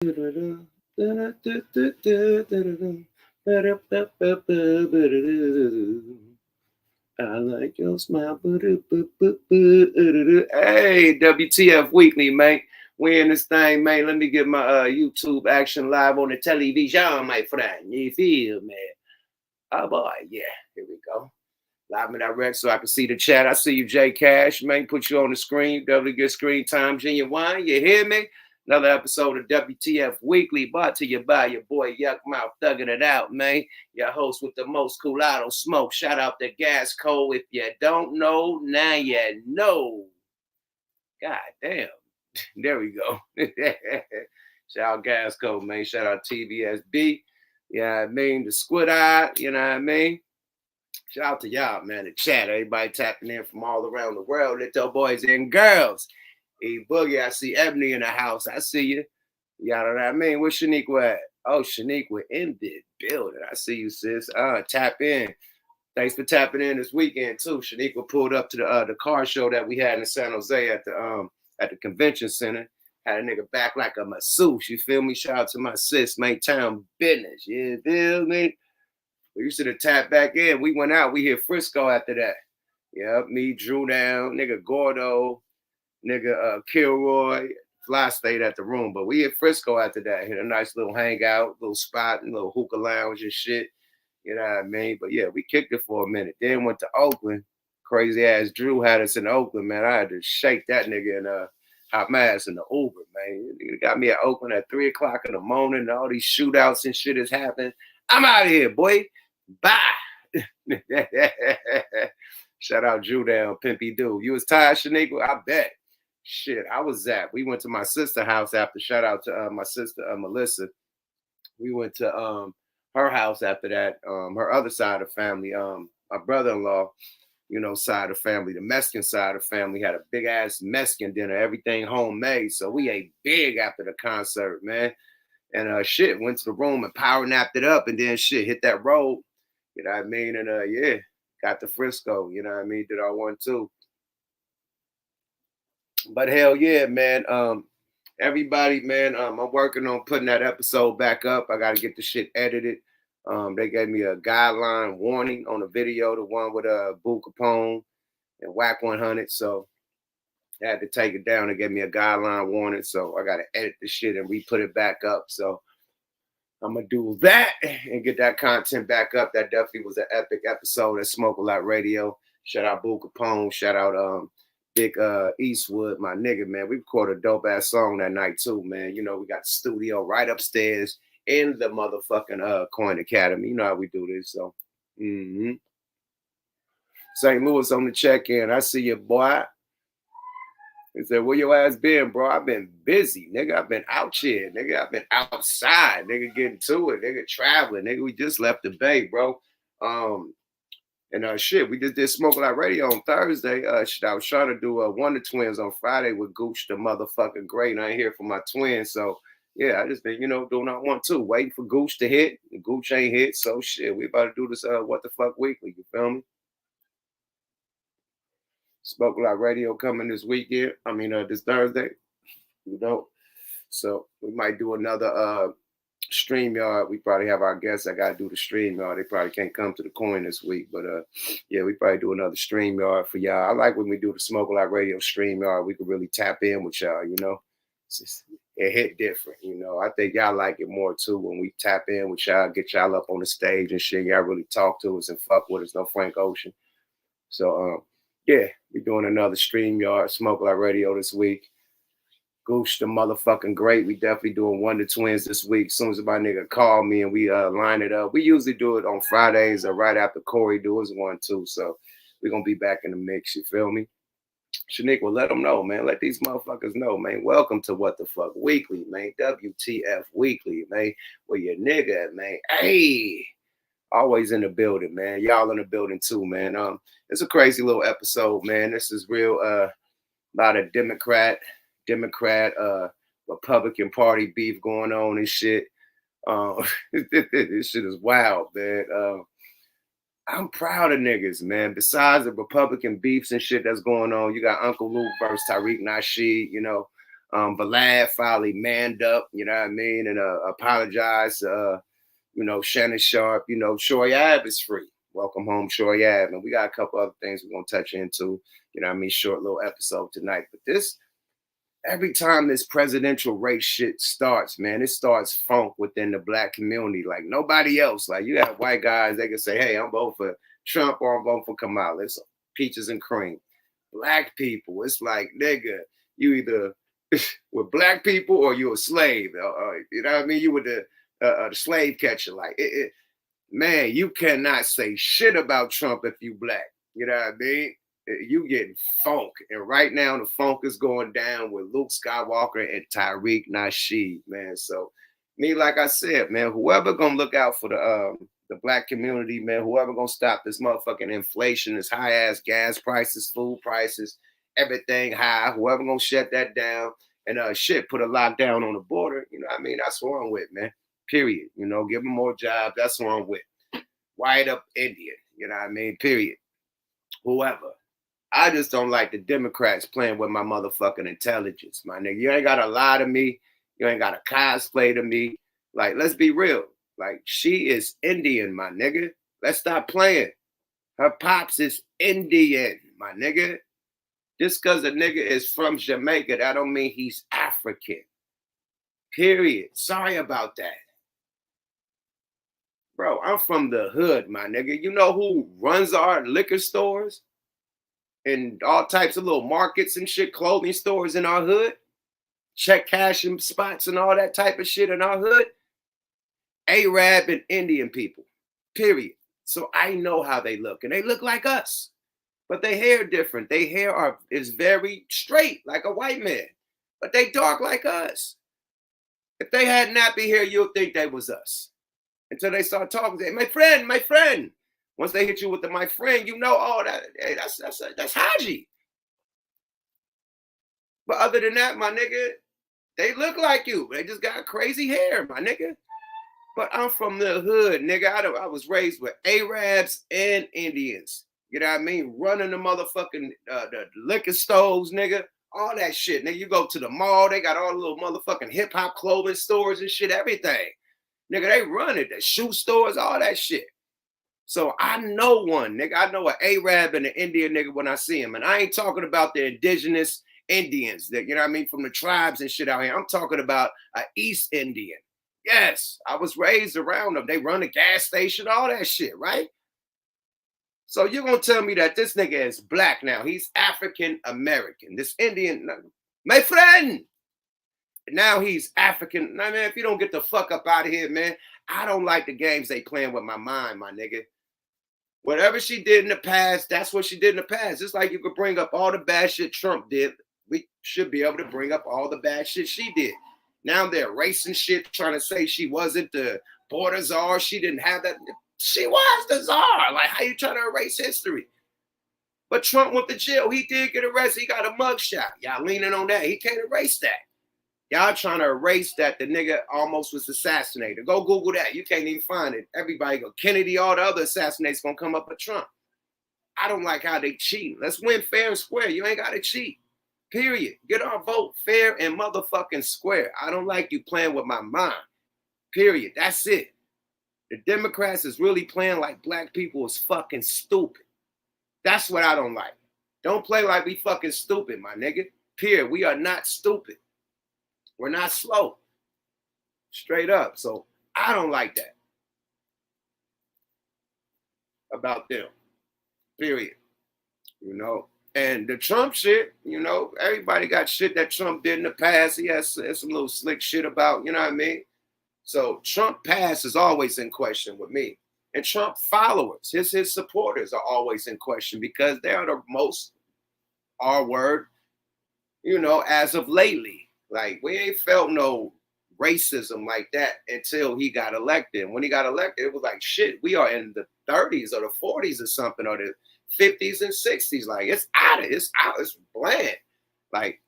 I like your smile. Hey, WTF Weekly, man. We in this thing, man. Let me get my YouTube action live on the television, my friend. You feel me? Oh boy, yeah. Here we go. Live and direct so I can see the chat. I see you, J Cash, man. Put you on the screen. Double to get screen time. Genuine. You hear me? Another episode of WTF Weekly brought to you by your boy Yuck Mouth Thugging It Out, man. Your host with the most coolado smoke. Shout out to Gas Cole. If you don't know, now you know. God damn. There we go. Shout out Gas Cole, man. Shout out TBSB. You know what I mean? The Squid Eye. You know what I mean? Shout out to y'all, man. The chat. Everybody tapping in from all around the world. Little boys and girls. E Boogie, I see Ebony in the house. I see you. Y'all know what I mean? Where's Shaniqua at? Oh, Shaniqua in the building. I see you, sis. Tap in. Thanks for tapping in this weekend too. Shaniqua pulled up to the car show that we had in San Jose at the convention center. Had a nigga back like a masseuse. You feel me? Shout out to my sis, make town business. You feel me? We used to tap back in. We went out. We hit Frisco after that. Yeah, me, Drew Down, nigga Gordo, nigga Kilroy. Fly stayed at the room, but we hit Frisco after that. Hit a nice little hangout, little spot, and little hookah lounge and shit. You know what I mean? But yeah, we kicked it for a minute. Then went to Oakland. Crazy ass Drew had us in Oakland, man. I had to shake that nigga and hop my ass in the Uber, man. He got me at Oakland at 3 o'clock in the morning. And all these shootouts and shit is happening. I'm out of here, boy. Bye. Shout out Drew Down, Pimpy Doo. You was tired, Shaniqua? I bet. Shit, I was zapped. We went to my sister's house after. Shout out to my sister, Melissa. We went to her house after that. Her other side of the family, my brother-in-law, side of the family, the Mexican side of the family had a big ass Mexican dinner, everything homemade. So we ate big after the concert, man. And shit, went to the room and power napped it up, and then shit hit that road. You know what I mean? And yeah, got to Frisco. You know what I mean? Did our 1-2. But hell yeah, man. Everybody, man. I'm working on putting that episode back up. I got to get the shit edited. They gave me a guideline warning on the video, the one with Boo Capone and Whack 100. So I had to take it down. They gave me a guideline warning. So I got to edit the shit and re-put it back up. So I'm going to do that and get that content back up. That definitely was an epic episode of Smoke A Lot Radio. Shout out Boo Capone. Shout out Big Eastwood, my nigga, man. We recorded a dope-ass song that night, too, man. You know, we got the studio right upstairs in the motherfucking Coin Academy. You know how we do this, so. St. Louis on the check-in. I see you, boy. He said, where your ass been, bro? I've been busy, nigga. I've been out here, nigga. I've been outside, nigga, getting to it, nigga, traveling, nigga. We just left the Bay, bro. And shit, we just did Smoke A Lot Radio on Thursday. Shit, I was trying to do Wonder Twins on Friday with Gooch the motherfucking great. And I ain't here for my twins, so yeah, I just been, doing what I want to, waiting for Gooch to hit. Gooch ain't hit, so shit, we about to do this What the Fuck Weekly, you feel me? Smoke A Lot Radio coming this weekend. This Thursday, So we might do another StreamYard. We probably have our guests. I got to do the StreamYard. They probably can't come to the coin this week, but yeah, we probably do another StreamYard for y'all. I like when we do the Smoke A Lot Radio StreamYard. We can really tap in with y'all, it hit different, I think y'all like it more too when we tap in with y'all, get y'all up on the stage and shit. Y'all really talk to us and fuck with us. No Frank Ocean. So yeah, we're doing another StreamYard Smoke A Lot Radio this week. Gooch the motherfucking great. We definitely doing Wonder Twins this week. As soon as my nigga call me and we line it up. We usually do it on Fridays or right after Corey do his 1-2. So we're gonna be back in the mix, you feel me? Shaniqua, well, let them know, man. Let these motherfuckers know, man. Welcome to What the Fuck Weekly, man. WTF Weekly, man. Where your nigga at, man? Hey, always in the building, man. Y'all in the building too, man. It's a crazy little episode, man. This is real lot of Democrat, Republican Party beef going on and shit. This shit is wild, man. I'm proud of niggas, man. Besides the Republican beefs and shit that's going on, you got Uncle Luke versus TARIQ NASHEED, VLAD finally manned up, you know what I mean, and apologized. You know, Shannon Sharp, you know, Shoy Ave is free. Welcome home, Shoy Ave. And we got a couple other things we're going to touch into, you know what I mean, short little episode tonight. But this, every time this presidential race shit starts, man, it starts funk within the black community like nobody else. Like you have white guys, they can say, hey, I'm voting for Trump or I'm voting for Kamala. It's peaches and cream. Black people, it's like, nigga, you either with black people or you a slave. You know what I mean? You with the slave catcher. Like, man, you cannot say shit about Trump if you black. You know what I mean? You getting funk. And right now the funk is going down with Luke Skywalker and TARIQ NASHEED, man. So me, like I said, man, whoever gonna look out for the black community, man, whoever gonna stop this motherfucking inflation, this high ass gas prices, food prices, everything high, whoever gonna shut that down and put a lockdown on the border, you know what I mean? That's what I'm with, man. Period. You know, give them more jobs. That's what I'm with. White up Indian, you know what I mean? Period. Whoever. I just don't like the Democrats playing with my motherfucking intelligence, my nigga. You ain't got to lie to me. You ain't got to cosplay to me. Like, let's be real. Like, she is Indian, my nigga. Let's stop playing. Her pops is Indian, my nigga. Just because a nigga is from Jamaica, that don't mean he's African. Period. Sorry about that. Bro, I'm from the hood, my nigga. You know who runs our liquor stores? And all types of little markets and shit, clothing stores in our hood, check cashing spots and all that type of shit in our hood, Arab and Indian people, period. So I know how they look, and they look like us, but their hair different. Their hair is very straight, like a white man, but they dark like us. If they had nappy hair, you'll think they was us. Until they start talking, say, my friend. Once they hit you with the my friend, you know, oh, that's Haji. But other than that, my nigga, they look like you. They just got crazy hair, my nigga. But I'm from the hood, nigga. I was raised with Arabs and Indians. You know what I mean? Running the motherfucking the liquor stores, nigga. All that shit, nigga. You go to the mall, they got all the little motherfucking hip hop clothing stores and shit, everything. Nigga, they run it. The shoe stores, all that shit. So I know one, nigga. I know an Arab and an Indian nigga when I see him. And I ain't talking about the indigenous Indians that, you know what I mean, from the tribes and shit out here. I'm talking about an East Indian. Yes, I was raised around them. They run a gas station, all that shit, right? So you're going to tell me that this nigga is black now. He's African American. This Indian, my friend. Now he's African. Now, man, if you don't get the fuck up out of here, man, I don't like the games they playing with my mind, my nigga. Whatever she did in the past, that's what she did in the past. It's like you could bring up all the bad shit Trump did. We should be able to bring up all the bad shit she did. Now they're erasing shit, trying to say she wasn't the border czar. She didn't have that. She was the czar. Like, how you trying to erase history? But Trump went to jail. He did get arrested. He got a mugshot. Y'all leaning on that. He can't erase that. Y'all trying to erase that the nigga almost was assassinated. Go Google that. You can't even find it. Everybody go, Kennedy, all the other assassinates gonna come up with Trump. I don't like how they cheat. Let's win fair and square. You ain't gotta cheat. Period. Get our vote fair and motherfucking square. I don't like you playing with my mind. Period. That's it. The Democrats is really playing like black people is fucking stupid. That's what I don't like. Don't play like we fucking stupid, my nigga. Period. We are not stupid. We're not slow. Straight up. So I don't like that about them. Period. You know. And the Trump shit, you know, everybody got shit that Trump did in the past. He has some little slick shit about, you know what I mean? So Trump past is always in question with me. And Trump followers, his supporters are always in question because they are the most R-word, you know, as of lately. Like, we ain't felt no racism like that until he got elected. And when he got elected, it was like, shit, we are in the 30s or the 40s or something, or the 50s and 60s. Like, it's out. It's bland. Like,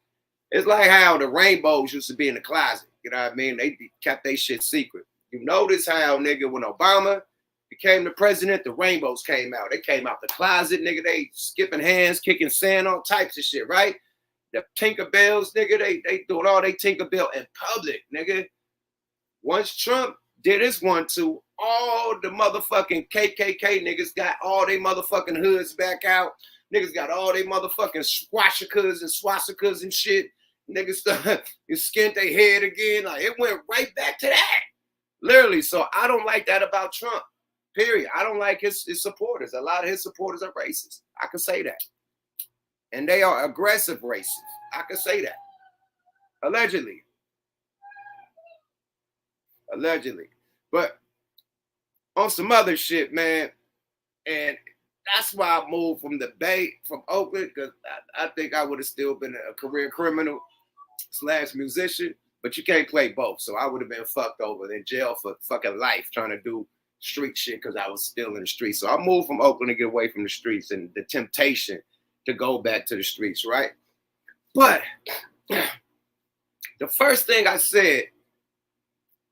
it's like how the rainbows used to be in the closet. You know what I mean? They kept their shit secret. You notice how, nigga, when Obama became the president, the rainbows came out. They came out the closet, nigga. They skipping hands, kicking sand, all types of shit, right? The Tinkerbells, nigga, they doing all they Tinkerbell in public, nigga. Once Trump did his 1-2, all the motherfucking KKK niggas got all they motherfucking hoods back out. Niggas got all they motherfucking swastikas and swastikas and shit. Niggas skinned their head again. Like, it went right back to that. Literally. So I don't like that about Trump. Period. I don't like his supporters. A lot of his supporters are racist. I can say that. And they are aggressive racists. I can say that. Allegedly. But on some other shit, man. And that's why I moved from the Bay, from Oakland, because I think I would have still been a career criminal / musician. But you can't play both. So I would have been fucked over in jail for fucking life trying to do street shit because I was still in the streets. So I moved from Oakland to get away from the streets and the temptation to go back to the streets, right? But the first thing I said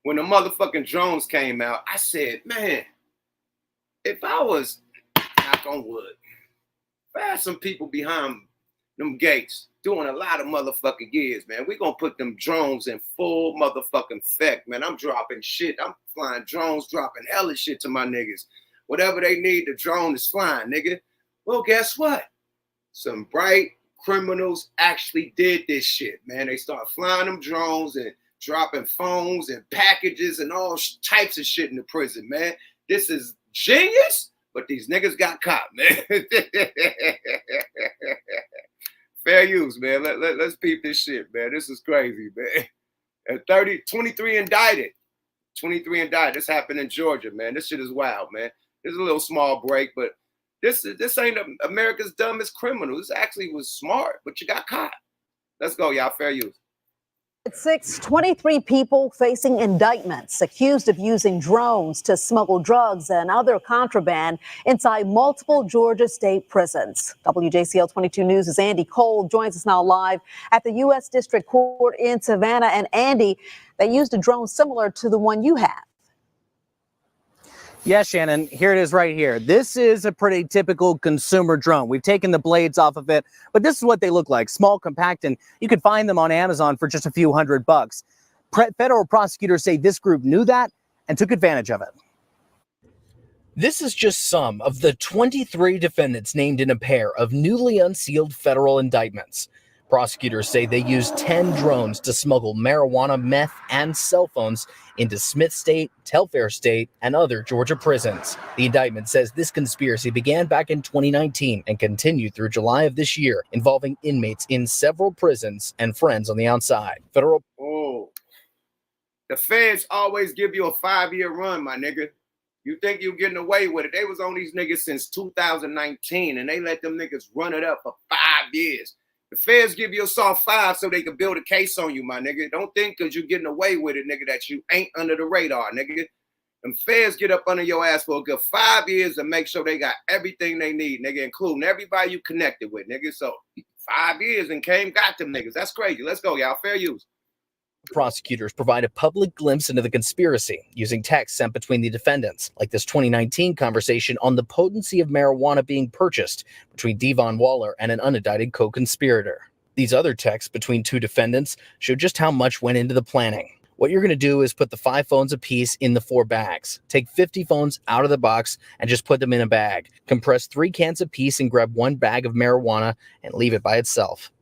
when the motherfucking drones came out, I said, man, if I was, knock on wood, if I had some people behind them gates doing a lot of motherfucking years, man, we gonna put them drones in full motherfucking effect, man. I'm dropping shit. I'm flying drones, dropping hella shit to my niggas. Whatever they need, the drone is flying, nigga. Well, guess what? Some bright criminals actually did this shit, man. They start flying them drones and dropping phones and packages and all types of shit in the prison, man. This is genius, but these niggas got caught, man. Fair use, man. Let's peep this shit, man. This is crazy, man. And 23 indicted. 23 indicted. This happened in Georgia, man. This shit is wild, man. This is a little small break, but this ain't America's dumbest criminal. This actually was smart, but you got caught. Let's go, y'all. Fair use. At 23 people facing indictments accused of using drones to smuggle drugs and other contraband inside multiple Georgia state prisons. WJCL 22 News' Andy Cole joins us now live at the U.S. District Court in Savannah. And Andy, they used a drone similar to the one you have. Yeah, Shannon, here it is right here. This is a pretty typical consumer drone. We've taken the blades off of it, but this is what they look like, small, compact, and you can find them on Amazon for just a few $100. Federal prosecutors say this group knew that and took advantage of it. This is just some of the 23 defendants named in a pair of newly unsealed federal indictments. Prosecutors say they used 10 drones to smuggle marijuana, meth, and cell phones into Smith State, Telfair State, and other Georgia prisons. The indictment says this conspiracy began back in 2019 and continued through July of this year, involving inmates in several prisons and friends on the outside. The feds always give you a 5-year run, my nigga. You think you're getting away with it. They was on these niggas since 2019, and they let them niggas run it up for 5 years. The feds give you a soft 5 so they can build a case on you, my nigga. Don't think because you're getting away with it, nigga, that you ain't under the radar, nigga. Them feds get up under your ass for a good 5 years and make sure they got everything they need, nigga, including everybody you connected with, nigga. So 5 years and got them niggas. That's crazy. Let's go, y'all. Fair use. prosecutors provide a public glimpse into the conspiracy using texts sent between the defendants, like this 2019 conversation on the potency of marijuana being purchased between Devon Waller and an unindicted co-conspirator. These other texts between two defendants show just how much went into the planning. What you're going to do is put the 5 phones apiece in the 4 bags. Take 50 phones out of the box and just put them in a bag. Compress 3 cans apiece and grab 1 bag of marijuana and leave it by itself.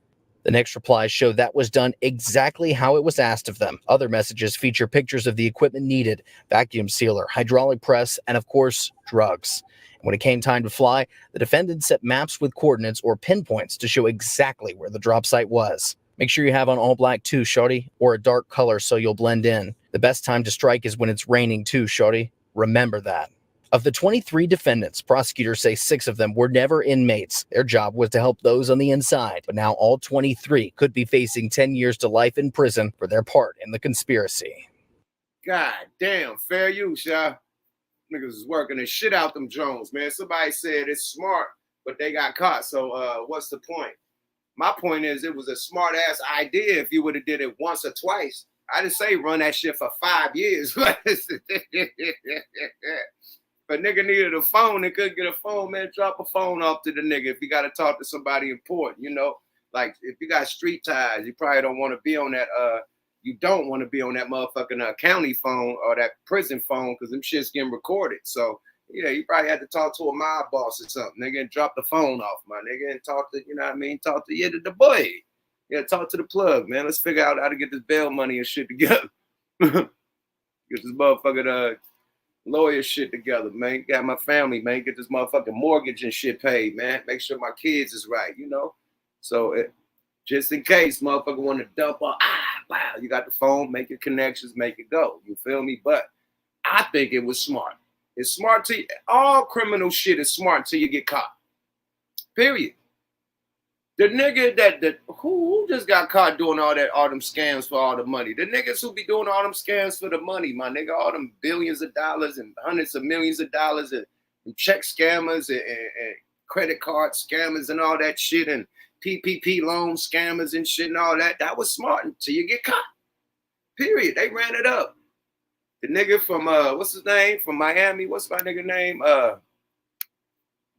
The next replies show that was done exactly how it was asked of them. Other messages feature pictures of the equipment needed, vacuum sealer, hydraulic press, and of course, drugs. When it came time to fly, the defendants set maps with coordinates or pinpoints to show exactly where the drop site was. Make sure you have on all black too, shorty, or a dark color so you'll blend in. The best time to strike is when it's raining too, shorty. Remember that. Of the 23 defendants, prosecutors say 6 of them were never inmates. Their job was to help those on the inside. But now all 23 could be facing 10 years to life in prison for their part in the conspiracy. God damn, fair use, y'all. Niggas is working the shit out them drones, man. Somebody said it's smart, but they got caught. So what's the point? My point is it was a smart ass idea if you would have did it once or twice. I didn't say run that shit for 5 years. If a nigga needed a phone and couldn't get a phone, man, drop a phone off to the nigga if you got to talk to somebody important, you know. Like if you got street ties, you probably don't want to be on that. You don't want to be on that motherfucking county phone or that prison phone because them shit's getting recorded. So yeah, you probably had to talk to a mob boss or something, nigga, and drop the phone off, my nigga, and talk to, you know what I mean, talk to the boy. Yeah, talk to the plug, man. Let's figure out how to get this bail money and shit together. Get this motherfucking lawyer shit together, man. Got my family, man. Get this motherfucking mortgage and shit paid, man. Make sure my kids is right, you know. So just in case motherfucker want to dump on, wow, you got the phone, make your connections, make it go. You feel me? But I think it was smart. It's smart to all criminal shit is smart until you get caught. Period. The nigga who just got caught doing all them scams for all the money. The niggas who be doing all them scams for the money, my nigga, all them billions of dollars and hundreds of millions of dollars and check scammers and credit card scammers and all that shit and PPP loan scammers and shit and all that. That was smart until you get caught. Period. They ran it up. The nigga from what's his name? From Miami. What's my nigga name?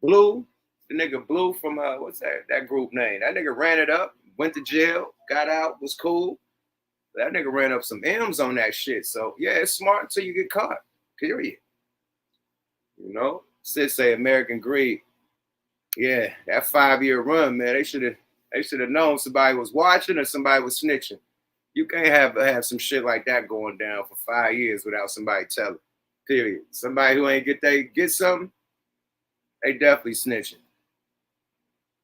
Blue. The nigga Blue from what's that group name? That nigga ran it up, went to jail, got out, was cool. That nigga ran up some M's on that shit. So yeah, it's smart until you get caught. Period. You know? Sid say American greed. Yeah, that 5-year run, man. They should have known somebody was watching or somebody was snitching. You can't have some shit like that going down for 5 years without somebody telling. Period. Somebody who ain't get something, they definitely snitching.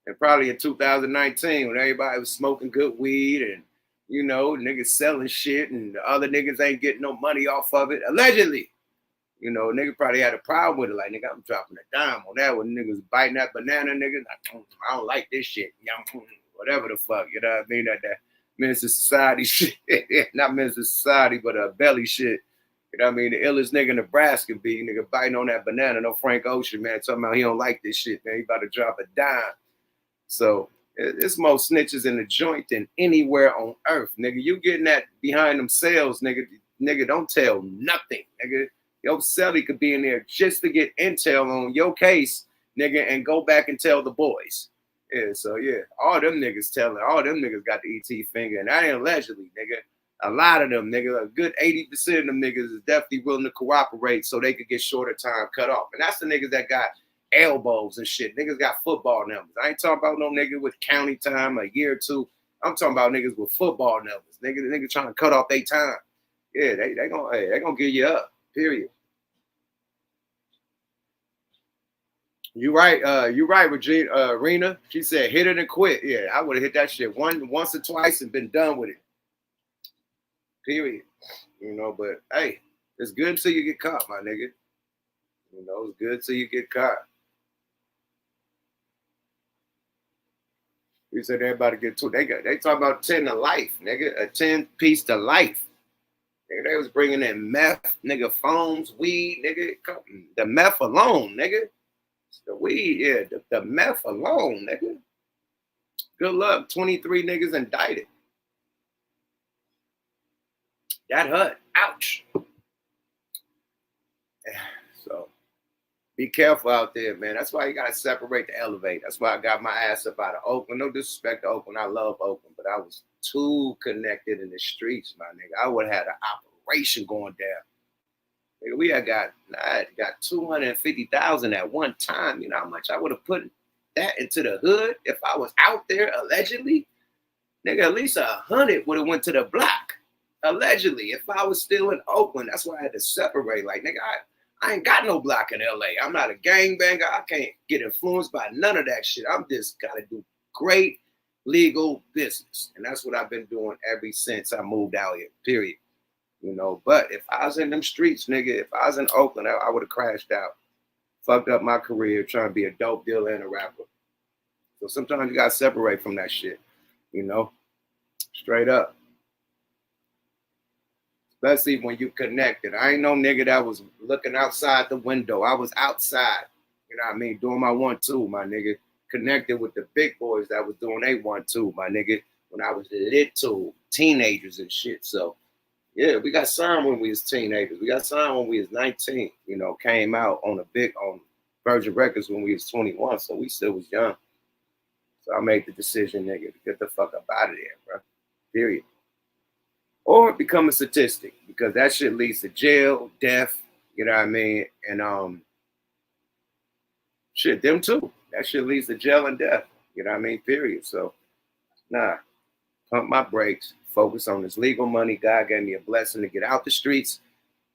And probably in 2019 when everybody was smoking good weed and, you know, niggas selling shit and the other niggas ain't getting no money off of it, allegedly. You know, nigga probably had a problem with it. Like, nigga, I'm dropping a dime on that when niggas biting that banana, nigga. I don't like this shit. Whatever the fuck, you know what I mean? That Minister Society shit. Not Minister Society, but belly shit. You know what I mean? The illest nigga in Nebraska be nigga biting on that banana. No Frank Ocean, man, talking about he don't like this shit, man. He about to drop a dime. So it's more snitches in the joint than anywhere on earth, nigga. You getting that behind them cells, nigga. Nigga, don't tell nothing, nigga. Your celly could be in there just to get intel on your case, nigga, and go back and tell the boys. Yeah, so yeah, all them niggas got the ET finger, and that ain't allegedly, nigga. A lot of them, nigga, a good 80% of them niggas is definitely willing to cooperate so they could get shorter time cut off. And that's the niggas that got elbows and shit. Niggas got football numbers. I ain't talking about no nigga with county time, a year or two. I'm talking about niggas with football numbers. Niggas trying to cut off their time. Yeah, they gonna give you up. Period. You right, Regina. Rena. She said hit it and quit. Yeah, I would have hit that shit once or twice and been done with it. Period. You know, but hey, it's good until you get caught, my nigga. You know, it's good till you get caught. We said everybody get two. They talk about 10 to life, nigga. A 10 piece to life. Nigga, they was bringing in meth, nigga, phones, weed, nigga. The meth alone, nigga. The weed, yeah, the meth alone, nigga. Good luck. 23 niggas indicted. That hurt. Ouch. So be careful out there, man. That's why you gotta separate the elevate. That's why I got my ass up out of Oakland. No disrespect to Oakland. I love Oakland, but I was too connected in the streets, my nigga. I would have had an operation going down. Nigga, I had got 250,000 at one time. You know how much I would have put that into the hood if I was out there allegedly? Nigga, at least 100 would have went to the block. Allegedly, if I was still in Oakland, that's why I had to separate. Like, nigga, I ain't got no block in LA. I'm not a gangbanger. I can't get influenced by none of that shit. I'm just gotta do great legal business. And that's what I've been doing ever since I moved out here, period. You know, but if I was in them streets, nigga, if I was in Oakland, I would have crashed out. Fucked up my career trying to be a dope dealer and a rapper. So sometimes you gotta separate from that shit, you know? Straight up. Especially when you connected. I ain't no nigga that was looking outside the window. I was outside, you know what I mean, doing my 1-2, my nigga. Connected with the big boys that was doing they 1-2, my nigga, when I was little, teenagers and shit. So, yeah, we got signed when we was teenagers. We got signed when we was 19, you know, came out on Virgin Records when we was 21, so we still was young. So I made the decision, nigga, to get the fuck up out of there, bro. Period. Or become a statistic, because that shit leads to jail, death, you know what I mean? And shit, them too. That shit leads to jail and death. You know what I mean? Period. So, nah, pump my brakes, focus on this legal money. God gave me a blessing to get out the streets.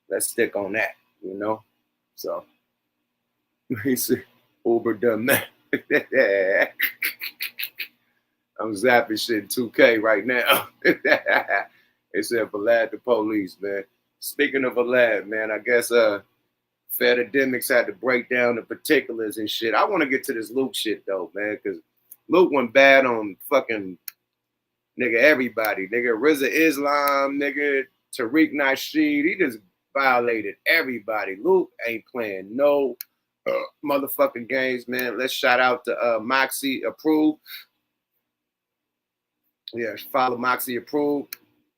Let's stick on that, you know? So, he said, Uber done that. I'm zapping shit in 2K right now. They said VLAD the police, man. Speaking of VLAD, man, I guess Fedademics had to break down the particulars and shit. I want to get to this Luke shit though, man, because Luke went bad on fucking nigga everybody. Nigga Rizza Islam, nigga TARIQ NASHEED. He just violated everybody. Luke ain't playing no motherfucking games, man. Let's shout out to Moxie Approved. Yeah, follow Moxie Approved.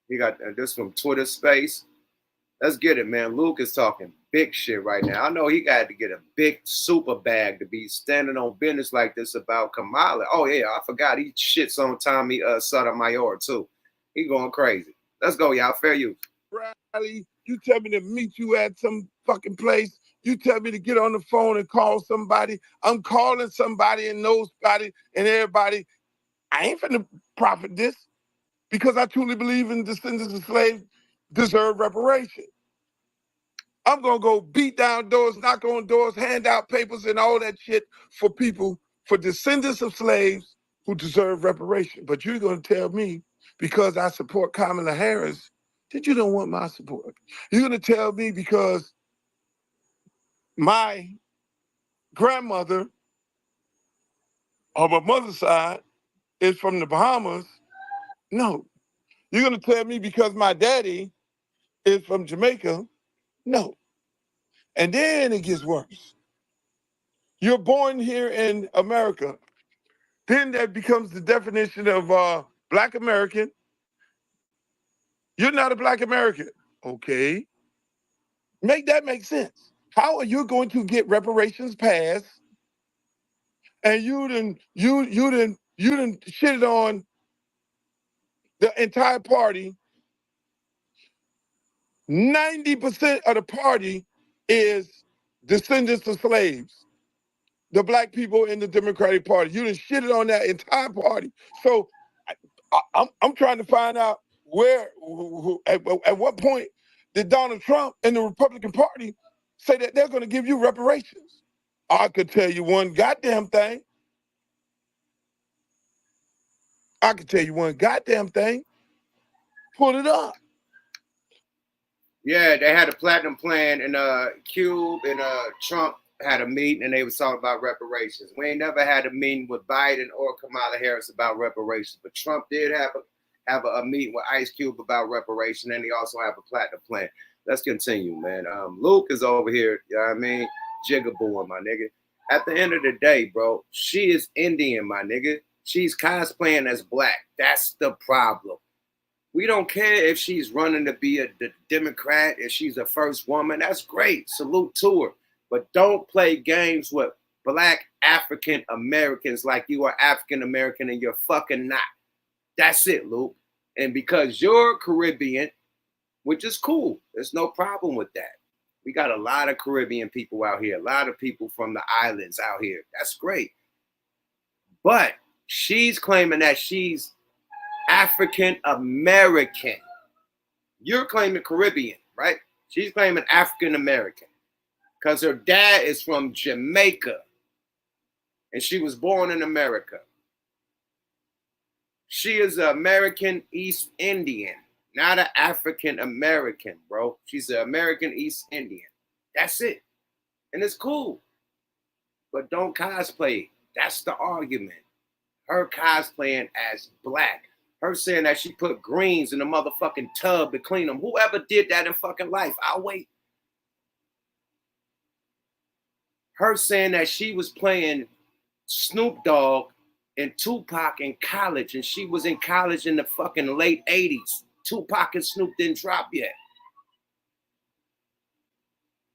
He got this from Twitter Space. Let's get it, man. Luke is talking big shit right now. I know he got to get a big super bag to be standing on business like this about Kamala. Oh, yeah, I forgot. He shits on Tommy Sotomayor, too. He going crazy. Let's go, y'all. Fair use. Riley, you tell me to meet you at some fucking place. You tell me to get on the phone and call somebody. I'm calling somebody and nobody and everybody. I ain't finna profit this because I truly believe in descendants of slaves deserve reparation. I'm gonna go beat down doors, knock on doors, hand out papers and all that shit for people, for descendants of slaves who deserve reparation. But you're gonna tell me because I support Kamala Harris that you don't want my support. You're gonna tell me because my grandmother on my mother's side is from the Bahamas. No. You're gonna tell me because my daddy is from Jamaica. No. And then it gets worse. You're born here in America. Then that becomes the definition of Black American. You're not a Black American. Okay. Make that make sense. How are you going to get reparations passed and you done shitted on the entire party? 90% of the party is descendants of slaves. The Black people in the Democratic Party. You done shitted on that entire party. So I'm trying to find out at what point did Donald Trump and the Republican Party say that they're going to give you reparations? I could tell you one goddamn thing. Pull it up. Yeah, they had a platinum plan, and Cube and Trump had a meeting, and they was talking about reparations. We ain't never had a meeting with Biden or Kamala Harris about reparations, but Trump did have a meeting with Ice Cube about reparation, and he also have a platinum plan. Let's continue, man. Luke is over here, you know what I mean? Jigabooing, my nigga. At the end of the day, bro, she is Indian, my nigga. She's cosplaying as Black. That's the problem. We don't care if she's running to be a Democrat, if she's a first woman. That's great. Salute to her. But don't play games with Black African Americans like you are African American and you're fucking not. That's it, Luke. And because you're Caribbean, which is cool, there's no problem with that. We got a lot of Caribbean people out here, a lot of people from the islands out here. That's great. But she's claiming that she's African American. You're claiming Caribbean, right? She's claiming African American because her dad is from Jamaica and she was born in America. She is an American East Indian, not an African American, bro. She's an American East Indian. That's it. And it's cool. But don't cosplay. That's the argument. Her cosplaying as Black. Her saying that she put greens in the motherfucking tub to clean them. Whoever did that in fucking life, I'll wait. Her saying that she was playing Snoop Dogg and Tupac in college, and she was in college in the fucking late 80s. Tupac and Snoop didn't drop yet.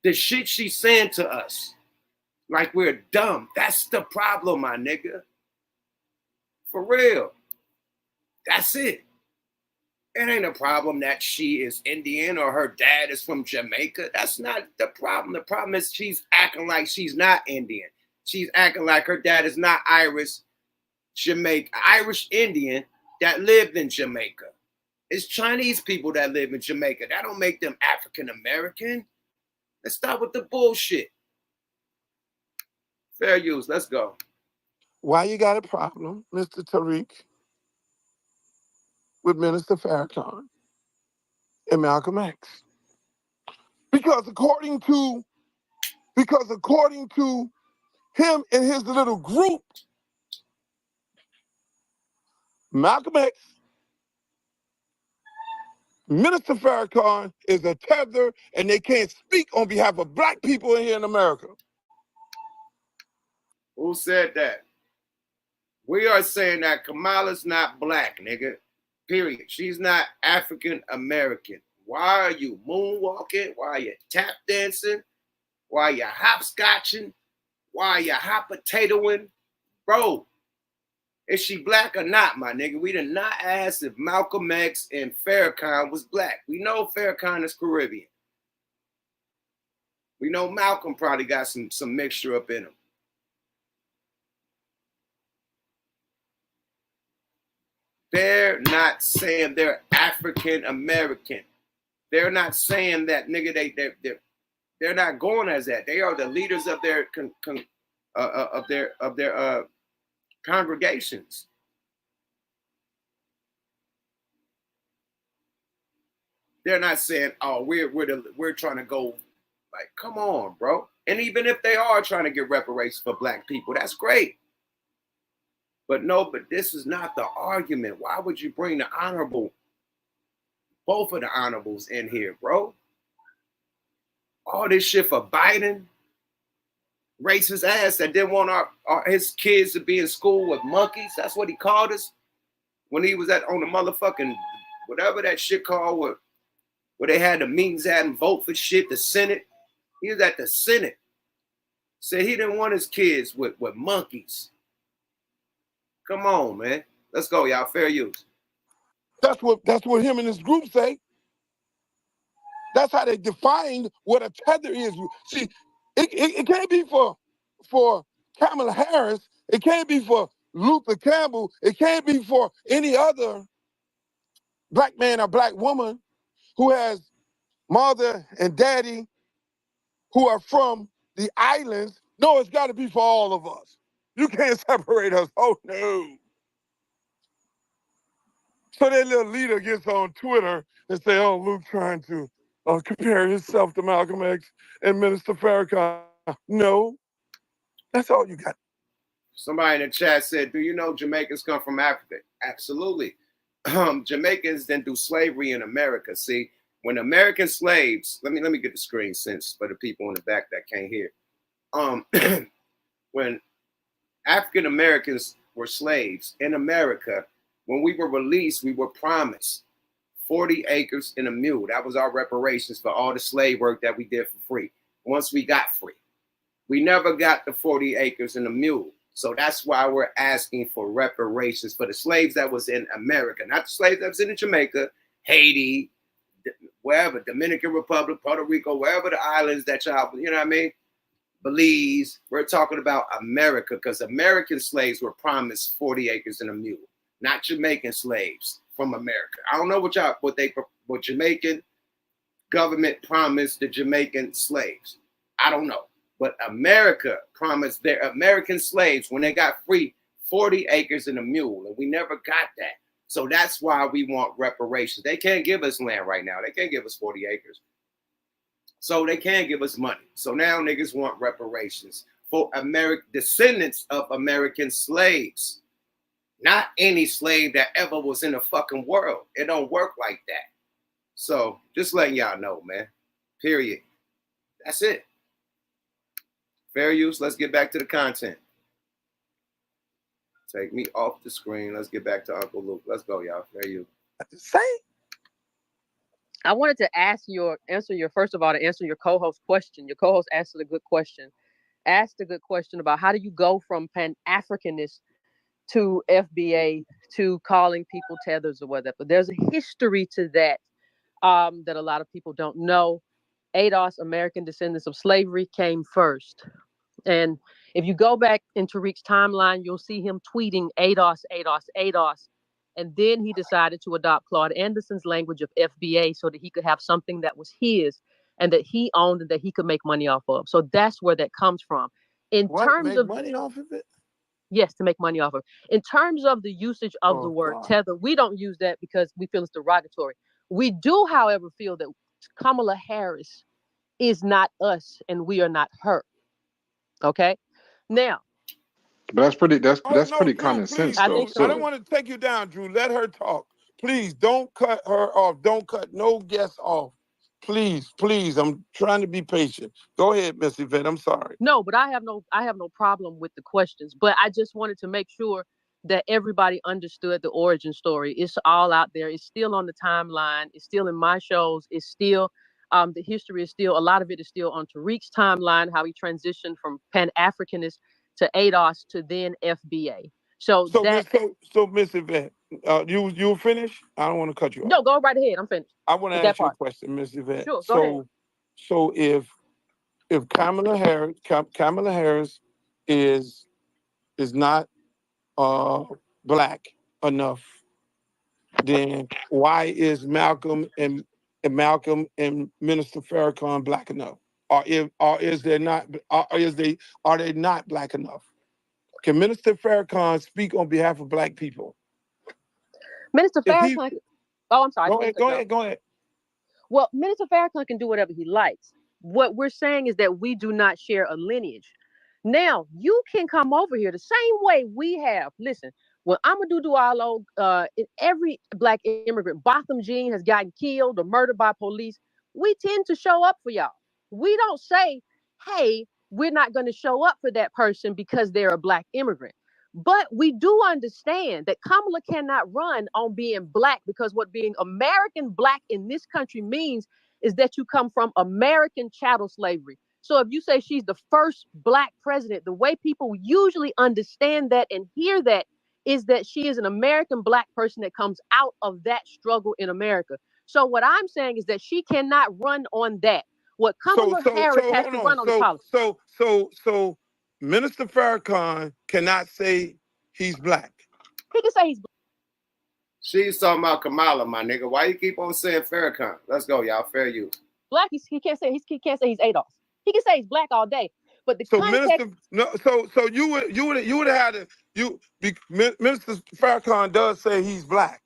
The shit she's saying to us, like we're dumb. That's the problem, my nigga. For real. That's it. It ain't a problem that she is Indian or her dad is from Jamaica. That's not the problem. The problem is she's acting like she's not Indian. She's acting like her dad is not Irish Indian that lived in Jamaica. It's Chinese people that live in Jamaica. That don't make them African American. Let's stop with the bullshit. Fair use. Let's go. Why you got a problem, Mr. TARIQ, with Minister Farrakhan and Malcolm X? Because according to him and his little group, Malcolm X, Minister Farrakhan is a tether, and they can't speak on behalf of black people in here in America. Who said that? We are saying that Kamala's not black, nigga. Period. She's not African American. Why are you moonwalking? Why are you tap dancing? Why are you hopscotching? Why are you hot potatoing? Bro, is she black or not, my nigga? We did not ask if Malcolm X and Farrakhan was black. We know Farrakhan is Caribbean. We know Malcolm probably got some mixture up in him. They're not saying they're African American. They're not saying that, nigga. They're not going as that. They are the leaders of their congregations. They're not saying, "Oh, we're trying to go." Like, come on, bro. And even if they are trying to get reparations for black people, that's great. But this is not the argument. Why would you bring the honorable, both of the honorables in here, bro? All this shit for Biden, racist ass that didn't want his kids to be in school with monkeys. That's what he called us when he was on the motherfucking, whatever that shit called, where they had the meetings at and vote for shit, the Senate. He was at the Senate. Said he didn't want his kids with monkeys. Come on, man. Let's go, y'all. Fair use. That's what him and his group say. That's how they defined what a tether is. See, it can't be for Kamala Harris. It can't be for Luther Campbell. It can't be for any other black man or black woman who has mother and daddy who are from the islands. No, it's got to be for all of us. You can't separate us. Oh, no. So that little leader gets on Twitter and say, oh, Luke trying to compare himself to Malcolm X and Minister Farrakhan. No, that's all you got. Somebody in the chat said, do you know Jamaicans come from Africa? Absolutely. Jamaicans didn't do slavery in America. See, when American slaves, let me get the screen sense for the people in the back that can't hear. When African Americans were slaves in America, when we were released, we were promised 40 acres and a mule. That was our reparations for all the slave work that we did for free. Once we got free, we never got the 40 acres and a mule. So that's why we're asking for reparations for the slaves that was in America, not the slaves that was in Jamaica, Haiti, wherever, Dominican Republic, Puerto Rico, wherever the islands that y'all, you know what I mean? Belize. We're talking about America because American slaves were promised 40 acres and a mule, not Jamaican slaves from America. I don't know what Jamaican government promised the Jamaican slaves. I don't know. But America promised their American slaves when they got free 40 acres and a mule, and we never got that. So that's why we want reparations. They can't give us land right now. They can't give us 40 acres. So they can't give us money. So now niggas want reparations for descendants of American slaves. Not any slave that ever was in the fucking world. It don't work like that. So just letting y'all know, man. Period. That's it. Fair use. Let's get back to the content. Take me off the screen. Let's get back to Uncle Luke. Let's go, y'all. Fair use. I wanted to answer your co-host question. Your co-host asked a good question. Asked a good question about how do you go from Pan-Africanist to FBA to calling people tethers or whatever. There's a history to that that a lot of people don't know. ADOS, American Descendants of Slavery, came first. And if you go back in Tariq's timeline, you'll see him tweeting ADOS, ADOS, ADOS. And then he decided to adopt Claude Anderson's language of FBA so that he could have something that was his and that he owned and that he could make money off of. So that's where that comes from. In terms make of money off of it? Yes, to make money off of. In terms of the usage of the word tether, we don't use that because we feel it's derogatory. We do, however, feel that Kamala Harris is not us and we are not her. Okay? Now, But that's pretty. That's no, pretty Drew, common sense, I though. think so, I don't too. want to take you down, Drew. Let her talk. Please don't cut her off. Don't cut no guests off. Please, please. I'm trying to be patient. Go ahead, Miss Yvette. I'm sorry. No, but I have no problem with the questions. But I just wanted to make sure that everybody understood the origin story. It's all out there. It's still on the timeline. It's still in my shows. It's still the history is still, a lot of it is still on Tariq's timeline, how he transitioned from Pan-Africanist to ADOS to then FBA. So Miss Yvette, you finish? I don't want to cut you off. No, go right ahead. I'm finished. I want to ask you a question, Miss Yvette. Sure, go ahead. So if Kamala Harris is not black enough, then why is Malcolm and Minister Farrakhan black enough? Or is they not black enough? Can Minister Farrakhan speak on behalf of black people? Minister Farrakhan. Oh, I'm sorry. Go ahead. Well, Minister Farrakhan can do whatever he likes. What we're saying is that we do not share a lineage. Now, you can come over here the same way we have. Listen, when Amadou Diallo, every black immigrant, Botham Jean has gotten killed or murdered by police, we tend to show up for y'all. We don't say, hey, we're not going to show up for that person because they're a black immigrant. But we do understand that Kamala cannot run on being black, because what being American black in this country means is that you come from American chattel slavery. So if you say she's the first black president, the way people usually understand that and hear that is that she is an American black person that comes out of that struggle in America. So what I'm saying is that she cannot run on that. What Kamala Harris has to run on the policy. So Minister Farrakhan cannot say he's black. He can say he's black. She's talking about Kamala, my nigga. Why you keep on saying Farrakhan? Let's go, y'all. Fair use. Black, he can't say he's ADOS. He can say he's black all day, but the context. So you would have had Minister Farrakhan does say he's black.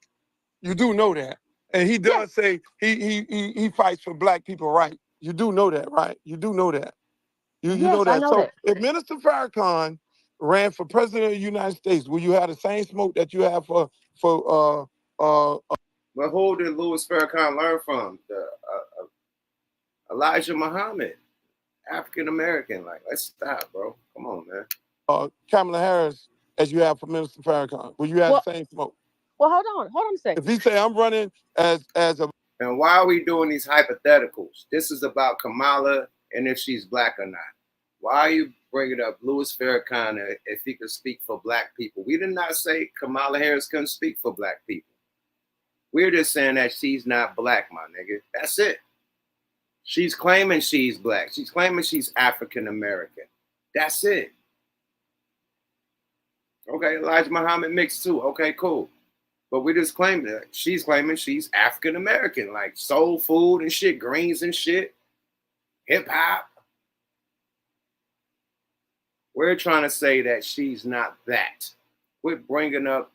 You do know that, and he does say he fights for black people, right? You do know that, right? You do know that. You know that. I know that. If Minister Farrakhan ran for president of the United States, will you have the same smoke that you have for But who did Louis Farrakhan learn from? Elijah Muhammad, African American. Like, let's stop, bro. Come on, man. Kamala Harris, as you have for Minister Farrakhan, will you have the same smoke? Well, hold on a second. If he say I'm running as a, and why are we doing these hypotheticals? This is about Kamala and if she's black or not. Why are you bringing up Louis Farrakhan if he could speak for black people? We did not say Kamala Harris couldn't speak for black people. We're just saying that she's not black, my nigga. That's it. She's claiming she's black. She's claiming she's African American. That's it. Okay, Elijah Muhammad mixed too. Okay, cool. But we just claimed that she's claiming she's African American, like soul food and shit, greens and shit, hip hop. We're trying to say that she's not that. We're bringing up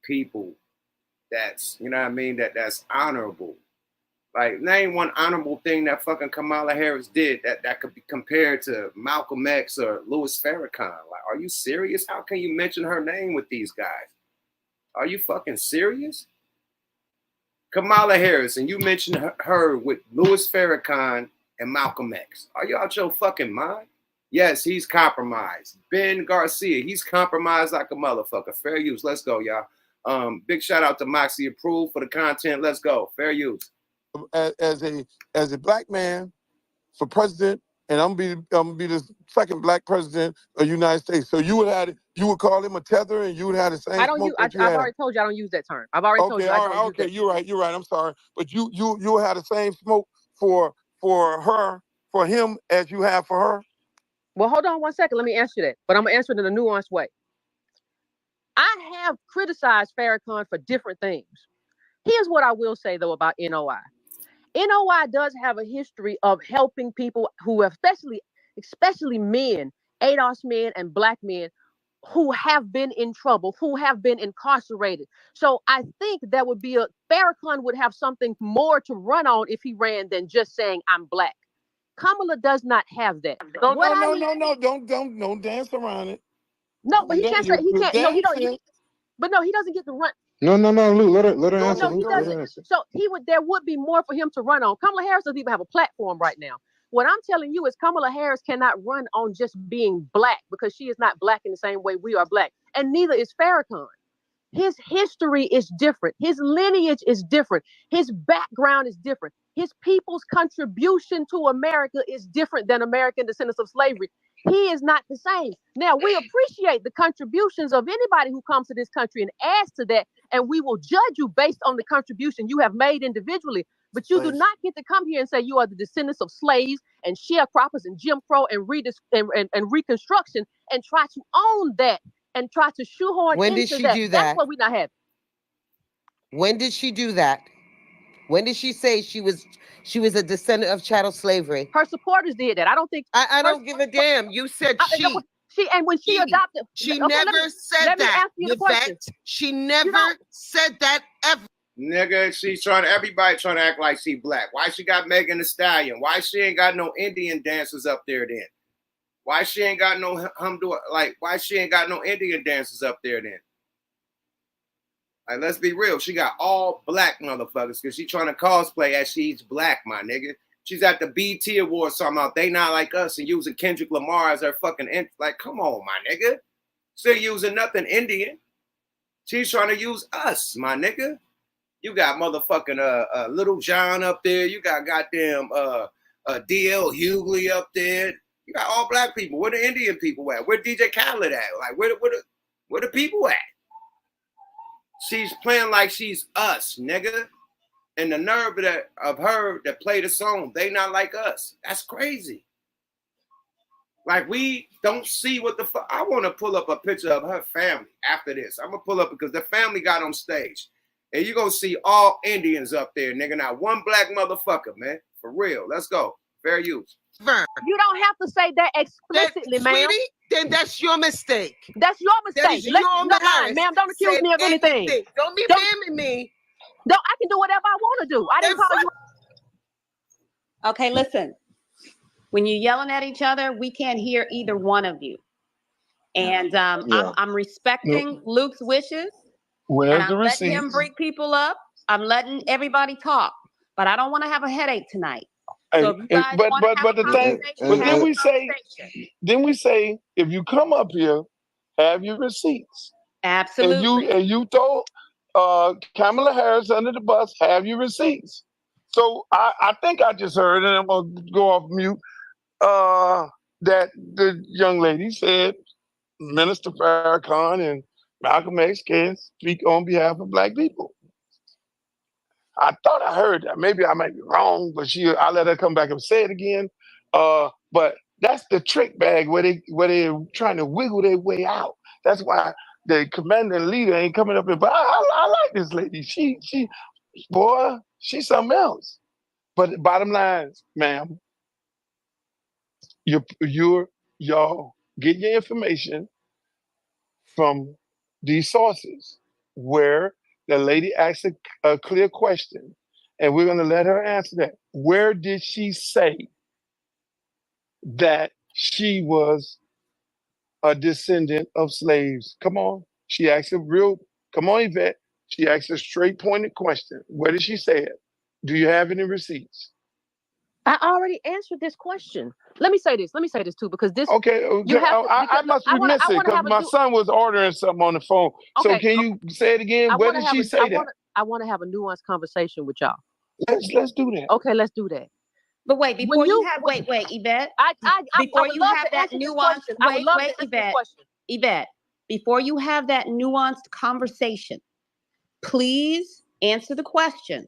people that's, you know what I mean, that's honorable. Like, name one honorable thing that fucking Kamala Harris did that could be compared to Malcolm X or Louis Farrakhan. Like, are you serious? How can you mention her name with these guys? Are you fucking serious? Kamala Harris, and you mentioned her with Louis Farrakhan and Malcolm X. Are you out your fucking mind? Yes, he's compromised. Ben Garcia, he's compromised like a motherfucker. Fair use. Let's go, y'all. Big shout out to Moxie Approved for the content. Let's go. Fair use. As a black man for president and I'm gonna be the second black president of the United States. So you would call him a tether, and you would have the same I don't smoke use. that you I've had. already told you I don't use that term. I've already told Okay, you I all don't right, use okay, that. you're right. I'm sorry, but you have the same smoke for him as you have for her. Well, hold on 1 second. Let me answer that, but I'm gonna answer it in a nuanced way. I have criticized Farrakhan for different things. Here's what I will say though about NOI. NOI does have a history of helping people who have, especially men, ADOS men and black men who have been in trouble, who have been incarcerated. So I think that would be Farrakhan would have something more to run on if he ran than just saying I'm black. Kamala does not have that. No, don't dance around it. No, but he can't say he can't. No, he don't. Dancing. But no, he doesn't get to run. No, Lou, let her No, answer. No, he Lou, let her doesn't. answer. So there would be more for him to run on. Kamala Harris doesn't even have a platform right now. What I'm telling you is Kamala Harris cannot run on just being black because she is not black in the same way we are black. And neither is Farrakhan. His history is different. His lineage is different. His background is different. His people's contribution to America is different than American descendants of slavery. He is not the same. Now, we appreciate the contributions of anybody who comes to this country and adds to that, and we will judge you based on the contribution you have made individually. But you do not get to come here and say you are the descendants of slaves and sharecroppers and Jim Crow and Reconstruction and try to own that and try to shoehorn When into did she that. do That's that? what we not having. When did she do that? When did she say she was a descendant of chattel slavery? Her supporters did that. I don't think. I don't give a damn. You said she and when she adopted, she okay, never said let me that. ask you the question. She never said that ever. Nigga, everybody trying to act like she black. Why she got Megan Thee Stallion? Why she ain't got no Indian dancers up there then? Why she ain't got no why she ain't got no Indian dancers up there then? Like, let's be real. She got all black motherfuckers because she trying to cosplay as she's black, my nigga. She's at the BT Awards talking about they not like us and using Kendrick Lamar as her fucking like, come on, my nigga. Still using nothing Indian. She's trying to use us, my nigga. You got motherfucking Little John up there. You got goddamn DL Hughley up there. You got all black people. Where the Indian people at? Where DJ Khaled at? Like, where the people at? She's playing like she's us, nigga. And the nerve of her that play the song, they not like us. That's crazy. Like, we don't see what the fuck. I want to pull up a picture of her family after this. I'm going to pull up because the family got on stage. And you're going to see all Indians up there, nigga. Not one black motherfucker, man. For real. Let's go. Fair use. You don't have to say that explicitly, ma'am. Sweetie, then that's your mistake. That's your mistake. That is your mistake. Ma'am, don't accuse me of anything. Don't be blaming me. No, I can do whatever I want to do. I didn't call you. Okay, listen. When you're yelling at each other, we can't hear either one of you. And I'm respecting Luke's wishes. Where's and I'm letting him bring people up. I'm letting everybody talk. But I don't want to have a headache tonight. So if you guys want to have a conversation, then we say, if you come up here, have your receipts. Absolutely. And you throw Kamala Harris under the bus, have your receipts. So I think I just heard, and I'm going to go off mute, that the young lady said Minister Farrakhan and Malcolm X can speak on behalf of black people. I thought I heard that. Maybe I might be wrong, but I let her come back and say it again. But that's the trick bag where they're trying to wiggle their way out. That's why the commander and leader ain't coming up here. But I like this lady. She's something else. But the bottom line, ma'am, y'all get your information from these sources where the lady asked a clear question, and we're going to let her answer that. Where did she say that she was a descendant of slaves? Come on. She asked come on, Yvette. She asked a straight pointed question. Where did she say it? Do you have any receipts? I already answered this question. Let me say this too, because this. Okay, I must be missing because my son was ordering something on the phone. Okay, so can you say it again? Where did she say that? I want to have a nuanced conversation with y'all. Let's do that. Okay, let's do that. But wait, before you have, wait, Yvette. Before you have that nuanced, wait, Yvette. Yvette, before you have that nuanced conversation, please answer the question.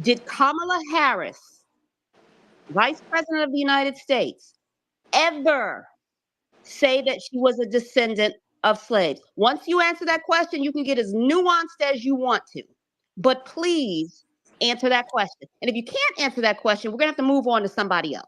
Did Kamala Harris, Vice President of the United States, ever say that she was a descendant of slaves? Once you answer that question, you can get as nuanced as you want to. But please answer that question. And if you can't answer that question, we're going to have to move on to somebody else.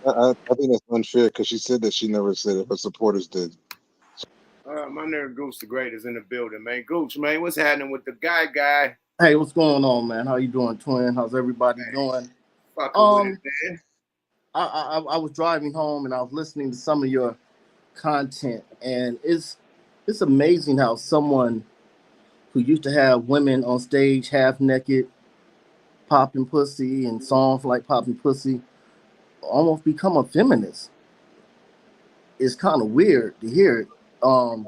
I think that's unfair because she said that she never said it. Her supporters did. My nigga Gooch the Great is in the building, man. Gooch, man, what's happening with the guy? Hey, what's going on, man? How you doing, twin? How's everybody doing? Fucking with it, man. I was driving home and I was listening to some of your content, and it's amazing how someone who used to have women on stage half naked, popping pussy, and songs like Popping Pussy almost become a feminist. It's kind of weird to hear it. Why?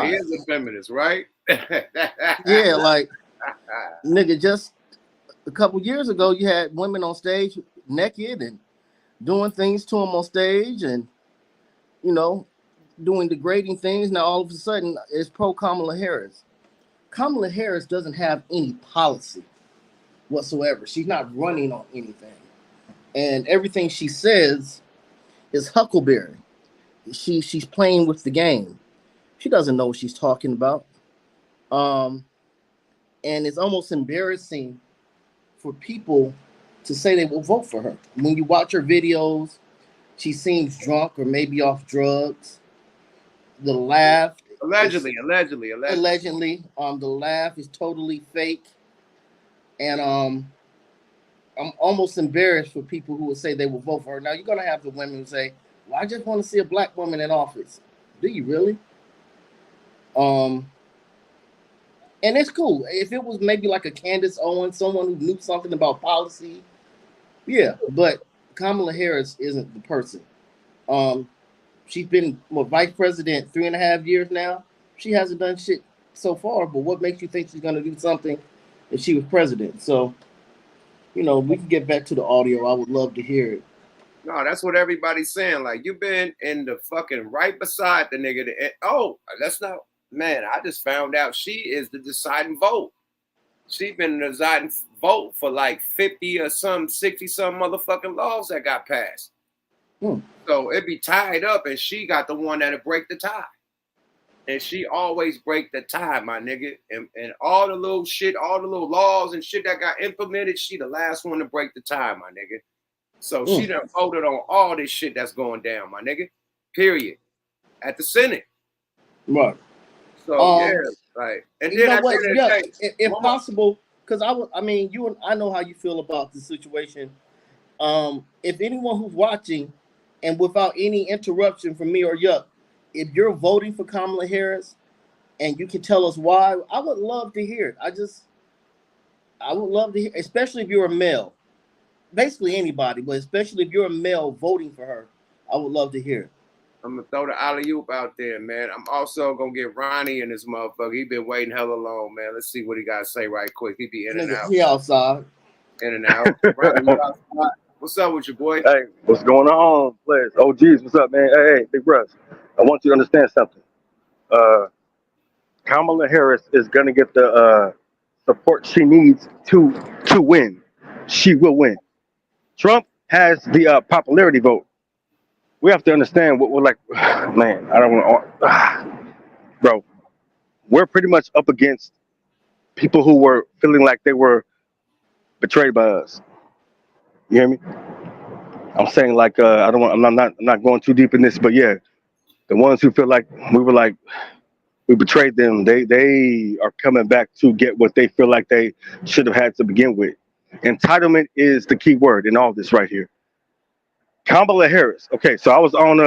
He is a feminist, right? Yeah, like nigga, just a couple years ago, you had women on stage naked and doing things to them on stage, and doing degrading things. Now all of a sudden, it's pro Kamala Harris. Kamala Harris doesn't have any policy whatsoever. She's not running on anything, and everything she says is huckleberry. She's playing with the game. She doesn't know what she's talking about. And it's almost embarrassing for people to say they will vote for her. When you watch her videos, she seems drunk or maybe off drugs. The laugh. Allegedly. The laugh is totally fake. And I'm almost embarrassed for people who would say they will vote for her. Now you're gonna have the women who say, well, I just want to see a black woman in office. Do you really? And it's cool. If it was maybe like a Candace Owens, someone who knew something about policy, yeah. But Kamala Harris isn't the person. She's been vice president 3.5 years now. She hasn't done shit so far. But what makes you think she's gonna do something if she was president? So, we can get back to the audio. I would love to hear it. No, that's what everybody's saying. Like, you've been in the fucking right beside the nigga. That's not, man, I just found out she is the deciding vote. She's been the deciding vote for like 50 or some 60 some motherfucking laws that got passed. So it be tied up, and she got the one that'll break the tie. And she always break the tie, my nigga. And all the little shit, all the little laws and shit that got implemented, she the last one to break the tie, my nigga. So she done voted on all this shit that's going down, my nigga. Period. At the Senate. Right. So yeah, right. And then if possible, because I know how you feel about the situation. If anyone who's watching, and without any interruption from me or Yuck, if you're voting for Kamala Harris and you can tell us why, I would love to hear it. I would love to hear, especially if you're a male. Basically anybody, but especially if you're a male voting for her, I would love to hear it. I'm gonna throw the alley-oop out there, man. I'm also gonna get Ronnie in this motherfucker. He been waiting hella long, man. Let's see what he gotta say right quick. He be in and out. He outside. In and out. Ronnie, you outside? What's up with your boy? Hey, what's going on, players? OGs, what's up, man? Hey, big bros. I want you to understand something. Kamala Harris is gonna get the support she needs to win. She will win. Trump has the popularity vote. We have to understand what we're like. Man, I don't want to. Bro, we're pretty much up against people who were feeling like they were betrayed by us. You hear me? I'm saying like I'm not going too deep in this, but yeah, the ones who feel like we betrayed them, they are coming back to get what they feel like they should have had to begin with. Entitlement is the key word in all this right here. Kamala Harris. Okay, so I was on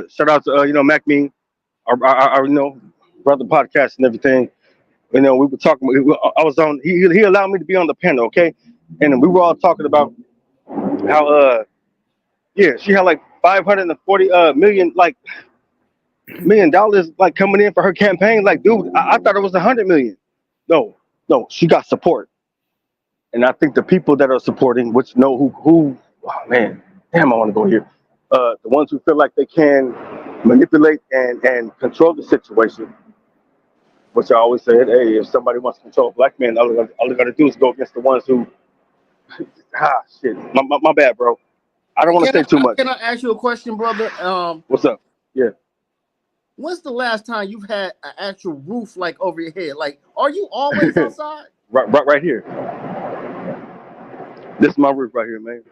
shout out to Mac Mean, our brother podcast and everything. We were talking. I was on. He allowed me to be on the panel. Okay, and we were all talking about how she had like 540 million. Like, $1 million like coming in for her campaign. Like, dude, I thought it was 100 million. No, she got support. And I think the people that are supporting, which know who oh man, damn, I want to go here. The ones who feel like they can manipulate and control the situation, which I always said, hey, if somebody wants to control a black man, all they gotta do is go against the ones who, shit, my bad, bro. I don't want to say too much. Can I ask you a question, brother? What's up? Yeah. When's the last time you've had an actual roof like over your head? Like, are you always outside? Right here. This is my roof right here, man.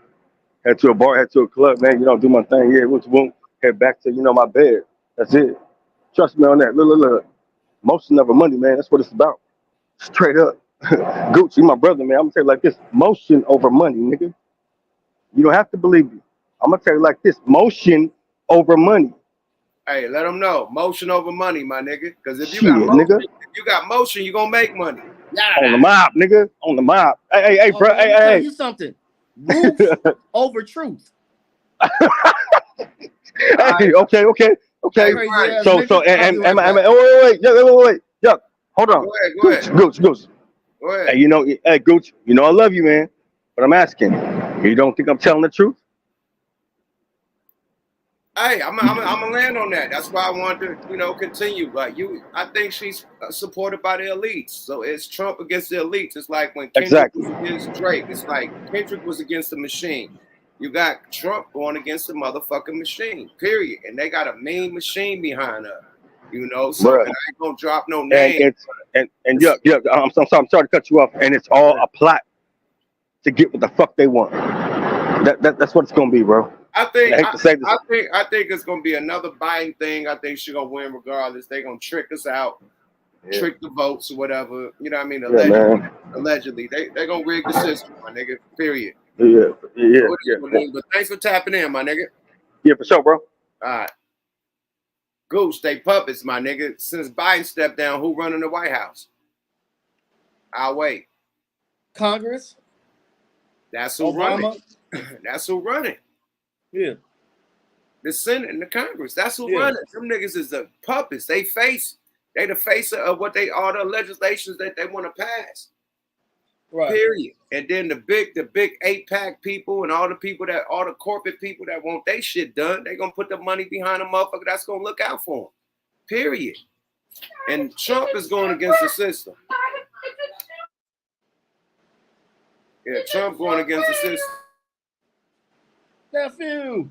Head to a bar, head to a club, man. You know, do my thing. Yeah, boom. Head back to, my bed. That's it. Trust me on that. Look. Motion over money, man. That's what it's about. Straight up. Gucci, my brother, man. I'm gonna tell you like this. Motion over money, nigga. You don't have to believe me. I'm gonna tell you like this. Motion over money. Hey, let them know. Motion over money, my nigga. Because if you got motion, you're gonna make money. On the mob, nigga. On the mob. Hey, bro. Let me tell you something. Roof over truth. Hey, okay. Right. So, wait. Yeah, hold on. Go ahead. Gooch. Go ahead. Hey, Gooch, I love you, man. But I'm asking, you don't think I'm telling the truth? Hey, I'm gonna land on that. That's why I wanted to, continue. But I think she's supported by the elites. So it's Trump against the elites. It's like when Kendrick was against Drake. It's like Kendrick was against the machine. You got Trump going against the motherfucking machine. Period. And they got a mean machine behind her. So I ain't gonna drop no name. And I'm sorry to cut you off. And it's all a plot to get what the fuck they want. That's what it's gonna be, bro. I think it's gonna be another Biden thing. I think she's gonna win regardless. They're gonna trick us out, trick the votes or whatever. You know what I mean? Allegedly. They're gonna rig the system, my nigga. Period. Yeah. But thanks for tapping in, my nigga. Yeah, for sure, bro. All right. Goose, they puppets, my nigga. Since Biden stepped down, who running the White House? I'll wait. Congress? That's who running. That's who running. Yeah. The Senate and the Congress. That's who running. Them niggas is the puppets. They the face of what all the legislations that they want to pass. Right. Period. And then the big 8-pack people and all the corporate people that want their shit done, they gonna put the money behind a motherfucker that's gonna look out for them. Period. And Trump is going against the system. Yeah, Trump going against the system. Nephew.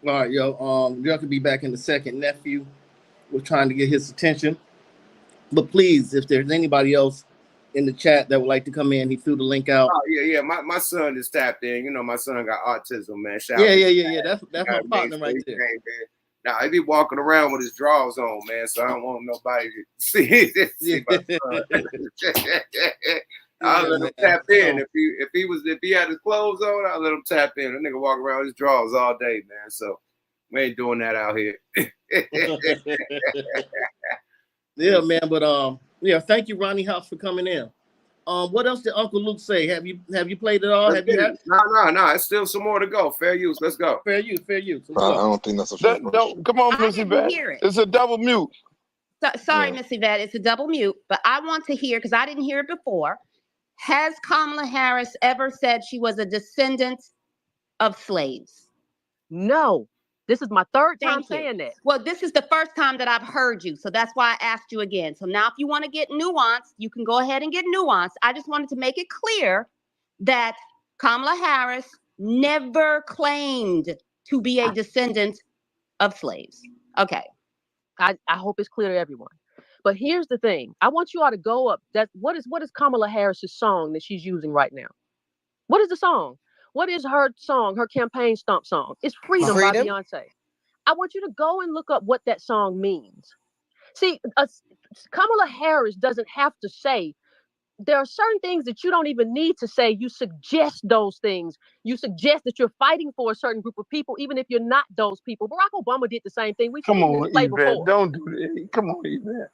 All right, yo. Y'all could be back in a second. Nephew, we're trying to get his attention. But please, if there's anybody else in the chat that would like to come in, he threw the link out. Oh, yeah. My son is tapped in. My son got autism, man. Yeah. That's my partner right there. Now, he be walking around with his drawers on, man, so I don't want nobody to see my son. I'll let him tap in. If he had his clothes on, I'll let him tap in. That nigga walk around with his drawers all day, man. So we ain't doing that out here. Yeah, man. But thank you, Ronnie House, for coming in. What else did Uncle Luke say? Have you played it all? No. It's still some more to go. Fair use. Let's go. Fair use. I don't think that's a fair question. Come on, Missy Beth. It's a double mute. Sorry, Missy Beth. It's a double mute, but I want to hear, because I didn't hear it before. Has Kamala Harris ever said she was a descendant of slaves? No. This is my third time saying that. Well, this is the first time that I've heard you. So that's why I asked you again. So now if you want to get nuanced, you can go ahead and get nuanced. I just wanted to make it clear that Kamala Harris never claimed to be a descendant of slaves. Okay. I hope it's clear to everyone. But here's the thing. I want you all to go up. What is Kamala Harris's song that she's using right now? What is the song? What is her song, her campaign stomp song? It's Freedom by Beyonce. I want you to go and look up what that song means. See, Kamala Harris doesn't have to say. There are certain things that you don't even need to say. You suggest those things. You suggest that you're fighting for a certain group of people, even if you're not those people. Barack Obama did the same thing. Come on, Yvette. Don't do that. Come on, Yvette.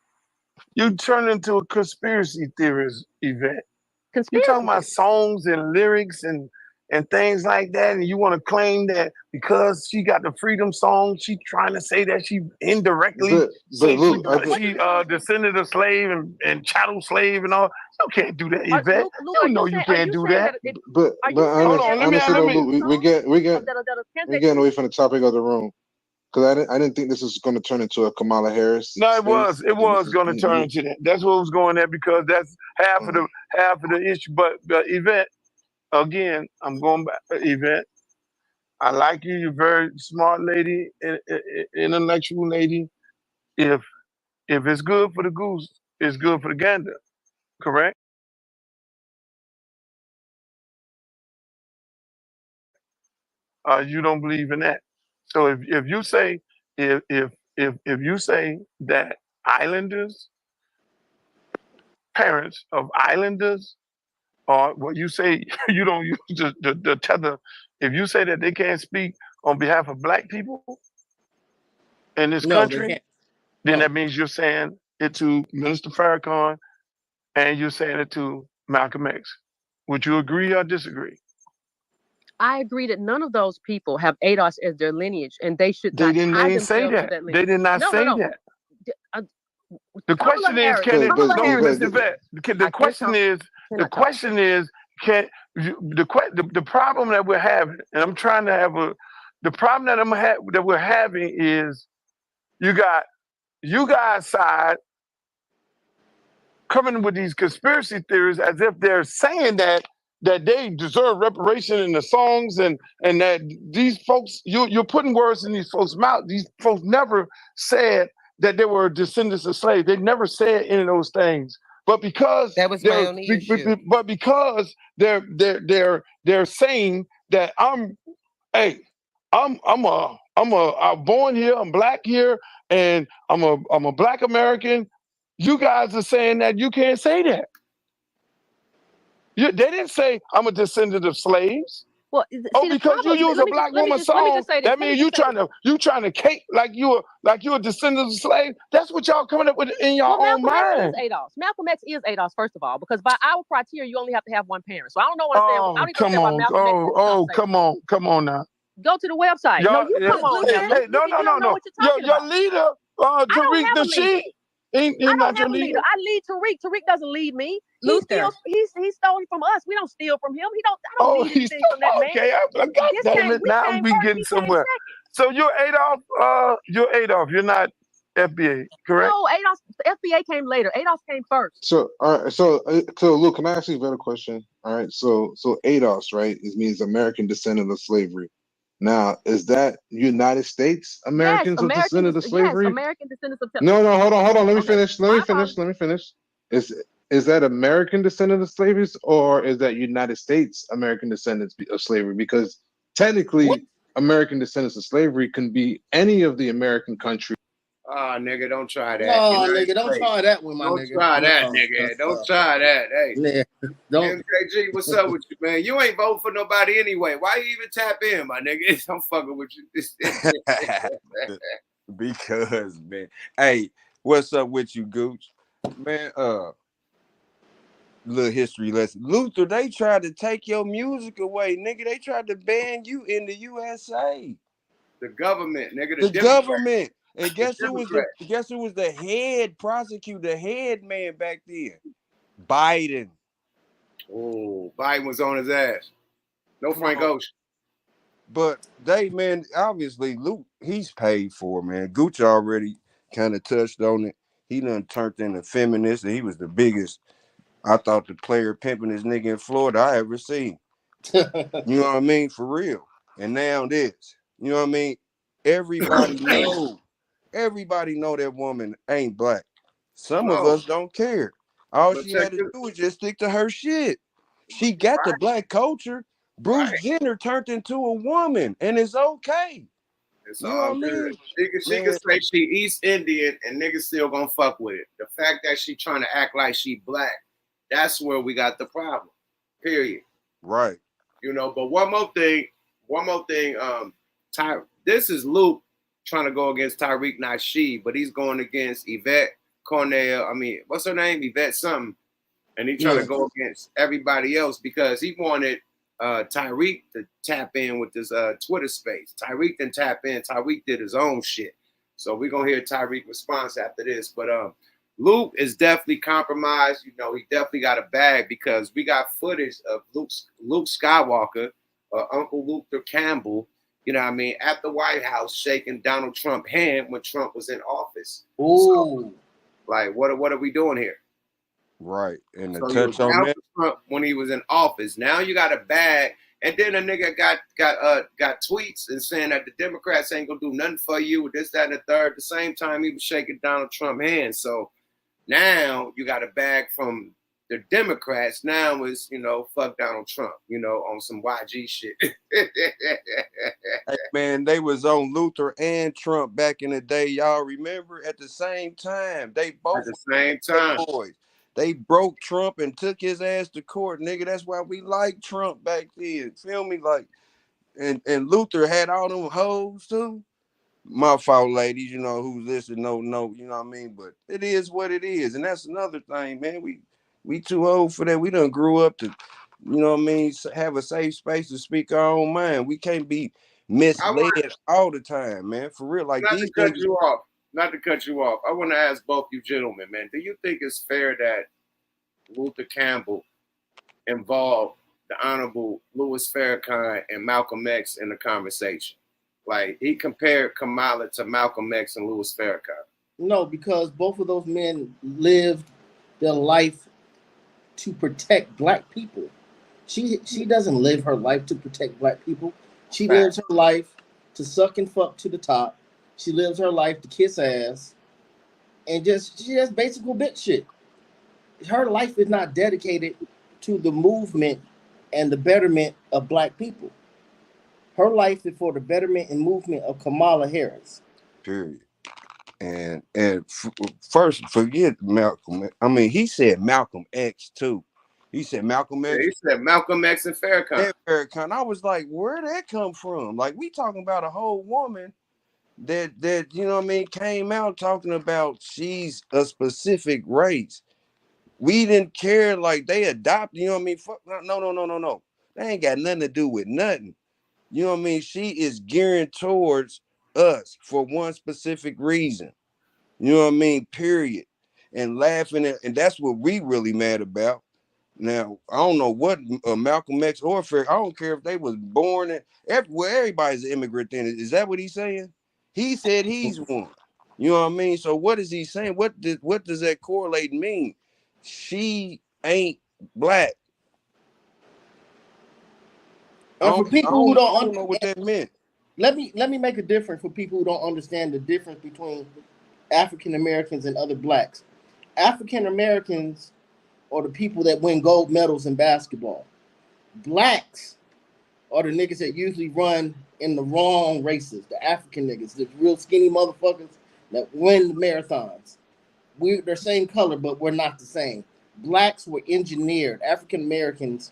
You turn into a conspiracy theorist, Yvette. Conspiracy. You talking about songs and lyrics and and things like that, and you want to claim that because she got the freedom song, she trying to say that she indirectly But Luke, she descended of slave and chattel slave and all. You can't do that, Yvette. You know you can't do that. but Hold on, honestly though, let me. Luke, we're getting away from the topic of the room. Because I didn't think this was going to turn into a Kamala Harris. No, it space. was going to turn into that. That's what was going there because that's half of the issue. But Yvette, again, I'm going back. Yvette, I like you. You're a very smart lady, intellectual lady. If it's good for the goose, it's good for the gander. Correct? You don't believe in that. So if you say if you say that islanders, parents of islanders, or what you say you don't use the tether, if you say that they can't speak on behalf of black people in this country, then that means you're saying it to Minister Farrakhan and you're saying it to Malcolm X. Would you agree or disagree? I agree that none of those people have ADOS as their lineage, and they should They not didn't tie say themselves to that. that lineage. They did not say that. The question is, can it? The question is, can the problem that we're having, and I'm trying to have the problem that we're having is, you guys side coming with these conspiracy theories as if they're saying that they deserve reparation in the songs and that these folks, you're putting words in these folks' mouth. These folks never said that they were descendants of slaves. They never said any of those things. But because that was my only issue. But because they're saying that I'm born here, I'm black here, and I'm a black American. You guys are saying that you can't say that. They didn't say I'm a descendant of slaves. Well, because you use a black woman song, that means you trying to cake like you a descendant of slave. That's what y'all coming up with in your own mind. Malcolm X is ADOS, first of all, because by our criteria, you only have to have one parent. So I don't know what I'm saying. Come on now. Go to the website. No, you come on now. Hey, no. Your leader, TARIQ Nasheed. I don't have a leader. I lead Tariq. Tariq doesn't lead me. He stole from us. We don't steal from him. I don't need anything from that man. Okay, I got that. Now we getting somewhere. So you're Adolf. You're not FBA, correct? No, FBA came later. ADOS came first. So all right. So Luke, can I ask you a better question? All right. So ADOS, right? It means American descendant of slavery. Now, is that United States Americans of descendants of slavery? Yes, American descendants of No, hold on. Let me finish. Is that American descendants of slavery, or is that United States American descendants of slavery? Because technically, American descendants of slavery can be any of the American countries. Ah, nigga, don't try that. No, nigga, don't try that with my nigga. Don't try that, nigga. Don't try that. Hey, don't. MKG, what's up with you, man? You ain't voting for nobody anyway. Why you even tap in, my nigga? I'm fucking with you. Because, man. Hey, what's up with you, Gooch? Man, little history lesson. Luther, they tried to take your music away, nigga. They tried to ban you in the USA. The government, nigga. The government. And guess who was the head prosecutor, the head man back then? Biden. Oh, Biden was on his ass. No Frank Ocean. But man, obviously Luke, he's paid for, man. Gooch already kind of touched on it. He done turned into feminist, and he was the biggest, I thought, the player pimping this nigga in Florida I ever seen. You know what I mean? For real. And now this. You know what I mean? Everybody know that woman ain't black. Some of us don't care. All she had to do was just stick to her shit. She got the black culture. Bruce Jenner turned into a woman, and it's okay. It's all good. She can say she East Indian, and niggas still gonna fuck with it. The fact that she trying to act like she black, that's where we got the problem. Period. Right. You know, but one more thing. This is Luke trying to go against TARIQ Nasheed, but he's going against Yvette Cornell. I mean, what's her name? Yvette something. And he's trying to go against everybody else because he wanted TARIQ to tap in with this Twitter space. TARIQ didn't tap in. TARIQ did his own shit. So we're gonna hear TARIQ response after this. But Luke is definitely compromised. You know, he definitely got a bag because we got footage of Luke Skywalker, Uncle Luther Campbell, you know what I mean, at the White House shaking Donald Trump's hand when Trump was in office. Ooh. So, like, what are we doing here? Right. And the So touch on that. Trump when he was in office. Now you got a bag, and then a nigga got tweets and saying that the Democrats ain't gonna do nothing for you, this, that, and the third. At the same time, he was shaking Donald Trump's hand. So now you got a bag from the Democrats. Now is, you know, fuck Donald Trump, you know, on some YG shit. Hey, man, they was on Luther and Trump back in the day. Y'all remember? At the same time, they both at the same time. boys. They broke Trump and took his ass to court, nigga. That's why we liked Trump back then. Feel me? Like, and Luther had all them hoes too. My fault, ladies, you know, who's listening, no, you know what I mean? But it is what it is. And that's another thing, man. We too old for that. We done grew up to, you know what I mean, have a safe space to speak our own mind. We can't be misled all the time, man. For real. Like not these to cut niggas, you off. Not to cut you off. I want to ask both you gentlemen, man. Do you think it's fair that Luther Campbell involved the Honorable Louis Farrakhan and Malcolm X in the conversation? Like, he compared Kamala to Malcolm X and Louis Farrakhan. No, because both of those men lived their life to protect black people. She doesn't live her life to protect black people. She lives her life to suck and fuck to the top. She lives her life to kiss ass, and she has basic bitch shit. Her life is not dedicated to the movement and the betterment of black people. Her life is for the betterment and movement of Kamala Harris. period. And first, forget Malcolm. I mean, he said Malcolm X too. He said Malcolm X. Yeah, he said Malcolm X and Farrakhan. Farrakhan. I was like, where'd that come from? Like, we talking about a whole woman that you know what I mean, came out talking about she's a specific race. We didn't care, like they adopted, you know what I mean? Fuck, no. They ain't got nothing to do with nothing. You know what I mean? She is gearing towards us for one specific reason. You know what I mean? Period. And laughing at, and that's what we really mad about. Now, I don't know what Malcolm X or Farrakhan, I don't care if they was born in everywhere, everybody's an immigrant then. Is that what he's saying? He said he's one. You know what I mean? So what is he saying? What does that correlate mean? She ain't black. And for people who don't know what that meant. Let me make a difference for people who don't understand the difference between African Americans and other blacks. African Americans are the people that win gold medals in basketball. Blacks are the niggas that usually run in the wrong races, the African niggas, the real skinny motherfuckers that win the marathons. We're the same color, but we're not the same. Blacks were engineered. African Americans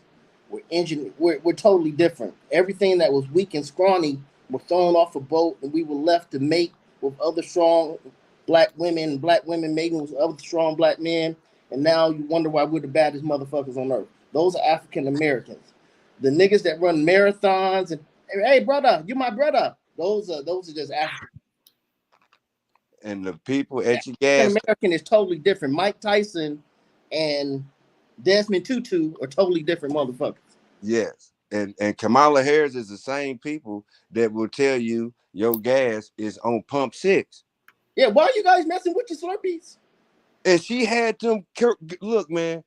were engineered. We're totally different. Everything that was weak and scrawny were thrown off a boat, and we were left to mate with other strong black women, and black women mating with other strong black men. And now you wonder why we're the baddest motherfuckers on earth. Those are African Americans. The niggas that run marathons and hey brother, you my brother. Those are just African. And the people at your gas American is totally different. Mike Tyson and Desmond Tutu are totally different motherfuckers. Yes. And Kamala Harris is the same people that will tell you your gas is on pump 6. Yeah, why are you guys messing with your Slurpees? And she had them, look, man,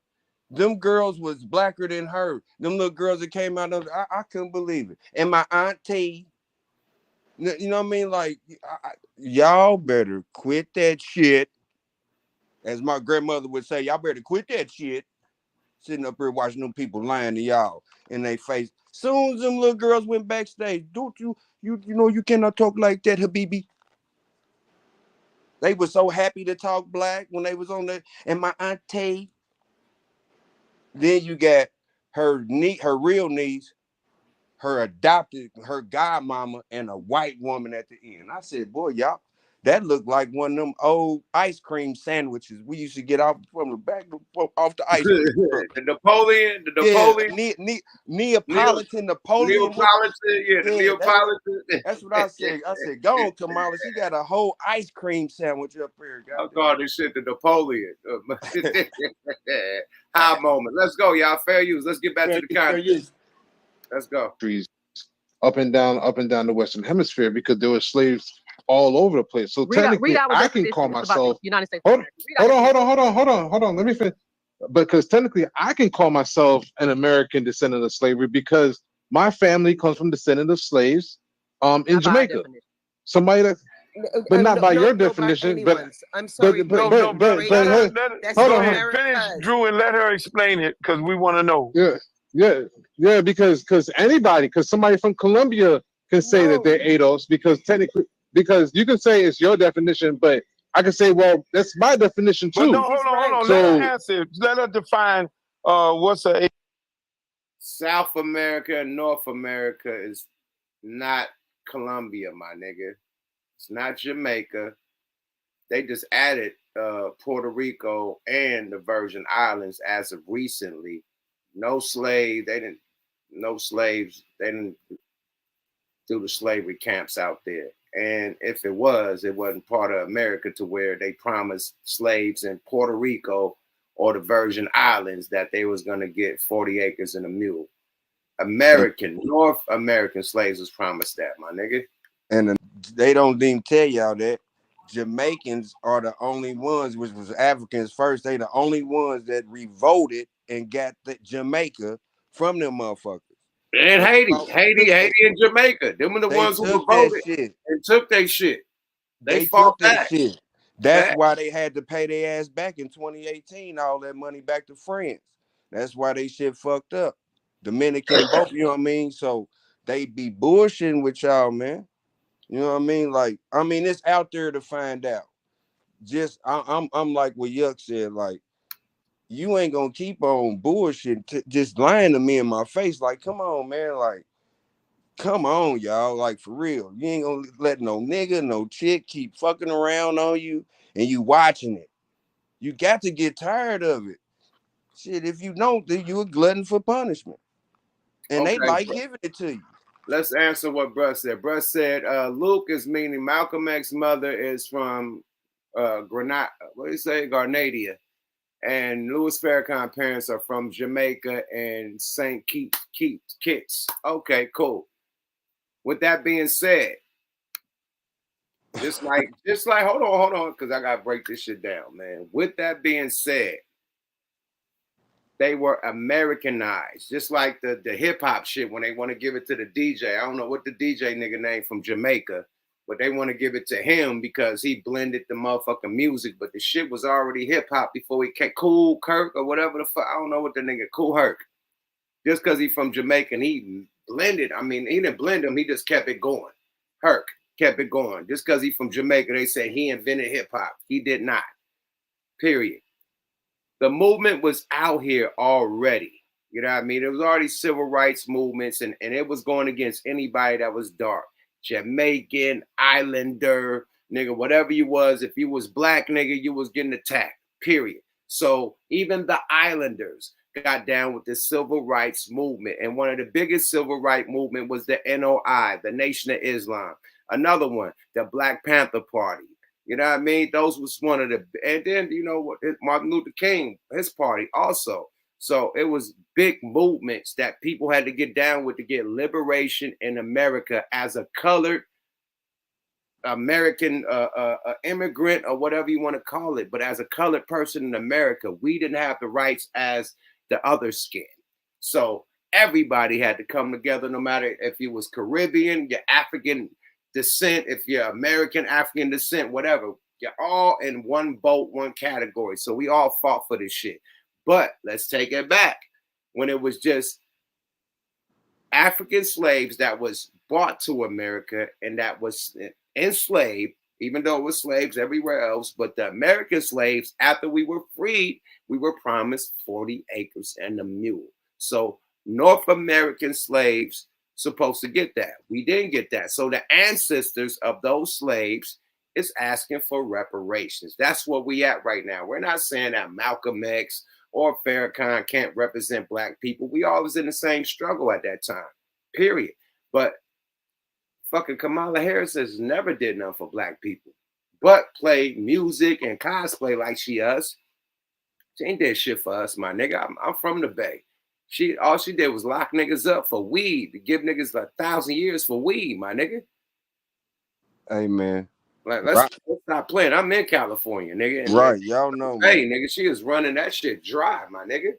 them girls was blacker than her. Them little girls that came out of, I couldn't believe it. And my auntie, you know what I mean? Like, y'all better quit that shit. As my grandmother would say, y'all better quit that shit. Sitting up here watching them people lying to y'all in their face. Soon as them little girls went backstage, don't you know you cannot talk like that, Habibi. They were so happy to talk black when they was on there. And my auntie. Then you got her real niece, her adopted, her godmama, and a white woman at the end. I said, boy, y'all That looked like one of them old ice cream sandwiches we used to get off from the back off the ice cream truck. The Napoleon, Yeah, Neo, Neapolitan, Napoleon. Neapolitan, yeah, the Yeah, Neapolitan. that's what I said. I said, go on, Kamala. She got a whole ice cream sandwich up here. I'm Goddamn. calling this shit the Napoleon. High moment. Let's go, y'all. Fair use. Let's get back to the content. Let's go. Up and down the Western Hemisphere, because there were slaves all over the place. So technically, I can call myself. United States. Hold on. Let me finish. Because technically, I can call myself an American descendant of slavery because my family comes from descendant of slaves, in Jamaica. Somebody that. But not by your definition. But I'm sorry. hold on. Finish, Drew, and let her explain it because we want to know. Yeah. Because anybody, because somebody from Colombia can say that they're ADOS, because technically, because you can say it's your definition, but I can say, well, that's my definition too. But no, hold on. So, let her answer. Let her define what's a. South America and North America is not Colombia, my nigga. It's not Jamaica. They just added Puerto Rico and the Virgin Islands as of recently. No slaves. They didn't do the slavery camps out there. And if it wasn't part of America to where they promised slaves in Puerto Rico or the Virgin Islands that they was going to get 40 acres and a mule. North American slaves was promised that, my nigga. And they don't even tell y'all that Jamaicans are the only ones, which was Africans first. They the only ones that revolted and got the Jamaica from them motherfuckers. And Haiti and Jamaica. Them were the ones who revolted and took their shit. They fought back. Shit. That's why they had to pay their ass back in 2018, all that money back to France. That's why they shit fucked up. Dominican both, you know what I mean? So they be bullshitting with y'all, man. You know what I mean? Like, I mean, it's out there to find out. Just I'm like what Yuck said, like, you ain't gonna keep on bullshit, just lying to me in my face. Like, come on, man. Like, come on, y'all. Like, for real. You ain't gonna let no nigga, no chick keep fucking around on you and you watching it. You got to get tired of it. Shit, if you don't, then you a glutton for punishment. And they like giving it to you. Let's answer what Bruss said. Bruss said Luke is meaning Malcolm X's mother is from Grenada. What do you say? Grenada. And Louis Farrakhan's parents are from Jamaica and St. Kitts. Okay, cool. With that being said, just like hold on, because I gotta break this shit down, man. With that being said, they were Americanized, just like the hip hop shit when they want to give it to the DJ. I don't know what the DJ nigga name from Jamaica, but they want to give it to him because he blended the motherfucking music. But the shit was already hip hop before he came. Cool Kirk or whatever the fuck. I don't know what the nigga Cool Herc. Just because he's from Jamaica and he blended. I mean, he didn't blend him. He just kept it going. Herc kept it going. Just because he's from Jamaica, they say he invented hip hop. He did not. Period. The movement was out here already. You know what I mean? There was already civil rights movements, and it was going against anybody that was dark. Jamaican, Islander, nigga, whatever you was. If you was black, nigga, you was getting attacked, period. So even the Islanders got down with the civil rights movement. And one of the biggest civil rights movement was the NOI, the Nation of Islam. Another one, the Black Panther Party. You know what I mean? Those was one of the, and then, you know, Martin Luther King, his party also. So it was big movements that people had to get down with to get liberation in America as a colored American immigrant or whatever you want to call it. But as a colored person in America, we didn't have the rights as the other skin. So everybody had to come together, no matter if you was Caribbean, your African descent, if you're American, African descent, whatever, you're all in one boat, one category. So we all fought for this shit. But let's take it back. When it was just African slaves that was brought to America and that was enslaved, even though it was slaves everywhere else, but the American slaves, after we were freed, we were promised 40 acres and a mule. So North American slaves supposed to get that. We didn't get that. So the ancestors of those slaves It's asking for reparations. That's where we at right now. We're not saying that Malcolm X or Farrakhan can't represent black people. We all was in the same struggle at that time, period. But fucking Kamala Harris has never did nothing for black people, but play music and cosplay like she does. She ain't did shit for us, my nigga. I'm from the Bay. All she did was lock niggas up for weed, to give niggas 1,000 years for weed, my nigga. Hey man. Like, let's stop playing. I'm in California, nigga. And right, y'all know, hey, man. nigga, she is running that shit dry, my nigga.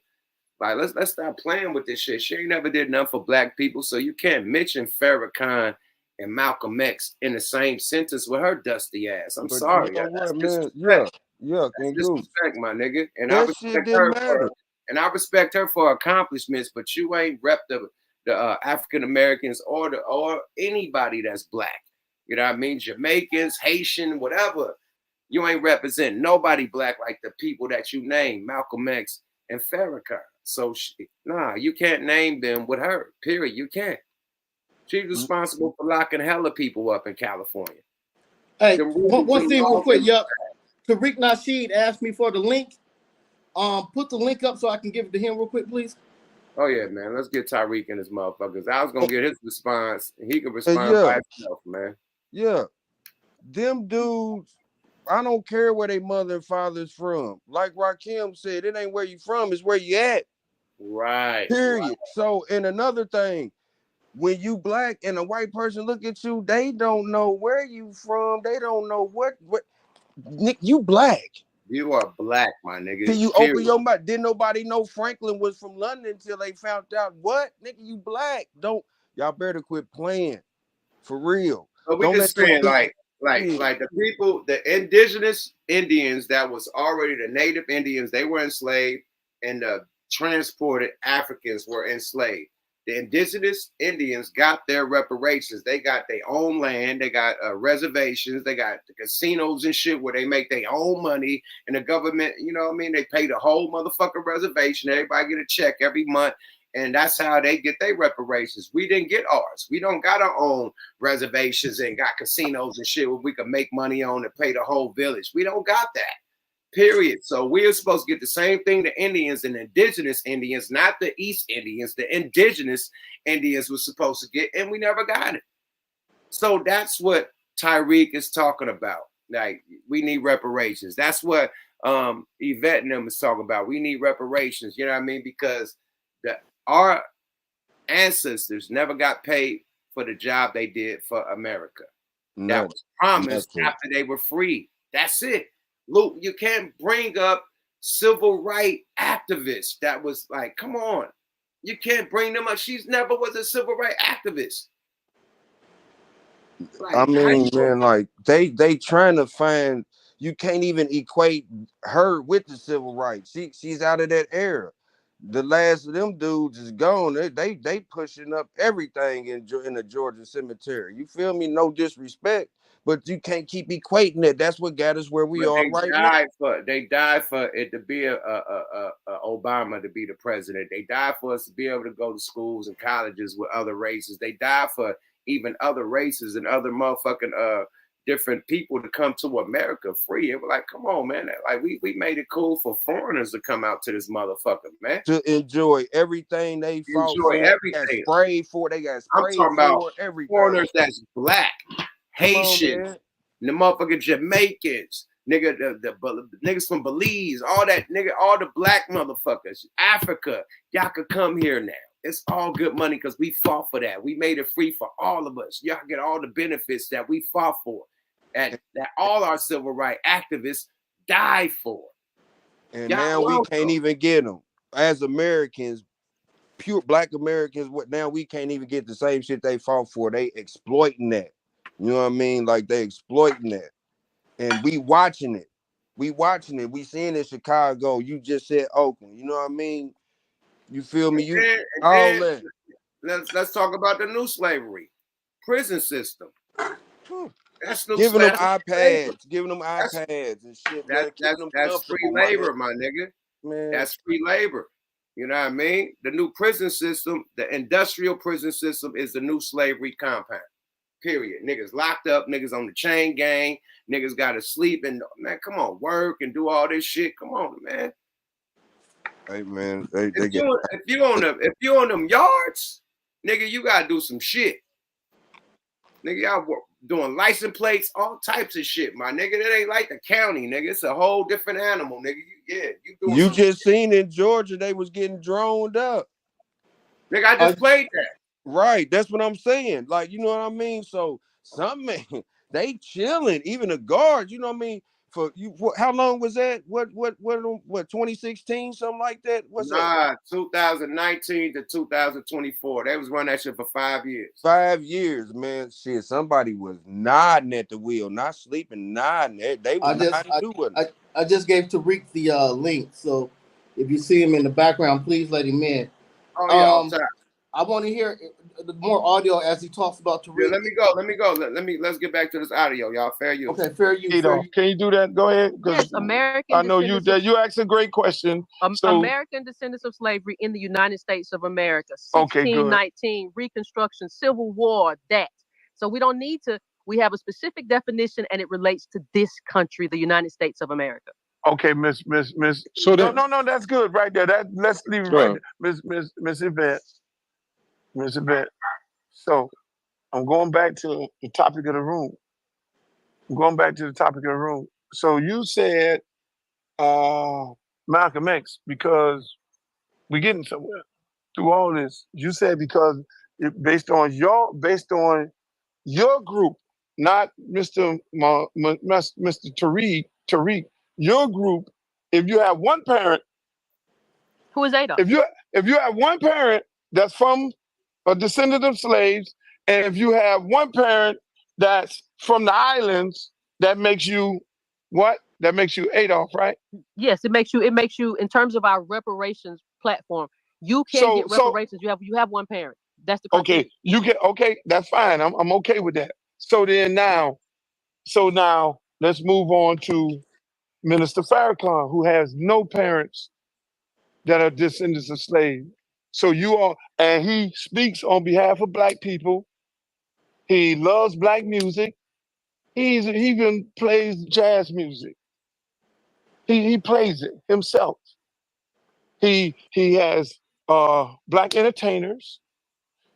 Like, let's stop playing with this shit. She ain't never did nothing for black people, so you can't mention Farrakhan and Malcolm X in the same sentence with her dusty ass. I'm sorry. You know That's what, man? disrespect. Yeah, That's disrespect, my nigga. And that shit didn't matter. I respect her for accomplishments, but you ain't rep the African Americans or anybody that's black. You know what I mean? Jamaicans, Haitian, whatever. You ain't represent nobody black like the people that you name, Malcolm X and Farrakhan. So, nah, you can't name them with her, period. You can't. She's responsible for locking hella people up in California. Hey, one thing real quick, yup. TARIQ NASHEED asked me for the link. Put the link up so I can give it to him real quick, please. Oh yeah, man. Let's get Tyreek and his motherfuckers. I was gonna get his response, and he could respond by himself, man. Yeah, them dudes. I don't care where they mother and father's from. Like Rakim said, it ain't where you from, it's where you at. Right. Period. Right. So, and another thing, when you black and a white person look at you, they don't know where you from. They don't know what Nick, you black. You are black, my nigga. Can you open your mouth? Didn't nobody know Franklin was from London until they found out what? Nigga, you black. Y'all better quit playing. For real. But we just saying like the people, the indigenous Indians that was already the native Indians, they were enslaved, and the transported Africans were enslaved. The indigenous Indians got their reparations. They got their own land. They got reservations. They got the casinos and shit where they make their own money. And the government, you know what I mean? They pay the whole motherfucking reservation. Everybody get a check every month. And that's how they get their reparations. We didn't get ours. We don't got our own reservations and got casinos and shit where we can make money on and pay the whole village. We don't got that. Period. So we're supposed to get the same thing the Indians and indigenous Indians, not the East Indians, the indigenous Indians were supposed to get, and we never got it. So that's what Tyreek is talking about. Like, we need reparations. That's what Yvette and them is talking about. We need reparations. You know what I mean? Because our ancestors never got paid for the job they did for America. That was promised after they were free. That's it. Luke, you can't bring up civil rights activists. That was like, come on. You can't bring them up. She's never was a civil rights activist. Like, I mean, man, like they trying to find, you can't even equate her with the civil rights. She's out of that era. The last of them dudes is gone. They pushing up everything in the Georgia cemetery. You feel me? No disrespect, but you can't keep equating it. That's what got us where we are right now. They died for it to be Obama to be the president. They died for us to be able to go to schools and colleges with other races. They died for even other races and other motherfucking different people to come to America free. It was like, come on, man. Like we made it cool for foreigners to come out to this motherfucker, man. To enjoy everything they fought for. Everything. They got sprayed I'm talking about everything. Foreigners that's black, Haitians, the motherfucking Jamaicans, nigga, the niggas from Belize, all that, nigga, all the black motherfuckers, Africa, y'all could come here now. It's all good money because we fought for that. We made it free for all of us. Y'all get all the benefits that we fought for, that all our civil rights activists died for. And now we can't even get them. As Americans, pure black Americans, now we can't even get the same shit they fought for. They exploiting that. You know what I mean? Like, they exploiting that. And we watching it. We seeing in Chicago. You just said Oakland. You know what I mean? You feel me? Let's talk about the new slavery, prison system. That's new giving them iPads, and shit. That's free labor, my nigga. Man. That's free labor. You know what I mean? The new prison system, the industrial prison system, is the new slavery compound. period. Niggas locked up, niggas on the chain gang, niggas got to sleep, and man, come on, work and do all this shit. Come on, man. Hey man, they If get you on them yards, nigga, you gotta do some shit. Nigga, y'all doing license plates, all types of shit, my nigga. That ain't like the county, nigga. It's a whole different animal, nigga. You just seen in Georgia they was getting droned up. Nigga, I just played that. Right, that's what I'm saying. Like, you know what I mean? So some man, they chilling. Even the guards, you know what I mean? For you, how long was that? What 2016, something like that? What's that? 2019 to 2024. They was running that shit for 5 years. 5 years, man. Shit, somebody was nodding at the wheel, not sleeping, nodding. They were I just gave Tariq the link, so if you see him in the background, please let him in. Oh yeah, all time. I want to hear more audio as he talks about Tariq. Yeah, let me go. Let's get back to this audio, y'all. Fair use. Okay, fair use. Can you do that? Go ahead. Yes, American. I know you asked a great question. American descendants of slavery in the United States of America. 1619, Reconstruction, Civil War, that. So we don't need to. We have a specific definition, and it relates to this country, the United States of America. Okay, Miss. So no, that's good right there. Let's leave it right there. Miss Yvette. Miss Yvette. So I'm going back to the topic of the room. So you said Malcolm X, because we're getting somewhere through all this. You said because based on your group, not Mr. Tariq, your group, if you have one parent, who is Adolf? If you have one parent that's from a descendant of slaves, and if you have one parent that's from the islands, that makes you what? That makes you Adolf, right? Yes, it makes you in terms of our reparations platform. You can get reparations. You have one parent. That's the criteria. Okay. You get that's fine. I'm okay with that. So now let's move on to Minister Farrakhan, who has no parents that are descendants of slaves. So and he speaks on behalf of Black people. He loves Black music. He even plays jazz music. He plays it himself. He has Black entertainers.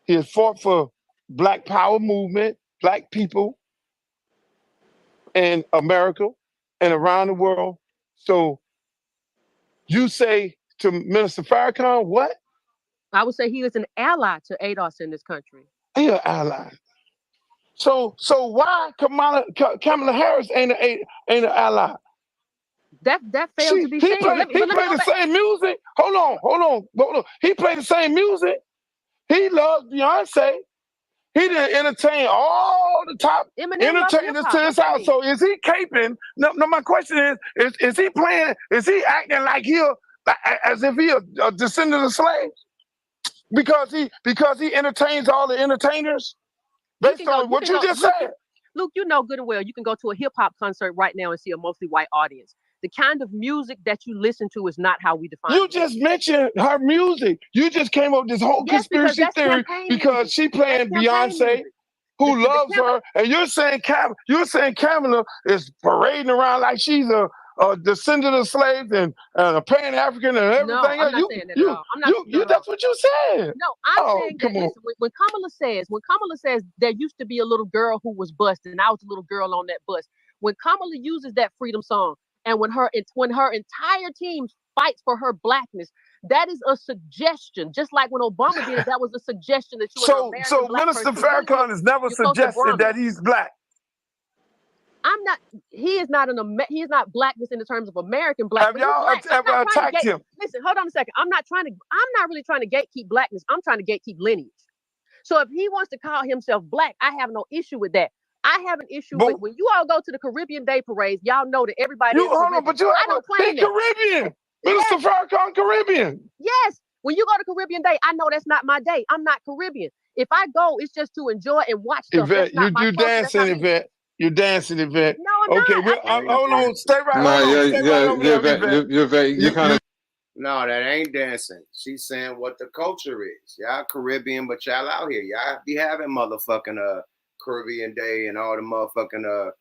He has fought for Black power movement, Black people in America and around the world. So you say to Minister Farrakhan, what? I would say he is an ally to ADOS in this country. He's an ally. So why Kamala Harris ain't an ally? That failed to be seen. He played the same music. Hold on. He played the same music. He loves Beyonce. He didn't entertain all the top entertainers to his house. So is he caping? No, my question is he playing? Is he acting like as if he a descendant of slaves? Because he entertains all the entertainers? Based on what you just said. Luke, you know good and well, you can go to a hip hop concert right now and see a mostly white audience. The kind of music that you listen to is not how we define it. You just mentioned her music. You just came up with this whole conspiracy theory because she playing Beyonce, who loves her, and you're saying Kamala is parading around like she's a descendant of slaves and a Pan-African and everything. No, I'm not saying that at all. I'm not. That's what you said. No, I'm saying that. Listen, when Kamala says there used to be a little girl who was bused, and I was a little girl on that bus. When Kamala uses that freedom song, and when her entire team fights for her Blackness, that is a suggestion. Just like when Obama did it, that was a suggestion that you were American So Minister Farrakhan has never suggested that he's Black. He is not Blackness in the terms of American Black. Have y'all ever attacked him? Listen, hold on a second. I'm not really trying to gatekeep Blackness. I'm trying to gatekeep lineage. So if he wants to call himself Black, I have no issue with that. I have an issue with when you all go to the Caribbean Day parades, y'all know that everybody I don't claim Caribbean. Minister Farrakhan Caribbean. Yes. When you go to Caribbean Day, I know that's not my day. I'm not Caribbean. If I go, it's just to enjoy and watch stuff. Yvette, you dancing, Yvette. You're dancing, Yvette. No, I'm not. Hold on. Stay right. Yvette, you kind of. No, that ain't dancing. She's saying what the culture is. Y'all Caribbean, but y'all out here. Y'all be having motherfucking Caribbean Day and all the motherfucking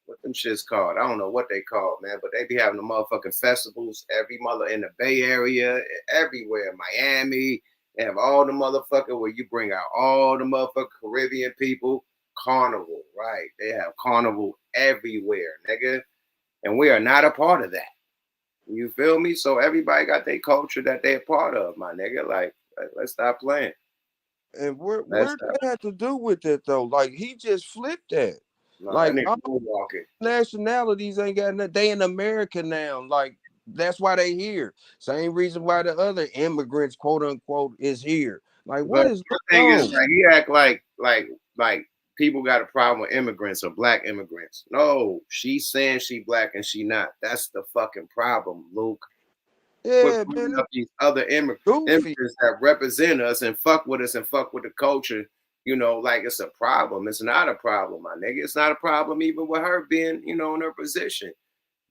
what them shits called? I don't know what they called, man, but they be having the motherfucking festivals every mother in the Bay Area, everywhere, Miami. They have all the motherfucker where you bring out all the motherfucking Caribbean people. Carnival, right? They have carnival everywhere, nigga. And we are not a part of that. You feel me? So everybody got their culture that they're part of, my nigga. Like, let's stop playing. And where did that have to do with it though? Like he just flipped that. No, like that nigga all walking. nationalities ain't got nothing. They in America now. Like that's why they here. Same reason why the other immigrants, quote unquote, is here. Like what But is the going thing on? is, like, he act like people got a problem with immigrants or black immigrants. No, she's saying she black and she not. That's the fucking problem, Luke. Yeah, We're man, up these other immigrants that represent us and fuck with us and fuck with the culture. You know, like it's a problem. It's not a problem, my nigga. It's not a problem even with her being, you know, in her position.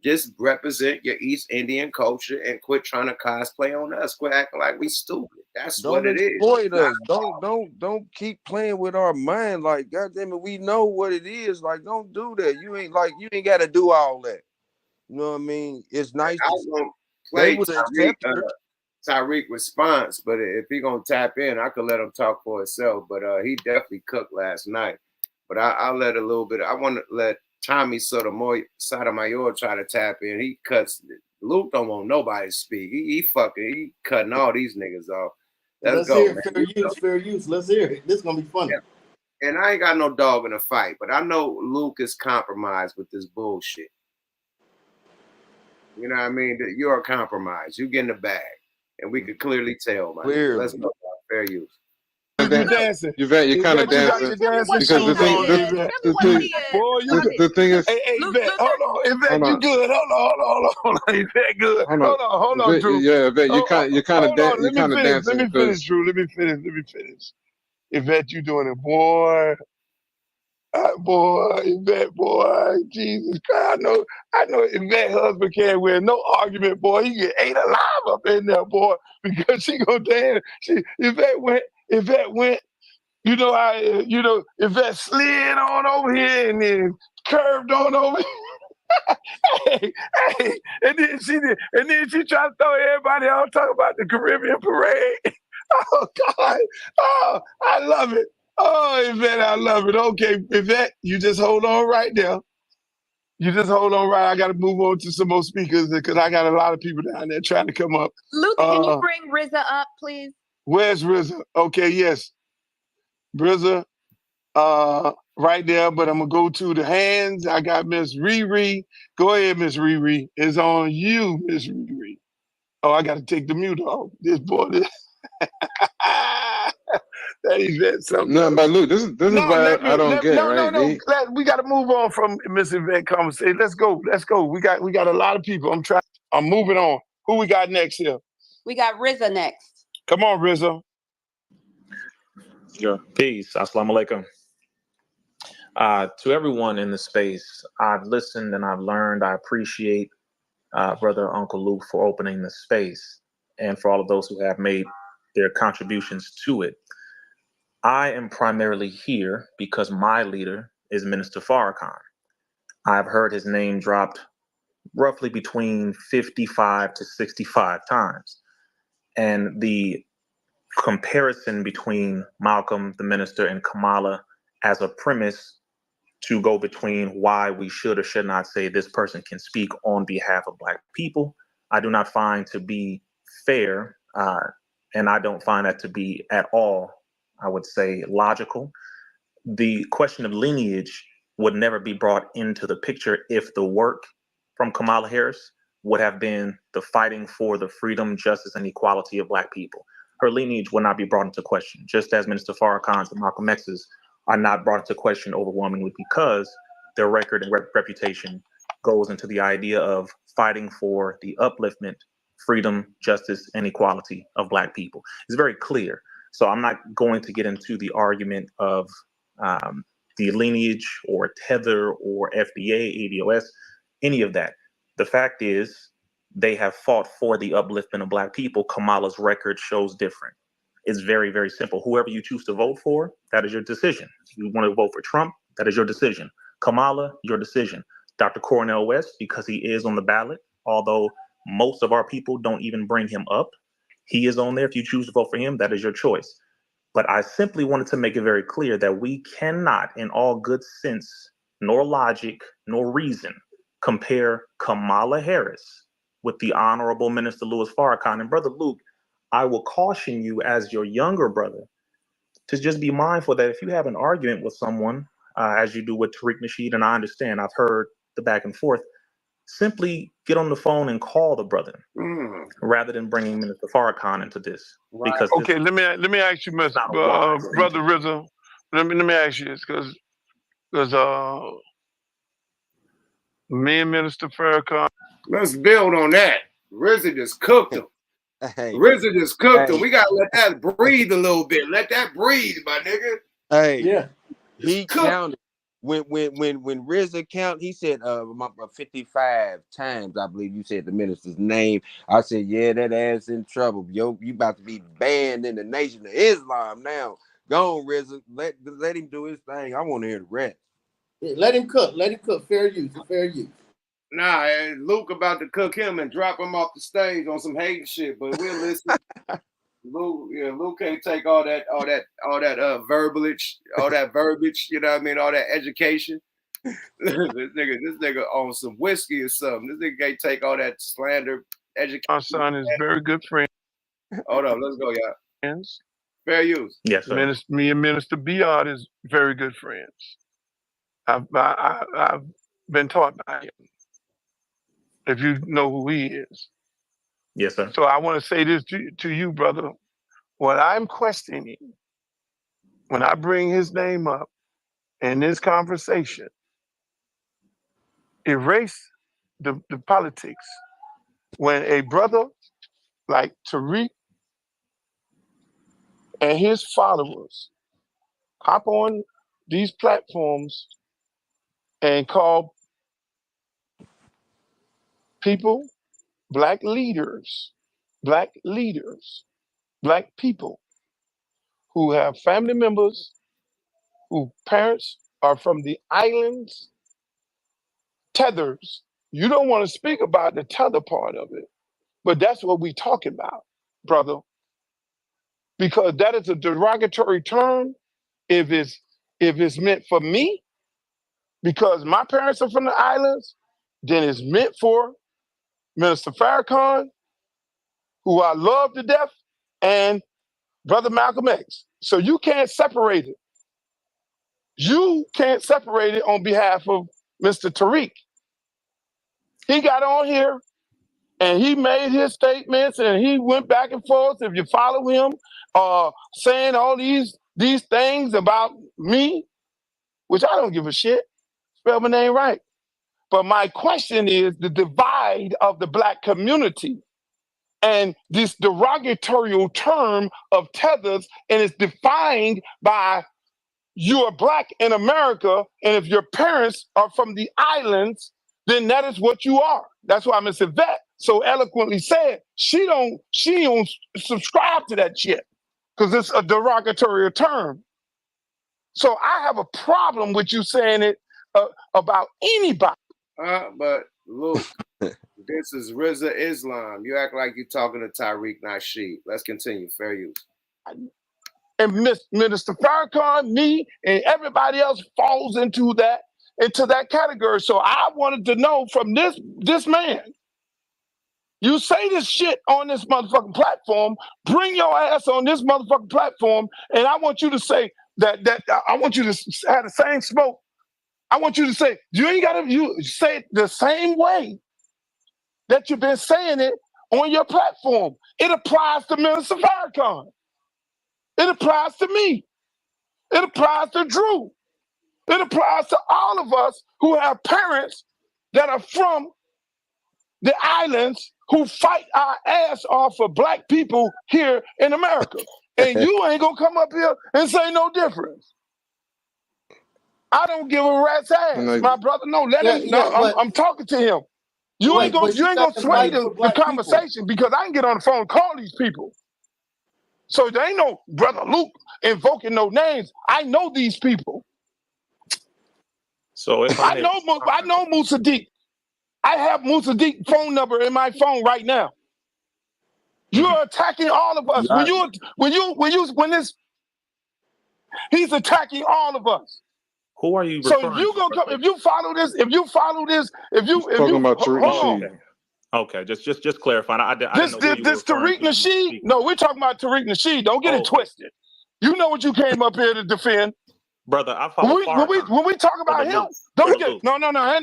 Just represent your East Indian culture and quit trying to cosplay on us. Quit acting like we stupid. That's don't what it is. exploit us. Don't keep playing with our mind. Like goddamn it, we know what it is. Like don't do that. You ain't got to do all that. You know what I mean? It's nice. I was gonna They play would accept her. TARIQ response, but if he gonna tap in, I could let him talk for himself. But he definitely cooked last night. But I'll let a little bit. I want to let Tommy Sotomayor try to tap in. He cuts. Luke don't want nobody to speak. He cutting all these niggas off. Let's go, hear man. it. Fair use. Let's hear it. This is gonna be funny. Yeah. And I ain't got no dog in the fight, but I know Luke is compromised with this bullshit. You know what I mean? You're a compromise. You get in the bag. And we could clearly tell, man. Let's go. Fair use. You dancing. Yvette, you're kind of dancing. Because the thing is, hey, Yvette, hold on, Yvette, you good? Hold on, Yvette, good. Hold on, Drew. Yeah, Yvette, you're kind of dancing. Let me finish, Drew. Let me finish. Yvette, you doing it, boy. Boy, Yvette, boy, Jesus Christ. I know Yvette husband can't win no argument, boy. He get ate alive up in there, boy, because she go dance. Yvette went, you know how, Yvette slid on over here and then curved on over here. hey, and then she tried to throw everybody out, talk about the Caribbean parade. Oh, God. Oh, I love it. Oh, Yvette, I love it. Okay, Yvette, you just hold on right there. You just hold on right. I got to move on to some more speakers because I got a lot of people down there trying to come up. Luke, can you bring RZA up, please? Where's RZA? Okay, yes. RZA, right there, but I'm going to go to the hands. I got Miss Riri. Go ahead, Miss Riri. It's on you, Miss Riri. Oh, I got to take the mute off. This boy, that Yvette something. No, but Luke, this is what I don't get, right? No. We got to move on from Miss Yvette conversation. Let's go. We got a lot of people. I'm moving on. Who we got next here? We got RZA next. Come on, RZA. Yeah. Peace. Assalamu alaikum. To everyone in the space, I've listened and I've learned. I appreciate Brother Uncle Luke for opening the space and for all of those who have made their contributions to it. I am primarily here because my leader is Minister Farrakhan. I've heard his name dropped roughly between 55 to 65 times. And the comparison between Malcolm, the minister, and Kamala as a premise to go between why we should or should not say this person can speak on behalf of Black people, I do not find to be fair, and I don't find that to be at all, I would say, logical. The question of lineage would never be brought into the picture if the work from Kamala Harris would have been the fighting for the freedom, justice, and equality of Black people. Her lineage would not be brought into question, just as Minister Farrakhan's and Malcolm X's are not brought into question overwhelmingly because their record and reputation goes into the idea of fighting for the upliftment, freedom, justice, and equality of Black people. It's very clear. So I'm not going to get into the argument of the lineage or tether or FDA, ADOS, any of that. The fact is they have fought for the upliftment of Black people. Kamala's record shows different. It's very, very simple. Whoever you choose to vote for, that is your decision. You want to vote for Trump, That is your decision. Kamala, your decision. Dr. Cornel West, because he is on the ballot, although most of our people don't even bring him up, he is on there. If you choose to vote for him, that is your choice. But I simply wanted to make it very clear that we cannot, in all good sense, nor logic, nor reason, compare Kamala Harris with the Honorable Minister Louis Farrakhan. And Brother Luke, I will caution you as your younger brother to just be mindful that if you have an argument with someone, as you do with TARIQ Nasheed, and I understand, I've heard the back and forth, simply get on the phone and call the brother rather than bringing Minister Farrakhan into this. Right. Because Okay, let me ask you, Brother Rizzo. Let me ask you this, because me and Minister Farrakhan. Let's build on that. RZA just cooked him. RZA just cooked him. We gotta let that breathe a little bit. Let that breathe, my nigga. Hey, yeah, he counted. When RZA count, he said 55 times, I believe you said the minister's name. I said, yeah, that ass in trouble. Yo, you about to be banned in the Nation of Islam now. Go on, RZA. Let him do his thing. I want to hear the rest. Yeah, let him cook. Let him cook. Fair use. Fair use. Nah, Luke about to cook him and drop him off the stage on some hate shit, but we'll listen. Luke can't take all that verbiage, all that verbiage, you know what I mean, all that education. this nigga on some whiskey or something. This nigga can't take all that slander education. Our son is very good friend. Hold on, let's go, y'all. Fair use. Yes, sir. Me and Minister Biard is very good friends. I've been taught by him. If you know who he is. Yes, sir. So I want to say this to you, brother. What I'm questioning, when I bring his name up in this conversation, erase the politics. When a brother like TARIQ and his followers hop on these platforms and call people, black leaders, black people who have family members whose parents are from the islands, tethers. You don't want to speak about the tether part of it, but that's what we're talking about, brother. Because that is a derogatory term if it's meant for me, because my parents are from the islands, then it's meant for Minister Farrakhan, who I love to death, and Brother Malcolm X. So you can't separate it. You can't separate it on behalf of Mr. TARIQ. He got on here and he made his statements and he went back and forth. If you follow him, saying all these things about me, which I don't give a shit. Spell my name right. But my question is the divide of the black community and this derogatory term of tethers, and it's defined by you are black in America, and if your parents are from the islands, then that is what you are. That's why Miss Yvette so eloquently said she don't subscribe to that shit because it's a derogatory term. So I have a problem with you saying it about anybody. But Luke, this is RZA Islam. You act like you're talking to TARIQ Nasheed. Let's continue. Fair use. And Minister Farrakhan, me, and everybody else falls into that category. So I wanted to know from this man. You say this shit on this motherfucking platform, bring your ass on this motherfucking platform, and I want you to say that I want you to have the same smoke. I want you to say, you say it the same way that you've been saying it on your platform. It applies to Minister Farrakhan. It applies to me. It applies to Drew. It applies to all of us who have parents that are from the islands who fight our ass off for black people here in America. And you ain't gonna come up here and say no difference. I don't give a rat's ass, my brother. No, let him. I'm talking to him. You ain't gonna sway the conversation because I can get on the phone and call these people. So there ain't no Brother Luke invoking no names. I know these people. So if I know Musaddiq. I have Musaddiq's phone number in my phone right now. You're attacking all of us. He's attacking all of us. who are you So referring if you to? gonna come, if you follow this, talking about Tariq Nasheed. Okay, just clarifying. I didn't know who you were this referring Tariq to. Nasheed. No, we're talking about Tariq Nasheed. Don't get it twisted. You know what you came up here to defend. Brother, I follow Farrakhan. When we talk about him, don't get no. I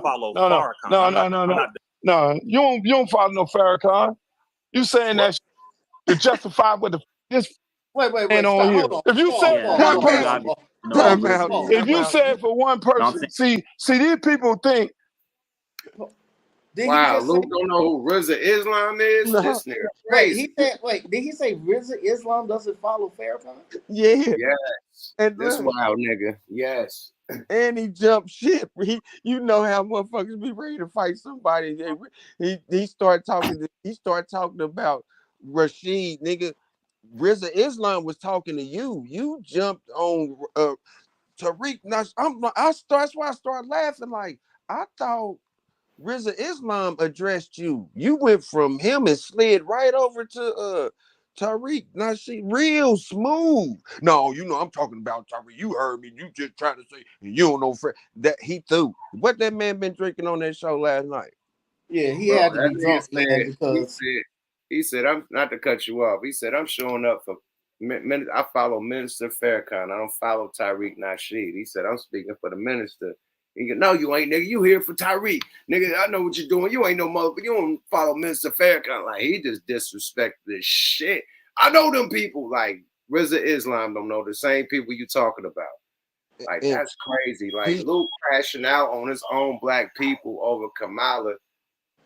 follow Farrakhan. No, you don't follow no Farrakhan. You saying that to justify what the this Wait, and on here. If you say one person, if you say it for one person, see these people think. Wow, Luke don't know who RZA Islam is. No. This nigga crazy. Did he say RZA Islam doesn't follow Farrakhan? Yeah. Yes. And this wild nigga. Yes. And he jumped ship. You know how motherfuckers be ready to fight somebody. He started talking. He started talking about Rashid, nigga. RZA Islam was talking to you. You jumped on Tariq. That's why I started laughing. Like, I thought RZA Islam addressed you. You went from him and slid right over to Tariq. Now she real smooth. No, you know I'm talking about Tariq. You heard me. You just trying to say you don't know that he threw. What that man been drinking on that show last night? Yeah, he had to be drunk, man, because he said, I'm not to cut you off. He said, I'm showing up for I follow Minister Farrakhan. I don't follow Tariq Nasheed. He said, I'm speaking for the minister. He go, no, you ain't, nigga. You here for Tariq. Nigga, I know what you're doing. You ain't no motherfucker. You don't follow Minister Farrakhan. Like, he just disrespected this shit. I know them people. Like, RZA Islam don't know the same people you talking about. Like, that's crazy. Like, Luke crashing out on his own black people over Kamala.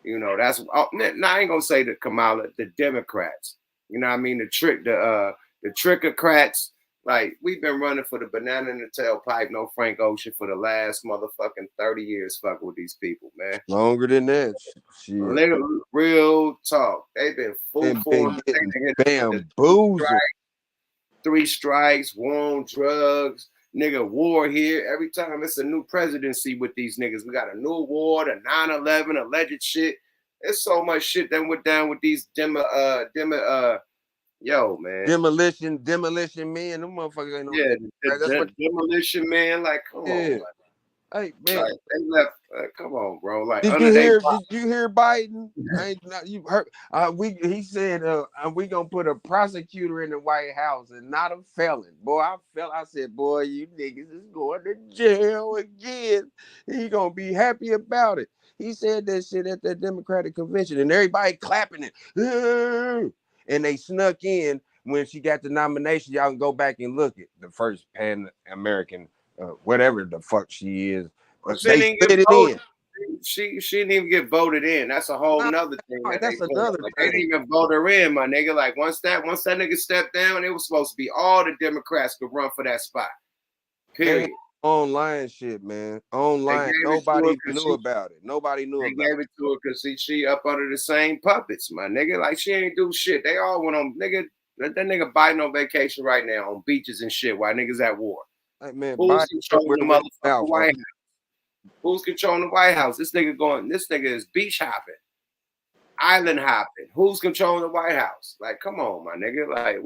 You know, that's, I ain't gonna say the Kamala, the Democrats. You know what I mean? The trickocrats. Like, we've been running for the banana in the tailpipe, no Frank Ocean, for the last motherfucking 30 years fucking with these people, man. Longer than that. Shit. Real talk. They've been full form. Bamboozled. 3 strikes, war on drugs, nigga, war here. Every time it's a new presidency with these niggas, we got a new war, the 9/11 alleged shit. There's so much shit that went down with these yo, man. Demolition man. Them motherfuckers ain't no demolition man. Like, come on, man. Hey, man. Like, they left. Come on, bro. Like, did you hear Biden? You heard? He said, we gonna put a prosecutor in the White House and not a felon. Boy, I said, boy, you niggas is going to jail again. He gonna be happy about it. He said that shit at the Democratic convention, and everybody clapping it. And they snuck in when she got the nomination. Y'all can go back and look at the first Pan-American, whatever the fuck she is. They split it in. She didn't even get voted in. That's a whole nother thing. That's another thing. They didn't even vote her in, my nigga. Like, once that nigga stepped down, it was supposed to be all the Democrats could run for that spot. Period. Online shit, man. Online. Nobody knew about it. Nobody knew about it. They gave it to her because she up under the same puppets, my nigga. Like, she ain't do shit. They all went on, nigga. That nigga Biden on vacation right now on beaches and shit while niggas at war. Hey, man, who's controlling the motherfucking White House? Who's controlling the White House? This nigga is beach hopping, island hopping. Who's controlling the White House? Like, come on, my nigga. Like,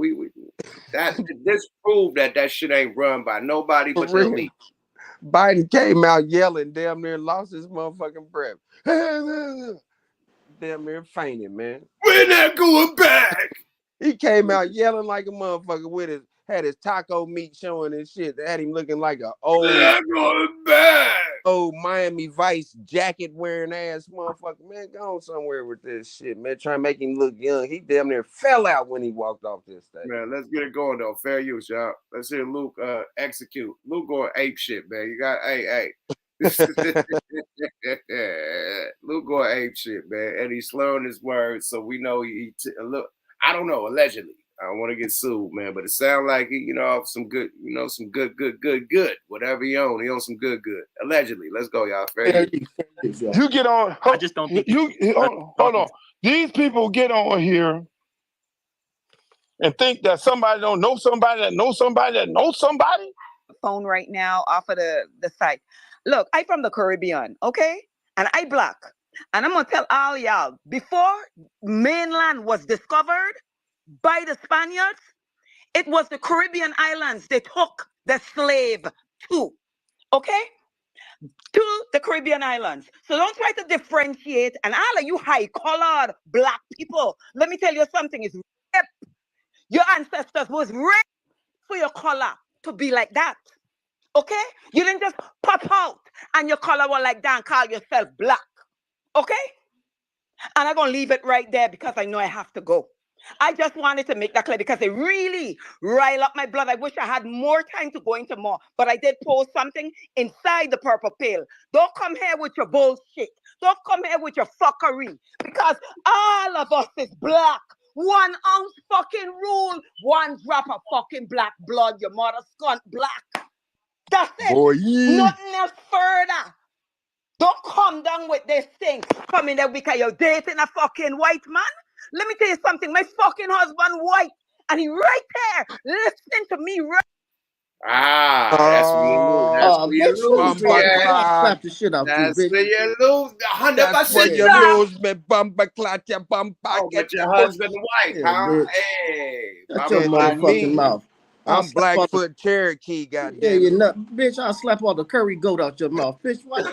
this proved that shit ain't run by nobody but the elite. Biden came out yelling, damn near lost his motherfucking breath. Damn near fainted, man. We're not going back. He came out yelling like a motherfucker had his taco meat showing and shit. They had him looking like a old Miami Vice jacket wearing ass motherfucker. Man, go on somewhere with this shit, man. Trying to make him look young. He damn near fell out when he walked off this stage. Man, let's get it going though. Fair use, y'all. Let's hear Luke execute. Luke going ape shit, man. You got hey. Luke going ape shit, man. And he's slurring his words, so we know look. I don't know, allegedly. I don't want to get sued, man, but it sounds like he, some good, some good. Whatever he on some good. Allegedly. Let's go, y'all. Fair use. You get on. I just don't think hold on. These people get on here and think that somebody don't know somebody that knows somebody that knows somebody. phone right now off of the site. Look, I from the Caribbean, okay? And I black. And I'm gonna tell all y'all, before mainland was discovered by the Spaniards, it was the Caribbean islands they took the slave to, okay? To the Caribbean islands. So don't try to differentiate. And all of you high-colored black people, let me tell you something, is rape. Your ancestors was raped for your color to be like that. Okay? You didn't just pop out and your color was like that and call yourself black. Okay? And I'm going to leave it right there because I know I have to go. I just wanted to make that clear because it really rile up my blood. I wish I had more time to go into more, but I did post something inside the purple pill. Don't come here with your bullshit. Don't come here with your fuckery because all of us is black. 1 ounce fucking rule, 1 drop of fucking black blood. Your mother's cunt black. That's it. Boy, Nothing else further. Don't come down with this thing. Come in there because you're dating a fucking white man. Let me tell you something. My fucking husband white. And he right there listening to me right. That's where you lose. That's where you lose. Slap the shit out That's you, bitch. where you lose. 100%. That's where you lose me, bumper clot, your bumper. Oh, but your husband white, Yeah, huh? bitch. Hey. Shut your motherfucking mouth. I'm Blackfoot Cherokee, goddamn. Yeah, you're not, bitch. I'll slap all the curry goat out your mouth, bitch. What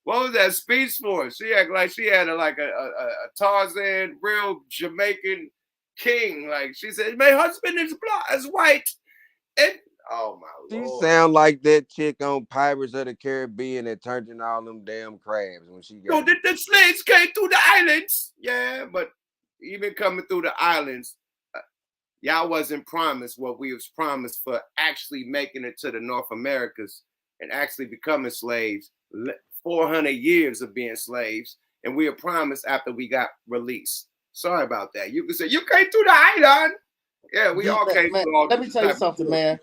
What was that speech for? She acted like she had a Tarzan, real Jamaican king. Like she said, my husband is black, is white. And oh my She Lord. sound like that chick on Pirates of the Caribbean that turned in all them damn crabs when she got. So the slaves came through the islands. Yeah, but even coming through the islands, y'all wasn't promised what we was promised for actually making it to the North Americas and actually becoming slaves. 400 years of being slaves, and we were promised after we got released. Sorry about that. You can say you came through the island. Yeah, we all came through all. Let me tell you something, man.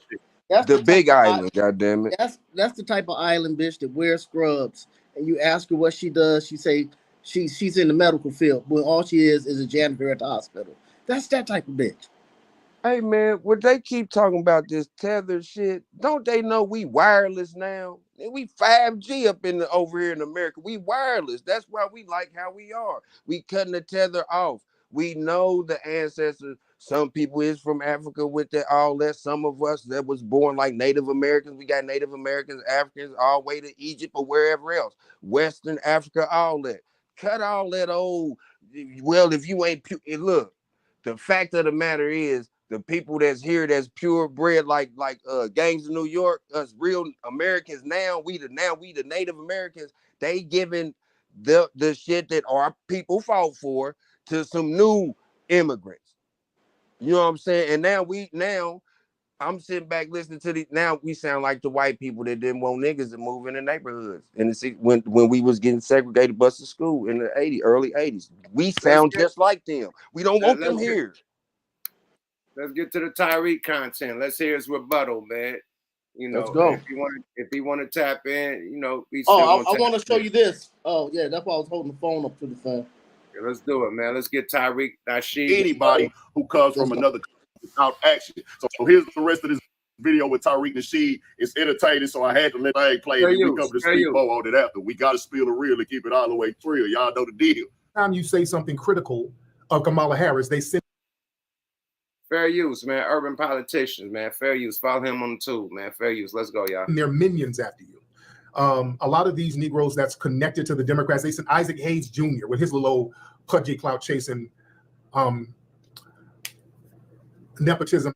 That's the big island, goddamn it. That's the type of island bitch that wears scrubs. And you ask her what she does, she say she's in the medical field, when all she is a janitor at the hospital. That's that type of bitch. Hey man, would they keep talking about this tether shit? Don't they know we wireless now? We 5G up over here in America. We wireless. That's why we like how we are. We cutting the tether off. We know the ancestors. Some people is from Africa with that, all that. Some of us that was born like Native Americans. We got Native Americans, Africans, all the way to Egypt or wherever else. Western Africa, all that. Cut all that old. Well, if you ain't look, the fact of the matter is, the people that's here that's purebred like gangs in New York, us real Americans now, we the Native Americans, they giving the shit that our people fought for to some new immigrants. You know what I'm saying? And now I'm sitting back listening to now we sound like the white people that didn't want niggas to move in the neighborhoods. And when we was getting segregated bus to school in the early 80s. We sound just like them. We don't want them here. Let's get to the TARIQ content. Let's hear his rebuttal, man. You know, let's go. If you want to tap in, you know, I want to show you this. Oh yeah, that's why I was holding the phone up to the phone. Yeah, let's do it, man. Let's get TARIQ, NASHEED. Anybody who comes from another country without action. So here's the rest of this video with TARIQ NASHEED. It's entertaining, so I had to let thing play. And we come to speak more on it after. We got to spill the real and keep it all the way real. Y'all know the deal. Time you say something critical of Kamala Harris, they send. Fair use, man. Urban politicians, man. Fair use. Follow him on the tube, man. Fair use. Let's go, y'all. They're minions after you. A lot of these Negroes that's connected to the Democrats, they sent Isaac Hayes Jr. with his little old pudgy clout chasing nepotism.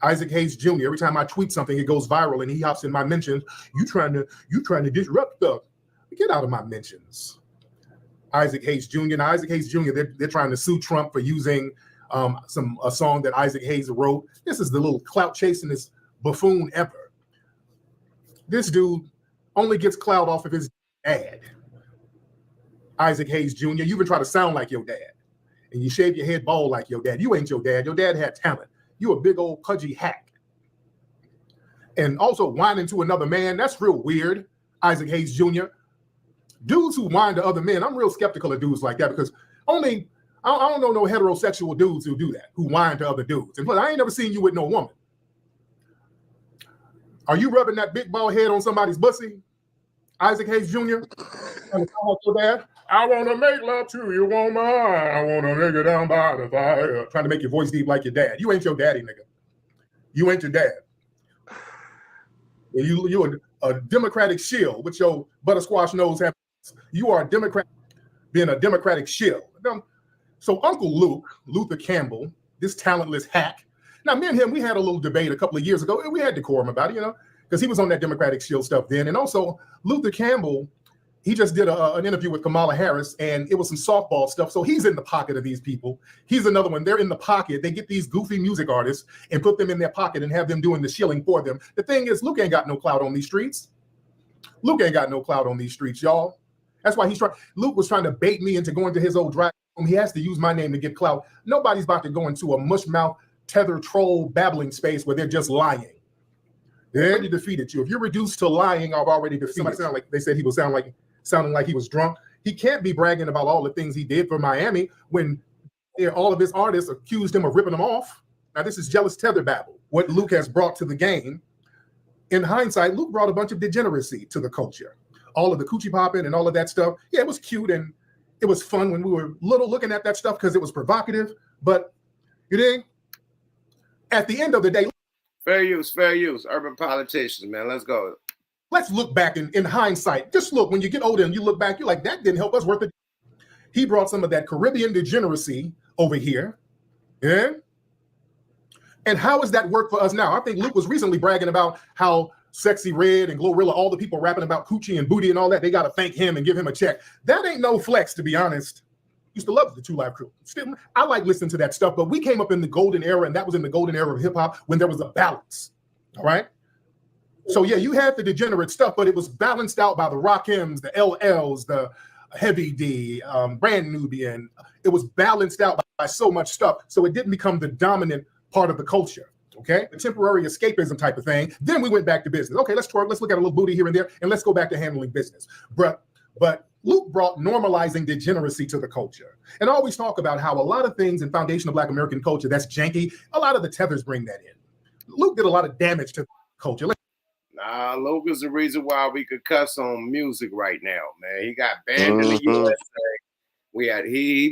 Isaac Hayes Jr. Every time I tweet something, it goes viral, and he hops in my mentions. You trying to disrupt stuff? Get out of my mentions. Isaac Hayes Jr. Now, Isaac Hayes Jr. They're trying to sue Trump for using a song that Isaac Hayes wrote. This is the little clout chasing this buffoon ever. This dude only gets clout off of his dad. Isaac Hayes Jr., you even try to sound like your dad. And you shave your head bald like your dad. You ain't your dad. Your dad had talent. You a big old pudgy hack. And also whining to another man, that's real weird, Isaac Hayes Jr. Dudes who whine to other men, I'm real skeptical of dudes like that because I don't know no heterosexual dudes who do that, who whine to other dudes. And plus, I ain't never seen you with no woman. Are you rubbing that big bald head on somebody's bussy? Isaac Hayes Jr.? And your dad, I want to make love to you, woman. I want to make it down by the fire. Trying to make your voice deep like your dad. You ain't your daddy, nigga. You ain't your dad. You're a Democratic shill with your buttersquash nose. You are a Democrat, being a Democratic shill. So Uncle Luke, Luther Campbell, this talentless hack. Now, me and him, we had a little debate a couple of years ago, and we had decorum about it, because he was on that Democratic shill stuff then. And also, Luther Campbell, he just did an interview with Kamala Harris, and it was some softball stuff. So he's in the pocket of these people. He's another one. They're in the pocket. They get these goofy music artists and put them in their pocket and have them doing the shilling for them. The thing is, Luke ain't got no clout on these streets. Luke ain't got no clout on these streets, y'all. That's why Luke was trying to bait me into going to his old drive. He has to use my name to get clout. Nobody's about to go into a mushmouth, tether, troll, babbling space where they're just lying. They already defeated you. If you're reduced to lying, I've already defeated you. They said he was sounding like he was drunk. He can't be bragging about all the things he did for Miami when all of his artists accused him of ripping them off. Now, this is jealous tether babble. What Luke has brought to the game. In hindsight, Luke brought a bunch of degeneracy to the culture. All of the coochie popping and all of that stuff. Yeah, it was cute and it was fun when we were little looking at that stuff because it was provocative. But you dig? At the end of the day, fair use. Urban politicians, man. Let's go. Let's look back in hindsight. Just look, when you get older and you look back, you're like, that didn't help us worth it. He brought some of that Caribbean degeneracy over here. Yeah. And how does that work for us now? I think Luke was recently bragging about how Sexy Red and Glorilla, all the people rapping about coochie and booty and all that, they got to thank him and give him a check. That ain't no flex, to be honest. Used to love the 2 Live Crew. Still, I like listening to that stuff, but we came up in the golden era, and that was in the golden era of hip hop when there was a balance. All right. So yeah, you had the degenerate stuff, but it was balanced out by the Rakims, the LLs, the Heavy D, Brand Nubian. It was balanced out by so much stuff, so it didn't become the dominant part of the culture. Okay, the temporary escapism type of thing. Then we went back to business. Okay, let's twerk. Let's look at a little booty here and there, and let's go back to handling business. But Luke brought normalizing degeneracy to the culture, and I always talk about how a lot of things in foundational Black American culture that's janky. A lot of the tethers bring that in. Luke did a lot of damage to the culture. Nah, Luke is the reason why we could cuss on music right now, man. He got banned in the USA. He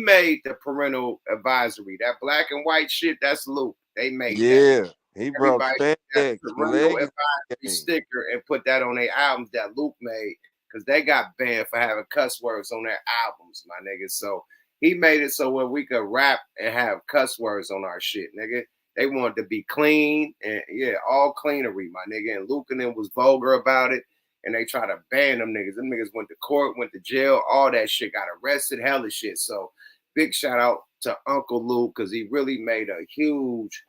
made the parental advisory. That black and white shit, that's Luke. They made that. He brought that parental advisory sticker and put that on their albums that Luke made, because they got banned for having cuss words on their albums, my nigga. So he made it so where we could rap and have cuss words on our shit, nigga. They wanted to be clean and all cleanery, my nigga. And Luke and them was vulgar about it, and they tried to ban them niggas. Them niggas went to court, went to jail, all that shit, got arrested, hella shit. So big shout out to Uncle Luke, because he really made a huge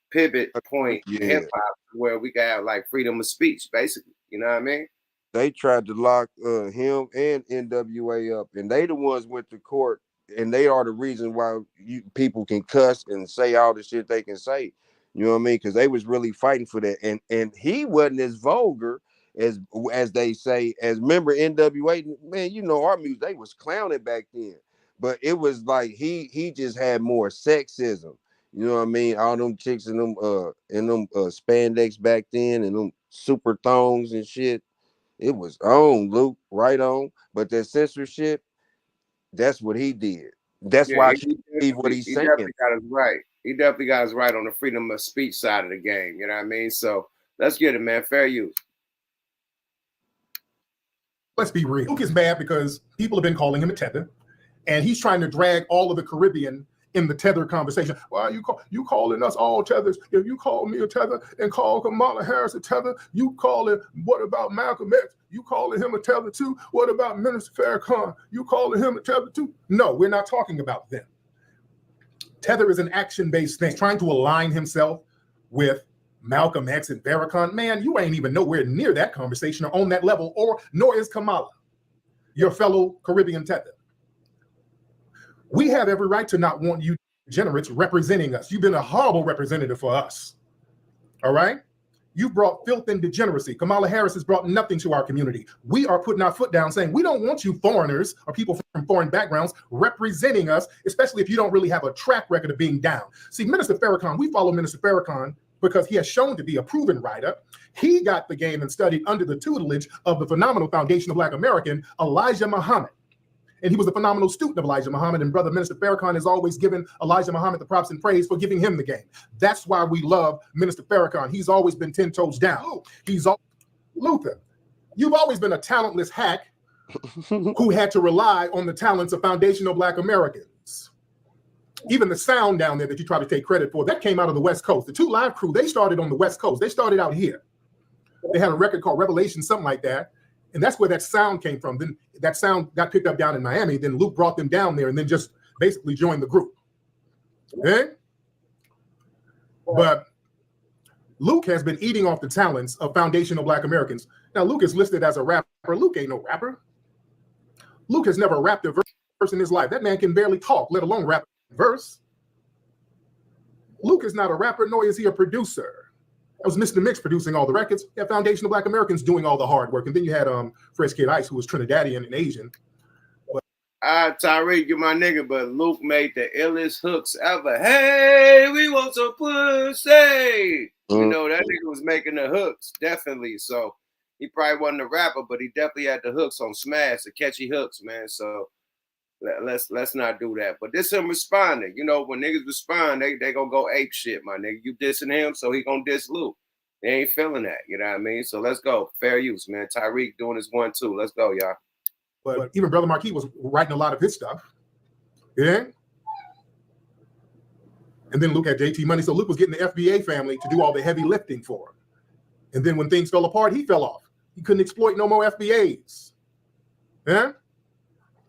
pivot point in hip hop where we got like freedom of speech, basically. You know what I mean? They tried to lock him and NWA up, and they the ones went to court. And they are the reason why people can cuss and say all the shit they can say. You know what I mean? Because they was really fighting for that. And he wasn't as vulgar as they say. As remember NWA, man, you know our music, they was clowning back then. But it was like he just had more sexism. You know what I mean? All them chicks in them spandex back then and them super thongs and shit. It was on, Luke, right on. But that censorship, that's what he did. That's why I can't believe what he's saying. Definitely got us right. He definitely got us right on the freedom of speech side of the game. You know what I mean? So let's get it, man. Fair use. Let's be real. Luke is mad because people have been calling him a tether, and he's trying to drag all of the Caribbean in the tether conversation. Why you calling us all tethers? If you call me a tether and call Kamala Harris a tether, you call it, what about Malcolm X? You calling him a tether too? What about Minister Farrakhan? You calling him a tether too? No, we're not talking about them. Tether is an action-based thing. He's trying to align himself with Malcolm X and Farrakhan. Man, you ain't even nowhere near that conversation or on that level, nor is Kamala, your fellow Caribbean tether. We have every right to not want you degenerates representing us. You've been a horrible representative for us. All right? You brought filth and degeneracy. Kamala Harris has brought nothing to our community. We are putting our foot down saying we don't want you foreigners or people from foreign backgrounds representing us, especially if you don't really have a track record of being down. See, Minister Farrakhan, we follow Minister Farrakhan because he has shown to be a proven writer. He got the game and studied under the tutelage of the phenomenal foundational Black American, Elijah Muhammad. And he was a phenomenal student of Elijah Muhammad. And Brother Minister Farrakhan has always given Elijah Muhammad the props and praise for giving him the game. That's why we love Minister Farrakhan. He's always been 10 toes down. Luther, you've always been a talentless hack who had to rely on the talents of foundational Black Americans. Even the sound down there that you try to take credit for, that came out of the West Coast. The 2 Live crew, they started on the West Coast. They started out here. They had a record called Revelation, something like that. And that's where that sound came from. Then that sound got picked up down in Miami. Then Luke brought them down there and then just basically joined the group. Okay? But Luke has been eating off the talents of foundational Black Americans. Now, Luke is listed as a rapper. Luke ain't no rapper. Luke has never rapped a verse in his life. That man can barely talk, let alone rap a verse. Luke is not a rapper, nor is he a producer. That was Mr. Mix producing all the records. You had foundational Black Americans doing all the hard work. And then you had Fresh Kid Ice, who was Trinidadian and Asian. TARIQ, you're my nigga, but Luke made the illest hooks ever. Hey, we want some pussy. You know, that nigga was making the hooks, definitely. So he probably wasn't a rapper, but he definitely had the hooks on Smash, the catchy hooks, man. So let's not do that. But this him responding. You know, when niggas respond, they gonna go ape shit, my nigga. You dissing him, so he gonna diss Luke. They ain't feeling that, you know what I mean? So let's go. Fair use, man. TARIQ doing his 1-2. Let's go, y'all. But even Brother Marquis was writing a lot of his stuff. Yeah. And then Luke had JT Money. So Luke was getting the FBA family to do all the heavy lifting for him. And then when things fell apart, he fell off. He couldn't exploit no more FBAs. Yeah.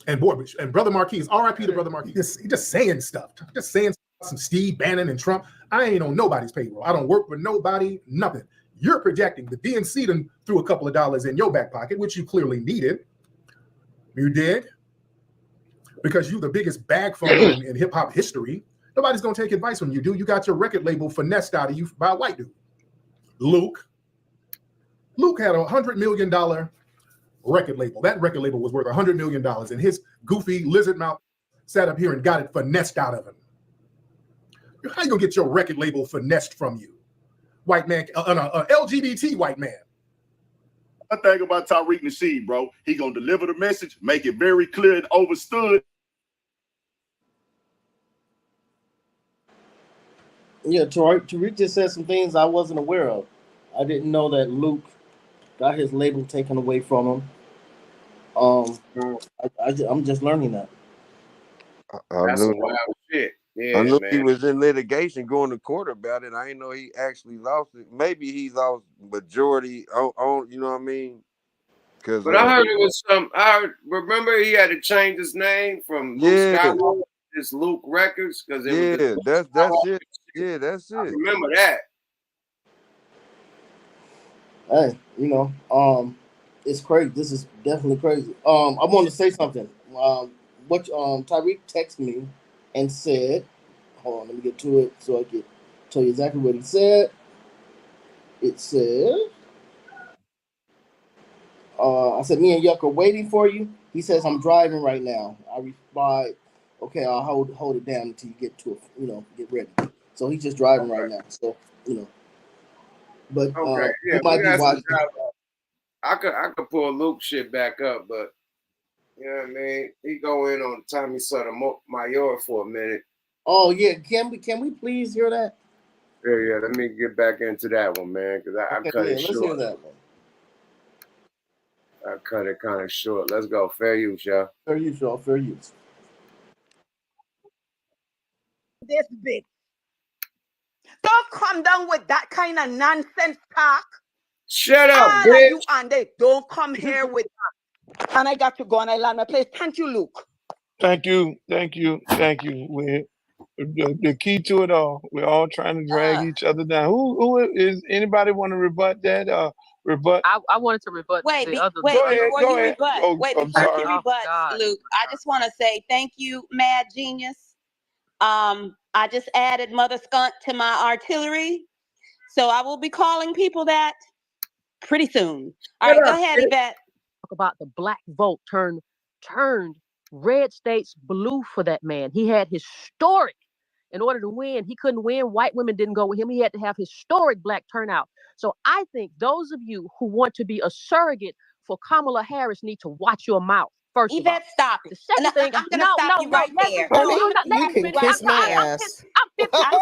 And boy, and Brother Marquis, RIP to Brother Marquis. He just saying stuff. Just saying some Steve Bannon and Trump. I ain't on nobody's payroll. I don't work for nobody, nothing. You're projecting. The DNC done threw a couple of dollars in your back pocket, which you clearly needed. You did? Because you the biggest bag funnel in hip-hop history. Nobody's going to take advice from you, dude. You got your record label finessed out of you by a white dude. Luke had a $100 million record label. That record label was worth $100 million, and his goofy lizard mouth sat up here and got it finessed out of him. How you gonna get your record label finessed from you? White man, an LGBT white man. I think about TARIQ NASHEED, bro. He gonna deliver the message, make it very clear and understood. Yeah, TARIQ just said some things I wasn't aware of. I didn't know that Luke got his label taken away from him. I'm just learning that. That's some wild shit. Yeah, I knew man. he was in litigation going to court about it. I didn't know he actually lost it. Maybe he lost majority on you know what I mean? But I heard it was I remember he had to change his name from Luke Skywalker to just Luke Records because that's it. Yeah, that's it. I remember that. Hey, you know, it's crazy. This is definitely crazy. I want to say something. What TARIQ texted me and said, hold on, let me get to it so I can tell you exactly what he said. It said, I said, me and Yuck are waiting for you. He says, I'm driving right now. I replied, okay, I'll hold it down until you get to it, get ready. So he's just driving right now. So, but he might be watching. I could pull Luke shit back up, but you know what I mean? He go in on Tommy Sotomayor for a minute. Oh yeah, can we please hear that? Yeah. Let me get back into that one, man, because I cut it short. Let's hear that one. I cut it kind of short. Let's go. Fair use, y'all. Fair use, y'all. Fair use. This big. Don't come down with that kind of nonsense talk. Shut up, bitch. You and they don't come here with that. And I got to go and I land my place. Thank you, Luke. Thank you. The key to it all, we're all trying to drag each other down. Who is anybody want to rebut that? Rebut? I wanted to rebut. Wait, the other. before you rebut, I'm sorry. Luke, I just want to say thank you, Mad Genius. I just added Mother Skunt to my artillery, so I will be calling people that pretty soon. All right, go ahead, Yvette. Talk about the black vote turned red states blue for that man. He had historic in order to win. He couldn't win. White women didn't go with him. He had to have historic black turnout. So I think those of you who want to be a surrogate for Kamala Harris need to watch your mouth. First of all, Yvette, stop it. the second thing, I'm gonna stop you right let me there. finish. Honey, Let you me can finish. kiss my I'm ass. I'm gonna stop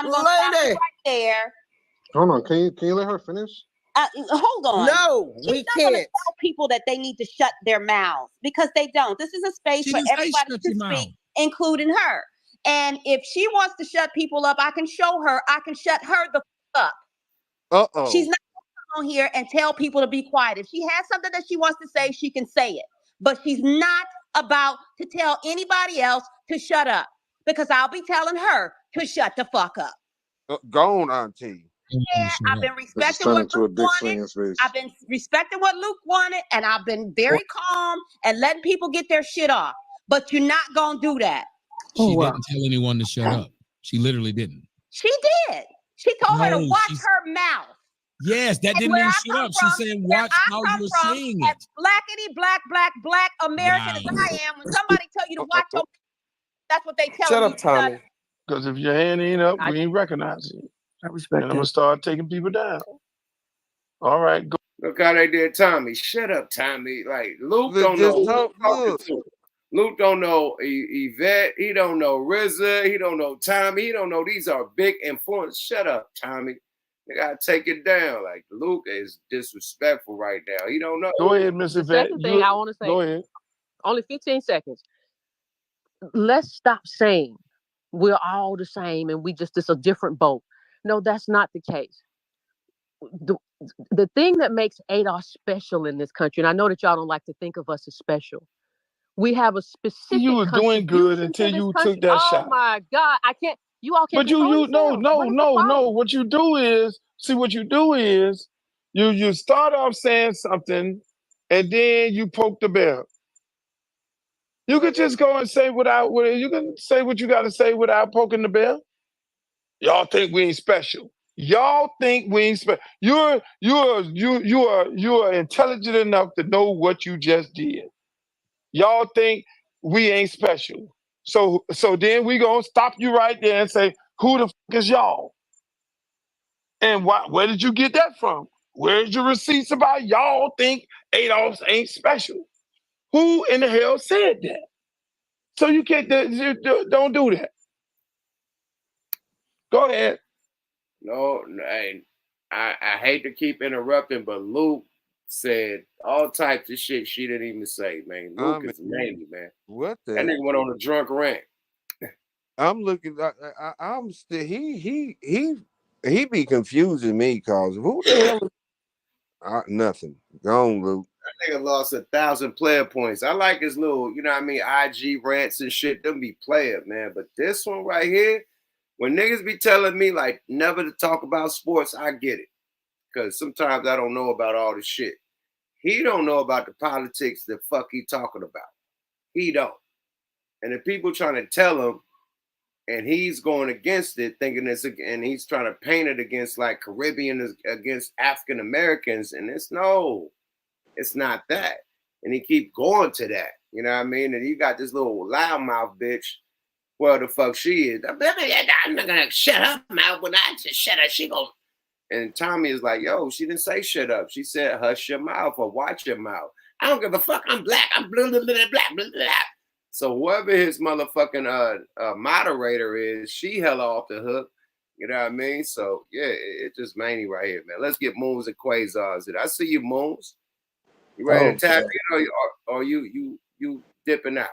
you Lady. right there. Hold on, can you let her finish? Hold on. No, She's we not gonna can't. tell people that they need to shut their mouths because they don't. This is a space She for didn't say everybody shut to your speak, mouth. including her. And if she wants to shut people up, I can show her. I can shut her the fuck up. She's not gonna come on here and tell people to be quiet. If she has something that she wants to say, she can say it. But she's not about to tell anybody else to shut up because I'll be telling her to shut the fuck up. Go on, Auntie. Yeah, I've been This is respecting turning what to a Luke dick wanted. slinging space. I've been respecting what Luke wanted, and I've been very calm and letting people get their shit off. But you're not gonna do that. She didn't tell anyone to shut up. She literally didn't. She did. She told her to No, watch her mouth. Yes, that And didn't where mean I shut come up. She from, said, where watch I how come you're from, saying as it. black American as I am, when somebody tell you to watch your, that's what they tell Shut you. up, Tommy. Because if your hand ain't up, we ain't recognizing you. I respect And I'm gonna start taking people down. All right, go. Look how they did Tommy. Shut up, Tommy. Like Luke Look, don't know just who talk. he's talking Look, to. Luke don't know Yvette. He don't know RZA. He don't know Tommy. He don't know these are big influence. Shut up, Tommy. They gotta take it down. Like Luke is disrespectful right now. He don't know. Go ahead, Miss The Yvette. second thing I want to say, Go ahead. only 15 seconds. Let's stop saying we're all the same and it's a different boat. No, that's not the case. The thing that makes ADOS special in this country, and I know that y'all don't like to think of us as special, we have a specific. You was doing good until you took that shot. Oh my God, I can't. You all can't. But no. What you do is you start off saying something, and then you poke the bear. You could just go and say you can say what you got to say without poking the bear. Y'all think we ain't special. Y'all think we ain't special. You are intelligent enough to know what you just did. Y'all think we ain't special. So then we gonna stop you right there and say, who the fuck is y'all? And where did you get that from? Where's your receipts about y'all think Adolf ain't special? Who in the hell said that? So you can't don't do that. Go ahead. No, I hate to keep interrupting, but Luke said all types of shit she didn't even say, man. Luke is manly, man. What the? That nigga went on a drunk rant. I'm looking. I'm still. He be confusing me, cause who the hell? Nothing. Go on, Luke. That nigga lost 1,000 player points. I like his little, you know what I mean, IG rants and shit. Them be player, man. But this one right here, when niggas be telling me like never to talk about sports, I get it. Because sometimes I don't know about all this shit. He don't know about the politics the fuck he talking about. He don't. And the people trying to tell him, and he's going against it, thinking it's, and he's trying to paint it against like Caribbean against African Americans, and it's not that. And he keep going to that, you know what I mean? And you got this little loudmouth bitch, where the fuck she is. I'm not gonna shut her mouth when I just shut her. She gonna. And Tommy is like, yo, she didn't say shut up. She said hush your mouth or watch your mouth. I don't give a fuck. I'm black. I'm blah, blah, blah, blah, blah, blah. So whoever his motherfucking moderator is, she held off the hook. You know what I mean? So yeah, it's just Manny right here, man. Let's get Moons and Quasars. I see you, Moons. You ready to tap in, or you dipping out?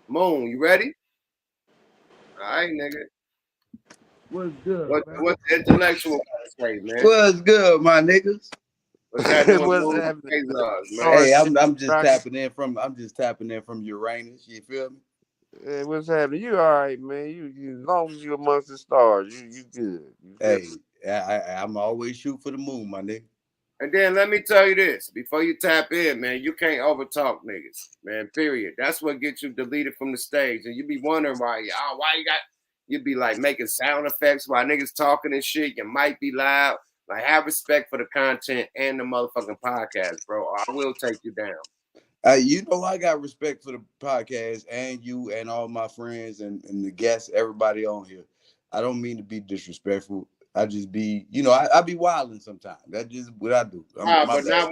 Moon, you ready? All right, nigga. What's good? What's the intellectual say, man? What's good, my niggas? What's happening with What's Moons and happening? Quasars, man? Hey, I'm just tapping in from Uranus. You feel me? Hey, what's happening? You all right, man? You as long as you amongst the stars, you good. I'm always shoot for the moon, my nigga. And then let me tell you this, before you tap in, man, you can't overtalk niggas, man, period. That's what gets you deleted from the stage. And you be wondering why you be like making sound effects while niggas talking and shit. You might be loud. Like, have respect for the content and the motherfucking podcast, bro. Or I will take you down. You know, I got respect for the podcast and you and all my friends and the guests, everybody on here. I don't mean to be disrespectful. I just be, you know, I be wilding sometimes. That's just what I do. My But bad.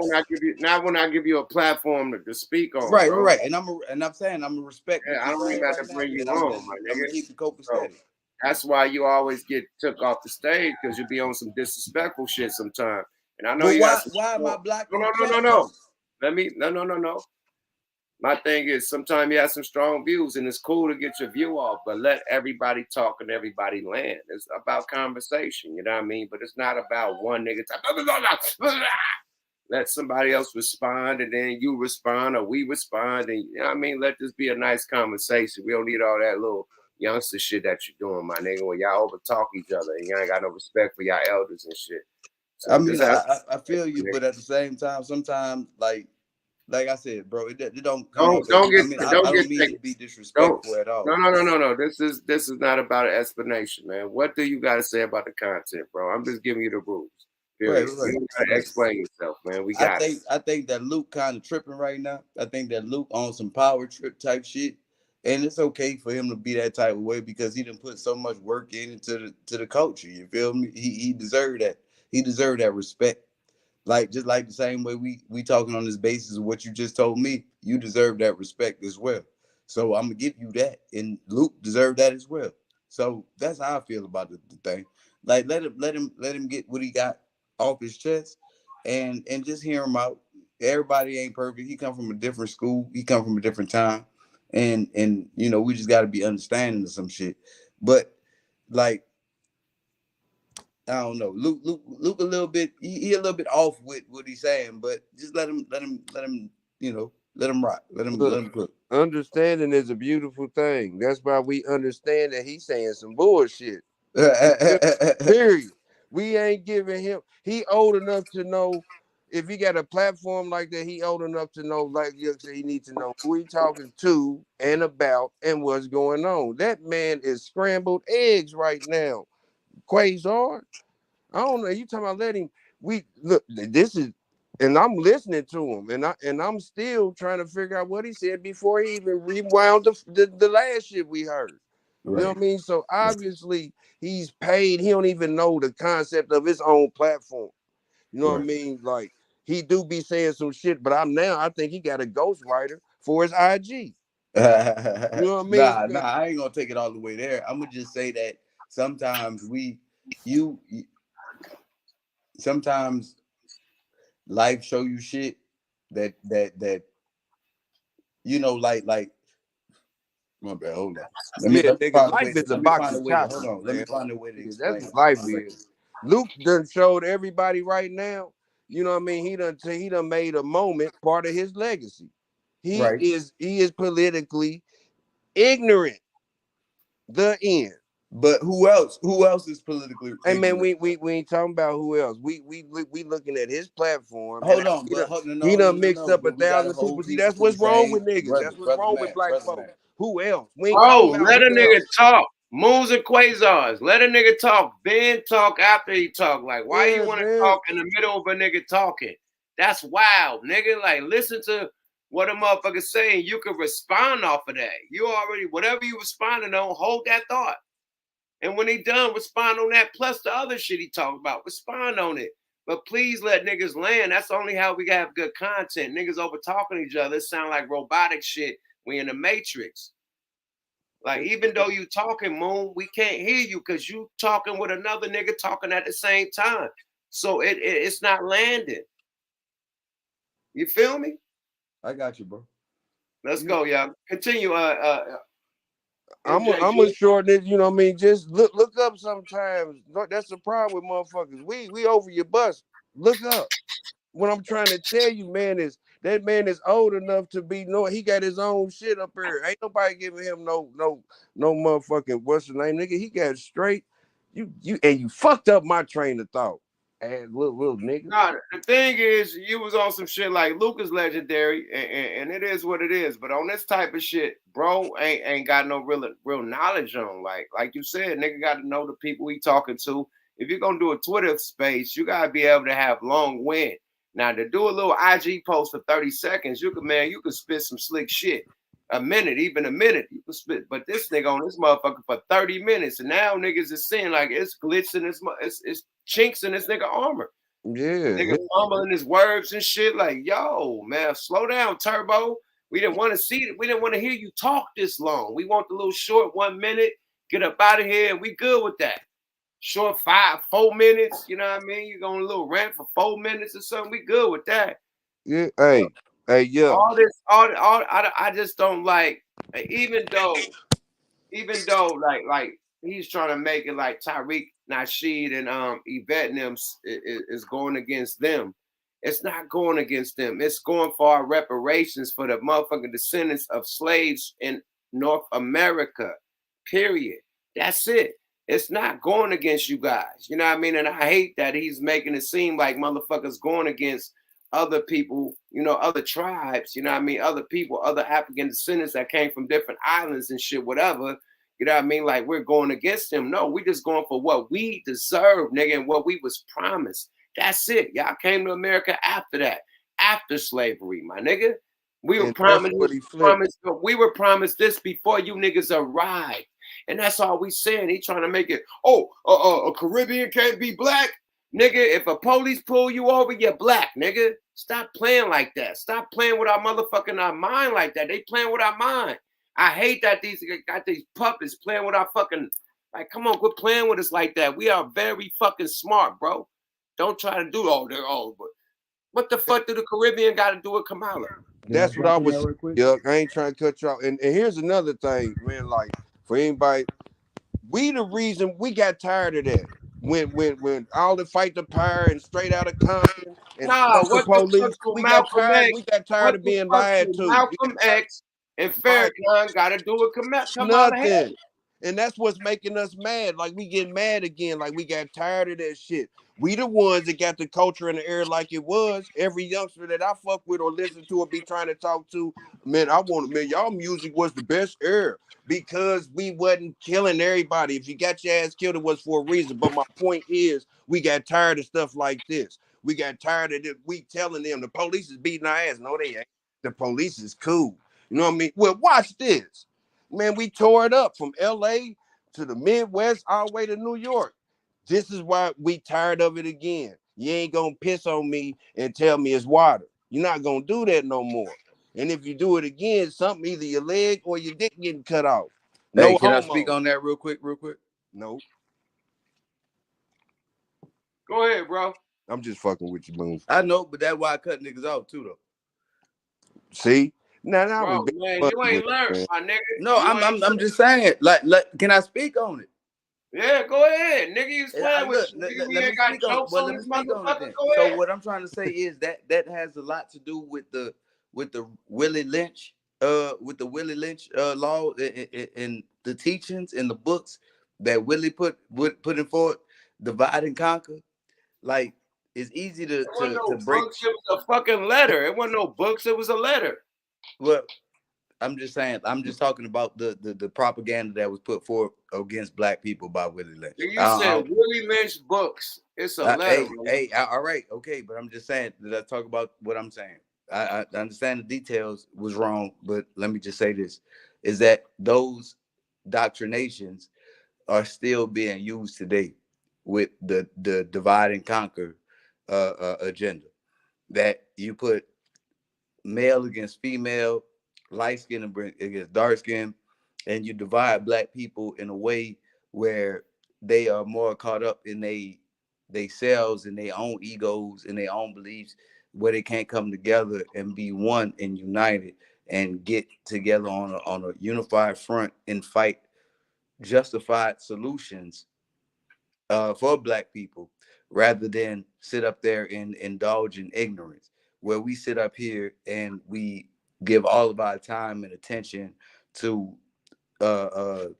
not when I give you a platform to speak on, Right, bro. right. And I'm saying I'm gonna respect Yeah, what I you're don't even saying have right to now, bring you and on, my I'm gonna nigga. keep the copacetic. So that's why you always get took off the stage, because you be on some disrespectful shit sometimes. And I know But you got some. why am I blocked in the No. chat though? No. My thing is sometimes you have some strong views, and it's cool to get your view off, but let everybody talk and everybody land. It's about conversation, you know what I mean? But it's not about one nigga talk. Let somebody else respond, and then you respond, or we respond, and you know what I mean? Let this be a nice conversation. We don't need all that little youngster shit that you're doing, my nigga, where y'all over talk each other and y'all ain't got no respect for y'all elders and shit. So I mean, I feel you, but at the same time, sometimes like I said, bro, it don't come off. I don't mean to be disrespectful at all. No. This is not about an explanation, man. What do you got to say about the content, bro? I'm just giving you the rules. Period. Right. You gotta explain yourself, man. We got it. I think that Luke kind of tripping right now. I think that Luke on some power trip type shit, and it's okay for him to be that type of way because he done put so much work into the culture. You feel me? He deserved that. He deserved that respect. Like just like the same way we talking on this basis of what you just told me, you deserve that respect as well. So I'm gonna give you that, and Luke deserved that as well. So that's how I feel about the thing. Like let him get what he got off his chest, and just hear him out. Everybody ain't perfect. He come from a different school. He come from a different time, and you know we just got to be understanding of some shit. But like I don't know. Luke a little bit. He a little bit off with what he's saying, but just let him. You know, let him rock. Let him cook. Understanding is a beautiful thing. That's why we understand that he's saying some bullshit. Period. We ain't giving him. He old enough to know. If he got a platform like that, he old enough to know, like you said, he needs to know who he talking to and about and what's going on. That man is scrambled eggs right now. Quasar. I don't know. You talking about letting we look? This is, and I'm listening to him, and I'm still trying to figure out what he said before he even rewound the last shit we heard. Right. You know what I mean? So obviously he's paid. He don't even know the concept of his own platform. You know what I mean? Like he do be saying some shit, but I think he got a ghostwriter for his IG. You know what I mean? Nah, I ain't gonna take it all the way there. I'm gonna just say that sometimes sometimes life show you shit that you know, like my bad. Hold on. Nigga, life is a box of chocolates. Hold on. Let me find a way to explain. That's what life is. Luke done showed everybody right now. You know what I mean? He done made a moment part of his legacy. He is politically ignorant. The end. But who else is politically ignorant? Hey man, we ain't talking about who else. We looking at his platform. Hold on, he done mixed up 1,000 people. See, that's what's wrong with niggas. That's what's wrong with black folks. Who else? We ain't Bro, let a nigga talk. Moons and quasars. Let a nigga talk. Then talk after he talk. Like, why you want to talk in the middle of a nigga talking? That's wild, nigga. Like, listen to what a motherfucker saying. You can respond off of that. You already, whatever you responding on, hold that thought. And when he done, respond on that. Plus the other shit he talk about. Respond on it. But please let niggas land. That's only how we have good content. Niggas over talking to each other. It sound like robotic shit. We in the Matrix. Like, even though you talking, Moon, we can't hear you because you talking with another nigga talking at the same time. So it's not landing. You feel me? I got you, bro. Let's go, y'all. Continue. I'm gonna shorten it. You know what I mean? Just look up sometimes. That's the problem with motherfuckers. We over your bus. Look up. What I'm trying to tell you, man, is that man is old enough to be he got his own shit up here. Ain't nobody giving him no motherfucking what's the name, nigga. He got straight. You fucked up my train of thought. And little nigga. Nah, the thing is, you was on some shit like Luke is legendary, and it is what it is. But on this type of shit, bro, ain't got no real knowledge on. Like you said, nigga got to know the people he talking to. If you're gonna do a Twitter space, you gotta be able to have long wind. Now to do a little IG post for 30 seconds, you could spit some slick shit. A minute, even a minute, you can spit. But this nigga on this motherfucker for 30 minutes, and now niggas is seeing like it's glitch in this, it's chinks in this nigga armor. Yeah, Nigga fumbling his words and shit. Like, yo, man, slow down, Turbo. We didn't want to see it. We didn't want to hear you talk this long. We want the little short 1 minute. Get up out of here, and we good with that. Short 4 minutes. You know what I mean? You're going a little rant for 4 minutes or something. We good with that. yeah. Hey, yeah. All this, I just don't like. Even though like he's trying to make it like TARIQ, NASHEED, and Yvette and them is going against them. It's not going against them. It's going for our reparations for the motherfucking descendants of slaves in North America. Period. That's it. It's not going against you guys. You know what I mean? And I hate that he's making it seem like motherfuckers going against other people, you know, other tribes, you know what I mean? Other people, other African descendants that came from different islands and shit, whatever. You know what I mean? Like we're going against them. No, we just going for what we deserve, nigga, and what we was promised. That's it. Y'all came to America after that, after slavery, my nigga. We were promised, we were promised this before you niggas arrived. And that's all we saying. He trying to make it, a Caribbean can't be black. Nigga, if a police pull you over, you're black, nigga. Stop playing like that. Stop playing with our mind like that. They playing with our mind. I hate that these puppets playing with our fucking, like, come on, quit playing with us like that. We are very fucking smart, bro. Don't try to do but what the fuck do the Caribbean got to do with Kamala? That's what I was saying. Yeah, I ain't trying to cut you off. And here's another thing, man, like for anybody, we the reason we got tired of that. When all the fight the power and straight out of Compton and the police, we got tired of being lied to. Malcolm X and Farrakhan got to do with Kamala Harris. Nothing. And that's what's making us mad. Like we getting mad again. Like we got tired of that shit. We the ones that got the culture in the air like it was. Every youngster that I fuck with or listen to or be trying to talk to, man, y'all music was the best era because we wasn't killing everybody. If you got your ass killed, it was for a reason. But my point is, we got tired of stuff like this. We got tired of it. We telling them the police is beating our ass. No, they ain't. The police is cool. You know what I mean? Well, watch this. Man, we tore it up from LA to the Midwest all the way to New York. This is why we tired of it again. You ain't gonna piss on me and tell me it's water. You're not gonna do that no more. And if you do it again, something either your leg or your dick getting cut off. Hey, can I speak on that real quick? No. Go ahead, bro. I'm just fucking with you, Boom. I know, but that's why I cut niggas off too, though. See? Now Bro, man, you ain't learned, my nigga. No, I'm just saying. Like, can I speak on it? Yeah, go ahead, nigga. You playing with you. Let me speak on it then. So what I'm trying to say is that has a lot to do with the Willie Lynch law and the teachings in the books that Willie put in forth, divide and conquer. Like it's easy to break. Books, it was a fucking letter. It wasn't no books. It was a letter. Well, I'm just saying. I'm just talking about the propaganda that was put forth against black people by Willie Lynch. You said Willie Lynch books. It's a letter. All right, okay, but I'm just saying that I talk about what I'm saying. I understand the details was wrong, but let me just say this: is that those doctrinations are still being used today with the divide and conquer agenda. That you put male against female, light skin against dark skin, and you divide black people in a way where they are more caught up in they selves and their own egos and their own beliefs, where they can't come together and be one and united and get together on a unified front and fight justified solutions for black people, rather than sit up there and indulge in ignorance, where we sit up here and we give all of our time and attention to the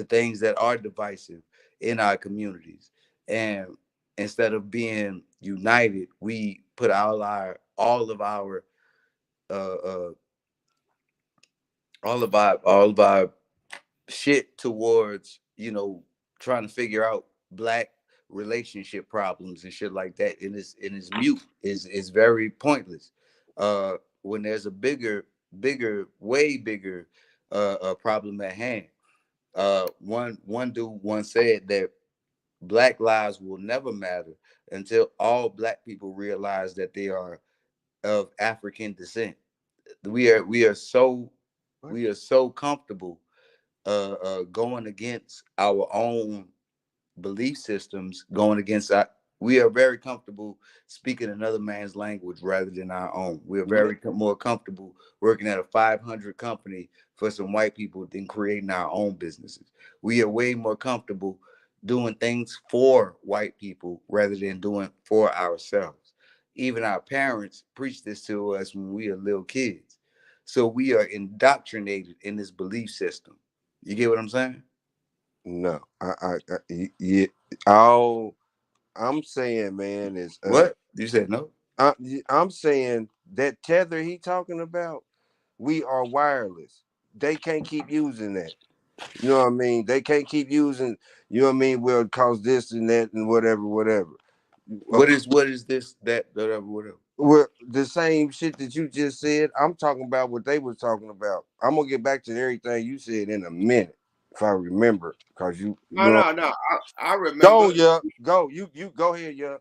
things that are divisive in our communities. And instead of being united, we put all of our shit towards, trying to figure out black relationship problems and shit like that, and it's mute. Is very pointless. When there's a way bigger problem at hand. One dude once said that Black lives will never matter until all Black people realize that they are of African descent. We are so comfortable going against our own belief systems, going against we are very comfortable speaking another man's language rather than our own. We are very more comfortable working at a 500 company for some white people than creating our own businesses. We are way more comfortable doing things for white people rather than doing for ourselves. Even our parents preached this to us when we were little kids. So we are indoctrinated in this belief system. You get what I'm saying? No, yeah. All I'm saying, man, is what you said. No, I'm saying that tether he talking about, we are wireless. They can't keep using that. You know what I mean? They can't keep using. You know what I mean? Well, it cause this and that and whatever. What is this, that, whatever? Well, the same shit that you just said. I'm talking about what they was talking about. I'm gonna get back to everything you said in a minute, if I remember, because you. No. I remember. Go, yeah. Go. You go ahead, yeah.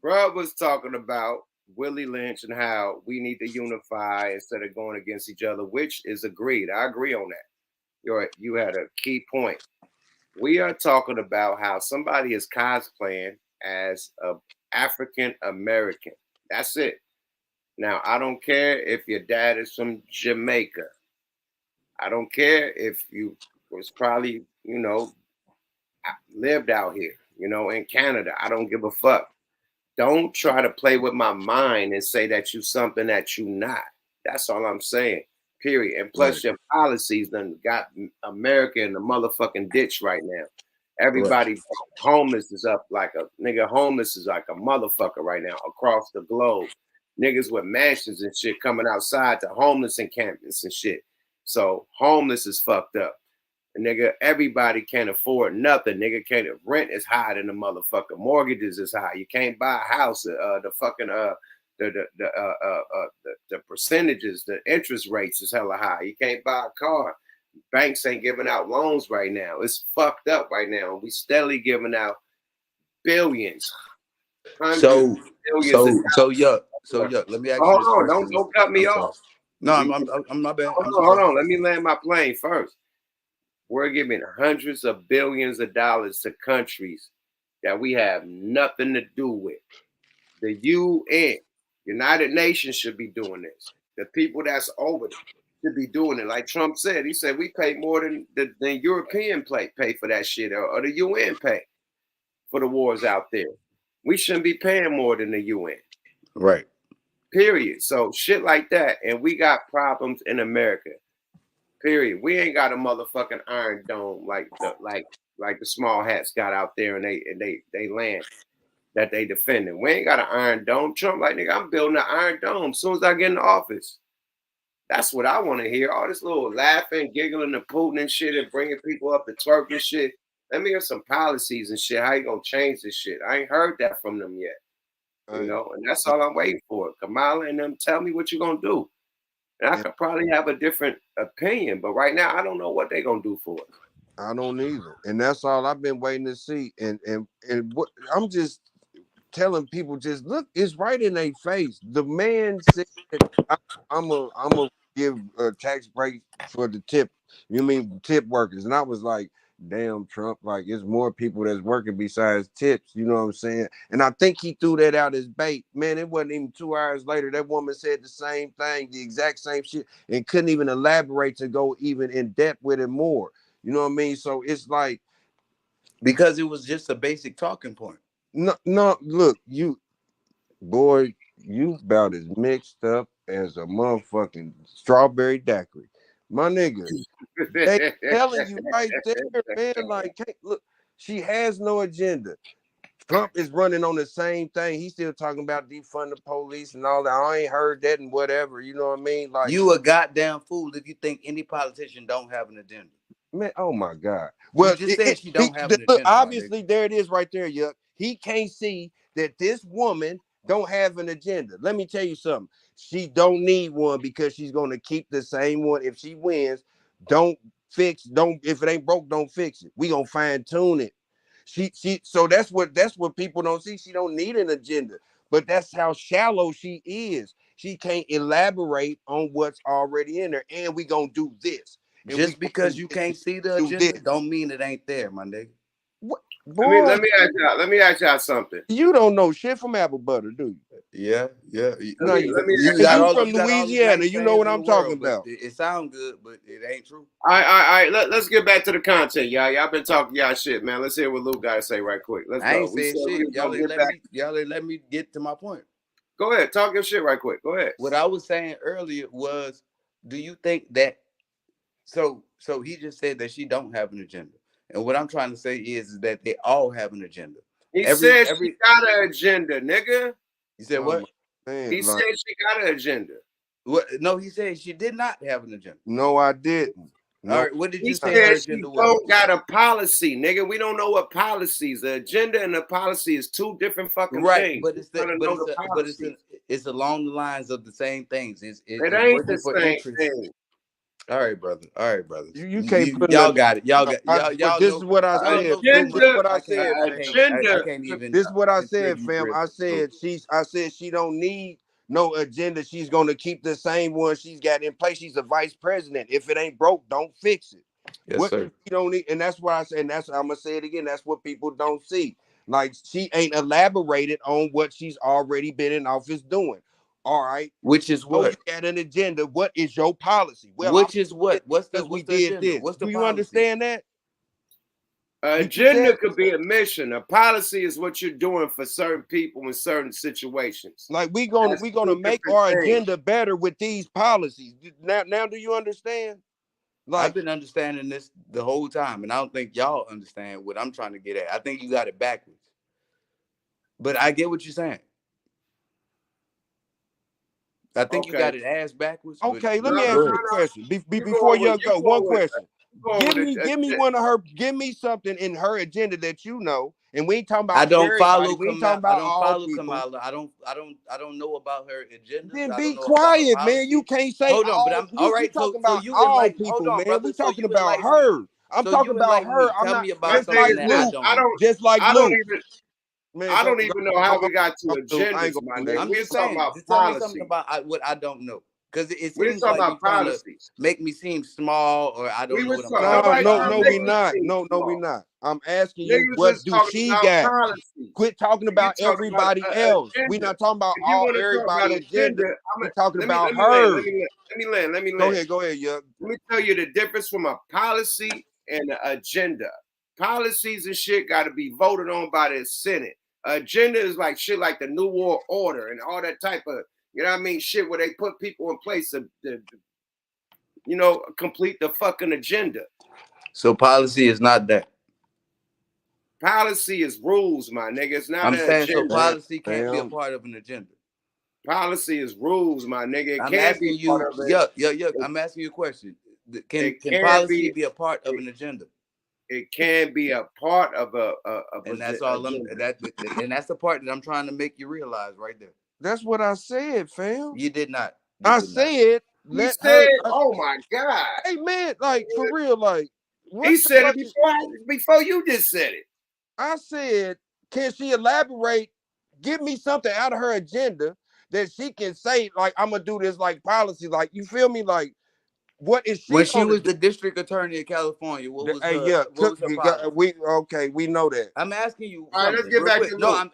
Bruh was talking about Willie Lynch and how we need to unify instead of going against each other, which is agreed. I agree on that. You had a key point. We are talking about how somebody is cosplaying as a African American. That's it. Now, I don't care if your dad is from Jamaica. I don't care if you was probably, lived out here, in Canada. I don't give a fuck. Don't try to play with my mind and say that you something that you not. That's all I'm saying. Period. And plus your policies done got America in the motherfucking ditch right now. Everybody homeless is up like a nigga. Homeless is like a motherfucker right now across the globe. Niggas with mansions and shit coming outside to homeless encampments and shit. So homeless is fucked up. Nigga, everybody can't afford nothing. Nigga, can't rent is high than the motherfucker. Mortgages is high. You can't buy a house. The percentages, the interest rates is hella high. You can't buy a car. Banks ain't giving out loans right now. It's fucked up right now. We steadily giving out billions. So yuck. Let me ask you this question. Don't cut me off. No, I'm not bad. Hold on. Let me land my plane first. We're giving hundreds of billions of dollars to countries that we have nothing to do with. The UN, United Nations, should be doing this. The people that's over there should be doing it. Like Trump said, he said we pay more than the European pay for that shit, or the UN pay for the wars out there. We shouldn't be paying more than the UN. Right. Period. So shit like that, and we got problems in America. Period. We ain't got a motherfucking Iron Dome like the small hats got out there and they land that they defending. We ain't got an Iron Dome. Trump like, nigga, I'm building an Iron Dome as soon as I get in the office. That's what I want to hear. All this little laughing, giggling, and Putin and shit, and bringing people up to twerk and shit. Let me hear some policies and shit. How you gonna change this shit? I ain't heard that from them yet. And that's all I'm waiting for. Kamala and them tell me what you're gonna do. And I could probably have a different opinion, but right now I don't know what they're gonna do for us. I don't either, and that's all I've been waiting to see. And what I'm just telling people, just look, it's right in their face. The man said, "I'm a give a tax break for the tip. You mean tip workers?" And I was like, damn, Trump, like it's more people that's working besides tips, you know what I'm saying? And I think he threw that out as bait. Man, it wasn't even 2 hours later. That woman said the same thing, the exact same shit, and couldn't even elaborate to go even in depth with it more. You know what I mean? So it's like, because it was just a basic talking point. No, look, you about as mixed up as a motherfucking strawberry daiquiri. My nigga, they telling you right there, man. Like, look, she has no agenda. Trump is running on the same thing. He's still talking about defund the police and all that. I ain't heard that and whatever. You know what I mean? Like, you a goddamn fool if you think any politician don't have an agenda. Man, oh my God. Well, just said she don't have an look, agenda, my obviously there it is right there, Yuck. He can't see that this woman don't have an agenda. Let me tell you something. She don't need one because she's gonna keep the same one. If she wins, if it ain't broke, don't fix it. We gonna fine tune it. So that's what people don't see. She don't need an agenda, but that's how shallow she is. She can't elaborate on what's already in there, and we gonna do this. Just because you can't see the agenda don't mean it ain't there, my nigga. What, boy? Let me ask y'all something. You don't know shit from apple butter, do you? Yeah. No, you from Louisiana. You know what I'm talking about. It sounds good, but it ain't true. All right. Let's get back to the content, y'all. Y'all been talking y'all shit, man. Let's hear what Luke got to say right quick. Let's go. I ain't saying shit. Y'all ain't let me get to my point. Go ahead. Talk your shit right quick. Go ahead. What I was saying earlier was, do you think that so he just said that she don't have an agenda. And what I'm trying to say is that they all have an agenda. He said she got an agenda, nigga. You said what? Man, he said she got an agenda. What? No, he said she did not have an agenda. No, I didn't. No. All right, what did you say her agenda she was? Don't got a policy, nigga. We don't know what policies. The agenda and the policy is two different fucking things. But it's along the lines of the same things. It ain't the same thing. All right, brother. You can't y'all got it. Y'all this is what I said. This is what I said. I can't even. This is what I said, fam. I said she don't need no agenda. She's gonna keep the same one she's got in place. She's a vice president. If it ain't broke, don't fix it. Yes, sir. She don't need, and that's what I said. And I'm gonna say it again. That's what people don't see. Like she ain't elaborated on what she's already been in office doing. All right. Which is what? You got an agenda. What is your policy? Well, which is what? What's the agenda? What's the Do policy? you understand that? Agenda could be a mission. A policy is what you're doing for certain people in certain situations. Like we gonna make our agenda better with these policies. Now do you understand? Like, I've been understanding this the whole time, and I don't think y'all understand what I'm trying to get at. I think you got it backwards. But I get what you're saying. I think you got it ass backwards. Okay, let me ask you a question. Before you go, one question. Give me one of her. Give me something in her agenda that you know, and we ain't talking about. I don't follow. We ain't talking about all people. Kamala. I don't know about her agenda. Then be quiet, man. You can't say. Hold on, but I'm all right. Talking about all people, man. Brother, we talking about her. I'm talking about her. I'm Tell not me about something that I don't. Just like Luke. Man, I don't even know how we got to agendas, my nigga. I'm just talking saying, about just tell me something about what I don't know. Because it seems like you're trying to make me seem small, or I don't know what I'm talking about. No, we not. No, we not. I'm asking you, what do she got? Quit talking about everybody else. We're not talking about everybody agenda. We're talking about her. Let me land. Go ahead, yeah. Let me tell you the difference from a policy and an agenda. Policies and shit got to be voted on by the Senate. Agenda is like shit like the New World Order and all that type of, you know what I mean, shit where they put people in place to complete the fucking agenda. So policy is not that. Policy is rules, my nigga. It's not I'm an saying agenda. So policy can't be a part of an agenda. Policy is rules, my nigga. I'm asking you, I'm asking you a question. Can policy be a part of an agenda? It can be a part of and that's all and that's the part that I'm trying to make you realize right there. That's what I said, fam. You did not. I said, oh my God. Hey man, like for real, like he said it before you just said it. I said, can she elaborate? Give me something out of her agenda that she can say, like, I'm gonna do this like policy, like, you feel me? Like, what is she? When she was the district attorney in California, what was her policy? We know that. I'm asking you. All right, let's get back to Luke.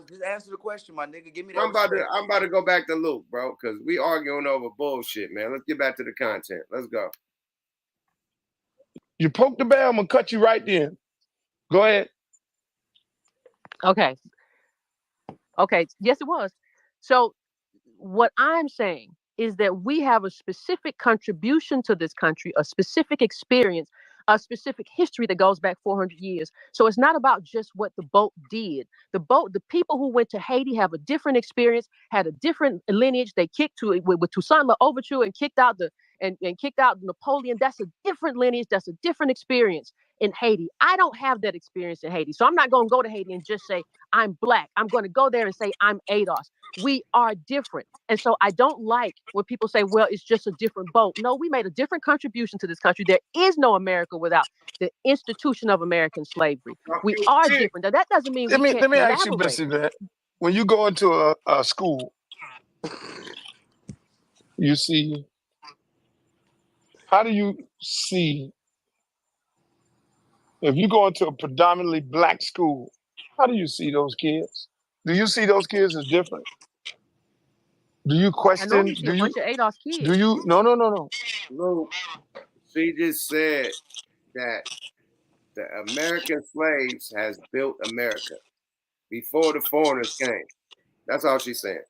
Just answer the question, my nigga. Give me that. I'm about to go back to Luke, bro, because we arguing over bullshit, man. Let's get back to the content. Let's go. You poke the bear, I'm gonna cut you right then. Go ahead. Okay. Yes, it was. So what I'm saying is that we have a specific contribution to this country, a specific experience, a specific history that goes back 400 years. So it's not about just what the boat did. The people who went to Haiti have a different experience, had a different lineage. They kicked with Toussaint Louverture and kicked out and kicked out Napoleon. That's a different lineage. That's a different experience in Haiti. I don't have that experience in Haiti. So I'm not going to go to Haiti and just say I'm black. I'm going to go there and say I'm ADOS. We are different. And so I don't like when people say, well, it's just a different boat. No, we made a different contribution to this country. There is no America without the institution of American slavery. We are different. Now, that doesn't mean we can't let me ask you, collaborate. Missy, that when you go into a school, you see, how do you see, if you go into a predominantly black school, how do you see those kids? Do you see those kids as different? Do you question? I know you see a bunch of ADOS kids. Do you? No. Look, she just said that the American slaves has built America before the foreigners came. That's all she's saying.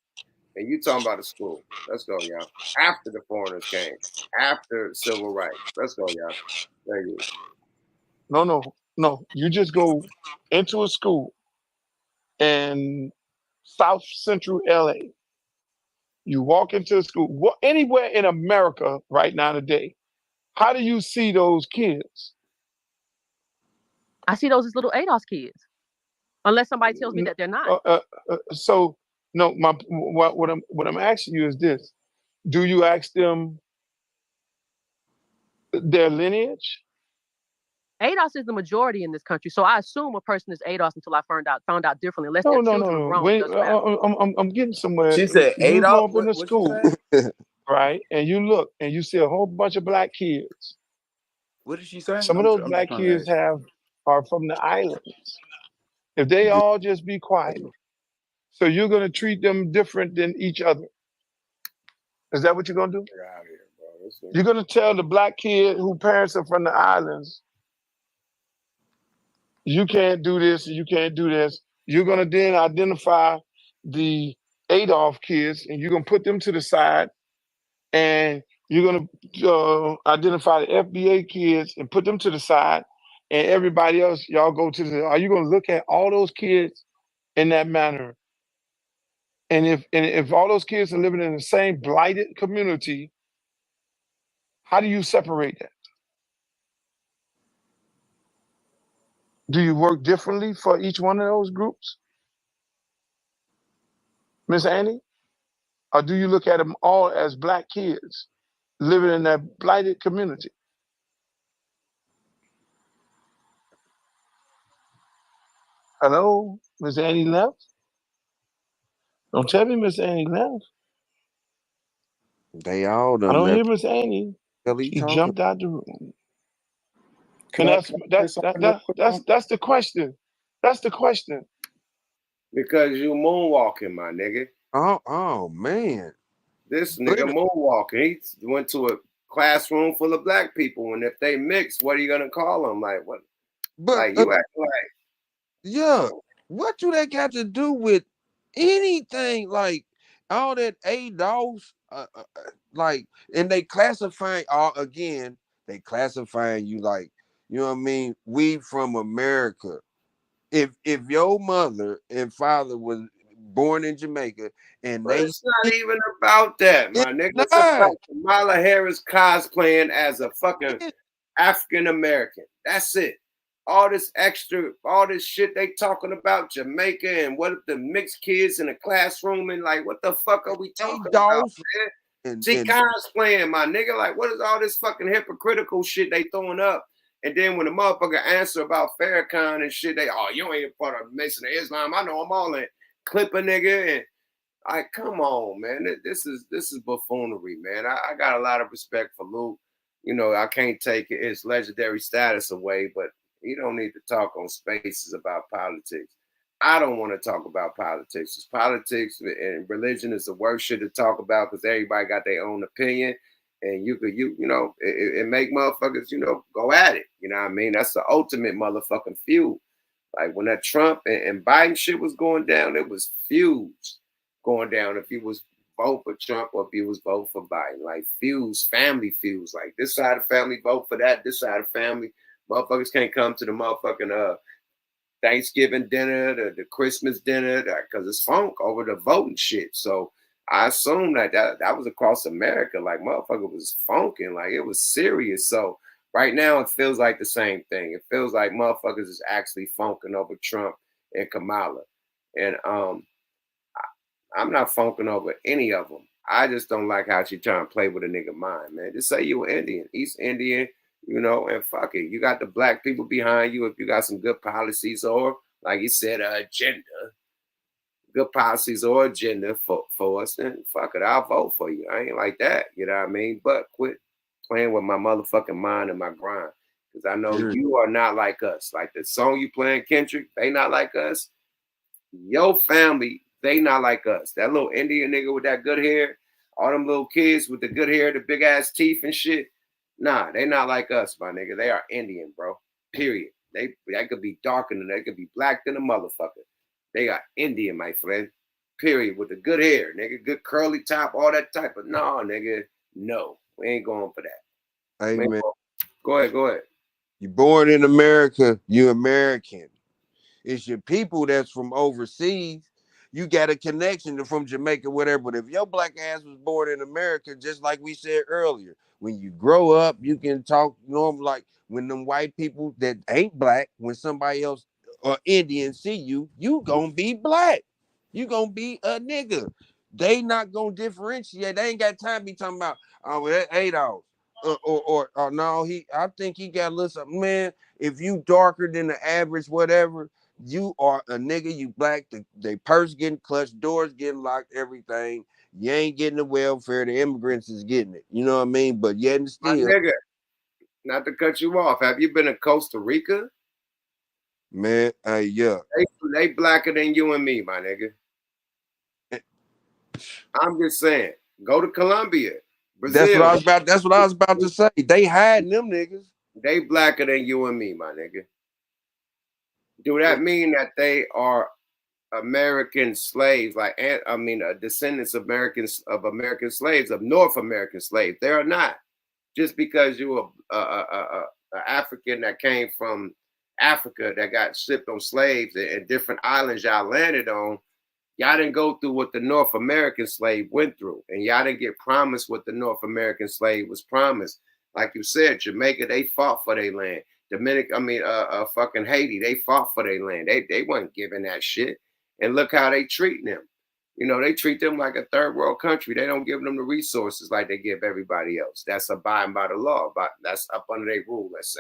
And you talking about a school. Let's go, y'all. After the foreigners came. After civil rights. Let's go, y'all. Thank you. No. You just go into a school in South Central LA. You walk into a school, anywhere in America right now today. How do you see those kids? I see those as little ADOS kids, unless somebody tells me that they're not. So no, what I'm asking you is this: do you ask them their lineage? ADOS is the majority in this country, so I assume a person is ADOS until I found out differently. Unless their children are grown, Wait, doesn't matter. I'm getting somewhere. She said You go Adolf. up in the school, right? And you look and you see a whole bunch of black kids. What did she say? Some of those black kids are from the islands. If they all just be quiet, so you're gonna treat them different than each other. Is that what you're gonna do? You're gonna tell the black kid whose parents are from the islands, you can't do this, you can't do this. You're gonna then identify the Adolf kids and you're gonna put them to the side, and you're gonna identify the FBA kids and put them to the side, and everybody else, y'all go to the. Are you gonna look at all those kids in that manner? And if all those kids are living in the same blighted community, how do you separate that? Do you work differently for each one of those groups, Miss Annie? Or do you look at them all as black kids living in that blighted community? Hello, Miss Annie left? Don't tell me Miss Annie left. They all done I don't left. hear Miss Annie. She jumped out the room. Can And I that's the question. That's the question. Because you moonwalking, my nigga. Oh man. This nigga moonwalking. He went to a classroom full of black people, and if they mix, what are you gonna call them? Like what? But like you act like, yeah, what do that got to do with anything? Like all that ADOS, like, and they classifying again. They classifying you like, you know what I mean? We from America. If your mother and father was born in Jamaica and but it's not even about that, my nigga. It's about Kamala Harris cosplaying as a fucking African American. That's it. All this extra, all this shit they talking about Jamaica and what if the mixed kids in a classroom and like what the fuck are we talking about, man? She cosplaying, my nigga. Like what is all this fucking hypocritical shit they throwing up? And then when the motherfucker answer about Farrakhan and shit, they you ain't part of Mason of Islam. I know I'm all in. Clip a nigga and like, come on, man. This is buffoonery, man. I got a lot of respect for Luke. You know, I can't take his legendary status away, but you don't need to talk on spaces about politics. I don't want to talk about politics. It's politics and religion is the worst shit to talk about because everybody got their own opinion. And you know, it make motherfuckers, you know, go at it. You know what I mean? That's the ultimate motherfucking feud. Like when that Trump and Biden shit was going down, it was feuds going down. If you was vote for Trump or if you was vote for Biden, like feuds, family feuds. Like this side of family vote for that, this side of family, motherfuckers can't come to the motherfucking Thanksgiving dinner, the Christmas dinner, because it's funk over the voting shit. So I assume that was across America. Like, motherfucker was funking. Like, it was serious. So right now it feels like the same thing. It feels like motherfuckers is actually funking over Trump and Kamala. And I'm not funking over any of them. I just don't like how she trying to play with a nigga mind, man. Just say you an Indian, East Indian, you know, and fuck it. You got the black people behind you if you got some good policies or, like you said, agenda. Good policies or agenda for us, then fuck it, I'll vote for you. I ain't like that, you know what I mean? But quit playing with my motherfucking mind and my grind. Because I know you are not like us. Like the song you playing, Kendrick, they not like us. Your family, they not like us. That little Indian nigga with that good hair, all them little kids with the good hair, the big ass teeth and shit. Nah, they not like us, my nigga. They are Indian, bro. Period. They could be darker than they could be black than a motherfucker. They are Indian, my friend. Period. With the good hair, nigga. Good curly top, all that type of no, nigga. No. We ain't going for that. Hey, man. Go ahead. You born in America, you American. It's your people that's from overseas. You got a connection from Jamaica, whatever. But if your black ass was born in America, just like we said earlier, when you grow up, you can talk normal. Like when them white people that ain't black, when somebody else or Indian see you, you gonna be black. You gonna be a nigga. They not gonna differentiate. They ain't got time to be talking about, oh, well, that $8. Or no, I think he got a little something. Man, if you darker than the average, whatever, you are a nigga, you black, they purse getting clutched, doors getting locked, everything. You ain't getting the welfare, the immigrants is getting it. You know what I mean? But yet and still. My nigga, not to cut you off, have you been to Costa Rica? Man, yeah. They blacker than you and me, my nigga. I'm just saying, go to Colombia, Brazil. That's what I was about to say. They hiding them niggas. They blacker than you and me, my nigga. Do that mean that they are American slaves? Like, I mean, descendants of American slaves, of North American slaves. They are not. Just because you are an African that came from Africa that got shipped on slaves and different islands y'all landed on, y'all didn't go through what the North American slave went through, and y'all didn't get promised what the North American slave was promised. Like you said, Jamaica, they fought for their land. Fucking Haiti, they fought for their land. They weren't giving that shit. And look how they treat them. You know, they treat them like a third world country. They don't give them the resources like they give everybody else. That's abiding by the law. But that's up under their rule, let's say.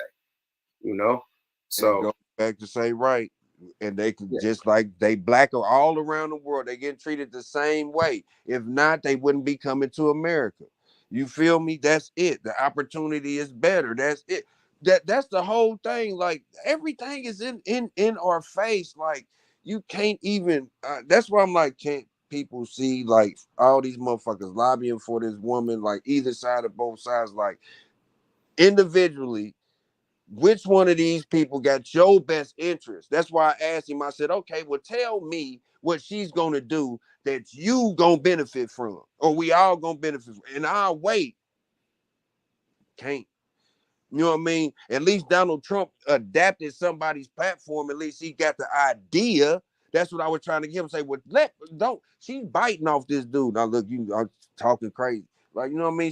You know? So go back to say right. And they can just like they black are all around the world. They get treated the same way. If not, they wouldn't be coming to America. You feel me? That's it. The opportunity is better. That's it. That's the whole thing. Like everything is in our face. Like you can't even. That's why I'm like, can't people see like all these motherfuckers lobbying for this woman? Like either side of both sides. Like individually. Which one of these people got your best interest? That's why I asked him. I said, okay, well, tell me what she's going to do that you going to benefit from, or we all going to benefit from, and I'll wait. Can't. You know what I mean? At least Donald Trump adapted somebody's platform. At least he got the idea. That's what I was trying to give him. Say, well, she's biting off this dude. Now, look, you are talking crazy. Like, you know what I mean?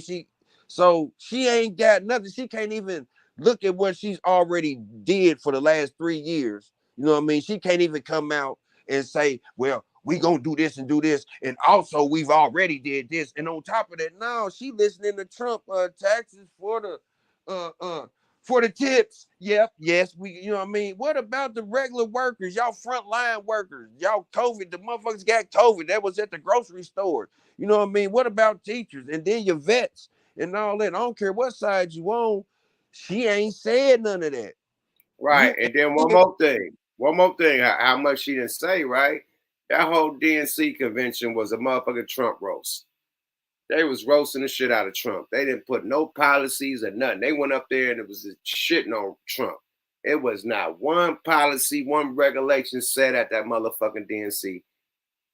She ain't got nothing. She can't even look at what she's already did for the last 3 years. You know what I mean? She can't even come out and say, well, we gonna do this and do this. And also we've already did this. And on top of that, now she listening to Trump taxes for the tips. Yep, yes, you know what I mean? What about the regular workers? Y'all frontline workers, y'all COVID, the motherfuckers got COVID. That was at the grocery store. You know what I mean? What about teachers? And then your vets and all that. I don't care what side you on. She ain't said none of that. Right. And then one more thing, how much she didn't say, right? That whole DNC convention was a motherfucking Trump roast. They was roasting the shit out of Trump. They didn't put no policies or nothing. They went up there and it was shitting on Trump. It was not one policy, one regulation said at that motherfucking DNC.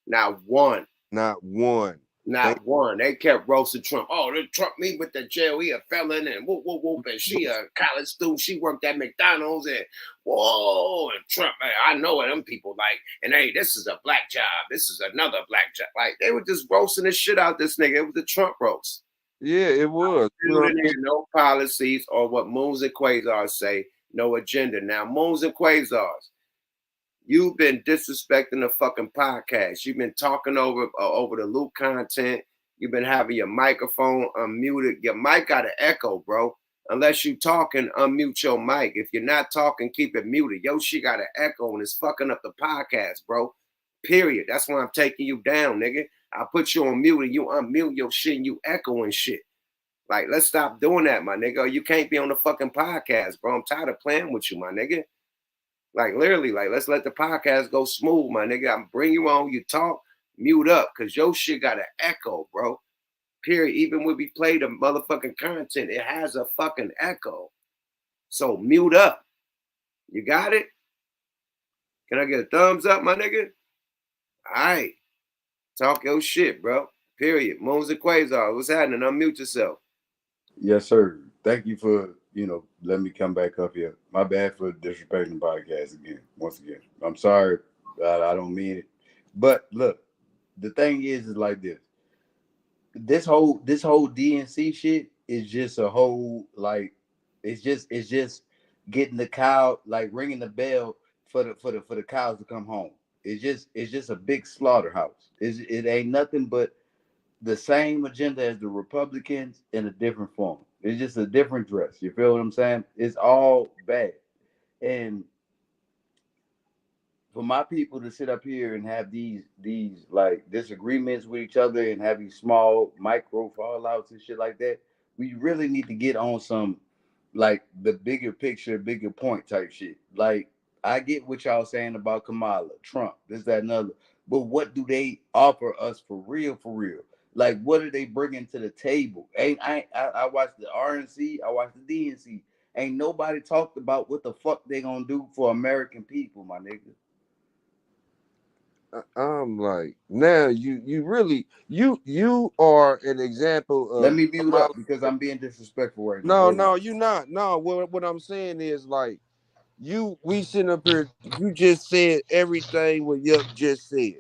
Not one. Not one. Not one. They kept roasting Trump. Oh, they Trump me with the jail. He a felon and whoop, whoop, whoop. And she a college student. She worked at McDonald's and whoa. And Trump, man, I know what them people like. And hey, this is a black job. This is another black job. Like, they were just roasting the shit out this nigga. It was the Trump roast. Yeah, it was. No policies or what Moons and Quasars say. No agenda. Now, Moons and Quasars, you've been disrespecting the fucking podcast. You've been talking over the Luke content. You've been having your microphone unmuted. Your mic got an echo, bro. Unless you talking, unmute your mic. If you're not talking, keep it muted. Yo, shit got an echo and it's fucking up the podcast, bro. Period. That's why I'm taking you down, nigga. I put you on mute and you unmute your shit and you echoing shit. Like, let's stop doing that, my nigga. You can't be on the fucking podcast, bro. I'm tired of playing with you, my nigga. Like, literally, like, let's let the podcast go smooth, my nigga. I'm bring you on, you talk, mute up, because your shit got an echo, bro. Period. Even when we play the motherfucking content, it has a fucking echo. So mute up. You got it? Can I get a thumbs up, my nigga? All right. Talk your shit, bro. Period. Moons and Quasar, what's happening? Unmute yourself. Yes, sir. Thank you for, letting me come back up here. My bad for disrespecting the podcast again. Once again, I'm sorry. I don't mean it. But look, the thing is like this. This whole DNC shit is just a whole, like, it's just getting the cow, like ringing the bell for the cows to come home. It's just a big slaughterhouse. It ain't nothing but the same agenda as the Republicans in a different form. It's just a different dress. You feel what I'm saying? It's all bad. And for my people to sit up here and have these like disagreements with each other and have these small micro fallouts and shit like that, we really need to get on some like the bigger picture, bigger point type shit. Like, I get what y'all saying about Kamala, Trump, this, that, and other. But what do they offer us for real, for real? Like, what are they bringing to the table? I watched the RNC, I watched the DNC. Ain't nobody talked about what the fuck they gonna do for American people, my nigga. I'm like, now you really you are an example of. Let me mute up because I'm being disrespectful right No, now. no, you're not. No, what I'm saying is, like, we sitting up here, you just said everything what Yuck just said.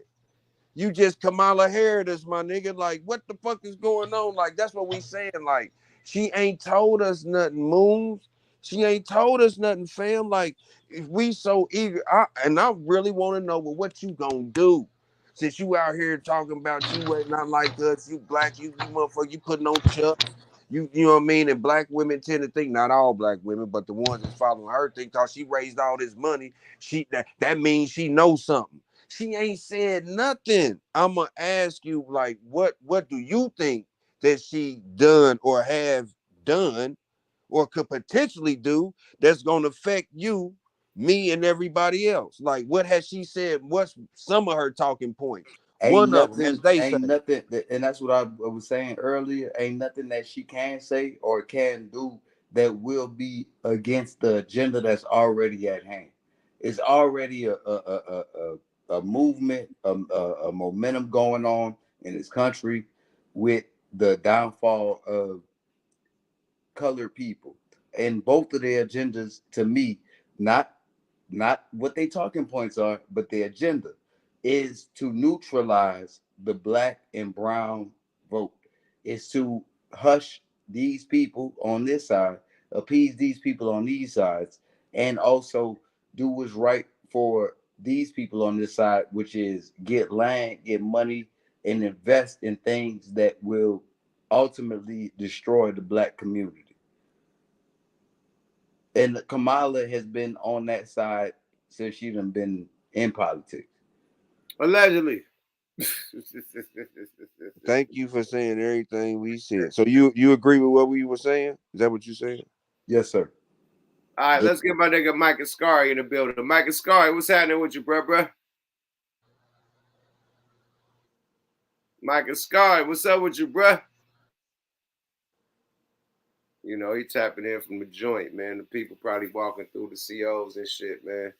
You just Kamala Harris, my nigga. Like, what the fuck is going on? Like, that's what we saying. Like, she ain't told us nothing, Moons. She ain't told us nothing, fam. Like, if we so eager, I really want to know what you gonna do. Since you out here talking about you ain't not like us, you black, you motherfucker, you putting on chucks. You know what I mean? And black women tend to think, not all black women, but the ones that's following her think, cause she raised all this money, that means she knows something. She ain't said nothing. I'm gonna ask you, like, what do you think that she done or have done or could potentially do that's gonna affect you, me, and everybody else? Like, what has she said? What's some of her talking points? One of them, as they say. Ain't nothing, and that's what I was saying earlier. Ain't nothing that she can say or can do that will be against the agenda that's already at hand. It's already a movement, a momentum going on in this country with the downfall of colored people, and both of their agendas, to me, not what they talking points are, but the agenda is to neutralize the black and brown vote. Is to hush these people on this side, appease these people on these sides, and also do what's right for these people on this side, which is get land, get money, and invest in things that will ultimately destroy the black community. And Kamala has been on that side since she's been in politics. Allegedly. Thank you for saying everything we said. So you agree with what we were saying? Is that what you said? Yes, sir. All right, let's get my nigga Mike Ascari in the building. Mike Ascari, what's happening with you, bruh? Mike Ascari, what's up with you, bruh? You know, he tapping in from the joint, man. The people probably walking through the COs and shit, man.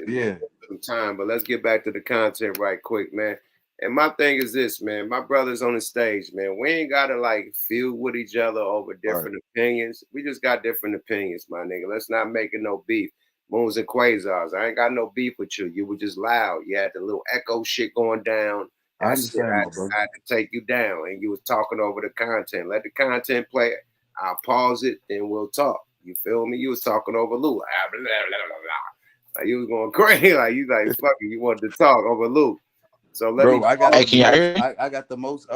Yeah. Some time, but let's get back to the content right quick, man. And my thing is this, man. My brother's on the stage, man. We ain't gotta like feud with each other over different opinions. We just got different opinions, my nigga. Let's not make it no beef. Moons and quasars. I ain't got no beef with you. You were just loud. You had the little echo shit going down. I understand, my brother. I had to take you down, and you was talking over the content. Let the content play. I'll pause it, and we'll talk. You feel me? You was talking over Lou. Like you was going crazy. Like you like fucking. You wanted to talk over Lou. So let me. I got I got the most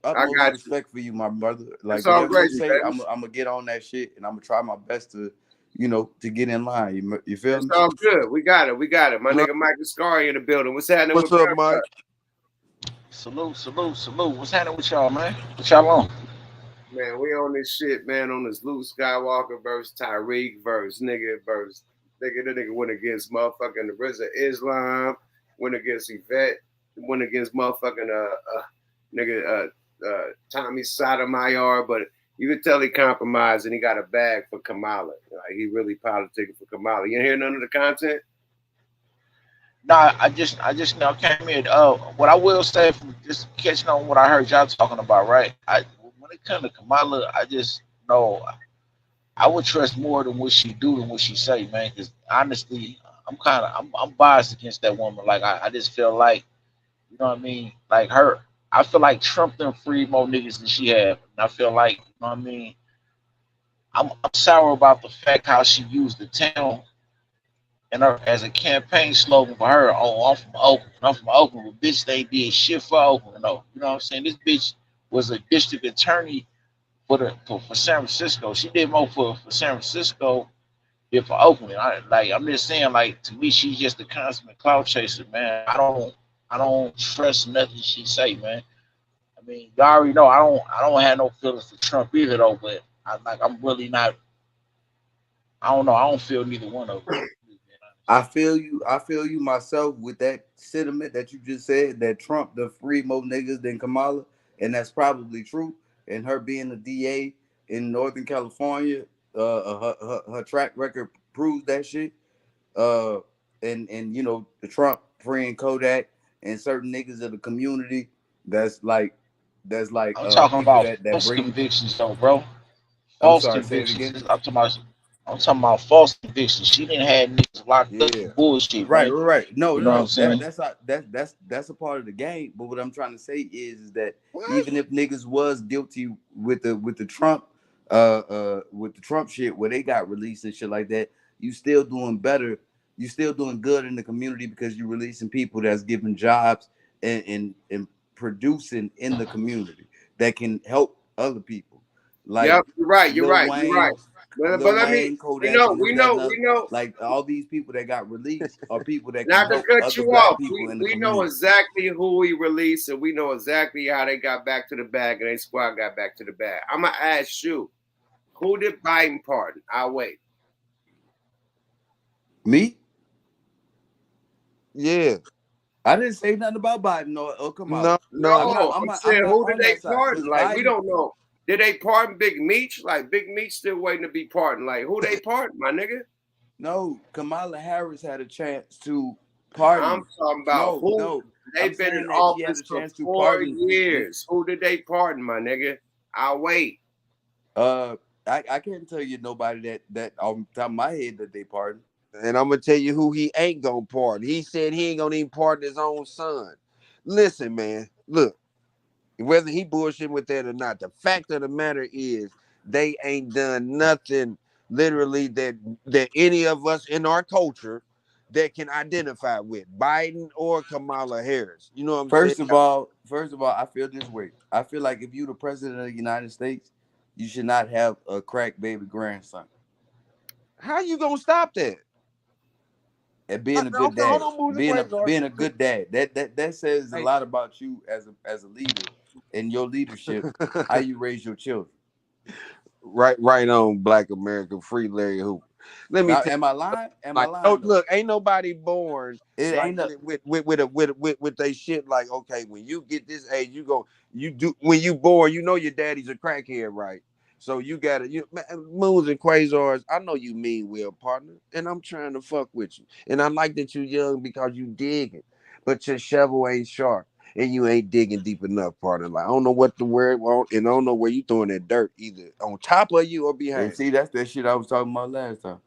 utmost respect for you, my brother. Like it's all whatever great, you say, I'm gonna get on that shit, and I'm gonna try my best to, to get in line. You feel me? It's all good. We got it. My nigga Mike Ascari in the building. What's happening? What's up, Mike? Salute. What's happening with y'all, man? What y'all on? Man, we on this shit, man. On this Luke Skywalker versus TARIQ versus the nigga went against motherfucking the Rizza Islam, went against Yvette, went against motherfucking Tommy Sotomayor, but you could tell he compromised and he got a bag for Kamala. Like he really politicking for Kamala. You hear none of the content? Nah, I just now came in. What I will say from just catching on what I heard y'all talking about, right? When it comes to Kamala, I just know I would trust more than what she do than what she say, man. Because honestly, I'm biased against that woman. Like I just feel like, you know what I mean? Like her, I feel like Trump done freed more niggas than she have. And I feel like, you know what I mean? I'm sour about the fact how she used the town and her as a campaign slogan for her. Oh, I'm from Oakland. But bitch, they did shit for Oakland. No, you know what I'm saying? This bitch was a district attorney for San Francisco. She did more for San Francisco than for Oakland. I'm just saying, like to me, she's just a consummate cloud chaser, man. I don't trust nothing she say, man. I mean, y'all already know I don't have no feelings for Trump either though, but I'm really not. I don't know. I don't feel neither one of them. I feel you myself with that sentiment that you just said, that Trump the free more niggas than Kamala, and that's probably true. And her being a DA in Northern California, her track record proves that shit. And the Trump freeing Kodak and certain niggas of the community that's like I'm talking people about that false bring. convictions though, bro. I'm False sorry, say it again. convictions. I'm talking about false convictions. She didn't have niggas locked up for Yeah. bullshit, Right. man. No, You know what I'm saying? That's a part of the game. But what I'm trying to say is that even if niggas was guilty with the Trump shit where they got released and shit like that, you still doing better. You still doing good in the community because you're releasing people that's giving jobs and producing in the community that can help other people. Like Yep, you're right. Lil You're right. Wayne, But Lil let me. Wayne, Kodak, and this, that, and other. We know. Like all these people that got released are people that can Not to help cut other you black off. people in the We know community. exactly who we released, and we know exactly how they got back to the bag, and their squad got back to the bag. I'm gonna ask you, who did Biden pardon? I'll wait. Me? Yeah. I didn't say nothing about Biden or Kamala. No, I'm I'm not saying who did on they that side pardon? because Like we Biden. don't know. Did they pardon Big Meech? Like Big Meech still waiting to be pardoned. Like who they pardon, my nigga? No, Kamala Harris had a chance to pardon. I'm talking about who. They've been in saying that she had office a for chance to 4 pardon. years. Who did they pardon, my nigga? I'll wait. I can't tell you nobody that on top of my head that they pardoned. And I'm gonna tell you who he ain't gonna pardon. He said he ain't gonna even pardon his own son. Listen, man, look, whether he bullshitting with that or not, the fact of the matter is they ain't done nothing literally that any of us in our culture that can identify with Biden or Kamala Harris. You know what I'm saying? First of all, I feel this way. I feel like if you're the president of the United States, you should not have a crack baby grandson. How you gonna stop that? And being a good dad, being a good dad, that says a lot about you as a leader and your leadership, how you raise your children. Right on, Black American Free Larry Hoover. Let me Now, tell am I lying? Am I lying? Oh, look, ain't nobody born with they shit like, okay, when you get this age, when you born, you know your daddy's a crackhead, right? So you gotta moons and quasars. I know you mean well, partner, and I'm trying to fuck with you. And I like that you young because you dig it, but your shovel ain't sharp. and you ain't digging deep enough, partner. Like I don't know what the word want, and I don't know where you throwing that dirt, either on top of you or behind. And see, that's that shit I was talking about last time.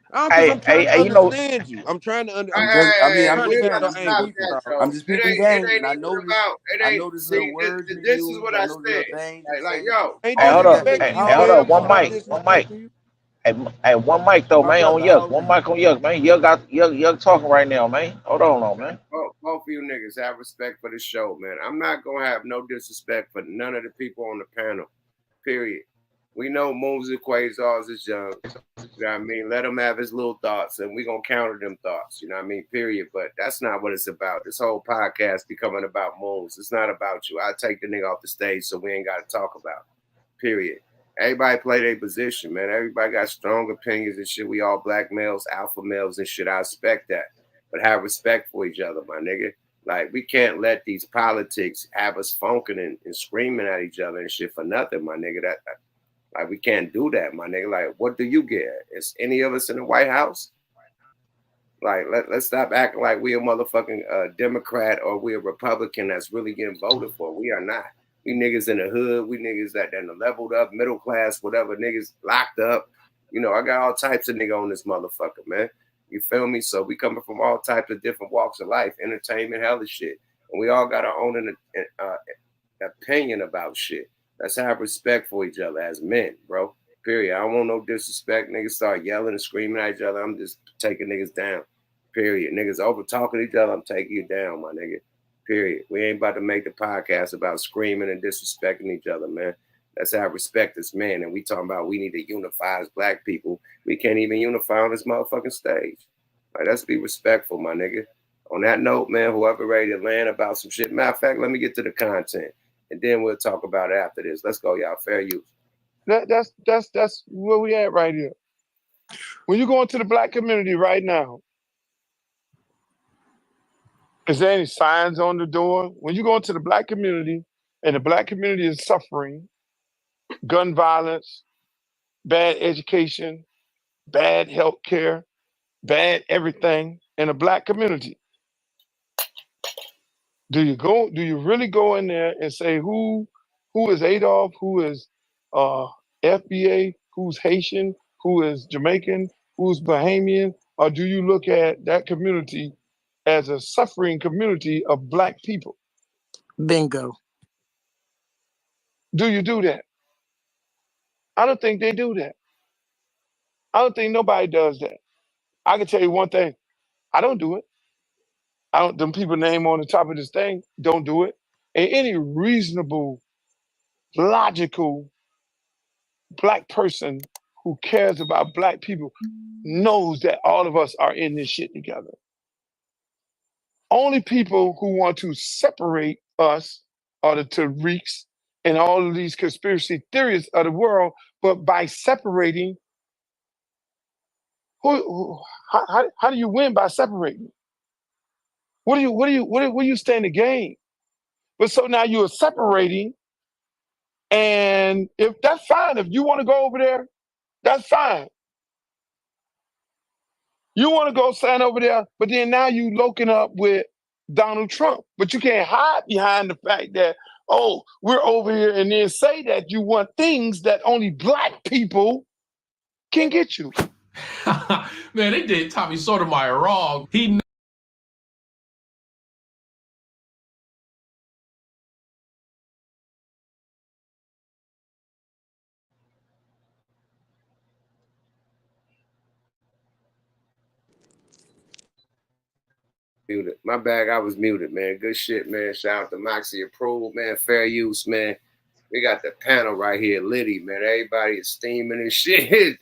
Because I'm trying to understand you. I'm trying to I'm just get saying your angle. I'm just It peeping ain't game, and I even noticed. about. It I ain't. noticed little See, words you this is use. what I I know little said. things you Like say. yo, Ain't Hey, hold up. disrespecting you, Hold fam. up. You One not mic. One mic. disrespecting you. Hey, one mic though, My man. On brother, Yuck. how old One are you? mic on Yuck, man. Yuck talking right now, man. Hold on, man. both of you niggas have respect for the show, man. I'm not gonna have no disrespect for none of the people on the panel. Period. We know Moons and Quasars is young. You know what I mean? Let him have his little thoughts, and we're gonna counter them thoughts. You know what I mean? Period. But that's not what it's about. This whole podcast becoming about Moons. It's not about you. I take the nigga off the stage, so we ain't got to talk about it. Period. Everybody play their position, man. Everybody got strong opinions and shit. We all black males, alpha males and shit. I expect that. But have respect for each other, my nigga. Like, we can't let these politics have us funking and screaming at each other and shit for nothing, my nigga. Like, we can't do that, my nigga. Like, what do you get? Is any of us in the White House? Like, let's stop acting like we a motherfucking Democrat or we a Republican that's really getting voted for. We are not. We niggas in the hood. We niggas that leveled up, middle class, whatever. Niggas locked up. You know, I got all types of nigga on this motherfucker, man. You feel me? So we coming from all types of different walks of life, entertainment, hella shit. And we all got our own opinion about shit. Let's have respect for each other as men, bro. Period. I don't want no disrespect. Niggas start yelling and screaming at each other. I'm just taking niggas down. Period. Niggas over talking to each other. I'm taking you down, my nigga. Period. We ain't about to make the podcast about screaming and disrespecting each other, man. Let's have respect as men. And we talking about we need to unify as black people. We can't even unify on this motherfucking stage. Like, let's be respectful, my nigga. On that note, man, whoever ready to land about some shit. Matter of fact, let me get to the content. And then we'll talk about it after this. Let's go, y'all. Fair use. That's where we at right here. When you go into the black community right now, is there any signs on the door? When you go into the black community and the black community is suffering gun violence, bad education, bad health care, bad everything in a black community, do you really go in there and say who is Adolf, who is FBA, who's Haitian, who is Jamaican, who's Bahamian, or do you look at that community as a suffering community of black people? Bingo. Do you do that? I don't think they do that. I don't think nobody does that. I can tell you one thing. I don't do it. I don't, them people name on the top of this thing, don't do it. And any reasonable, logical black person who cares about black people knows that all of us are in this shit together. Only people who want to separate us are the TARIQs and all of these conspiracy theories of the world, but by separating, how do you win by separating? What do you stand to gain? But so now you're separating, and if that's fine, if you want to go over there, that's fine. You want to go stand over there, but then now you loking up with Donald Trump. But you can't hide behind the fact that, oh, we're over here, and then say that you want things that only black people can get you. Man, they did Tommy Sotomayor wrong. He Muted. My bad, I was muted, man. Good shit, man. Shout out to Moxie Approved, man. Fair use, man. We got the panel right here, Liddy, man. Everybody is steaming and shit.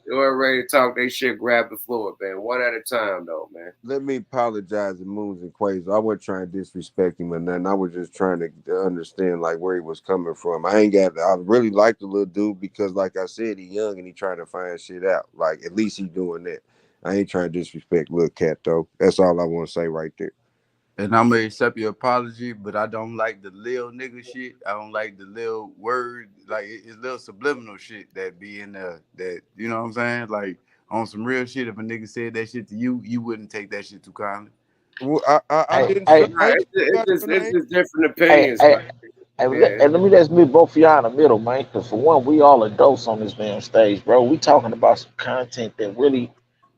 Whoever ready to talk they shit, grab the floor, man. One at a time, though, man. Let me apologize to Moons and Quasar. I wasn't trying to disrespect him or nothing. I was just trying to understand like where he was coming from. I really like the little dude because, like I said, he young and he trying to find shit out. Like at least he doing that. I ain't trying to disrespect little cat though. That's all I want to say right there. And I'm gonna accept your apology, but I don't like the lil nigga shit. I don't like the lil word, like it's little subliminal shit that be in there. That you know what I'm saying? Like on some real shit, if a nigga said that shit to you, you wouldn't take that shit too kindly. Well, I didn't Hey, say Nah, your it's name. just different hey, opinions, man. hey, hey, Yeah. let me just meet both of y'all in the middle, man. Because for one, we all adults on this damn stage, bro. We talking about some content that really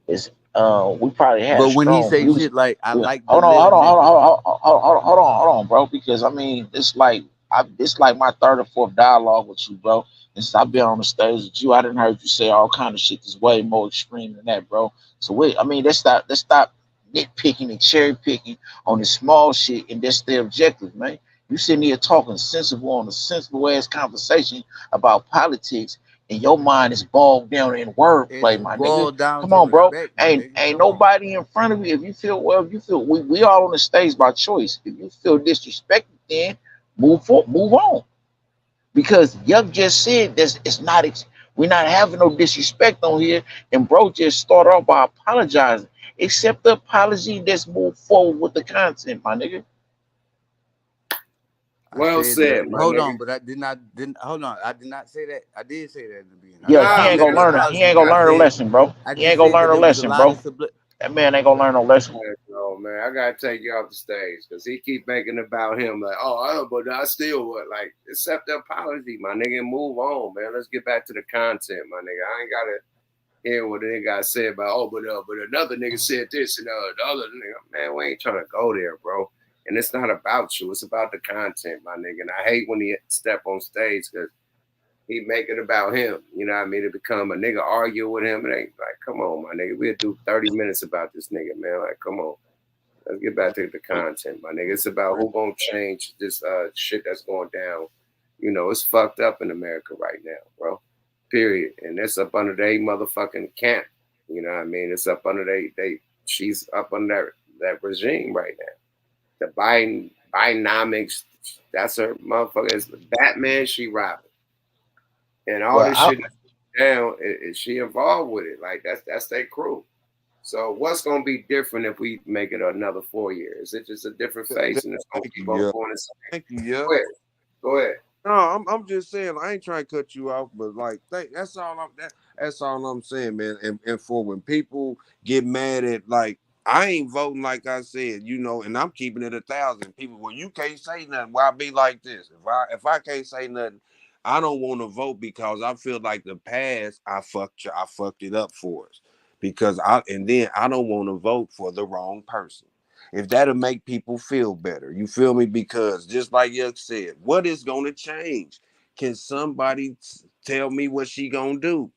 is. We probably had But when he strong say views. shit like "I Yeah. like the Hold on, little hold on, hold nigga," on, hold on, bro. Because I mean, it's like my third or fourth dialogue with you, bro. And since I've been on the stage with you, I didn't heard you say all kind of shit that's way more extreme than that, bro. So I mean, let's stop nitpicking and cherry picking on the small shit and that's the objective, man. You sitting here talking sensible on a sensible ass conversation about politics, and your mind is bogged down in it's wordplay, my nigga. boiled down Come to on, bro. respect, my Ain't nigga. ain't Come on. nobody in front of you. If you feel we all on the stage by choice. If you feel disrespected, then move on. Because Yuck just said this it's not we're not having no disrespect on here, and bro just started off by apologizing. Accept the apology, let's move forward with the content, my nigga. I Well said that. said, my Hold nigga. on, but I didn't hold on. I did not say that. I did say that in the beginning. I Yeah, said he I Nah, ain't man. gonna accept the learn it. He apology, ain't but gonna I learn a said lesson, bro. I He ain't just gonna said learn that a there was a lesson, lot bro. of That man ain't gonna learn no lesson. No, man, I gotta take you off the stage because he keep making about him like, but I still would like accept the apology, my nigga, and move on, man. Let's get back to the content, my nigga. I ain't gotta hear what they got said about, but another nigga said this and the other nigga. Man, we ain't trying to go there, bro. And it's not about you. It's about the content, my nigga. And I hate when he step on stage because he make it about him. You know what I mean? To become a nigga argue with him. It ain't like, come on, my nigga. We'll do 30 minutes about this nigga, man. Like, come on. Let's get back to the content, my nigga. It's about who gonna change this shit that's going down. You know, it's fucked up in America right now, bro. Period. And it's up under their motherfucking camp. You know what I mean? It's up under she's up under that regime right now. The Bidenomics, that's her motherfucker. It's Batman, she Robin. And all Well, this shit down, is she involved with it? Like that's their crew. So what's gonna be different if we make it another 4 years? It's just a different face, and it's gonna Thank keep you, on yeah. going the same. Thank you, yeah. Go ahead. Go ahead. No, I'm just saying I ain't trying to cut you off, but like that's all I'm saying, man. And for when people get mad at like I ain't voting like I said, you know, and I'm keeping it 1,000 people. Well, you can't say nothing. Why be like this? If I can't say nothing, I don't want to vote because I feel like the past I fucked it up for us because then I don't want to vote for the wrong person. If that'll make people feel better, you feel me? Because just like Yuck said, what is going to change? Can somebody tell me what she gonna do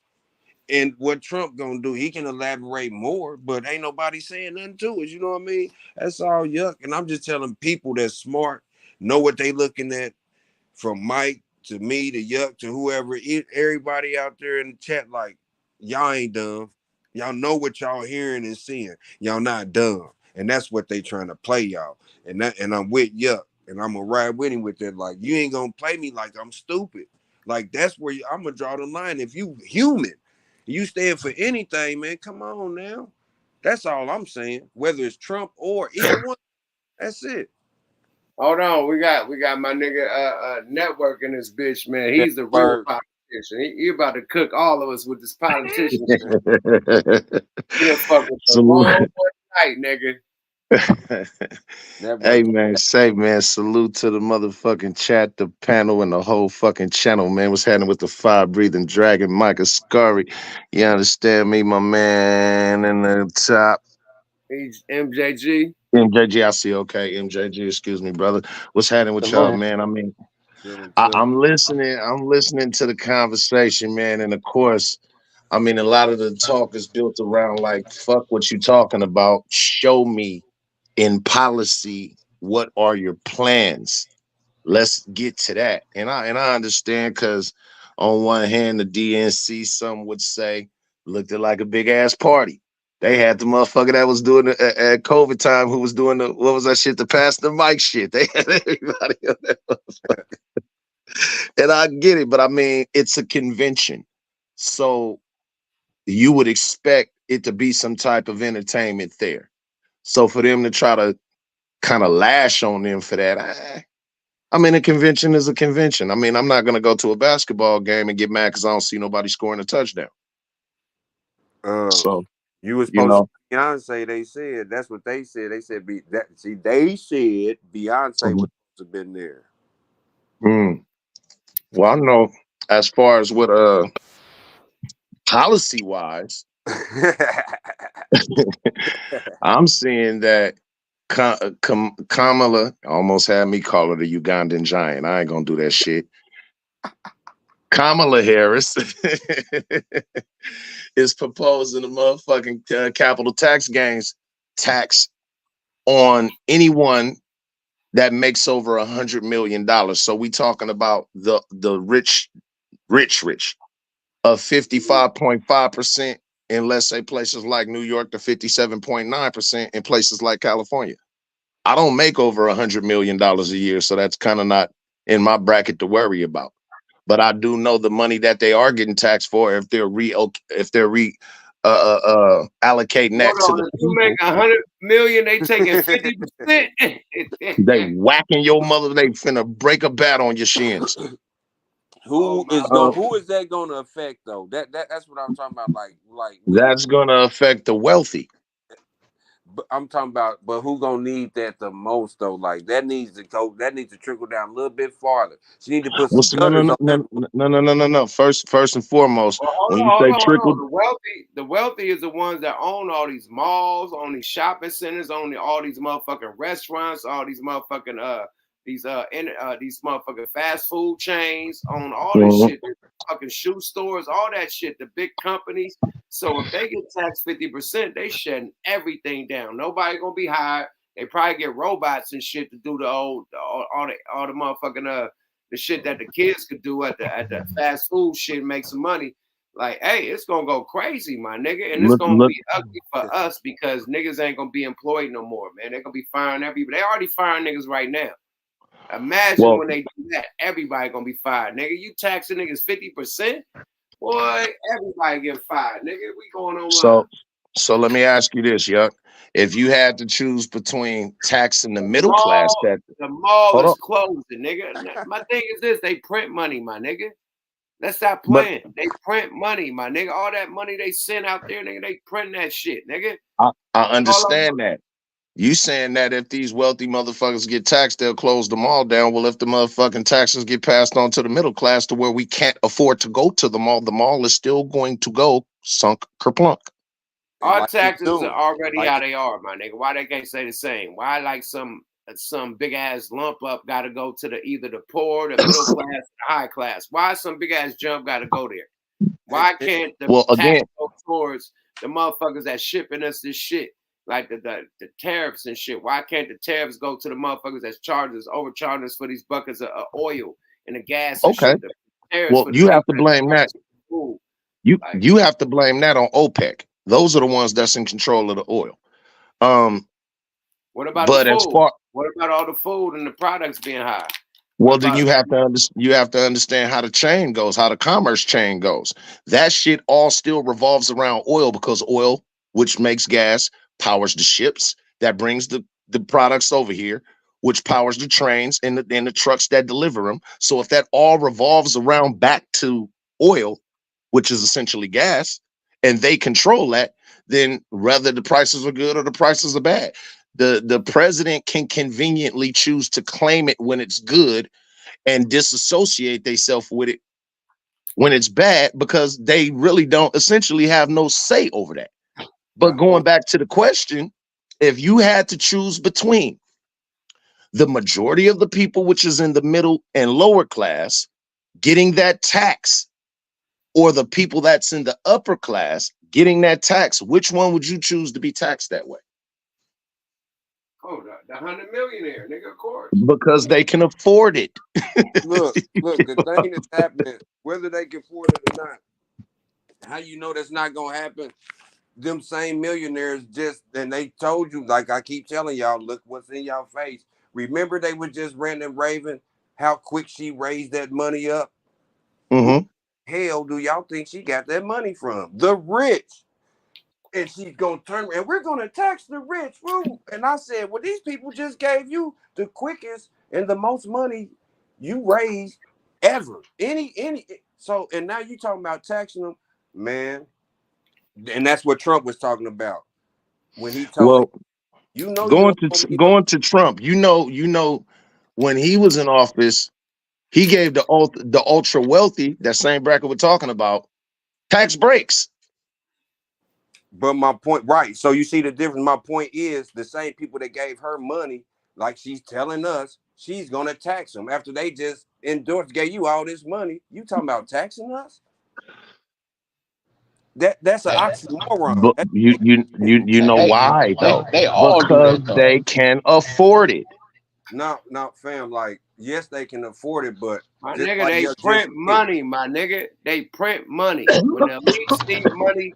and what Trump gonna do? He can elaborate more, but ain't nobody saying nothing to us. You know what I mean? That's all Yuck. And I'm just telling people that's smart, know what they looking at, from Mike to me to Yuck to whoever, everybody out there in the chat, like, y'all ain't dumb. Y'all know what y'all hearing and seeing. Y'all not dumb. And that's what they trying to play y'all. And I'm with Yuck. And I'm gonna ride with him with that. Like, you ain't gonna play me like I'm stupid. Like, that's where I'm gonna draw the line. If you human, you stand for anything, man, come on now. That's all I'm saying. Whether it's Trump or either one, that's it. Hold on, we got my nigga network in this bitch, man. Yeah, He's the real word. politician. He about to cook all of us with this politician shit. You done fuck with the wrong Salute. one night, nigga. Hey Network. man, salute to the motherfucking chat, the panel, and the whole fucking channel, man. What's happening with the fire breathing dragon, Micah Scurry? You understand me, my man, in the top. He's MJG. MJG, I see. Okay, MJG, excuse me, brother. What's happening with y'all, Salute. man? I mean, Chilling. I'm listening. I'm listening to the conversation, man, and of course, I mean, a lot of the talk is built around like, fuck what you talking about. Show me in policy, what are your plans? Let's get to that. And I understand, because on one hand, the DNC, some would say, looked like a big ass party. They had the motherfucker that was doing it at COVID time, who was doing the, what was that shit, the pass the mic shit. They had everybody on that motherfucker. And I get it, but I mean, it's a convention. So you would expect it to be some type of entertainment there. So for them to try to kind of lash on them for that, I mean, a convention is a convention. I mean, I'm not going to go to a basketball game and get mad because I don't see nobody scoring a touchdown. Uh, So, you was you supposed know, Beyonce, they said that's what they said. They said they said Beyonce would have been there. Well, I know as far as what policy wise, I'm seeing that Kamala almost had me call her the Ugandan giant. I ain't gonna do that shit. Kamala Harris is proposing a motherfucking capital tax gains tax on anyone that makes over $100 million. So we talking about the rich of 55.5% in, let's say, places like New York to 57.9% in places like California. I don't make over $100 million a year, so that's kind of not in my bracket to worry about. But I do know the money that they are getting taxed for if they're allocating that to the If you make $100 million, they taking 50%. They whacking your mother. They finna break a bat on your shins. Who is that gonna affect though? That's what I'm talking about. That's gonna affect the wealthy. But I'm talking about, but who gonna need that the most though? Like that needs to go. That needs to trickle down a little bit farther. She need to put some gutters on. No. First and foremost, when you say trickle, the wealthy is the ones that own all these malls, own these shopping centers, own all these motherfucking restaurants, all these motherfucking these motherfucking fast food chains, own all this shit, fucking shoe stores, all that shit, the big companies. So if they get taxed 50%, they shutting everything down. Nobody gonna be hired. They probably get robots and shit to do all the motherfucking the shit that the kids could do at the fast food shit, make some money. Like, hey, it's gonna go crazy, my nigga, and it's gonna be ugly for us because niggas ain't gonna be employed no more, man. They're gonna be firing everybody. They already firing niggas right now. Imagine when they do that, everybody gonna be fired, nigga. You taxing niggas 50%, boy, everybody get fired, nigga. We going online. So let me ask you this, Yuck. If you had to choose between taxing the middle class, the mall is closing, nigga. My thing is this: they print money, my nigga. Let's stop playing. They print money, my nigga. All that money they send out there, nigga, they print that shit, nigga. I understand that. You saying that if these wealthy motherfuckers get taxed, they'll close the mall down. Well, if the motherfucking taxes get passed on to the middle class to where we can't afford to go to the mall is still going to go sunk kerplunk. Our taxes are already how they are, my nigga. Why they can't say the same? Why like some big ass lump up got to go to either the poor, the middle class, the high class? Why some big ass jump got to go there? Why can't the tax go towards the motherfuckers that shipping us this shit? Like the tariffs and shit. Why can't the tariffs go to the motherfuckers that's overcharging us for these buckets of oil and the gas and shit? Well, you have to blame that. You have to blame that on OPEC. Those are the ones that's in control of the oil. What about the food? What about all the food and the products being high? Well, then you have to understand how the chain goes, how the commerce chain goes. That shit all still revolves around oil because oil, which makes gas, powers the ships that brings the products over here, which powers the trains and the trucks that deliver them. So if that all revolves around back to oil, which is essentially gas, and they control that, then whether the prices are good or the prices are bad, the president can conveniently choose to claim it when it's good and disassociate themselves with it when it's bad because they really don't essentially have no say over that. But going back to the question, if you had to choose between the majority of the people, which is in the middle and lower class, getting that tax, or the people that's in the upper class getting that tax, which one would you choose to be taxed that way? Oh, the 100 millionaire, nigga, of course. Because they can afford it. Look, the thing that's happening, whether they can afford it or not, how you know that's not gonna happen? Them same millionaires and they told you, like I keep telling y'all, look what's in y'all face. Remember they were just ranting and raving how quick she raised that money up? Hell do y'all think she got that money from? The rich. And she's gonna turn and we're gonna tax the rich. Woo. And I said, well, these people just gave you the quickest and the most money you raised ever. So and now you talking about taxing them, man. And that's what Trump was talking about. when he told Well, you know you going don't want me going to Trump, you know, when he was in office, he gave the ultra wealthy, that same bracket we're talking about, tax breaks. But my point, right? So you see the difference. My point is the same people that gave her money, like she's telling us, she's gonna tax them after they just endorsed, gave you all this money. You talking about taxing us? That's an oxymoron. But you know why though? They all do Because that though. they can afford it. Not fam. Like yes, they can afford it, but My just nigga, like they you just print said, money, my nigga. They print money. When the elites need money,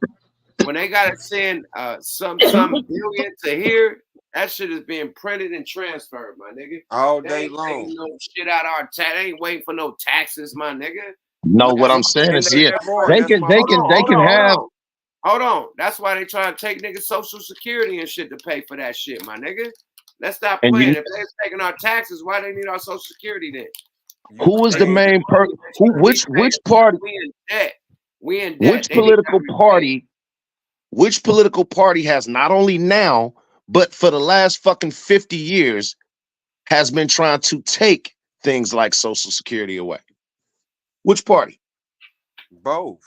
when they gotta send some billion to here, that shit is being printed and transferred, my nigga. all They day ain't long. taking no shit out of our tax. They ain't waiting for no taxes, my nigga. No, what That's I'm saying and is, they yeah, never are. That's my they point. can have. Hold on. That's why they trying to take niggas Social Security and shit to pay for that shit, my nigga. Let's stop And playing. you, If they're taking our taxes, why they need our Social Security then? who was the main which party? We in debt. We in debt. Which political party has not only now, but for the last fucking 50 years has been trying to take things like Social Security away? Which party? Both.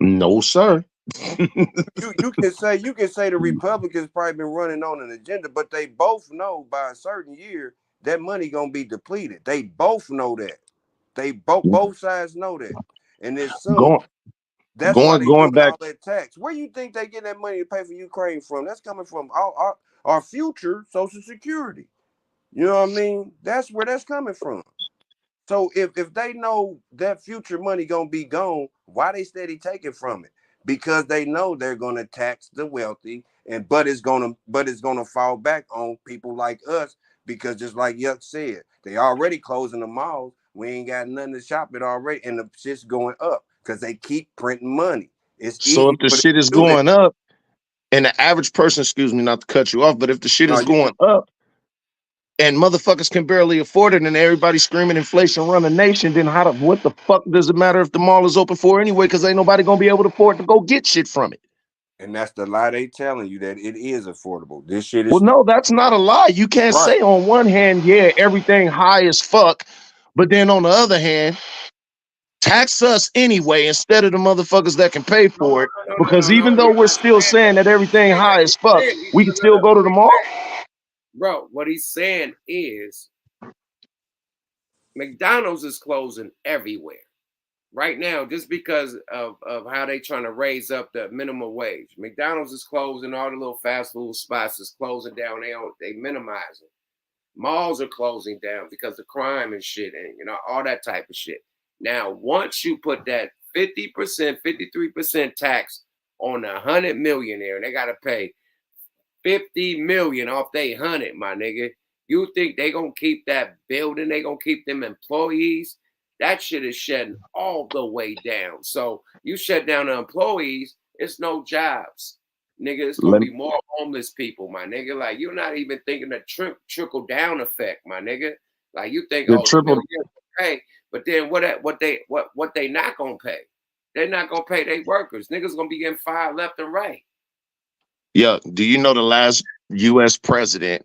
No, sir. you can say the Republicans probably been running on an agenda, but they both know by a certain year that money gonna be depleted. They both know that. They both sides know that, and it's soon. That's why they Going doing back. all that tax. Where you think they get that money to pay for Ukraine from? That's coming from our future Social Security. You know what I mean? That's where that's coming from. So if they know that future money gonna be gone, why they steady taking from it? Because they know they're gonna tax the wealthy, but it's gonna fall back on people like us. Because just like Yuck said, they already closing the malls. We ain't got nothing to shop at already, and the shit's going up because they keep printing money. It's So easy if the for them shit to is do that. going up, and the average person, excuse me, not to cut you off, but if the shit is going up, and motherfuckers can barely afford it, and everybody's screaming inflation run the nation, then what the fuck does it matter if the mall is open for anyway? Because ain't nobody gonna be able to afford to go get shit from it. And that's the lie they telling you, that it is affordable. This shit is. Well, no, that's not a lie. You can't say on one hand, yeah, everything high as fuck, but then on the other hand, tax us anyway instead of the motherfuckers that can pay for it. Because even though we're still saying that everything high as fuck, we can still go to the mall. Bro, what he's saying is McDonald's is closing everywhere right now just because of how they trying to raise up the minimum wage. McDonald's is closing, all the little fast food spots is closing down. They minimizing. Malls are closing down because of crime and shit and all that type of shit. Now, once you put that 50%, 53% tax on 100 millionaire, they gotta pay 50 million off they 100, my nigga. You think they gonna keep that building? They gonna keep them employees? That shit is shutting all the way down. So you shut down the employees, it's no jobs. Nigga, it's gonna be more homeless people, my nigga. Like, you're not even thinking the trickle down effect, my nigga. Like, you think, The the triple- millionaires pay, but then what they not gonna pay? They're not gonna pay their workers. Niggas gonna be getting fired left and right. Yeah, do you know the last U.S. president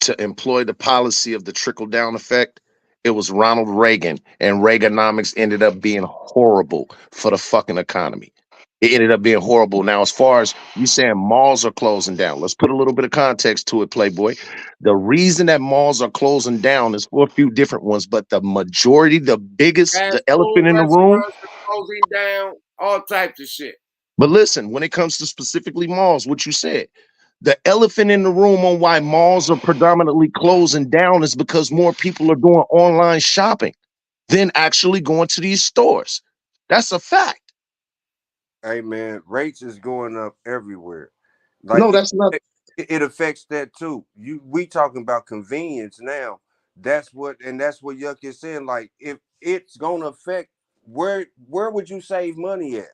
to employ the policy of the trickle-down effect? It was Ronald Reagan, and Reaganomics ended up being horrible for the fucking economy. It ended up being horrible. Now, as far as you saying malls are closing down, let's put a little bit of context to it, Playboy. The reason that malls are closing down is for a few different ones, but the majority, the biggest, the elephant in the room. Restaurants are closing down, all types of shit. But listen, when it comes to specifically malls, what you said, the elephant in the room on why malls are predominantly closing down is because more people are doing online shopping than actually going to these stores. That's a fact. Hey man, rates is going up everywhere. Like no, that's not. It affects that too. We talking about convenience now. That's what Yuck is saying. Like, if it's gonna affect, where would you save money at?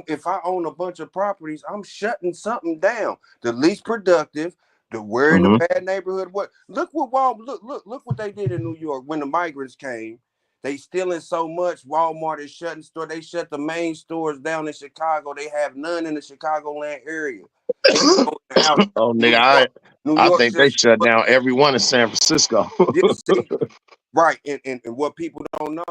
If I own a bunch of properties, I'm shutting something down. The least productive, we're in the bad neighborhood. Look what they did in New York when the migrants came. They stealing so much. Walmart is shutting store. They shut the main stores down in Chicago. They have none in the Chicagoland area. They go to Oh, nigga, New I York think they just shut down every one in San Francisco. see, right, and what people don't know,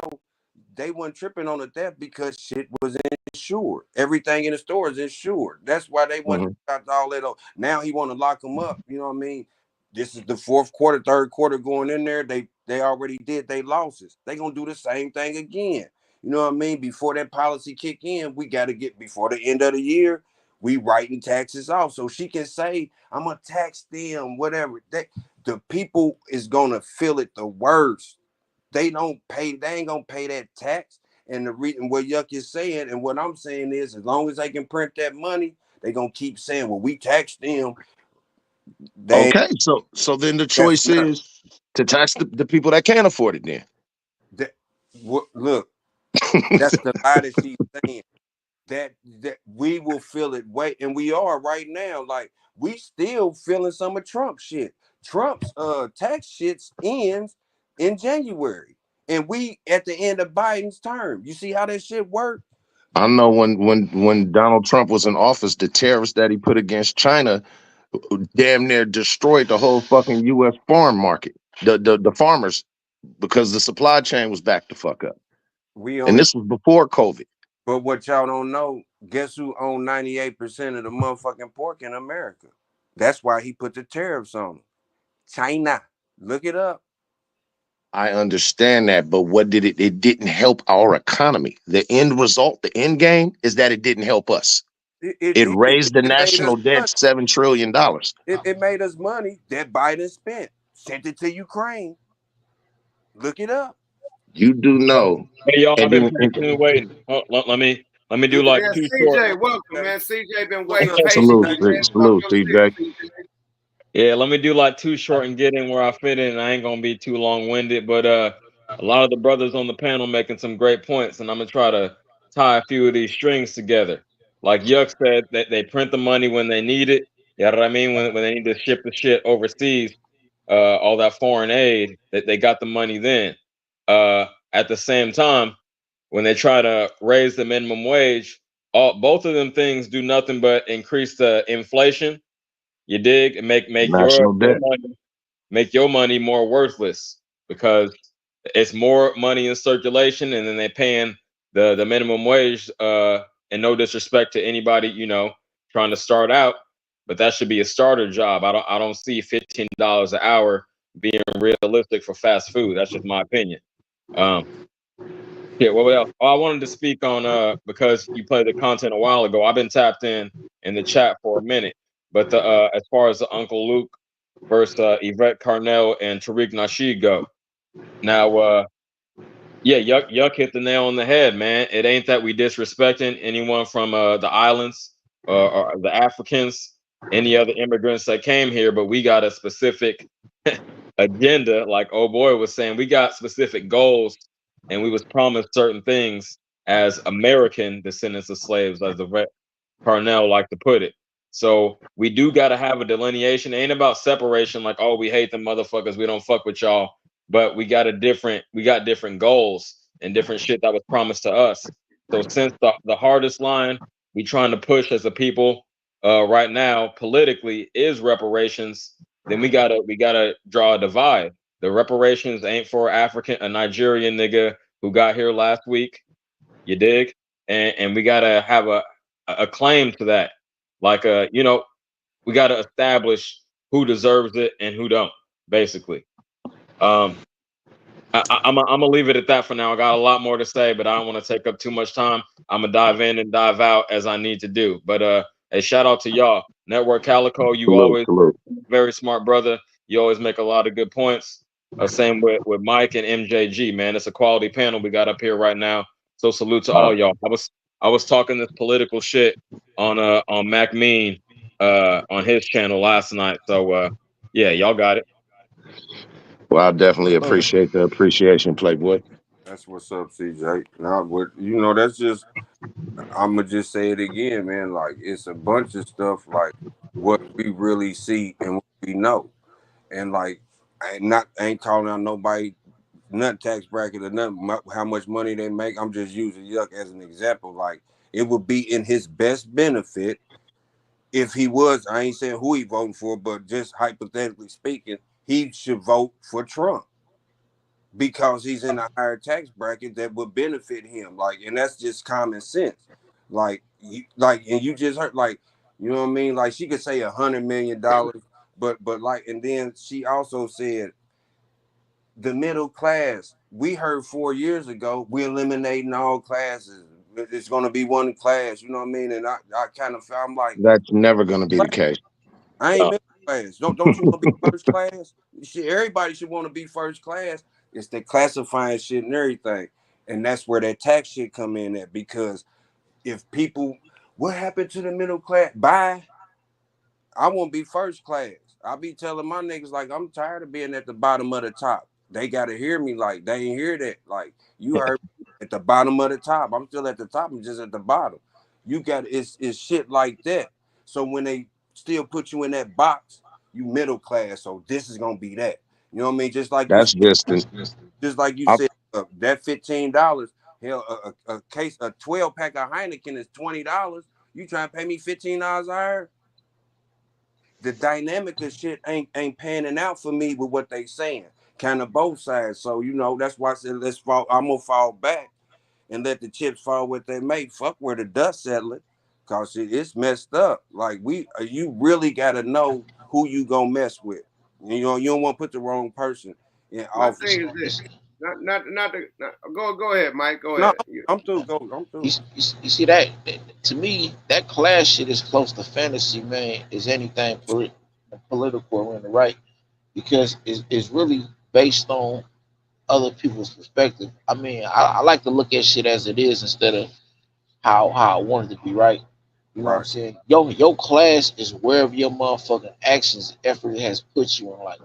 they weren't tripping on the theft because shit was insured. Everything in the store is insured. That's why they went got all that. Now he want to lock them up. You know what I mean? This is the fourth quarter, third quarter going in there. They already did their losses. They gonna do the same thing again. You know what I mean? Before that policy kick in, we got to get before the end of the year. We writing taxes off, so she can say, "I'm gonna tax them, whatever." The people is gonna feel it the worst. They don't pay. They ain't gonna pay that tax. And the reason what Yuck is saying, and what I'm saying is, as long as they can print that money, they gonna keep saying, "Well, we tax them." They Okay, so then the that's choice not. is to tax the people that can't afford it. Then Look, that's the lie that she's saying. That we will feel it way, and we are right now. Like we still feeling some of Trump shit. Trump's tax shits ends in January, and we at the end of Biden's term. You see how that shit worked? I know when Donald Trump was in office, the tariffs that he put against China damn near destroyed the whole fucking U.S. farm market, the farmers, because the supply chain was back the fuck up. We And only, this was before COVID. but what y'all don't know, guess who owned 98% of the motherfucking pork in America? That's why he put the tariffs on them. China. Look it up. I understand that, but what did it? It didn't help our economy. The end result, the end game, is that it didn't help us. It It raised the made us national debt money. $7 trillion. It made us money that Biden spent. Sent it to Ukraine. Look it up. You do know. Hey y'all, I've And been then patiently waiting. Oh, let me do like Yeah, two short. CJ, welcome, man. CJ been waiting salute, patiently, man. Talk salute, your CJ. shit, CJ. Yeah, let me do like two short and get in where I fit in. I ain't gonna be too long winded, but a lot of the brothers on the panel making some great points, and I'm gonna try to tie a few of these strings together. Like Yuck said, that they print the money when they need it. You know what I mean? When they need to ship the shit overseas, all that foreign aid, that they got the money then. At the same time, when they try to raise the minimum wage, both of them things do nothing but increase the inflation. You dig? And make National debt. make your money more worthless because it's more money in circulation, and then they paying the minimum wage. And no disrespect to anybody, trying to start out, but that should be a starter job. I don't see $15 an hour being realistic for fast food. That's just my opinion. Yeah, what else? Oh, I wanted to speak on because you played the content a while ago. I've been tapped in the chat for a minute, but the as far as the Uncle Luke versus Yvette Carnell and Tariq Nasheed go, now yeah, Yuck hit the nail on the head, man. It ain't that we disrespecting anyone from the islands or the Africans, any other immigrants that came here, but we got a specific agenda. Like oh boy was saying, we got specific goals, and we was promised certain things as American descendants of slaves, as the Vet Parnell like to put it. So we do got to have a delineation. It ain't about separation, like oh we hate them motherfuckers, we don't fuck with y'all. But we got different goals and different shit that was promised to us. So since the hardest line we trying to push as a people right now politically is reparations, then we gotta draw a divide. The reparations ain't for a Nigerian nigga who got here last week. You dig? And we gotta have a claim to that. Like we gotta establish who deserves it and who don't, basically. I'm gonna leave it at that for now. I got a lot more to say, but I don't want to take up too much time. I'm gonna dive in and dive out as I need to do. But hey, shout out to y'all. Network Calico, you always Salute. very smart brother. You always make a lot of good points. Same with Mike and MJG, man. It's a quality panel we got up here right now. So salute to all y'all. I was talking this political shit on Mac Mean on his channel last night. So yeah, y'all got it. Well, I definitely appreciate the appreciation, Playboy. That's what's up, CJ. Now, that's just. I'm gonna just say it again, man. Like it's a bunch of stuff, like what we really see and what we know, and like I ain't calling out nobody, none tax bracket or nothing. How much money they make. I'm just using Yuck as an example. Like it would be in his best benefit if he was, I ain't saying who he voting for, but just hypothetically speaking, he should vote for Trump because he's in a higher tax bracket that would benefit him. Like, and that's just common sense. Like, and you just heard, like, you know what I mean? Like, she could say $100 million, but like, and then she also said the middle class. We heard 4 years ago we're eliminating all classes. It's going to be one class. You know what I mean? And I kind of felt, I'm like, That's never going to be the case. I ain't middle class. Don't you want to be first class? Everybody should want to be first class. It's the classifying shit and everything. And that's where that tax shit come in at. Because if people, what happened to the middle class? Bye. I won't be first class. I'll be telling my niggas, like, I'm tired of being at the bottom of the top. They got to hear me. Like, they ain't hear that. Like, you heard me at the bottom of the top. I'm still at the top. I'm just at the bottom. You got, it's shit like that. So when they still put you in that box, you middle class. So this is going to be that. You know what I mean? Just like That's you just just like you said, that $15, hell, a case, a 12 pack of Heineken is $20. You trying to pay me $15 higher? The dynamic of shit ain't panning out for me with what they saying. Kind of both sides. So, you know, that's why I said I'm gonna fall back and let the chips fall where they may. Fuck where the dust settling. Cause it's messed up. Like you really gotta know who you gonna mess with. You know, you don't want to put the wrong person in My office. thing is this. Go ahead, Mike. Go No, ahead. I'm through. I'm through. You see that? To me, that class shit is close to fantasy, man. Is anything political arena, right? Because it's really based on other people's perspective. I mean, I like to look at shit as it is instead of how I want it to be, right? You know what I'm Right. saying? Your class is wherever your motherfucking actions, effort has put you in life.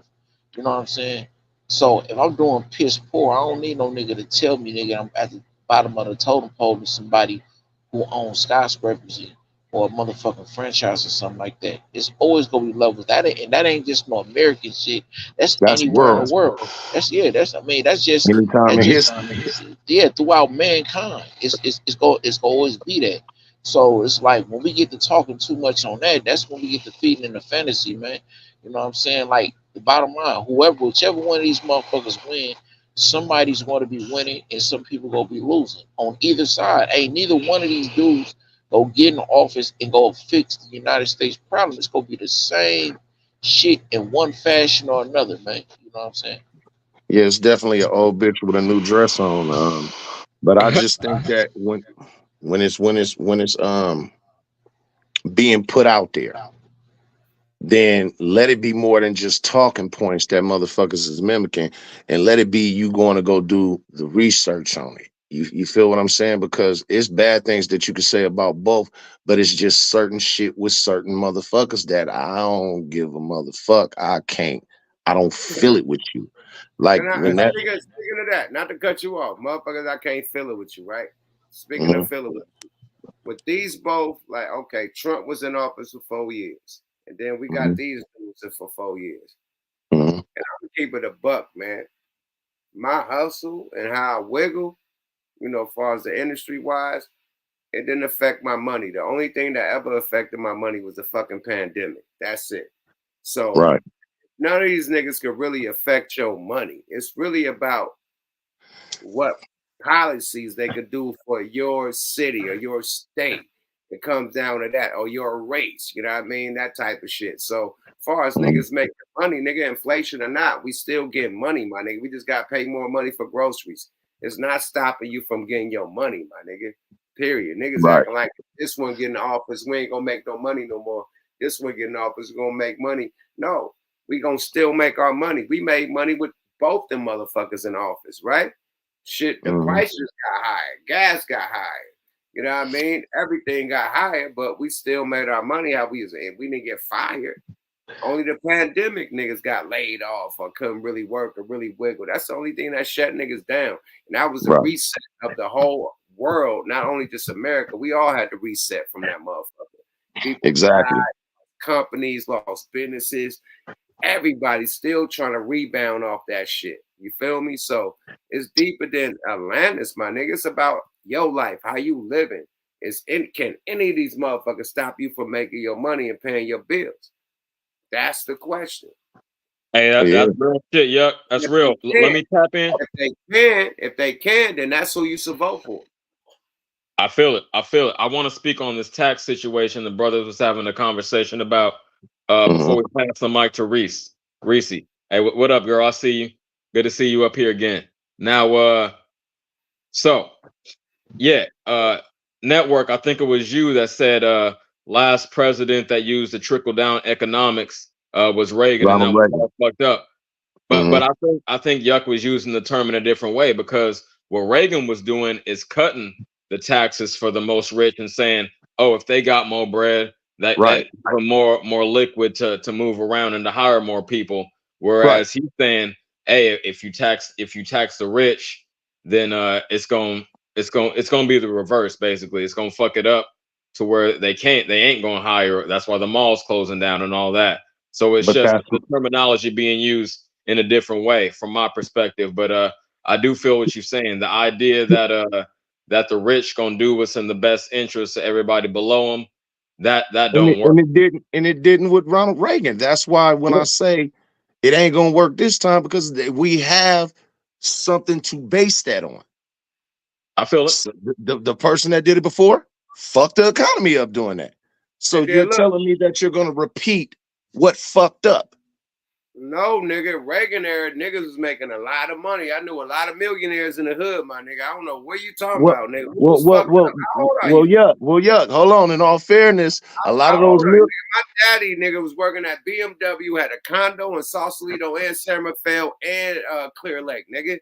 You know what I'm saying? So if I'm doing piss poor, I don't need no nigga to tell me, nigga, I'm at the bottom of the totem pole to somebody who owns skyscrapers or a motherfucking franchise or something like that. It's always gonna be levels. That ain't just no American shit. That's That's anywhere in world. the world. That's Anytime in history. throughout mankind. It's gonna always be that. So it's like when we get to talking too much on that, that's when we get to feeding in the fantasy, man. You know what I'm saying? Like the bottom line, whichever one of these motherfuckers win, somebody's going to be winning and some people going to be losing on either side. Ain't neither one of these dudes go get in the office and go fix the United States problem. It's going to be the same shit in one fashion or another, man. You know what I'm saying? Yeah, it's definitely an old bitch with a new dress on. But I just think that when it's being put out there, then let it be more than just talking points that motherfuckers is mimicking, and let it be you going to go do the research on it. You feel what I'm saying? Because it's bad things that you can say about both, but it's just certain shit with certain motherfuckers that I don't give a motherfuck. I don't feel it with you. Like when that Speaking of that, not to cut you off, motherfuckers, I can't feel it with you, right? Speaking of Mhm. feeling with these both, like, okay, Trump was in office for 4 years, and then we got Mhm. these dudes for 4 years. Mhm. And I'm gonna keep it a buck, man. My hustle and how I wiggle, as far as the industry wise, it didn't affect my money. The only thing that ever affected my money was the fucking pandemic. That's it. So Right. none of these niggas could really affect your money. It's really about what policies they could do for your city or your state. It comes down to that, or your race, you know what I mean? That type of shit. So far as Mhm. niggas making money, nigga, inflation or not, we still get money, my nigga. We just got to pay more money for groceries. It's not stopping you from getting your money, my nigga. Period. Niggas Right. acting like this one getting office, we ain't gonna make no money no more. This one getting office, we're gonna make money. No, we gonna still make our money. We made money with both them motherfuckers in office, right? Shit, the Mhm. prices got higher, gas got higher. You know what I mean? Everything got higher, but we still made our money how we was in. We didn't get fired. Only the pandemic niggas got laid off or couldn't really work or really wiggle. That's the only thing that shut niggas down. And that was the Right. reset of the whole world, not only just America. We all had to reset from that motherfucker. People Exactly. died, companies lost businesses. Everybody's still trying to rebound off that shit. You feel me? So it's deeper than Atlantis, my nigga. It's about your life, how you living. Can any of these motherfuckers stop you from making your money and paying your bills? That's the question. Hey, that's real shit, Yuck. That's real. Let me tap in. If they can, then that's who you should vote for. I feel it. I want to speak on this tax situation the brothers was having a conversation about before we pass the mic to Reese. Reese, hey, what up, girl? I see you. Good to see you up here again. Now, network, I think it was you that said last president that used the trickle-down economics was Reagan, and that was all fucked up. But I think Yuck was using the term in a different way, because what Reagan was doing is cutting the taxes for the most rich and saying, oh, if they got more bread, that more liquid to move around and to hire more people. Whereas he's saying, hey, if you tax the rich, then it's gonna be the reverse. Basically, it's gonna fuck it up to where they ain't gonna hire. That's why the mall's closing down and all that. So it's just the terminology being used in a different way from my perspective. But I do feel what you're saying. The idea that the rich gonna do what's in the best interest of everybody below them, that don't work. And it didn't with Ronald Reagan. That's why when I say it ain't gonna work this time, because we have something to base that on. I feel it. The person that did it before fucked the economy up doing that. So you're telling me that you're gonna repeat what fucked up? No, nigga. Reagan era niggas was making a lot of money. I knew a lot of millionaires in the hood, my nigga. I don't know what you talking about, nigga. Yuck. Hold on. In all fairness, a lot of those. My daddy, nigga, was working at BMW, had a condo in Sausalito and San Rafael and Clear Lake, nigga.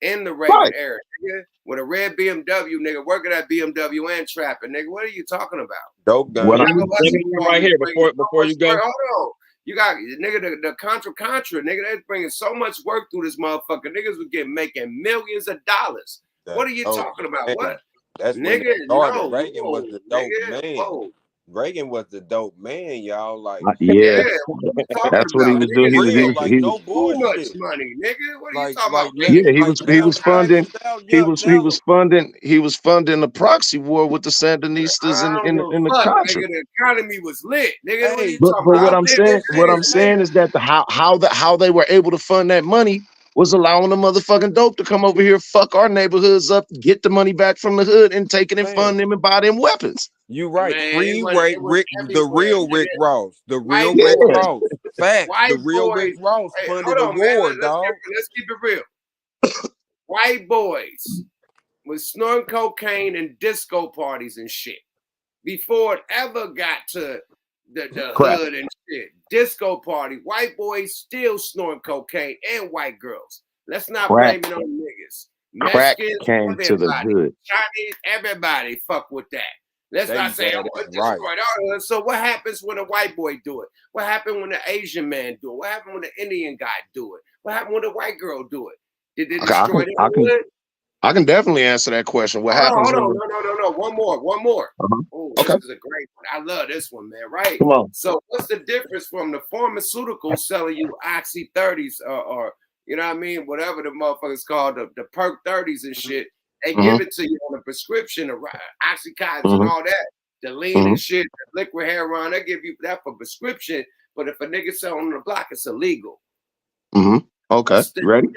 In the Reagan era, nigga, with a red BMW, nigga, working at BMW and trapping, nigga. What are you talking about? Dope gun. Right here before you go. Hold on. You got nigga the Contra, nigga. They're bringing so much work through this motherfucker. Niggas was making millions of dollars. What are you talking about? What? That's nigga, no. Reagan was the dope man. Whoa. Reagan was the dope man, y'all. Like, that's what he was doing. He was no bullshit. Too much money, nigga. What are you talking about? He was funding the proxy war with the Sandinistas in the Contra. Nigga, the economy was lit, nigga. What are you But talking about? what I'm saying is that how they were able to fund that money was allowing the motherfucking dope to come over here, fuck our neighborhoods up, get the money back from the hood, and take it and fund them and buy them weapons. You right. The real Rick Ross. The real Rick Ross. Fact. The real Rick Ross funded the war, dog. Let's keep it real. White boys was snorting cocaine and disco parties and shit before it ever got to the hood and shit. Disco party, white boys still snorting cocaine and white girls. Let's not blame it on niggas. Mexicans, came to the hood. Chinese, everybody fuck with that. Let's not say, So what happens when a white boy do it? What happened when the Asian man do it? What happened when the Indian guy do it? What happened when the white girl do it? Did they destroy the hood? I can definitely answer that question. What happens? No. One more. Oh, this is a great one. I love this one, man. Right? Come on. So what's the difference from the pharmaceuticals selling you Oxy 30s or you know what I mean? Whatever the motherfuckers called the Perk 30s and shit. They give it to you on a prescription, Oxycontin and all that. The lean and shit, the liquid heroin, they give you that for prescription. But if a nigga sell on the block, it's illegal. Okay, ready?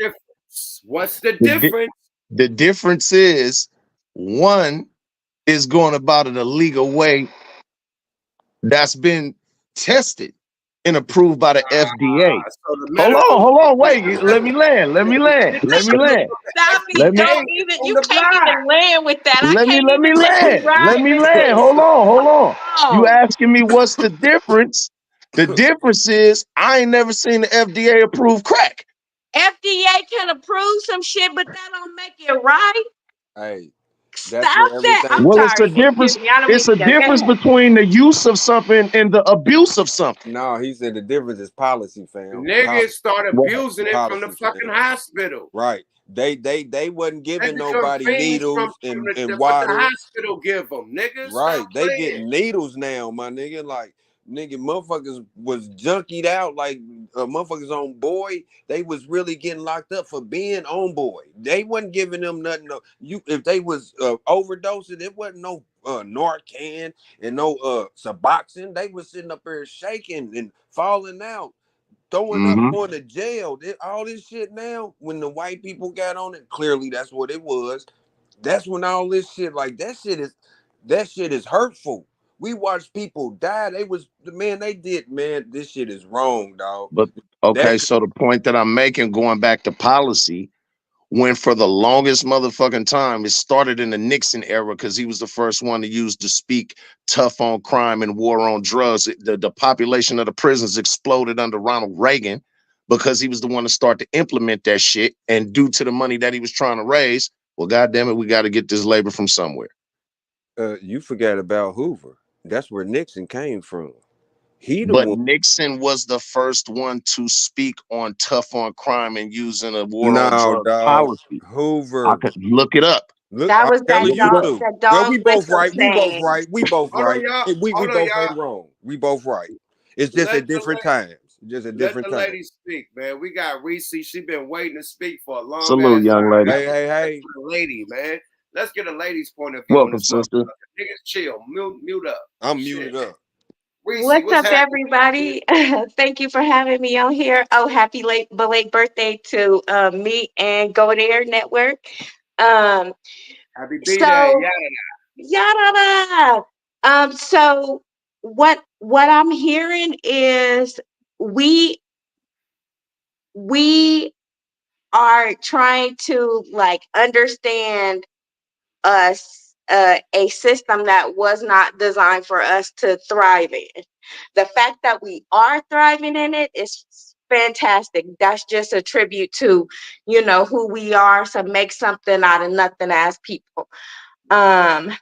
What's the difference? The difference is one is going about it a legal way that's been tested and approved by the FDA. Hold on, wait. Let me land. Stop it. You can't even land with that. Let me land. Hold on. You asking me what's the difference? The difference is I ain't never seen the FDA approve crack. FDA can approve some shit, but that don't make it right. Hey, stop that. It's a difference. It's a difference between the use of something and the abuse of something. No, he said the difference is policy, fam. Niggas start abusing it from the fucking hospital. Right. They wasn't giving nobody needles and water. The hospital give them, niggas. Right. They get needles now, my nigga. Like nigga, motherfuckers was junkied out like motherfuckers on boy. They was really getting locked up for being on boy. They wasn't giving them nothing. No, if they was overdosing, it wasn't no Narcan and no Suboxone. They was sitting up there shaking and falling out, throwing up, going to jail. All this shit now, when the white people got on it, clearly that's what it was. That's when all this shit, like that shit is hurtful. We watched people die. They did, man, this shit is wrong, dog. But okay, so the point that I'm making, going back to policy, when for the longest motherfucking time, it started in the Nixon era because he was the first one to use to speak tough on crime and war on drugs. The population of the prisons exploded under Ronald Reagan because he was the one to start to implement that shit. And due to the money that he was trying to raise, well, goddamn it, we got to get this labor from somewhere. You forgot about Hoover. That's where Nixon came from. But Nixon was the first one to speak on tough on crime and using a war on drug policy. Hoover. I could look it up. That was that dog we both whistle right. We both thing. right. We both Hold on, right. y'all. We Hold on, both y'all. ain't wrong. We both right. It's just at different times. Just at different Let the times. lady speak, man. We got Reese. She been waiting to speak for a long Salute, ass young time. lady. Hey. Lady, man. Let's get a lady's point of view on Welcome, this sister. motherfucker. Niggas chill. Mute up. I'm muted up. Reese, What's up, happening? everybody? Thank you for having me on here. Oh, happy late belated birthday to me and Go There Network. Happy B-Day. Yada. So what I'm hearing is we are trying to like understand a system that was not designed for us to thrive in. The fact that we are thriving in it is fantastic. That's just a tribute to, who we are, to make something out of nothing as people. When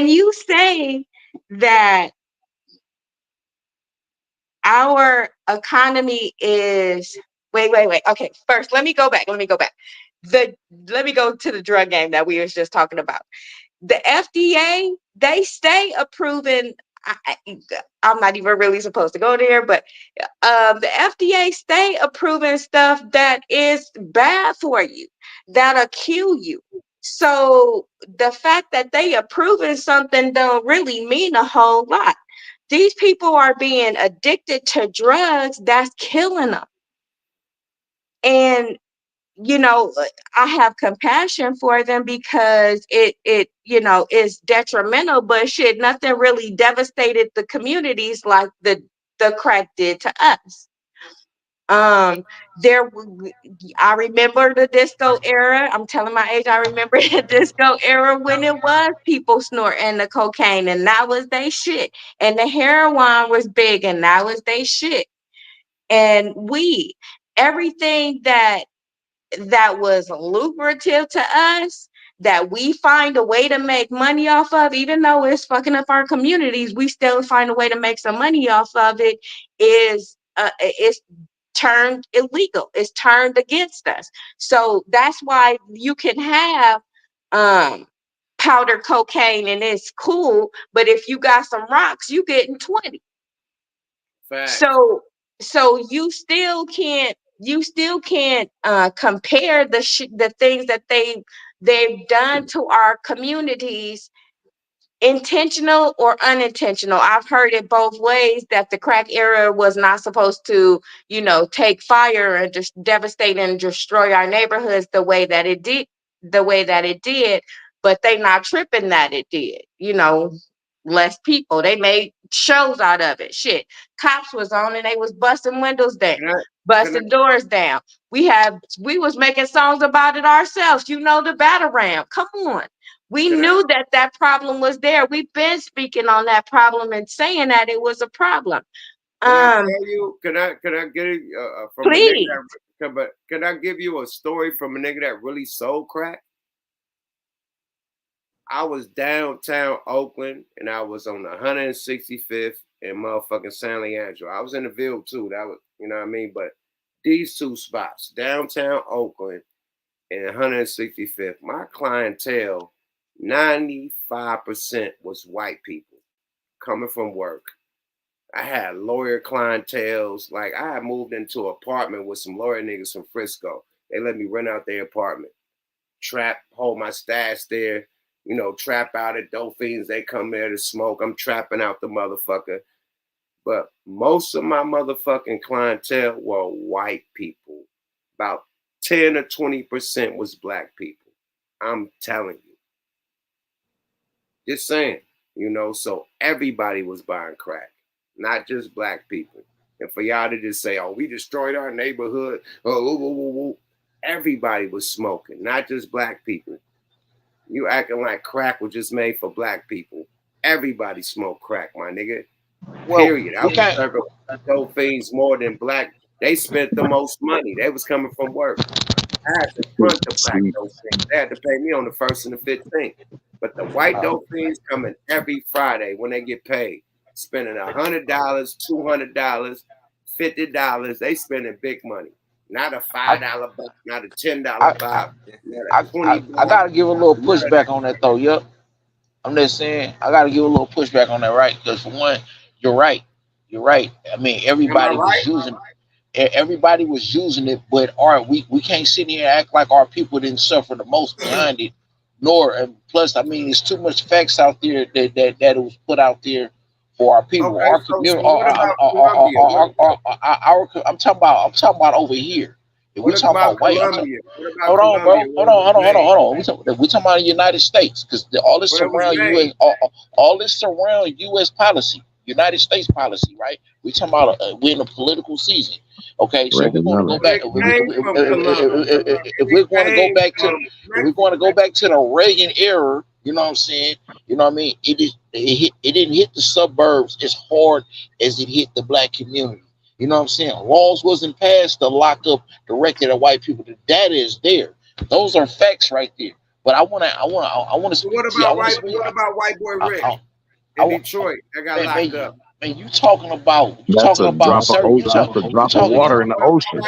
you say that our economy is wait. Okay, first let me go back. Let me go to the drug game that we was just talking about. The FDA, they stay approving. I'm not even really supposed to go there, but the FDA stay approving stuff that is bad for you, that'll kill you. So the fact that they approving something don't really mean a whole lot. These people are being addicted to drugs that's killing them. And I have compassion for them because it is detrimental, but shit, nothing really devastated the communities like the crack did to us. I remember the disco era. I'm telling my age. I remember the disco era when it was people snorting the cocaine and that was they shit. And the heroin was big and that was they shit. And everything that was lucrative to us, that we find a way to make money off of, even though it's fucking up our communities, we still find a way to make some money off of it, is it's turned illegal. It's turned against us. So that's why you can have powder cocaine and it's cool, but if you got some rocks, you getting 20. Facts. So you still can't compare the things that they've done to our communities, intentional or unintentional. I've heard it both ways, that the crack era was not supposed to, take fire and just devastate and destroy our neighborhoods the way that it did, but they not tripping that it did. Less people. They made shows out of it. Shit. Cops was on and they was busting windows down, busting doors down. We was making songs about it ourselves. The battle ram. Come on. We knew that problem was there. We've been speaking on that problem and saying that it was a problem. Can I tell you? Can I get it from please. a nigga can I give you a story from a nigga that really sold crack? I was downtown Oakland and I was on the 165th and motherfucking San Leandro. I was in the Ville too. That was, you know what I mean? But these two spots, downtown Oakland and 165th, my clientele 95% was white people coming from work. I had lawyer clientels. Like, I had moved into an apartment with some lawyer niggas from Frisco. They let me rent out their apartment. Trap, hold my stash there. You know, trap out at dope fiends. They come there to smoke. I'm trapping out the motherfucker. But most of my motherfucking clientele were white people. About 10 or 20% was black people. I'm telling you. Just saying, you know, so everybody was buying crack, not just black people. And for y'all to just say, oh, we destroyed our neighborhood. Oh, everybody was smoking, not just black people. You acting like crack was just made for black people. Everybody smoked crack, my nigga. Well, Period. I was circling dope fiends more than black. They spent the most money. They was coming from work. I had to front the black dope fiends. They had to pay me on the 1st and the 15th. But the white dope fiends coming every Friday when they get paid, spending $100, $200, $50. They spending big money. Not a $5 buck, not a $10 buck, not a $20. I gotta give a little pushback on that though. Yep. I'm just saying I gotta give a little pushback on that, right? Because for one, you're right. You're right. I mean, everybody was using it, but we can't sit here and act like our people didn't suffer the most behind it. Nor, and plus, I mean, there's too much facts out there that it was put out there for our people. Okay, Our so community, what about Colombia? I'm talking about over here. If we What talking about about white, Colombia? What about hold on, bro. Colombia? Hold on. We talking about the United States because all this Where it was around made? U.S. All this around U.S. policy, United States policy, right? We talking about we're in a political season. Okay, so we're going to go back. If we're going to go back to, if we're going to go back to the Reagan era, you know what I'm saying? You know what I mean? It didn't hit the suburbs as hard as it hit the black community. You know what I'm saying? Laws wasn't passed to lock up directly at white people. The data is there. Those are facts right there. But I want to speak. What about white boy Rick in Detroit? I got locked up. Man, you talking about That's a drop of water in the ocean.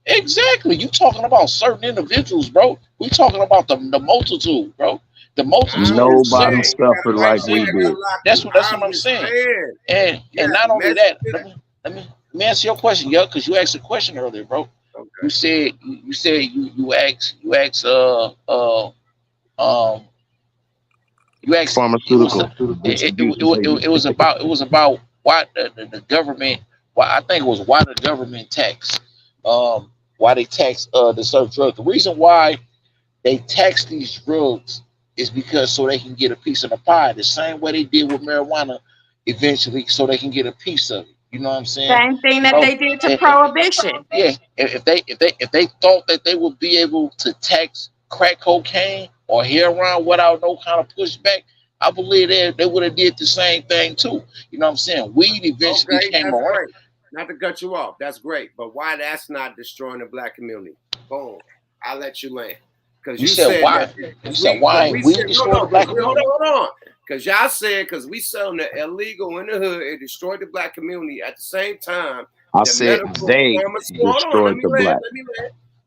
Exactly. You talking about certain individuals, bro. We talking about the multitude, bro. The multitude. Nobody suffered like we did. That's what I'm saying. And not only that, let me answer your question, yo, because you asked a question earlier, bro. Okay. You said you asked pharmaceutical. It was about why the government, why the government tax why they tax the certain drugs. The reason why they tax these drugs is because so they can get a piece of the pie, the same way they did with marijuana eventually, so they can get a piece of it. You know what I'm saying? Same thing that they did to prohibition. Yeah, if they thought that they would be able to tax crack cocaine or heroin without no kind of pushback, I believe they would have did the same thing too. You know what I'm saying? Weed eventually came around. Great. Not to cut you off, that's great. But why that's not destroying the black community? Boom. I'll let you land. Because you said why? You said why we destroyed the black community? Hold on. Because y'all said because we selling the illegal in the hood, it destroyed the black community. At the same time, I said they destroyed the black.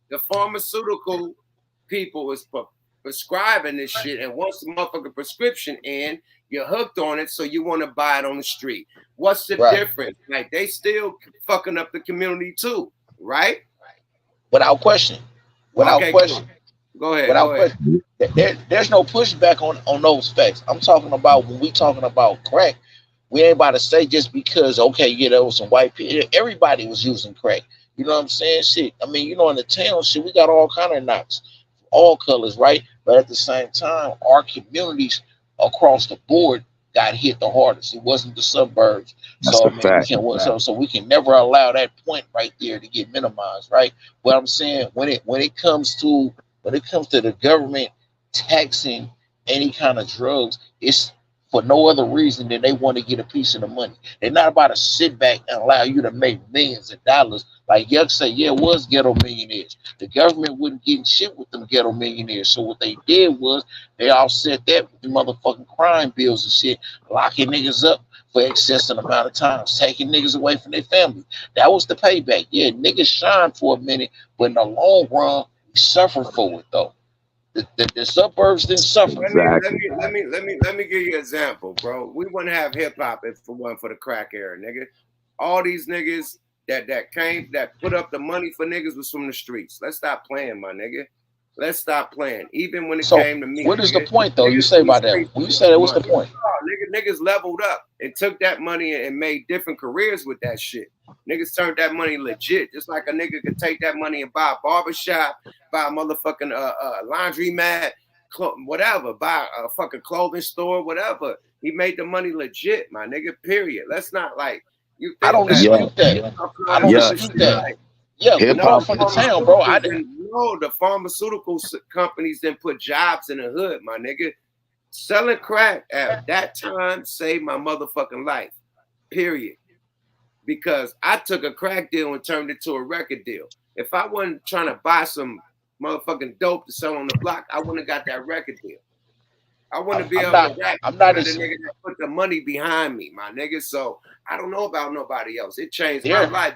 The pharmaceutical people is prescribing this shit, and once the motherfucking prescription in, you're hooked on it, so you want to buy it on the street. What's the difference? Like, they still fucking up the community too, right? Without question. Without question. Go ahead. There's no pushback on those facts. I'm talking about when we talking about crack, we ain't about to say just because, okay, yeah, there was some white people. Everybody was using crack. You know what I'm saying? Shit. I mean, you know, in the town, shit, we got all kind of knocks, all colors, right? But at the same time, our communities across the board got hit the hardest. It wasn't the suburbs. So we can never allow that point right there to get minimized, right? But I'm saying when it comes to the government taxing any kind of drugs, it's for no other reason than they want to get a piece of the money. They're not about to sit back and allow you to make millions of dollars. Like Yuck say, yeah, it was ghetto millionaires. The government wasn't getting shit with them ghetto millionaires. So what they did was they offset that with the motherfucking crime bills and shit, locking niggas up for excessive amount of times, taking niggas away from their family. That was the payback. Yeah, niggas shine for a minute, but in the long run, we suffer for it though. The suburbs didn't suffer. Let me give you an example, bro. We wouldn't have hip hop if it wasn't for the crack era, nigga. All these niggas that put up the money for niggas was from the streets. Let's stop playing, my nigga. Let's stop playing. Even when it So came to me, what is the nigga, point though? You niggas say from the about that? streets When you put say up that, the what's the money. point? Niggas leveled up and took that money and made different careers with that shit. Niggas turned that money legit. Just like a nigga could take that money and buy a barbershop, buy a motherfucking laundromat, whatever, buy a fucking clothing store, whatever. He made the money legit, my nigga, period. Let's not like, you I think don't that dispute that. I don't dispute that. Yeah, we come from the town, bro. The pharmaceutical companies didn't put jobs in the hood, my nigga. Selling crack at that time saved my motherfucking life, period. Because I took a crack deal and turned it to a record deal. If I wasn't trying to buy some motherfucking dope to sell on the block, I wouldn't have got that record deal. I want to be able to rap the nigga that put the money behind me, my nigga. So I don't know about nobody else. It changed my life.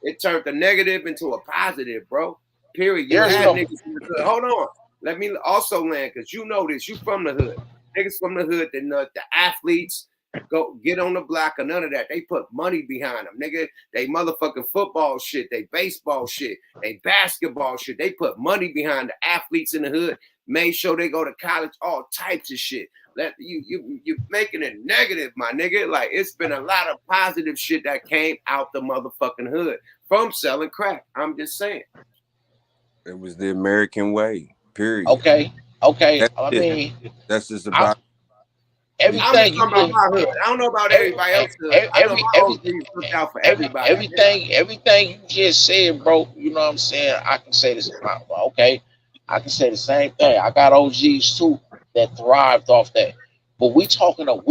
It turned the negative into a positive, bro. Period. You had niggas in the hood. Hold on. Let me also land, because you know this. You from the hood. Niggas from the hood, the athletes go get on the block or none of that. They put money behind them. Nigga, they motherfucking football shit. They baseball shit. They basketball shit. They put money behind the athletes in the hood. Made sure they go to college, all types of shit. You making it negative, my nigga. Like, it's been a lot of positive shit that came out the motherfucking hood from selling crack. I'm just saying. It was the American way, period. Okay. That's just about everything. I'm just talking about my hood. I don't know about everybody else's hood. I know my OGs looked out for everybody. Everything you just said, bro. You know what I'm saying? I can say this. Okay, I can say the same thing. I got OGs too that thrived off that. But we're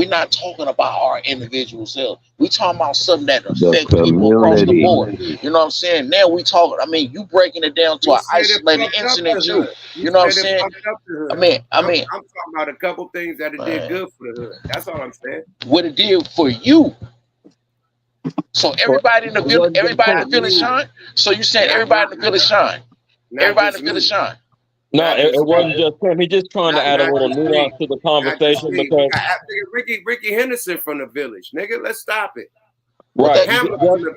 not talking about our individual selves. We talking about something that affects people across the board. You know what I'm saying? Now we talking. I mean, you breaking it down to an isolated incident too. You know what I'm saying? I'm talking about a couple things that it did good for the hood. That's all I'm saying. What it did for you. So everybody in the village shine. So you saying everybody in the village shine? Everybody in the village shine. No, it wasn't just him. He's just trying to add a little nuance to the conversation because Ricky Henderson from the village, nigga. Let's stop it. Right,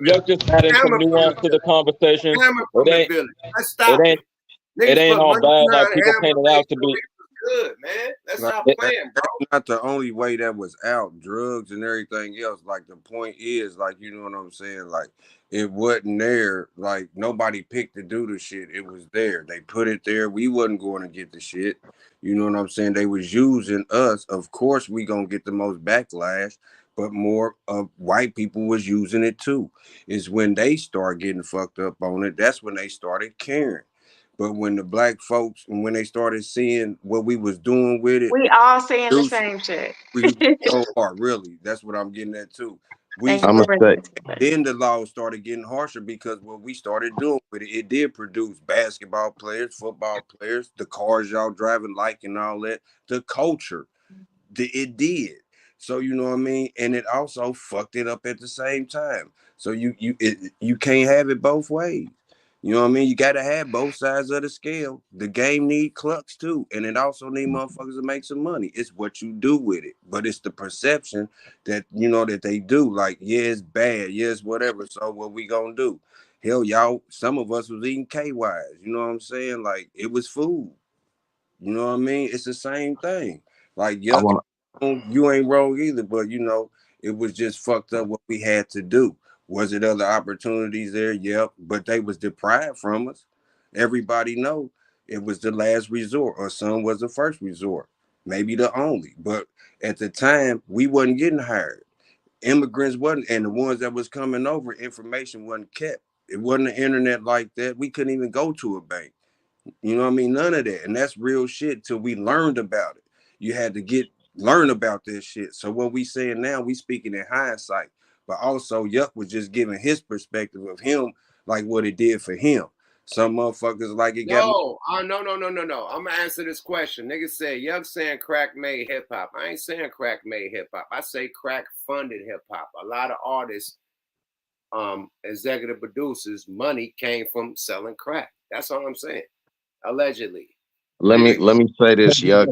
you're just adding some nuance to the conversation. Let's stop it. It ain't all bad like people paint it out to be. Good, man. Let's stop playing, bro. That's not the only way that was out. Drugs and everything else. Like, the point is, like, you know what I'm saying? Like, it wasn't there. Like, nobody picked to do the shit. It was there. They put it there. We wasn't going to get the shit. You know what I'm saying? They was using us. Of course, we gonna get the most backlash, but more of white people was using it too. Is when they start getting fucked up on it. That's when they started caring. But when the black folks, and when they started seeing what we was doing with it, we all saying the same shit. We so hard, really. That's what I'm getting at too. Then the laws started getting harsher because what we started doing with it, it did produce basketball players, football players, the cars y'all driving like and all that, the culture. It did. So you know what I mean? And it also fucked it up at the same time. So you can't have it both ways. You know what I mean? You got to have both sides of the scale. The game need clucks too. And it also need motherfuckers to make some money. It's what you do with it. But it's the perception that, you know, that they do. Like, yeah, it's bad. Yeah, it's whatever. So what we gonna do? Hell, y'all, some of us was eating KYs. You know what I'm saying? Like, it was food. You know what I mean? It's the same thing. Like, yeah, you ain't wrong either. But, you know, it was just fucked up what we had to do. Was it other opportunities there? Yep, but they was deprived from us. Everybody know it was the last resort, or some was the first resort, maybe the only. But at the time, we wasn't getting hired. Immigrants wasn't, and the ones that was coming over, information wasn't kept. It wasn't the internet like that. We couldn't even go to a bank. You know what I mean? None of that, and that's real shit. Till we learned about it, you had to learn about this shit. So what we saying now, we speaking in hindsight. But also, Yuck was just giving his perspective of him, like what it did for him. Some motherfuckers like it got. No. I'm gonna answer this question. Niggas say Yuck saying crack made hip hop. I ain't saying crack made hip hop. I say crack funded hip hop. A lot of artists, executive producers, money came from selling crack. That's all I'm saying. Allegedly. Let me say this, Yuck.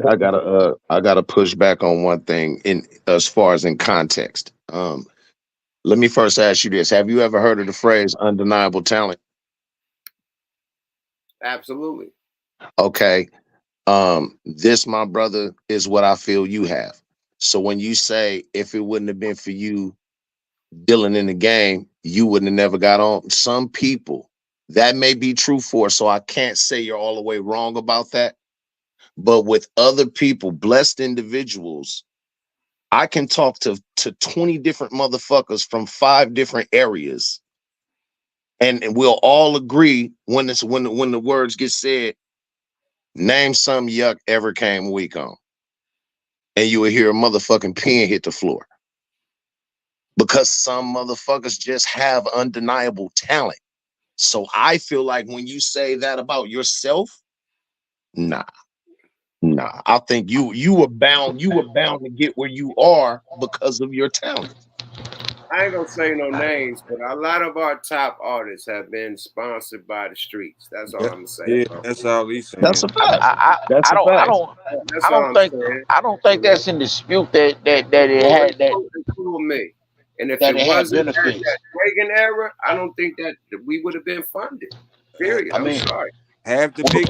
I gotta push back on one thing in as far as in context. Let me first ask you this: have you ever heard of the phrase "undeniable talent"? Absolutely. Okay. This, my brother, is what I feel you have. So when you say if it wouldn't have been for you dealing in the game, you wouldn't have never got on. Some people that may be true for, so I can't say you're all the way wrong about that. But with other people, blessed individuals, I can talk to 20 different motherfuckers from 5 different areas, and we'll all agree when the words get said, name some Yuck ever came weak on. And you will hear a motherfucking pin hit the floor. Because some motherfuckers just have undeniable talent. So I feel like when you say that about yourself, nah. I think you were bound to get where you are because of your talent. I ain't gonna say no names, but a lot of our top artists have been sponsored by the streets. That's all I'm gonna say. Yeah, Bro. that's all he's saying. That's a fact. That's I a don't fact. That's all I'm saying. I don't think that's in dispute that it had me. And if that it it had wasn't benefits. that Reagan era, I don't think that we would have been funded. Period. I I'm mean, sorry. Have the big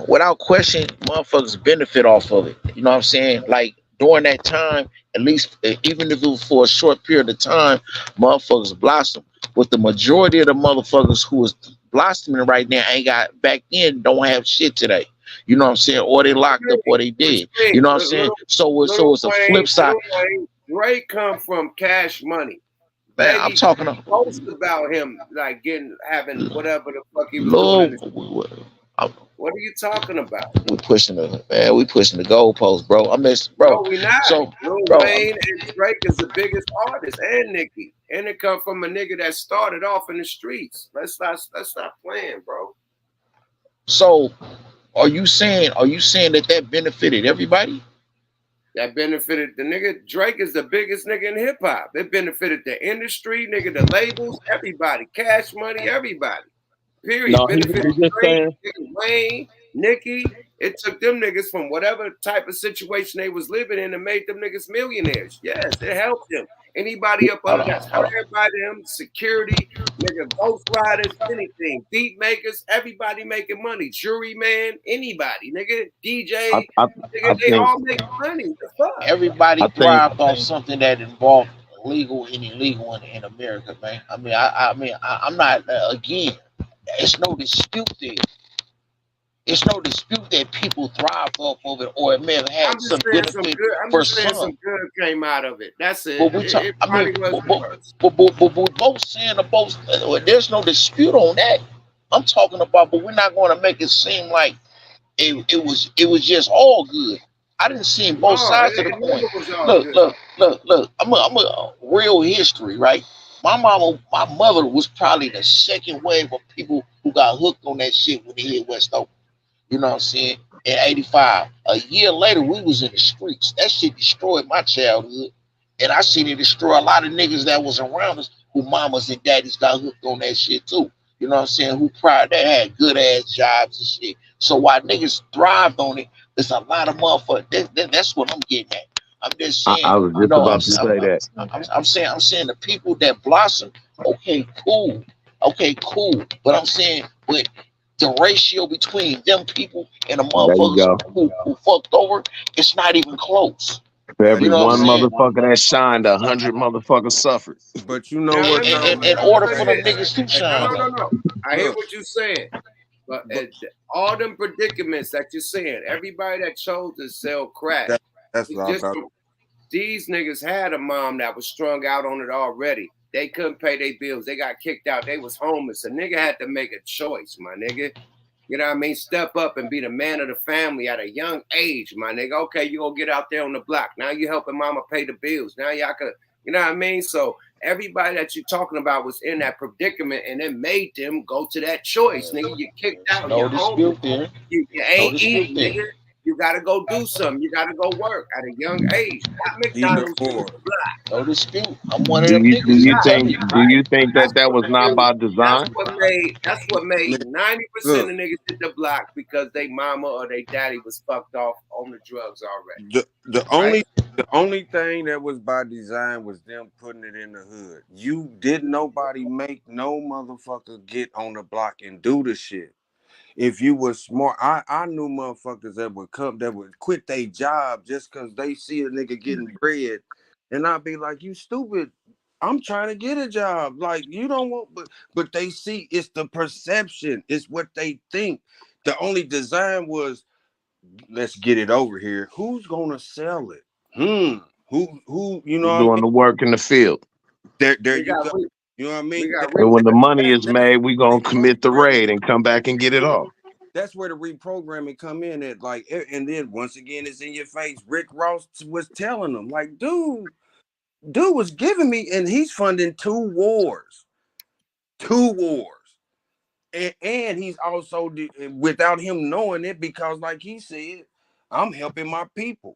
without question, motherfuckers benefit off of it. You know what I'm saying? Like during that time, at least even if it was for a short period of time, motherfuckers blossom. But the majority of the motherfuckers who is blossoming right now ain't got back then don't have shit today. You know what I'm saying? Or they locked up or they dead. You know what I'm saying? So it's a flip side. Drake come from Cash Money. Man, I'm talking to post about him like having whatever the fuck he was doing. What are you talking about? We pushing the goalpost, bro. I miss, bro. No, we not. So, Lil bro, Wayne and Drake is the biggest artist, and Nicki, and it come from a nigga that started off in the streets. Let's stop playing, bro. So, are you saying that benefited everybody? That benefited the nigga. Drake is the biggest nigga in hip hop. It benefited the industry, nigga, the labels, everybody, Cash Money, everybody. Period. No, Benefited he's just Drake, saying. Wayne, Nicki. It took them niggas from whatever type of situation they was living in and made them niggas millionaires. Yes, it helped them. Anybody up under that's hired by them, security, nigga, ghost riders, anything, beat makers, everybody making money, juryman, anybody, nigga, DJ, nigga, they all make money. The fuck? Everybody thrived off something that involved legal and illegal in America, man. I mean, I'm not again. It's no dispute there. It's no dispute that people thrive off of it, or it may have had some benefit for some. Some good came out of it. That's it. But we're both saying there's no dispute on that. I'm talking about, but we're not going to make it seem like it was just all good. I didn't see both sides of the coin. Look. I'm a real history, right? My mother was probably the second wave of people who got hooked on that shit when they hit West Oakland. You know what I'm saying? In '85. A year later, we was in the streets. That shit destroyed my childhood. And I seen it destroy a lot of niggas that was around us who mamas and daddies got hooked on that shit too. You know what I'm saying? Who prior that had good ass jobs and shit. So while niggas thrived on it, there's a lot of motherfuckers. That's what I'm getting at. I'm just saying. I was just about to say that. I'm saying the people that blossom. Okay, cool. But I'm saying, but the ratio between them people and the motherfuckers who fucked over, it's not even close. For every one motherfucker that shined, 100 motherfuckers suffered. But you know what? In order for them niggas to shine. No. I hear what you're saying. But all them predicaments that you're saying, everybody that chose to sell crack, that's what I'm talking about. These niggas had a mom that was strung out on it already. They couldn't pay their bills. They got kicked out. They was homeless. A nigga had to make a choice, my nigga. You know what I mean? Step up and be the man of the family at a young age, my nigga. Okay, you gonna get out there on the block. Now you helping mama pay the bills. Now y'all could, you know what I mean? So everybody that you're talking about was in that predicament, and it made them go to that choice, nigga. You kicked out. No dispute there. You ain't eating, nigga. You gotta go do something. You gotta go work at a young age. Not He look McDonald's. for it. No dispute. I'm one of Do them you niggas. I'm telling you. think that That's that what was not made. by design? That's what made 90% Look, of niggas hit the block because they mama or they daddy was fucked off on the drugs already. the only thing that was by design was them putting it in the hood. You didn't nobody make no motherfucker get on the block and do the shit. If you was smart, I knew motherfuckers that would quit their job just because they see a nigga getting bread, and I'd be like, "You stupid! I'm trying to get a job. Like you don't want, but they see it's the perception, it's what they think. The only design was let's get it over here. Who's gonna sell it? Who? You know Who's what I doing mean? the work in the field? There We you got go. You know what I mean? And when the money is made, we gonna commit the raid and come back and get it all. That's where the reprogramming come in at, like, and then once again, it's in your face. Rick Ross was telling them, like, dude was giving me, and he's funding two wars, and he's also without him knowing it, because, like he said, I'm helping my people.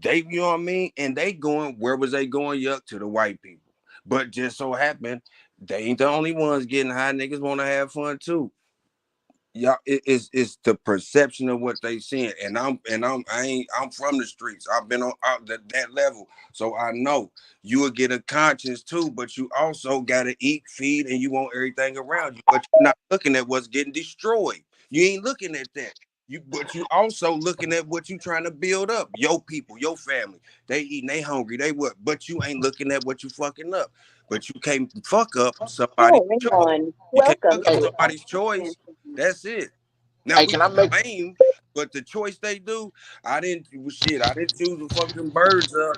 They, you know what I mean, and they going, where was they going? Yuck, to the white people. But just so happened, they ain't the only ones getting high. Niggas want to have fun too. Y'all, it's the perception of what they seeing, and I'm from the streets. I've been on out that level, so I know you will get a conscience too. But you also gotta eat, feed, and you want everything around you. But you're not looking at what's getting destroyed. You ain't looking at that. But you also looking at what you trying to build up. Your people, your family, they eating, they hungry, they what? But you ain't looking at what you fucking up. But you can't fuck up somebody's choice. You can't fuck up somebody's choice. That's it. Now Hey, we can I can make blame, but the choice they do, I didn't choose to fuck them birds up.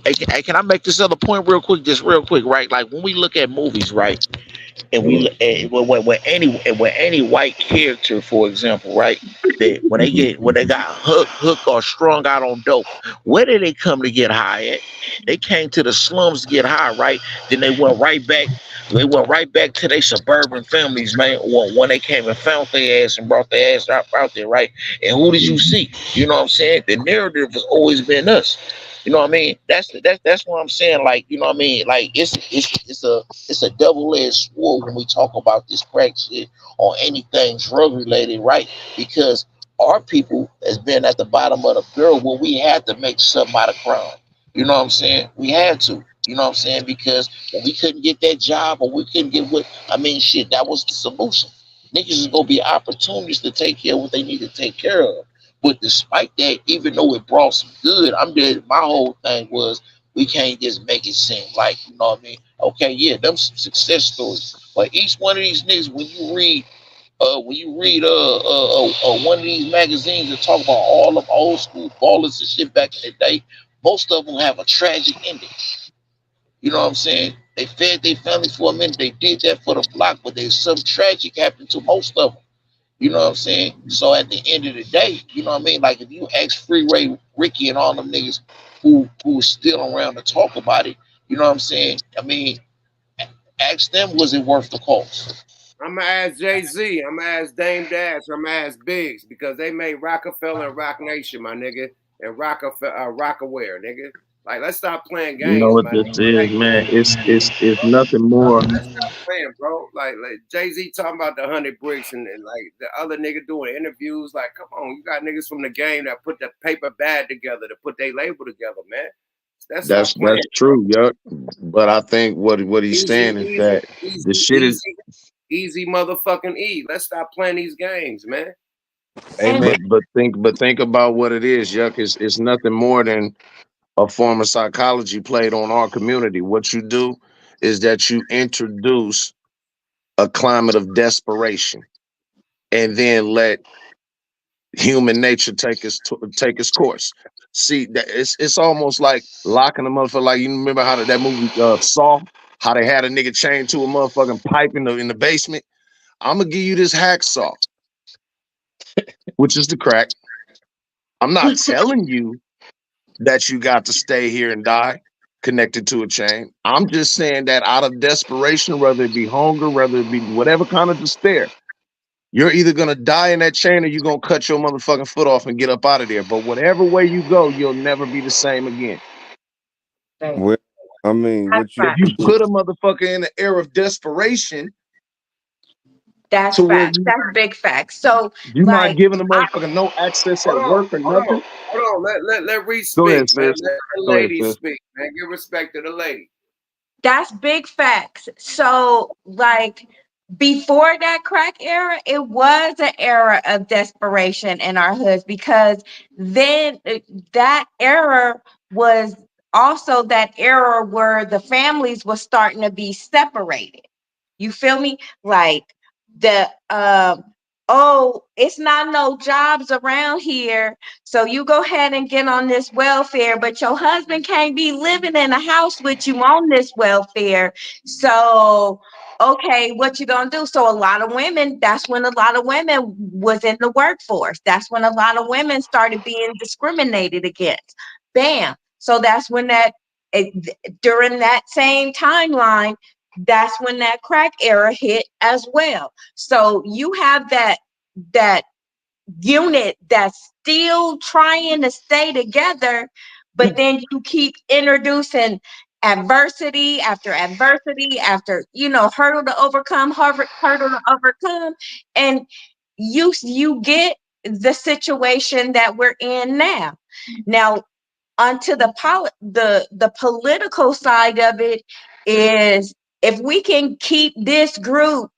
hey, can I make this other point real quick? Just real quick, right? Like when we look at movies, right? And we when any white character, for example, right? When they got hooked or strung out on dope, where did they come to get high at? They came to the slums to get high, right? Then they went right back. They went right back to their suburban families, man. When they came and found their ass and brought their ass out there, right? And who did you see? You know what I'm saying? The narrative has always been us. You know what I mean? That's what I'm saying. Like, you know what I mean? Like it's a double-edged sword when we talk about this crack shit or anything drug related, right? Because our people has been at the bottom of the barrel where we had to make something out of crime. You know what I'm saying? We had to. You know what I'm saying? Because when we couldn't get that job or we couldn't get what I mean, shit, that was the solution. Niggas is gonna be opportunities to take care of what they need to take care of. But despite that, even though it brought some good, my whole thing was we can't just make it seem like, you know what I mean? Okay, yeah, them some success stories. But each one of these niggas, when you read one of these magazines that talk about all them old school ballers and shit back in the day, most of them have a tragic ending. You know what I'm saying? They fed their families for a minute. They did that for the block, but there's some tragic happened to most of them. You know what I'm saying? So at the end of the day, you know what I mean? Like if you ask Freeway, Ricky, and all them niggas who still around to talk about it, you know what I'm saying? I mean, ask them, was it worth the cost? I'm gonna ask Jay-Z. I'm gonna ask Dame Dash. I'm gonna ask Biggs because they made Rockefeller and Rock Nation, my nigga, and Rockaware, nigga. Like, let's stop playing You know games, what man. this is, man. It's nothing more. Let's stop playing, bro. Like Jay-Z talking about the 100 bricks and like the other nigga doing interviews. Like, come on, you got niggas from the game that put the paper bag together to put their label together, man. Stop playing. That's true, yuck. But I think what he's saying is that the shit is. Easy motherfucking E. Let's stop playing these games, man. But think about what it is, yuck. It's nothing more than a form of psychology played on our community. What you do is that you introduce a climate of desperation, and then let human nature take its course. See, that it's almost like locking a motherfucker. Like, you remember how that movie Saw, how they had a nigga chained to a motherfucking pipe in the basement. I'm gonna give you this hacksaw, which is the crack. I'm not telling you that you got to stay here and die connected to a chain. I'm just saying that out of desperation, whether it be hunger, whether it be whatever kind of despair, You're either gonna die in that chain or you're gonna cut your motherfucking foot off and get up out of there. But whatever way you go, you'll never be the same again. Well, I mean, what you If you put a motherfucker in an era of desperation, That's to where facts. That's big facts. So, you're not like, giving a motherfucker no access at work or nothing. Hold on. Let Reese Go speak, ahead, man. sis. Let the Go ahead, lady sis. speak, man. Give respect to the lady. that's big facts. So, like, before that crack era, it was an era of desperation in our hoods because then that era was also that era where the families was starting to be separated. You feel me? Like the oh, it's not no jobs around here. So you go ahead and get on this welfare, but your husband can't be living in a house with you on this welfare. So okay, what you gonna do? So a lot of women, that's when a lot of women was in the workforce. That's when a lot of women started being discriminated against. Bam. So that's when during that same timeline, that's when that crack era hit as well. So you have that unit that's still trying to stay together, but then you keep introducing adversity after adversity after hurdle to overcome, hurdle to overcome, and you get the situation that we're in now. Now onto the political side of it is, if we can keep this group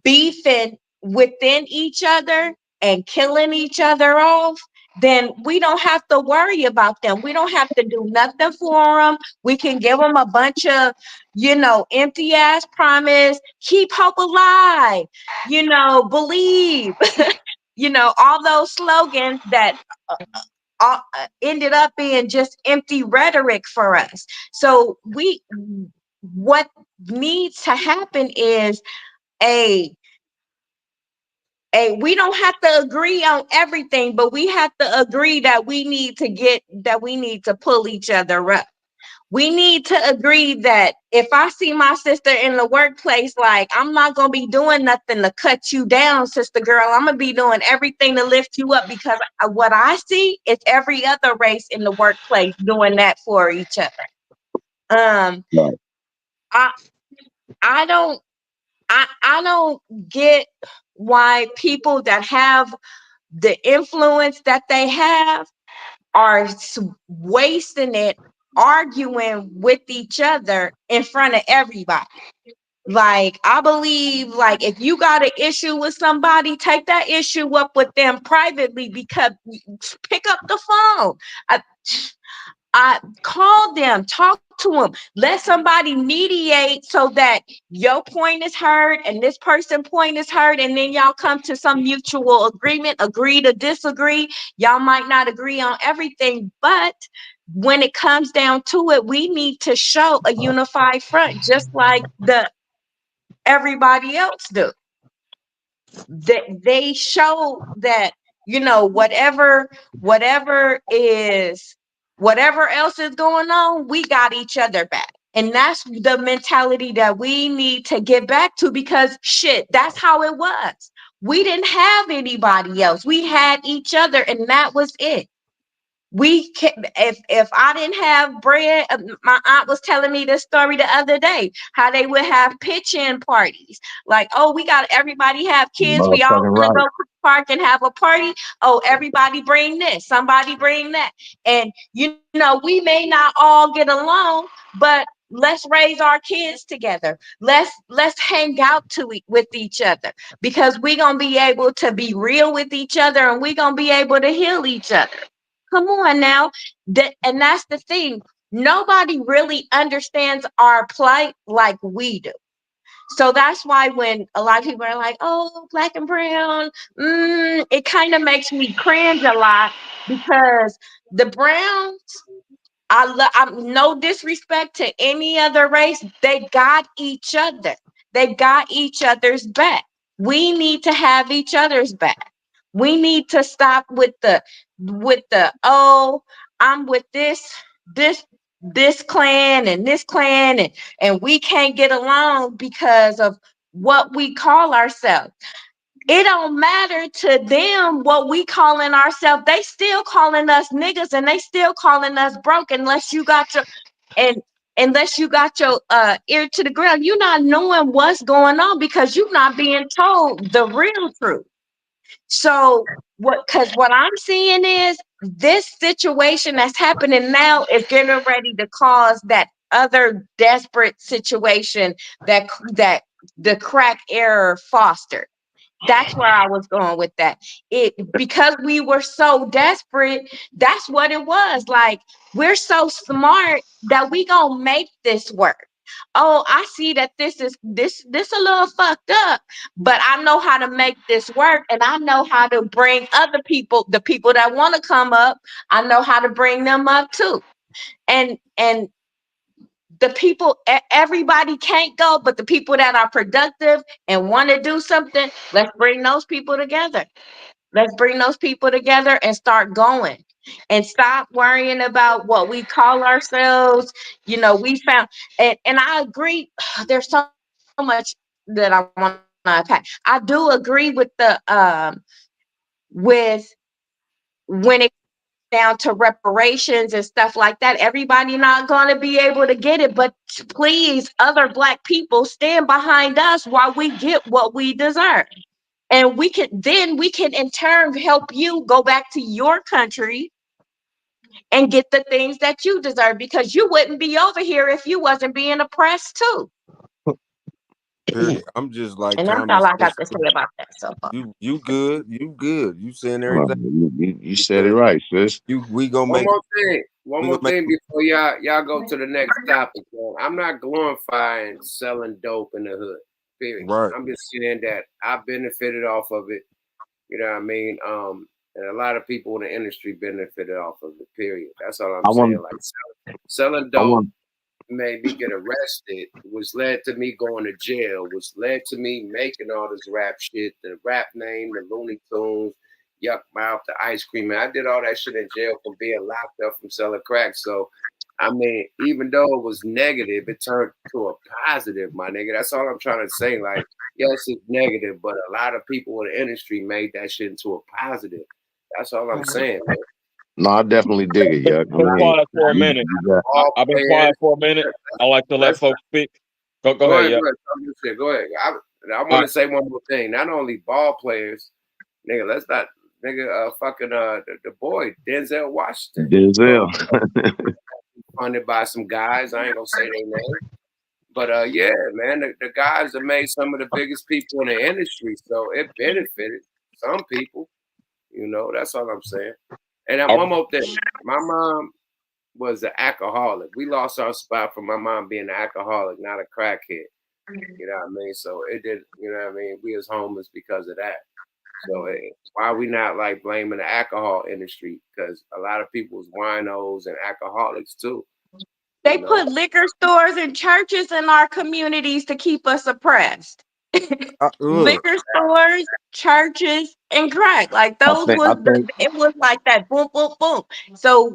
beefing within each other and killing each other off, then we don't have to worry about them. We don't have to do nothing for them. We can give them a bunch of, empty ass promise, keep hope alive, believe, all those slogans that ended up being just empty rhetoric for us. So what needs to happen is we don't have to agree on everything, but we have to agree that we need to pull each other up. We need to agree that if I see my sister in the workplace, like, I'm not going to be doing nothing to cut you down, sister girl. I'm going to be doing everything to lift you up, because what I see is every other race in the workplace doing that for each other. I don't get why people that have the influence that they have are wasting it arguing with each other in front of everybody. Like, I believe, like, if you got an issue with somebody, take that issue up with them privately, because pick up the phone. I call them, talk to them, let somebody mediate so that your point is heard and this person's point is heard, and then y'all come to some mutual agreement, agree to disagree. Y'all might not agree on everything, but when it comes down to it, we need to show a unified front, just like everybody else do. They show that, whatever else is going on, we got each other back. And that's the mentality that we need to get back to, because shit, that's how it was. We didn't have anybody else. We had each other, and that was it. We can, if I didn't have bread, my aunt was telling me this story the other day, how they would have pitch-in parties. Like, oh, we got everybody have kids, we all want to go to the park and have a party. Oh, everybody bring this, somebody bring that. And we may not all get along, but let's raise our kids together. Let's hang out with each other, because we're gonna be able to be real with each other, and we're gonna be able to heal each other. Come on now. And that's the thing. Nobody really understands our plight like we do. So that's why when a lot of people are like, oh, black and brown, it kind of makes me cringe a lot, because the Browns, I'm no disrespect to any other race, they got each other. They got each other's back. We need to have each other's back. We need to stop with the oh, I'm with this clan and this clan, and we can't get along because of what we call ourselves. It don't matter to them what we calling ourselves. They still calling us niggas and they still calling us broke unless you got your ear to the ground. You're not knowing what's going on because you're not being told the real truth. So what I'm seeing is this situation that's happening now is getting ready to cause that other desperate situation that the crack era fostered. That's where I was going with that. Because we were so desperate, that's what it was. Like, we're so smart that we gonna make this work. Oh, I see that this a little fucked up, but I know how to make this work, and I know how to bring other people, the people that want to come up, I know how to bring them up too. And the people, everybody can't go, but the people that are productive and want to do something, let's bring those people together. Let's bring those people together and start going and stop worrying about what we call ourselves. You know, we found, and I agree, there's so much that I want to unpack. I do agree with with when it down to reparations and stuff like that. Everybody not going to be able to get it, but please, other Black people, stand behind us while we get what we deserve. And we can in turn help you go back to your country and get the things that you deserve, because you wouldn't be over here if you wasn't being oppressed too. Period. I'm just like And that's common all I got sense. to say about that so far. You good. You saying everything. You said it right, sis. We gonna make One more thing before y'all go to the next topic, man. I'm not glorifying selling dope in the hood. Period. Right. I'm just saying that I benefited off of it. You know what I mean? And a lot of people in the industry benefited off of it. Period. That's all I'm saying. Like selling dope made me get arrested, which led to me going to jail, which led to me making all this rap shit, the rap name, the Looney Tunes, Yuck Mouth, the ice cream. And I did all that shit in jail from being locked up from selling crack. So, I mean, even though it was negative, it turned to a positive, my nigga. That's all I'm trying to say. Like, yes, it's negative, but a lot of people in the industry made that shit into a positive. That's all I'm saying, man. No, I definitely dig it, yeah. I've been quiet for a minute. I've been quiet for a minute. I like to let folks speak. Go ahead, yeah. Go ahead. I want to say one more thing. Not only ball players, nigga, let's not, nigga, the boy, Denzel Washington. Denzel. Funded by some guys. I ain't gonna say their name. But yeah, man, the guys that made some of the biggest people in the industry. So it benefited some people. You know, that's all I'm saying. And one more thing. My mom was an alcoholic. We lost our spot from my mom being an alcoholic, not a crackhead. You know what I mean? So it did, you know what I mean? We was homeless because of that. So why are we not like blaming the alcohol industry? Because a lot of people was winos and alcoholics too. They put liquor stores and churches in our communities to keep us oppressed. Liquor stores, churches, and crack. Like those it was like that. Boom, boom, boom. So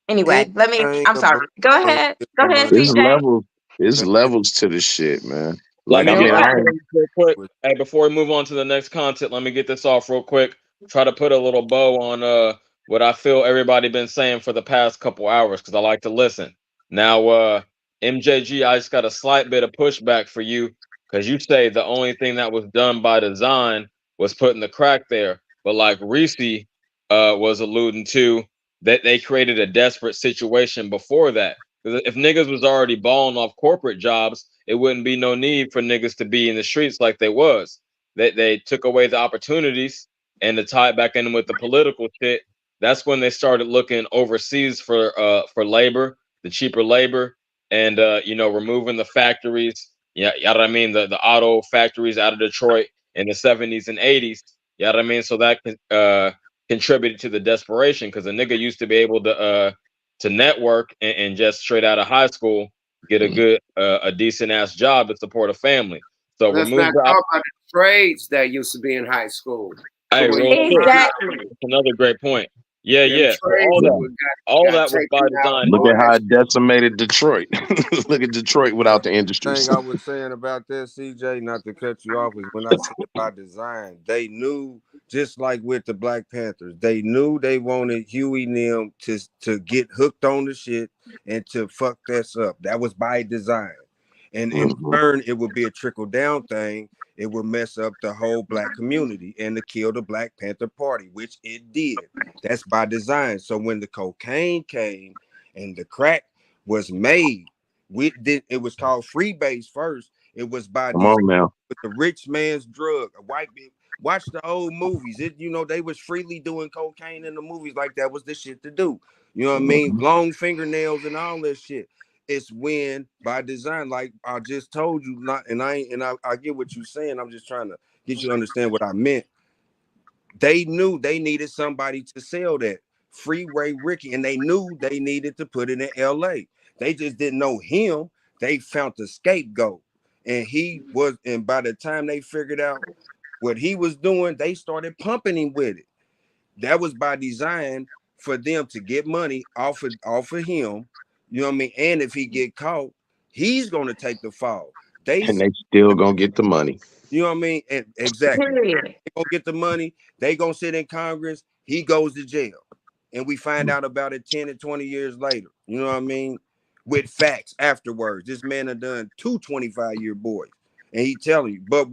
anyway, I'm sorry. Go ahead, CJ. It's levels to the shit, man. Let Like, me I get mean, this real quick. Hey, before we move on to the next content, let me get this off real quick. Try to put a little bow on what I feel everybody been saying for the past couple hours, because I like to listen. Now, MJG, I just got a slight bit of pushback for you, because you say the only thing that was done by design was putting the crack there. But like Reese was alluding to, that they created a desperate situation before that. Because if niggas was already balling off corporate jobs, it wouldn't be no need for niggas to be in the streets like they was. They took away the opportunities, and to tie it back in with the political shit, that's when they started looking overseas for labor, the cheaper labor, and you know, removing the factories. Yeah, you know what I mean, the auto factories out of Detroit in the 70s and 80s. You know what I mean? So that contributed to the desperation, because a nigga used to be able to network and just straight out of high school get a good a decent ass job to support a family. So let's not talk about the trades that used to be in high school. Hey, real quick, exactly. that's another great point. Yeah, Them yeah. So trades all that was taken by out. design. Look All at how that it decimated Detroit. Look at Detroit without the industries. Thing I was saying about that, CJ, not to cut you off, is when I said by design, they knew, just like with the Black Panthers, they knew they wanted Huey and them to get hooked on the shit and to fuck this up. That was by design. And in turn, it would be a trickle down thing. It would mess up the whole black community and to kill the Black Panther Party, which it did. That's by design. So when the cocaine came and the crack was made, it was called freebase first. It was by Come design. on now. With the rich man's drug. A white people watch the old movies. They was freely doing cocaine in the movies, like that was the shit to do. You know what I mean? Long fingernails and all that shit. It's when by design, like I just told you, I get what you're saying. I'm just trying to get you to understand what I meant. They knew they needed somebody to sell that Freeway Ricky, and they knew they needed to put it in LA. They just didn't know him. They found the scapegoat, and and by the time they figured out what he was doing, they started pumping him with it. That was by design for them to get money off of him. You know what I mean? And if he get caught, he's gonna take the fall. And they still gonna get the money. You know what I mean? And exactly. They gonna get the money. They gonna sit in Congress. He goes to jail. And we find out about it 10 and 20 years later. You know what I mean? With facts afterwards. This man had done 2 25-year boys. And he telling you, but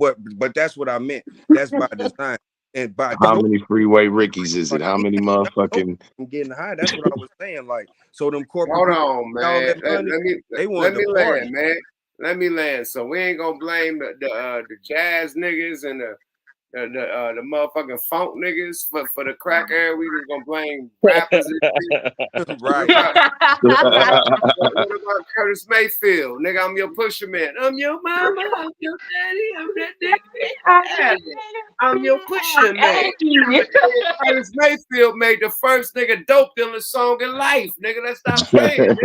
that's what I meant. That's by design. And by how many Freeway Rickies is it? How many motherfucking getting high? That's what I was saying. Like, so them corporate hold on, man. Let me land, man. Let me land. So we ain't gonna blame the jazz niggas and the motherfucking funk niggas for the crack era. We just gonna blame rappers. Right. What about Curtis Mayfield? Nigga, I'm your pusher man. I'm your mama. I'm your daddy. I'm that nigga. I'm your pusher man. Curtis Mayfield made the first nigga dope dealer song in life. Nigga, let's stop playing.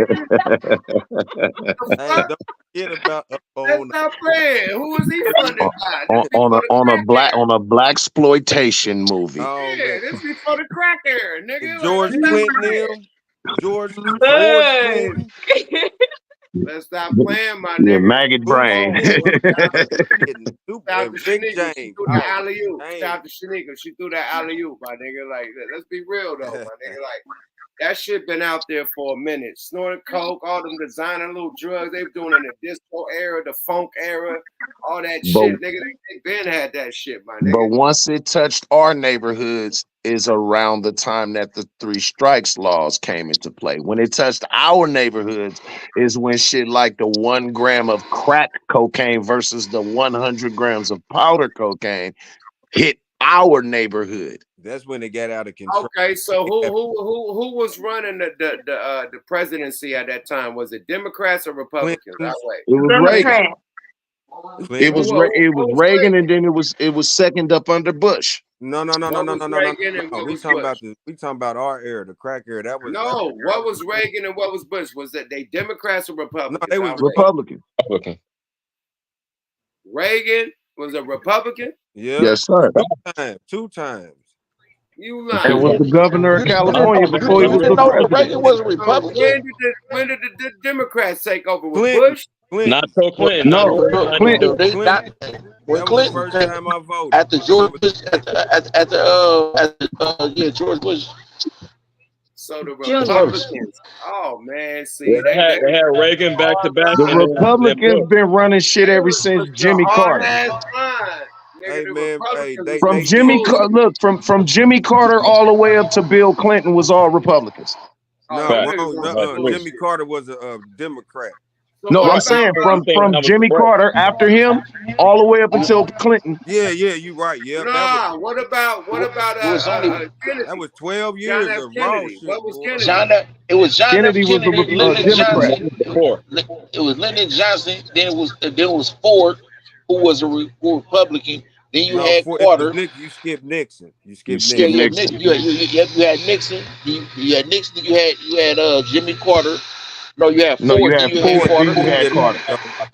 Hey, don't forget about let's stop playing. Who was he funded by? on a black exploitation movie. Oh, yeah, this before the crack era, nigga. George Clinton, George Clinton. Let's stop playing, my nigga. Yeah, maggot brain. Stop the Shanika. She threw that alley-oop. Stop the Shanika. She threw that alley-oop, my nigga. Like, let's be real though, my nigga. Like, that shit been out there for a minute. Snorting coke, all them designer little drugs they were doing in the disco era, the funk era, all that shit, nigga. They been had that shit, my nigga. But once it touched our neighborhoods is around the time that the 3 strikes laws came into play. When it touched our neighborhoods is when shit like the 1 gram of crack cocaine versus the 100 grams of powder cocaine hit our neighborhood. That's when it got out of control. Okay, so who was running the presidency at that time? Was it Democrats or Republicans? That way. It was Reagan. It was Reagan, and then it was second up under Bush. No. We talking about our era, the crack era. That was what was Reagan and what was Bush? Was that they Democrats or Republicans? No, they was Republicans. Reagan was a Republican. Yeah. Yes, sir. 2 times. You lying. And was the governor of California before he was the president. Reagan was a Republican. When did the Democrats take over? With Bush? Not so Clinton. No, Clinton. When Clinton first time I voted. At the George Bush, George Bush. So the Republicans. Oh man, see they had Reagan back to back. The Republicans been running shit ever since Jimmy Carter. Hey man, from Jimmy Carter all the way up to Bill Clinton was all Republicans. No, Jimmy Carter was a Democrat. No, I'm saying from Jimmy Carter after him all the way up until Clinton. Yeah, you right. Yeah. Nah, what about Kennedy? That was 12 years of raw shit. What was Kennedy? It was John Kennedy F. was Kennedy, a Democrat. It was Lyndon Johnson. Then it was Ford, who was a Republican. Then you had Carter. You skipped Nixon. You skipped Nixon. You had Nixon. You had Nixon. You had Jimmy Carter. No, you had No, four. you Then had you had four. Then Carter. you had Carter.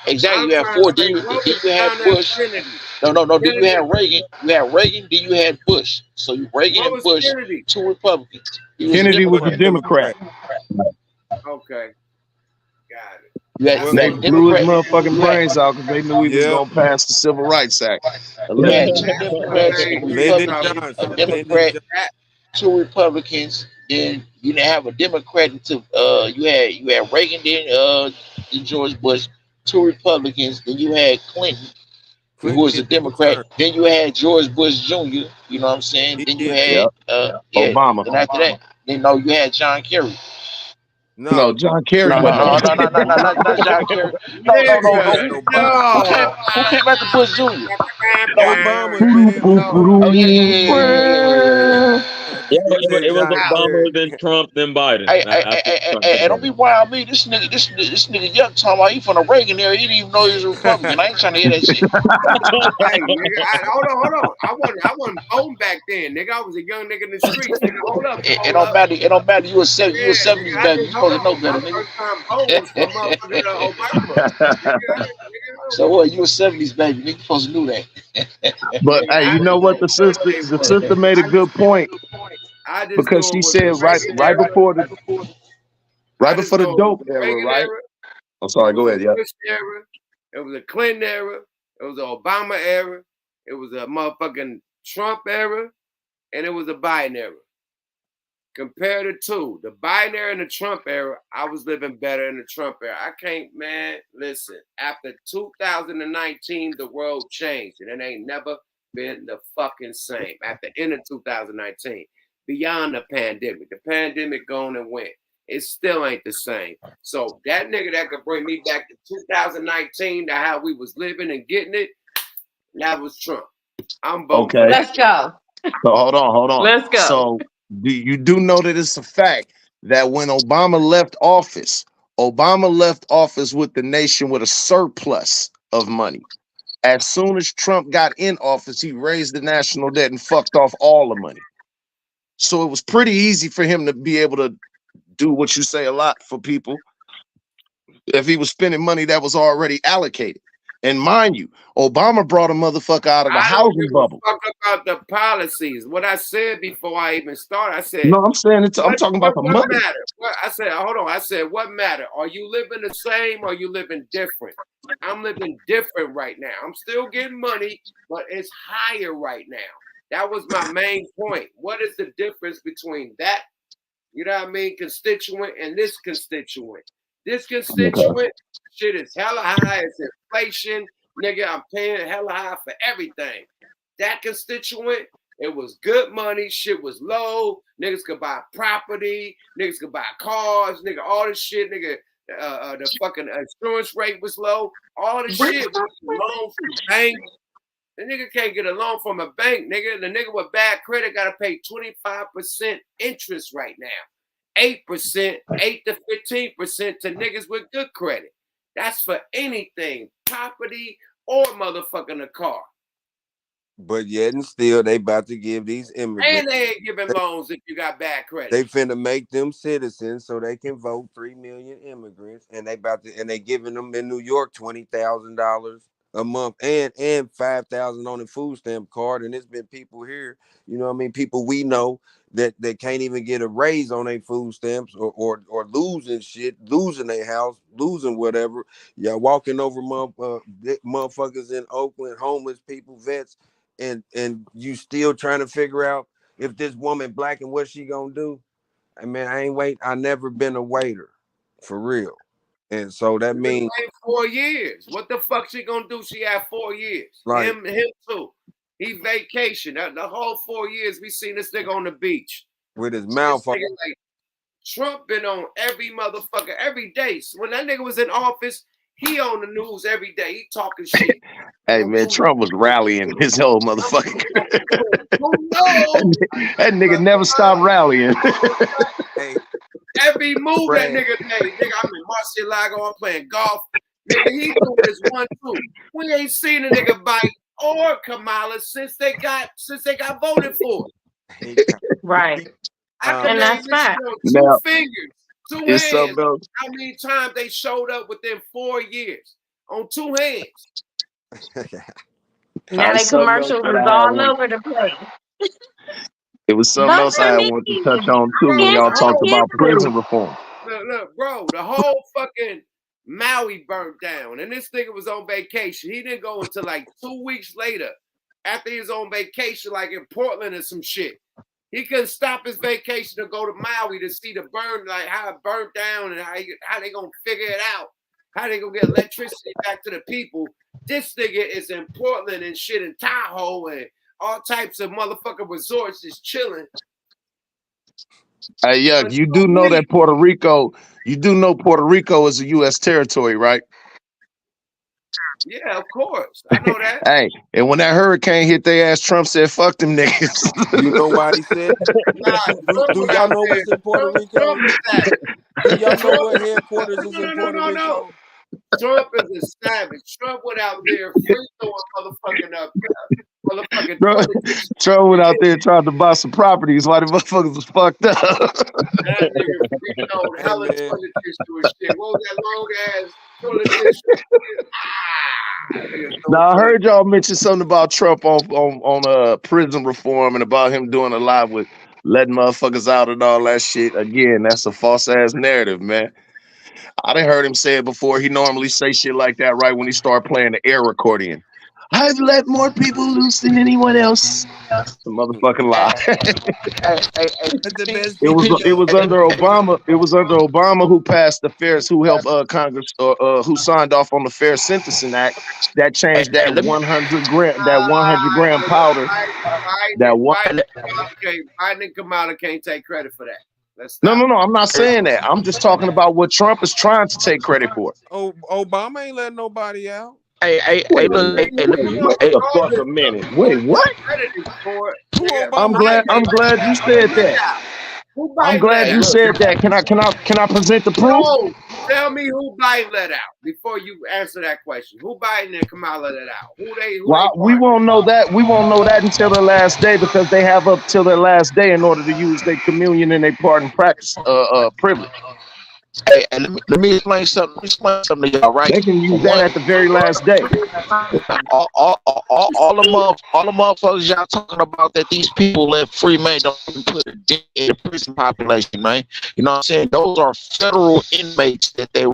Exactly. I'm You had trying to four. say, what Then was you had down at Bush. Kennedy? No. Then you Kennedy, had Reagan. You had Reagan. Then you had Bush. So you Reagan what and was Bush, Kennedy? two Republicans. He was a Kennedy was a Democrat. Democrat. Okay, got it. You had That's They what. blew his Democrat. motherfucking You had brains out because they knew he was Yep. gonna pass the Civil Rights Act. you had Allegedly. two Democrats, a Lyndon Republican, a Johnson. Lyndon Democrat, Johnson. two Republicans. Then you didn't have a Democrat until you had Reagan, then George Bush, two Republicans. Then you had Clinton, who Clinton was a did two Democrat. terms. Then you had George Bush Jr. You know what I'm saying? He Then you did two. had Yep. yeah. Obama. Then after that, then no, you had John Kerry. No, No. John Kerry No, wasn't on. not John Kerry. No. You had Nigga, Obama. Who came after Bush Jr.? No, Obama, man. Obama. oh yeah. Yeah, You said it was John Obama, Kerry. then Trump, then Biden. After Trump. Hey, don't be wild me. This nigga Yuck talking about he from the Reagan era. He didn't even know he was a Republican. I ain't trying to hear that shit. hey, nigga, hold on. I wasn't voting back then, nigga. I was a young nigga in the streets, nigga. Hold up. It don't matter. It don't matter. You a 70s Nigga, baby. You supposed to know better, my nigga. first time voting was for motherfucking Obama. Nigga, So what? You a 70s baby. Nigga, you supposed to know that. But hey, you know what? The sister made a good point I just because know she it was said the Reagan right era. before the Know it was dope the era, Reagan right? era. I'm sorry. It Go was ahead. a Yeah. Bush era. It was a Clinton era. It was an Obama era. It was a motherfucking Trump era. And it was a Biden era. Compare the two, the Biden era and the Trump era, I was living better in the Trump era. I can't, man, listen, after 2019, the world changed. And it ain't never been the fucking same. At the end of 2019, beyond the pandemic gone and went. It still ain't the same. So that nigga that could bring me back to 2019 to how we was living and getting it, that was Trump. I'm voting for Okay. that. Let's go. So hold on. Let's go. So you do know that it's a fact that when Obama left office with the nation with a surplus of money. As soon as Trump got in office, he raised the national debt and fucked off all the money. So it was pretty easy for him to be able to do what you say a lot for people if he was spending money that was already allocated. And mind you, Obama brought a motherfucker out of the I don't housing give bubble. a fuck about the policies. What I said before I even started, I said, No, I'm saying I'm talking about the what money. matter? I said, hold on. I said, what matter? Are you living the same or are you living different? I'm living different right now. I'm still getting money, but it's higher right now. That was my main point. What is the difference between that, you know what I mean, constituent and this constituent? This constituent shit is hella high. It's inflation. Nigga, I'm paying hella high for everything. That constituent, it was good money. Shit was low. Niggas could buy property. Niggas could buy cars. Nigga, all this shit. Nigga, the fucking insurance rate was low. All this shit was loan from banks. The nigga can't get a loan from a bank, nigga. The nigga with bad credit got to pay 25% interest right now. 8%, 8 to 15% to niggas with good credit. That's for anything, property or motherfucking a car. But yet and still, they about to give these immigrants. And they ain't giving loans if you got bad credit. They finna make them citizens so they can vote 3 million immigrants, and they giving them in New York $20,000 a month and $5,000 on the food stamp card. And there's been people here, you know what I mean, people we know that can't even get a raise on their food stamps or losing shit, losing their house, losing whatever. Y'all walking over motherfuckers in Oakland, homeless people, vets, and you still trying to figure out if this woman black and what she gonna do. I mean, I never been a waiter for real. And so that means 4 years. What the fuck she gonna do? She had 4 years. Right. Him too. He vacation. The whole 4 years we seen this nigga on the beach. with his mouth off. Like, Trump been on every motherfucker every day. So when that nigga was in office, he on the news every day. He talking shit. Hey man, Trump was rallying his whole motherfucking. That nigga never stopped rallying. Every move that nigga made, nigga, I'm in Marcialago, I'm playing golf. Nigga, he doing this 1-2. We ain't seen a nigga bite or Kamala since they got voted for. Right. I can and name that's this fact. shit on 2 fingers. 2 It's hands. something else. How many times they showed up within 4 years on 2 hands? Now the commercials is all over the place. It was something Vote else for I me. wanted to touch on too Bro, when y'all Against talked about prison you. reform. Look, bro, the whole fucking Maui burnt down, and this nigga was on vacation. He didn't go until like 2 weeks later, after he was on vacation, like in Portland or some shit. He couldn't stop his vacation to go to Maui to see the burn, like how it burnt down and how they gonna figure it out, how they gonna get electricity back to the people. This nigga is in Portland and shit in Tahoe and all types of motherfucking resorts just chilling. Hey, Yuck, you do know that Puerto Rico is a U.S. territory, right? Yeah, of course. I know that. Hey, and when that hurricane hit their ass, Trump said, fuck them niggas. You know why he said that? Do y'all know what's in Puerto Rico? Do y'all know what headquarters is in Puerto Rico? Trump is a savage. Trump went out there free throwing motherfucking up. Motherfucking Trump went out there trying to buy some properties while the motherfuckers was fucked up. That nigga free throwing hella toilet tissue and shit. What was that long ass toilet tissue? Now I heard y'all mention something about Trump on prison reform and about him doing a live with letting motherfuckers out and all that shit. Again, that's a false ass narrative, man. I done heard him say it before. He normally say shit like that right when he start playing the air accordion. I've let more people loose than anyone else. It's a motherfucking lie. It was under Obama. It was under Obama who passed the who helped Congress who signed off on the Fair Sentencing Act that changed that 100 gram powder. Biden and Kamala can't take credit for that. No, I'm not saying that. I'm just talking about what Trump is trying to take credit for. Oh, Obama ain't letting nobody out. Wait the fuck a minute. Wait, what? I'm glad you said that. I'm glad you said that. Can I present the proof? No, tell me who Biden let out before you answer that question. Who Biden and Kamala let out? We won't know that. We won't know that until their last day because they have up till their last day in order to use their communion and their pardon practice privilege. Hey, let me explain something. To y'all, right? They can use that at the very last day. All the motherfuckers y'all talking about that these people let free, man, don't even put a dent in the prison population, man. You know what I'm saying? Those are federal inmates that they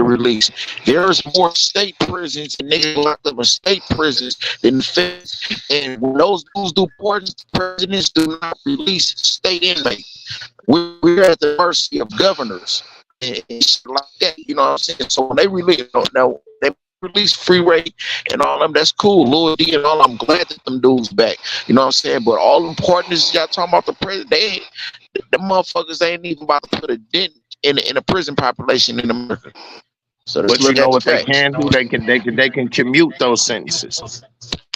release. There's more state prisons and niggas locked up in state prisons than feds. And when those dudes do pardons, presidents do not release state inmates. We're at the mercy of governors. And shit like that, you know what I'm saying? So when they release Free Ray and all of them, that's cool. Lil D and all, I'm glad that them dudes back. You know what I'm saying? But all them partners y'all talking about the president, the motherfuckers ain't even about to put a dent in the prison population in America. So but you know what they can do? They can commute those sentences.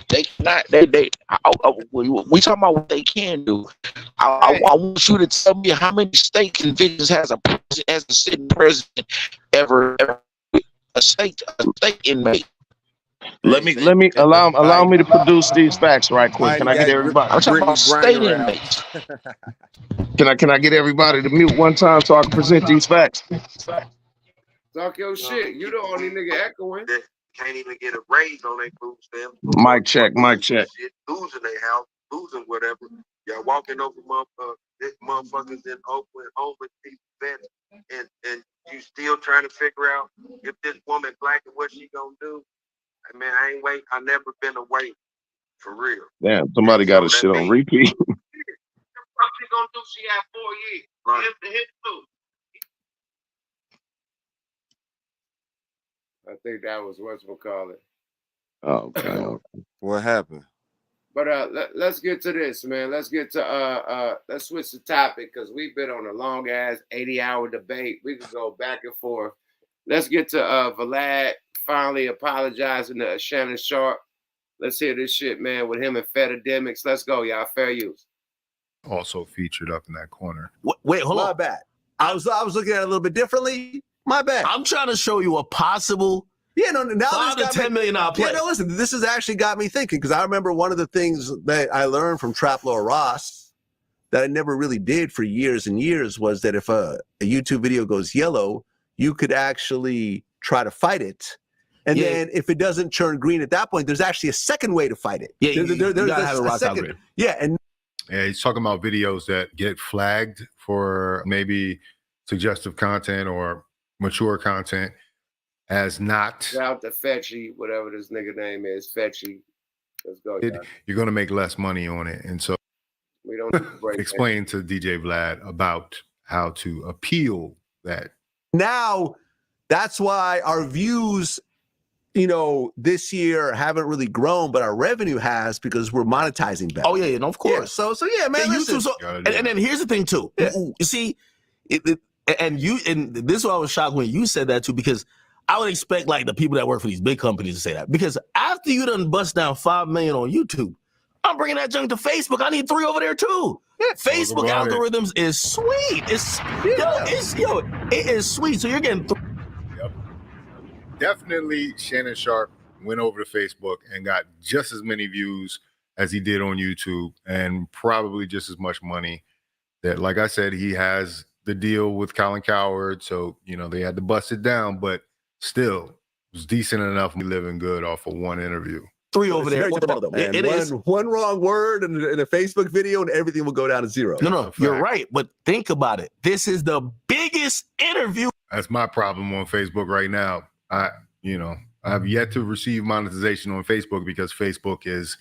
They cannot. We talking about what they can do. I want you to tell me how many state convictions has a sitting president ever a state inmate. Let me allow me to produce these facts right quick. Can I get everybody? I'm talking about state inmates. Can I get everybody to mute one time so I can present these facts? Talk your shit. You the only nigga echoing. Can't even get a raise on their food stamps. Mic check. Losing their house, losing whatever. Y'all walking over motherfuckers in Oakland, homeless people, and you still trying to figure out if this woman black and what she gonna do. I mean, I never been away for real. Damn, somebody got a shit on repeat. What she gonna do? She had 4 years. Right. Hit food. I think that was whatchamacallit. Oh, okay. What happened? But let's get to this, man. Let's get to let's switch the topic because we've been on a long ass 80-hour debate. We could go back and forth. Let's get to VLAD finally apologizing to Shannon Sharp. Let's hear this shit, man, with him and Fedademics. Let's go, y'all. Fair use. Also featured up in that corner. Wait, hold on. My bad. I was looking at it a little bit differently. My bad. I'm trying to show you a possible now $5 to $10 million play. Yeah, no, listen, this has actually got me thinking because I remember one of the things that I learned from Trap Lord Ross that I never really did for years and years was that if a YouTube video goes yellow, you could actually try to fight it. And then if it doesn't turn green at that point, there's actually a second way to fight it. Yeah, you gotta have a rock out second. green. Yeah, and yeah, he's talking about videos that get flagged for maybe suggestive content or mature content as not. Shout out to Fetchy, whatever this nigga name is, Fetchy. Let's go, guys. You're going to make less money on it. And so we don't explain to DJ Vlad about how to appeal that. Now, that's why our views, you know, this year haven't really grown, but our revenue has because we're monetizing better. Oh yeah, no, of course. Yeah, so yeah, man. Listen, and then here's the thing too. You see, and this is why I was shocked when you said that too, because I would expect like the people that work for these big companies to say that, because after you done bust down 5 million on YouTube, I'm bringing that junk to Facebook. I need 3 over there too. Yeah, Facebook algorithms is sweet. It is sweet. So you're getting. Definitely, Shannon Sharp went over to Facebook and got just as many views as he did on YouTube, and probably just as much money. That, like I said, he has the deal with Colin Cowherd, so you know they had to bust it down, but still it was decent enough. Living good off of one interview. 3 over there. It is one wrong word in a Facebook video, and everything will go down to 0. No, you're right. But think about it. This is the biggest interview. That's my problem on Facebook right now. I've yet to receive monetization on Facebook because Facebook has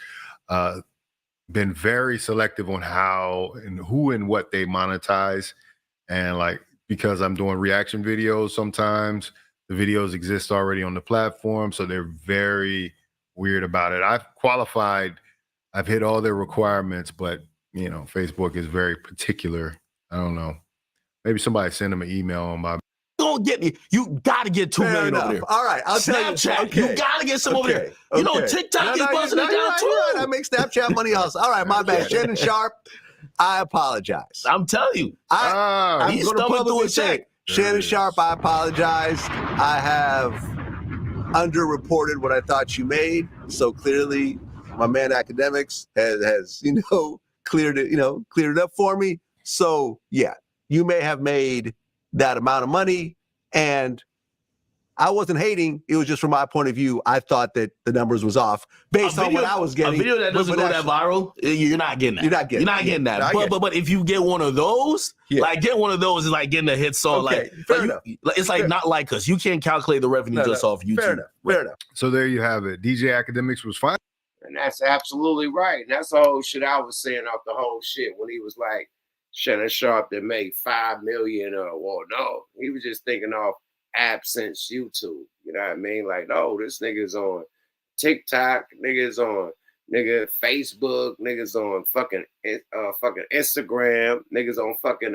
been very selective on how and who and what they monetize. And like, because I'm doing reaction videos, sometimes the videos exist already on the platform. So they're very weird about it. I've qualified, I've hit all their requirements, but you know, Facebook is very particular. I don't know. Maybe somebody send them an email on my. Don't get me. You got to get 2 million over there. All right, I'll tell you. Snapchat, you got to get some over there. You know, TikTok is buzzing it down too. I make Snapchat money hustle. All right, my bad. Shannon Sharp, I apologize. I'm telling you. I'm going to publicly say, Shannon Sharp, I apologize. I have underreported what I thought you made. So clearly, my man Academics has cleared it up for me. So yeah, you may have made that amount of money, and I wasn't hating. It was just from my point of view. I thought that the numbers was off based on what I was getting. A video that doesn't go that viral, you're not getting that. You're not getting that. But if you get one of those, like get one of those is like getting a hit song. Okay, fair enough. It's like not like us. You can't calculate the revenue just off YouTube. Fair enough. So there you have it. DJ Academics was fine. And that's absolutely right. And that's the whole shit I was saying off the whole shit when he was like, Shannon Sharp that made 5 million no. He was just thinking off absence YouTube. You know what I mean? Like, no, this nigga's on TikTok, niggas on Facebook, niggas on fucking Instagram, niggas on fucking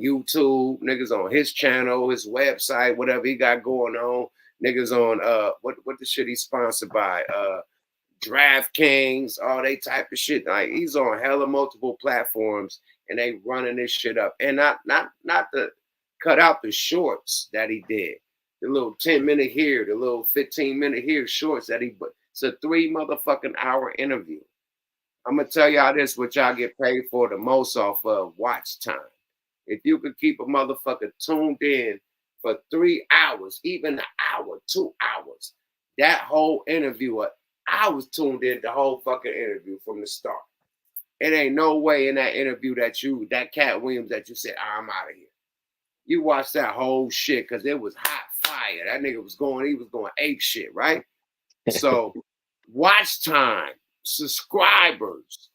YouTube, niggas on his channel, his website, whatever he got going on, niggas on what the shit he's sponsored by, DraftKings, all they type of shit. Like he's on hella multiple platforms and they running this shit up. And not to cut out the shorts that he did. The little 10-minute here, the little 15-minute here shorts that he it's a 3 motherfucking hour interview. I'm gonna tell y'all this, what y'all get paid for the most off of watch time. If you could keep a motherfucker tuned in for 3 hours, even an hour, 2 hours, that whole interview, I was tuned in the whole fucking interview from the start. It ain't no way in that interview that Cat Williams that you said, I'm out of here. You watched that whole shit because it was hot fire. That nigga was going ape shit, right? So watch time, subscribers,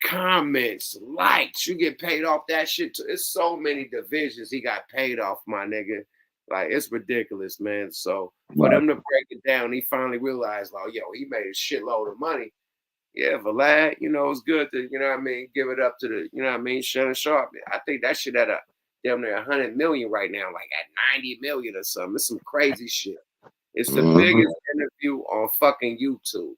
comments, likes, you get paid off that shit too. It's so many divisions he got paid off, my nigga. Like, it's ridiculous, man. So for them to break it down, he finally realized, like, yo, he made a shitload of money. Yeah, Vlad, it's good to, give it up to the, Shannon Sharp. I think that shit at damn near 100 million right now, like at 90 million or something. It's some crazy shit. It's the biggest interview on fucking YouTube.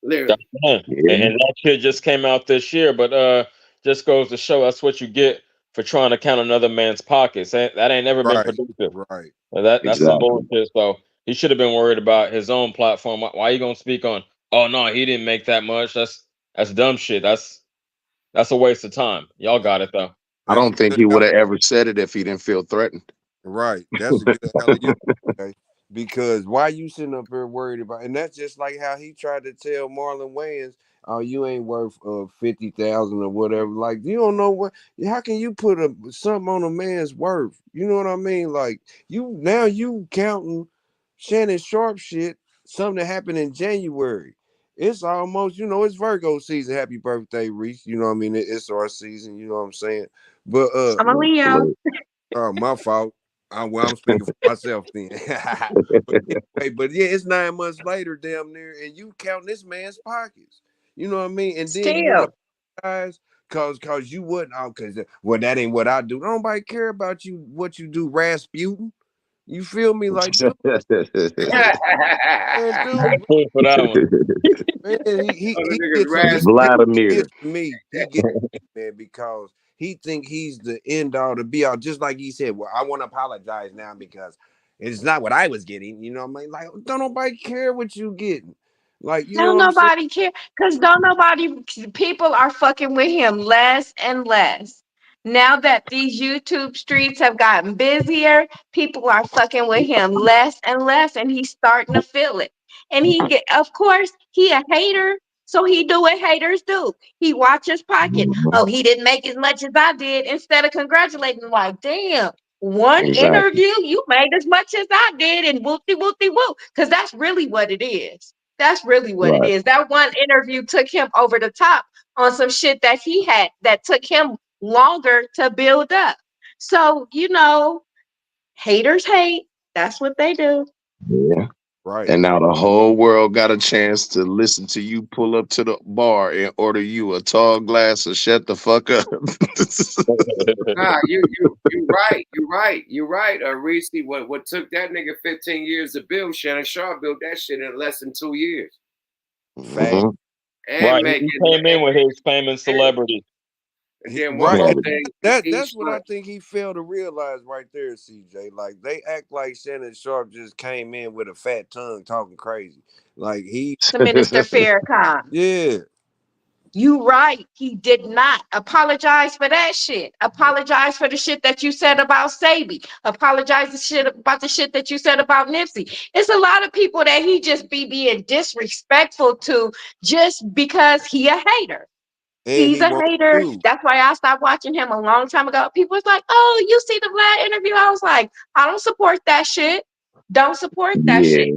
Literally. And that shit just came out this year, but just goes to show that's what you get for trying to count another man's pockets. That ain't never been productive. Right. That's some bullshit. So he should have been worried about his own platform. Why you gonna speak on? Oh no, he didn't make that much. That's dumb shit. That's That's a waste of time. Y'all got it though. I don't think he would have ever said it if he didn't feel threatened. Right. That's a good alley-oop. Okay? Because why you sitting up here worried about, and that's just like how he tried to tell Marlon Wayans, oh, you ain't worth 50,000 or whatever. Like, you don't know what, how can you put something on a man's worth? You know what I mean? Like, you counting Shannon Sharp shit, something that happened in January. It's almost, it's Virgo season. Happy birthday, Reese. You know what I mean? It's our season, you know what I'm saying? But I'm a Leo. my fault. I'm speaking for myself then. but yeah, it's 9 months later, damn near, and you counting this man's pockets. You know what I mean? And then you want to apologize cause you wouldn't, cause that ain't what I do. Nobody care about you, what you do, Rasputin. You feel me? Like, dude, man, dude, for that one. Man, he Vladimir. to me. He gets me, man, because he think he's the end all to be all. Just like he said, well, I want to apologize now because it's not what I was getting. You know what I mean? Like, don't nobody care what you getting. Like, you know Don't what I'm saying? nobody care, because people are fucking with him less and less. Now that these YouTube streets have gotten busier, people are fucking with him less and less, and he's starting to feel it. And of course, he a hater, so he do what haters do. He watch his pocket. Oh, he didn't make as much as I did. Instead of congratulating, like, damn, one Exactly. interview, you made as much as I did, and whoopty whoopty whoop, because that's really what it is. That's really what it Right. is. That one interview took him over the top on some shit that he had that took him longer to build up. So, haters hate. That's what they do. Yeah. Right. And now the whole world got a chance to listen to you pull up to the bar and order you a tall glass of shut the fuck up. Nah, you're right. Reese, what took that nigga 15 years to build, Shannon Sharp built that shit in less than 2 years. Fact. And Right. make He it, came in with his fame and celebrity. and then one Right. more thing. That's what I think he failed to realize right there, CJ. Like, they act like Shannon Sharp just came in with a fat tongue talking crazy. Like, To Minister Farrakhan. Yeah. You right. He did not apologize for that shit. Apologize for the shit that you said about Sabi. Apologize about the shit that you said about Nipsey. It's a lot of people that he just be being disrespectful to just because he a hater. And He's he a won't hater. do. That's why I stopped watching him a long time ago. People was like, oh, you see the Vlad interview? I was like, I don't support that shit. Don't support that Yeah. shit.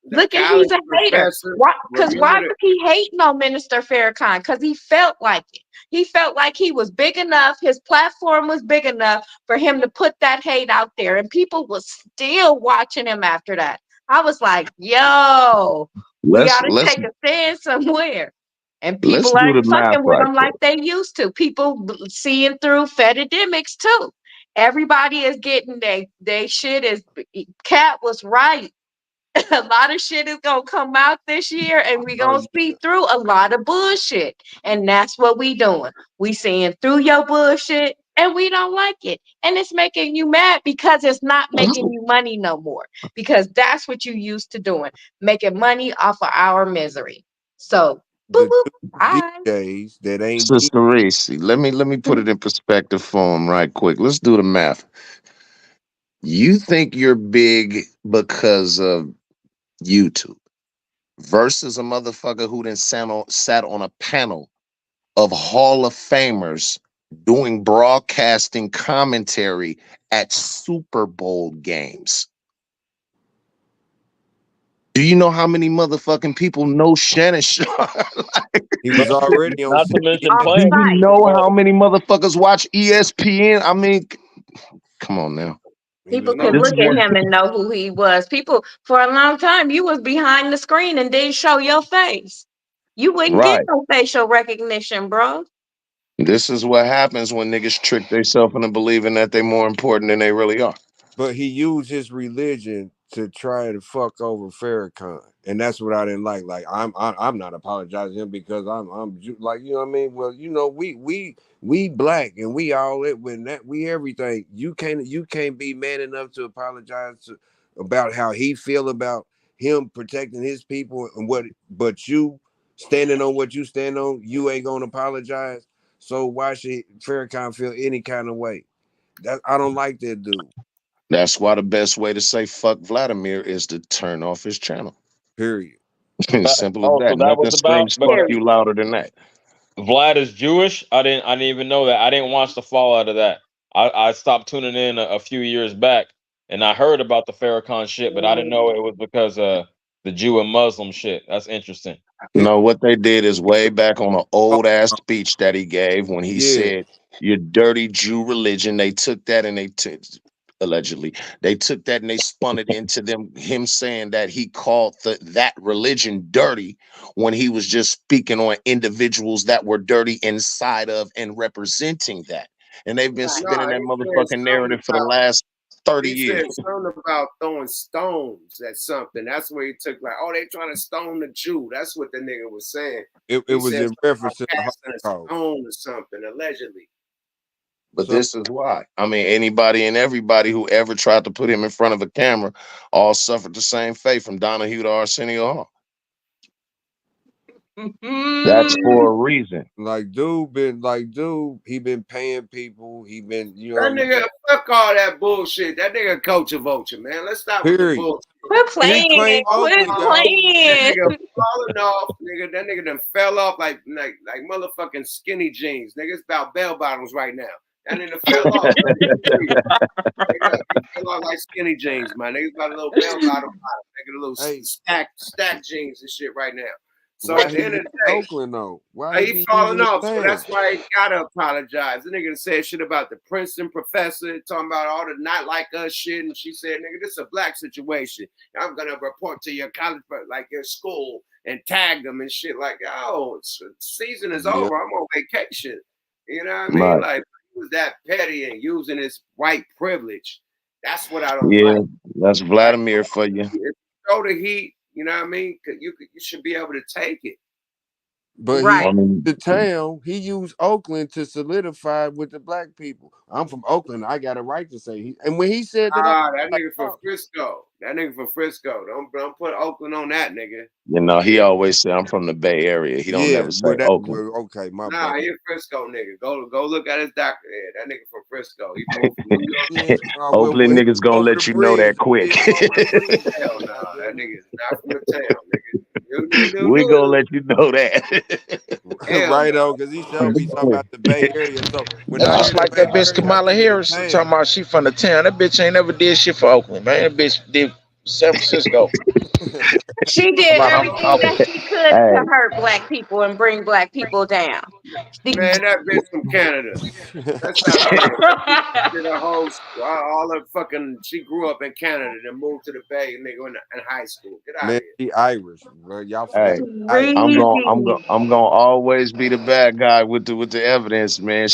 The Look at, college he's a hater. professor. Why? Because Remember why was he hating on Minister Farrakhan? Because he felt like it. He felt like he was big enough. His platform was big enough for him to put that hate out there, and people was still watching him after that. I was like, yo, we Let's gotta let's take a stand somewhere. And let's people do aren't the math fucking with right him quick. like they used to. People seeing through Fedidemics too. Everybody is getting they shit is. Cat was right. A lot of shit is gonna come out this year, and we Oh, gonna see through a lot of bullshit. And that's what we doing. We seeing through your bullshit, and we don't like it. And it's making you mad because it's not making you money no more. Because that's what you used to doing, making money off of our misery. So boop the boop. two Bye. DJs that ain't Sister Reese, let me put it in perspective for him right quick. Let's do the math. You think you're big because of YouTube versus a motherfucker who then sat on a panel of Hall of Famers doing broadcasting commentary at Super Bowl games. Do you know how many motherfucking people know Shannon Sharp? he was already on Not to mention On playing. Do you site. know how many motherfuckers watch ESPN? I mean, come on now. People no could This is look at what him and know who he was. People, for a long time, you was behind the screen and didn't show your face. You wouldn't get right. no facial recognition, bro. This is what happens when niggas trick themselves into believing that they're more important than they really are. but he used his religion to try to fuck over Farrakhan, and that's what I didn't like. Like, I'm not apologizing to him because like, you know what I mean. Well, we black and we all it when that we everything. You can't be man enough to apologize about how he feel about him protecting his people and what, but you standing on what you stand on, you ain't gonna apologize. So why should Farrakhan feel any kind of way? That I don't like that dude. That's why the best way to say fuck Vladimir is to turn off his channel. Period. Simple as Oh, so that. that was Nothing about. screams But fuck you louder than that. Vlad is Jewish. I didn't even know that. I didn't watch the fallout of that. I stopped tuning in a few years back, and I heard about the Farrakhan shit, but I didn't know it was because of the Jew and Muslim shit. That's interesting. No, what they did is way back on an old ass speech that he gave when he said, "Your dirty Jew religion." They took that and allegedly they took that and they spun it into him saying that he called that religion dirty when he was just speaking on individuals that were dirty inside of and representing that. And they've been spinning that motherfucking narrative for the last 30 he years. said something about throwing stones at something. That's where he took like, oh, they trying to stone the Jew. That's what the nigga was saying. It was in reference to the casting a stone or something, allegedly. But this is why. I mean, anybody and everybody who ever tried to put him in front of a camera all suffered the same fate, from Donahue to Arsenio Hall. That's for a reason. Like dude, he been paying people. He been, That nigga, fuck all that bullshit. That nigga culture vulture, man. Let's stop with the Period. bullshit. Quit playing. Quit That playing. nigga falling off, nigga. That nigga done fell off like motherfucking skinny jeans. Nigga, it's about bell bottoms right now. That nigga fell off. Nigga, he fell off like skinny jeans, man. Nigga's got a little bell bottom, nigga, a little stack jeans and shit right now. So why at the end of the day, Oakland though? Why he falling off, so saying? that's why he gotta apologize. The nigga said shit about the Princeton professor, talking about all the not like us shit, and she said, nigga, this is a black situation. I'm gonna report to your college, like your school, and tag them and shit. Like, oh, season is over. I'm on vacation. You know what I mean? Right. Like, he was that petty and using his white privilege. That's what I don't Yeah, like. that's Vladimir for you. If you throw the heat, you know what I mean? You should be able to take it. But Right. the town, he used Oakland to solidify with the black people. I'm from Oakland. I got a right to say and when he said that, that nigga from Frisco. That nigga from Frisco. Don't put Oakland on that nigga. You know, he always say I'm from the Bay Area. He don't never say Oakland. Okay, my Nah, bad. he a Frisco nigga. Go look at his doctor. Yeah, that nigga from Frisco. He moved from New York. Hopefully niggas gonna let you know that quick. Hell no, that nigga is not from the town, nigga. We gonna let you know that. Right on, because he showed me talking about the Bay Area. So when I Just hear like that bitch Kamala Harris talking about she from the town. That bitch ain't never did shit for Oakland, man. That bitch did San Francisco. She did everything that she could to hurt black people and bring black people down. Man, that bitch from Canada. That's how she did all her fucking. She grew up in Canada, then moved to the Bay, nigga, in high school. Get out man, of here. he Irish, bro. Y'all Hey, I'm gonna always be the bad guy with the evidence, man.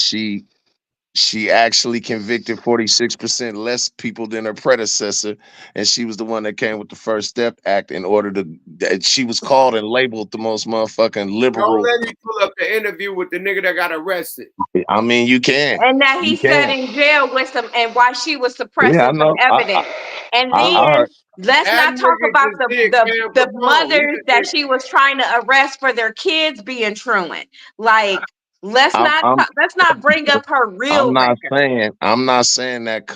She actually convicted 46% less people than her predecessor, and she was the one that came with the First Step Act in order to. She was called and labeled the most motherfucking liberal. Don't let me pull up the interview with the nigga that got arrested. I mean, you can. And that he You sat can. in jail with some, and why she was suppressing Yeah, I know. some evidence. And I then heard. let's That not talk nigga about just did Cam the Capone. mothers that she was trying to arrest for their kids being truant. Like, let's not bring up her real record. I'm not saying that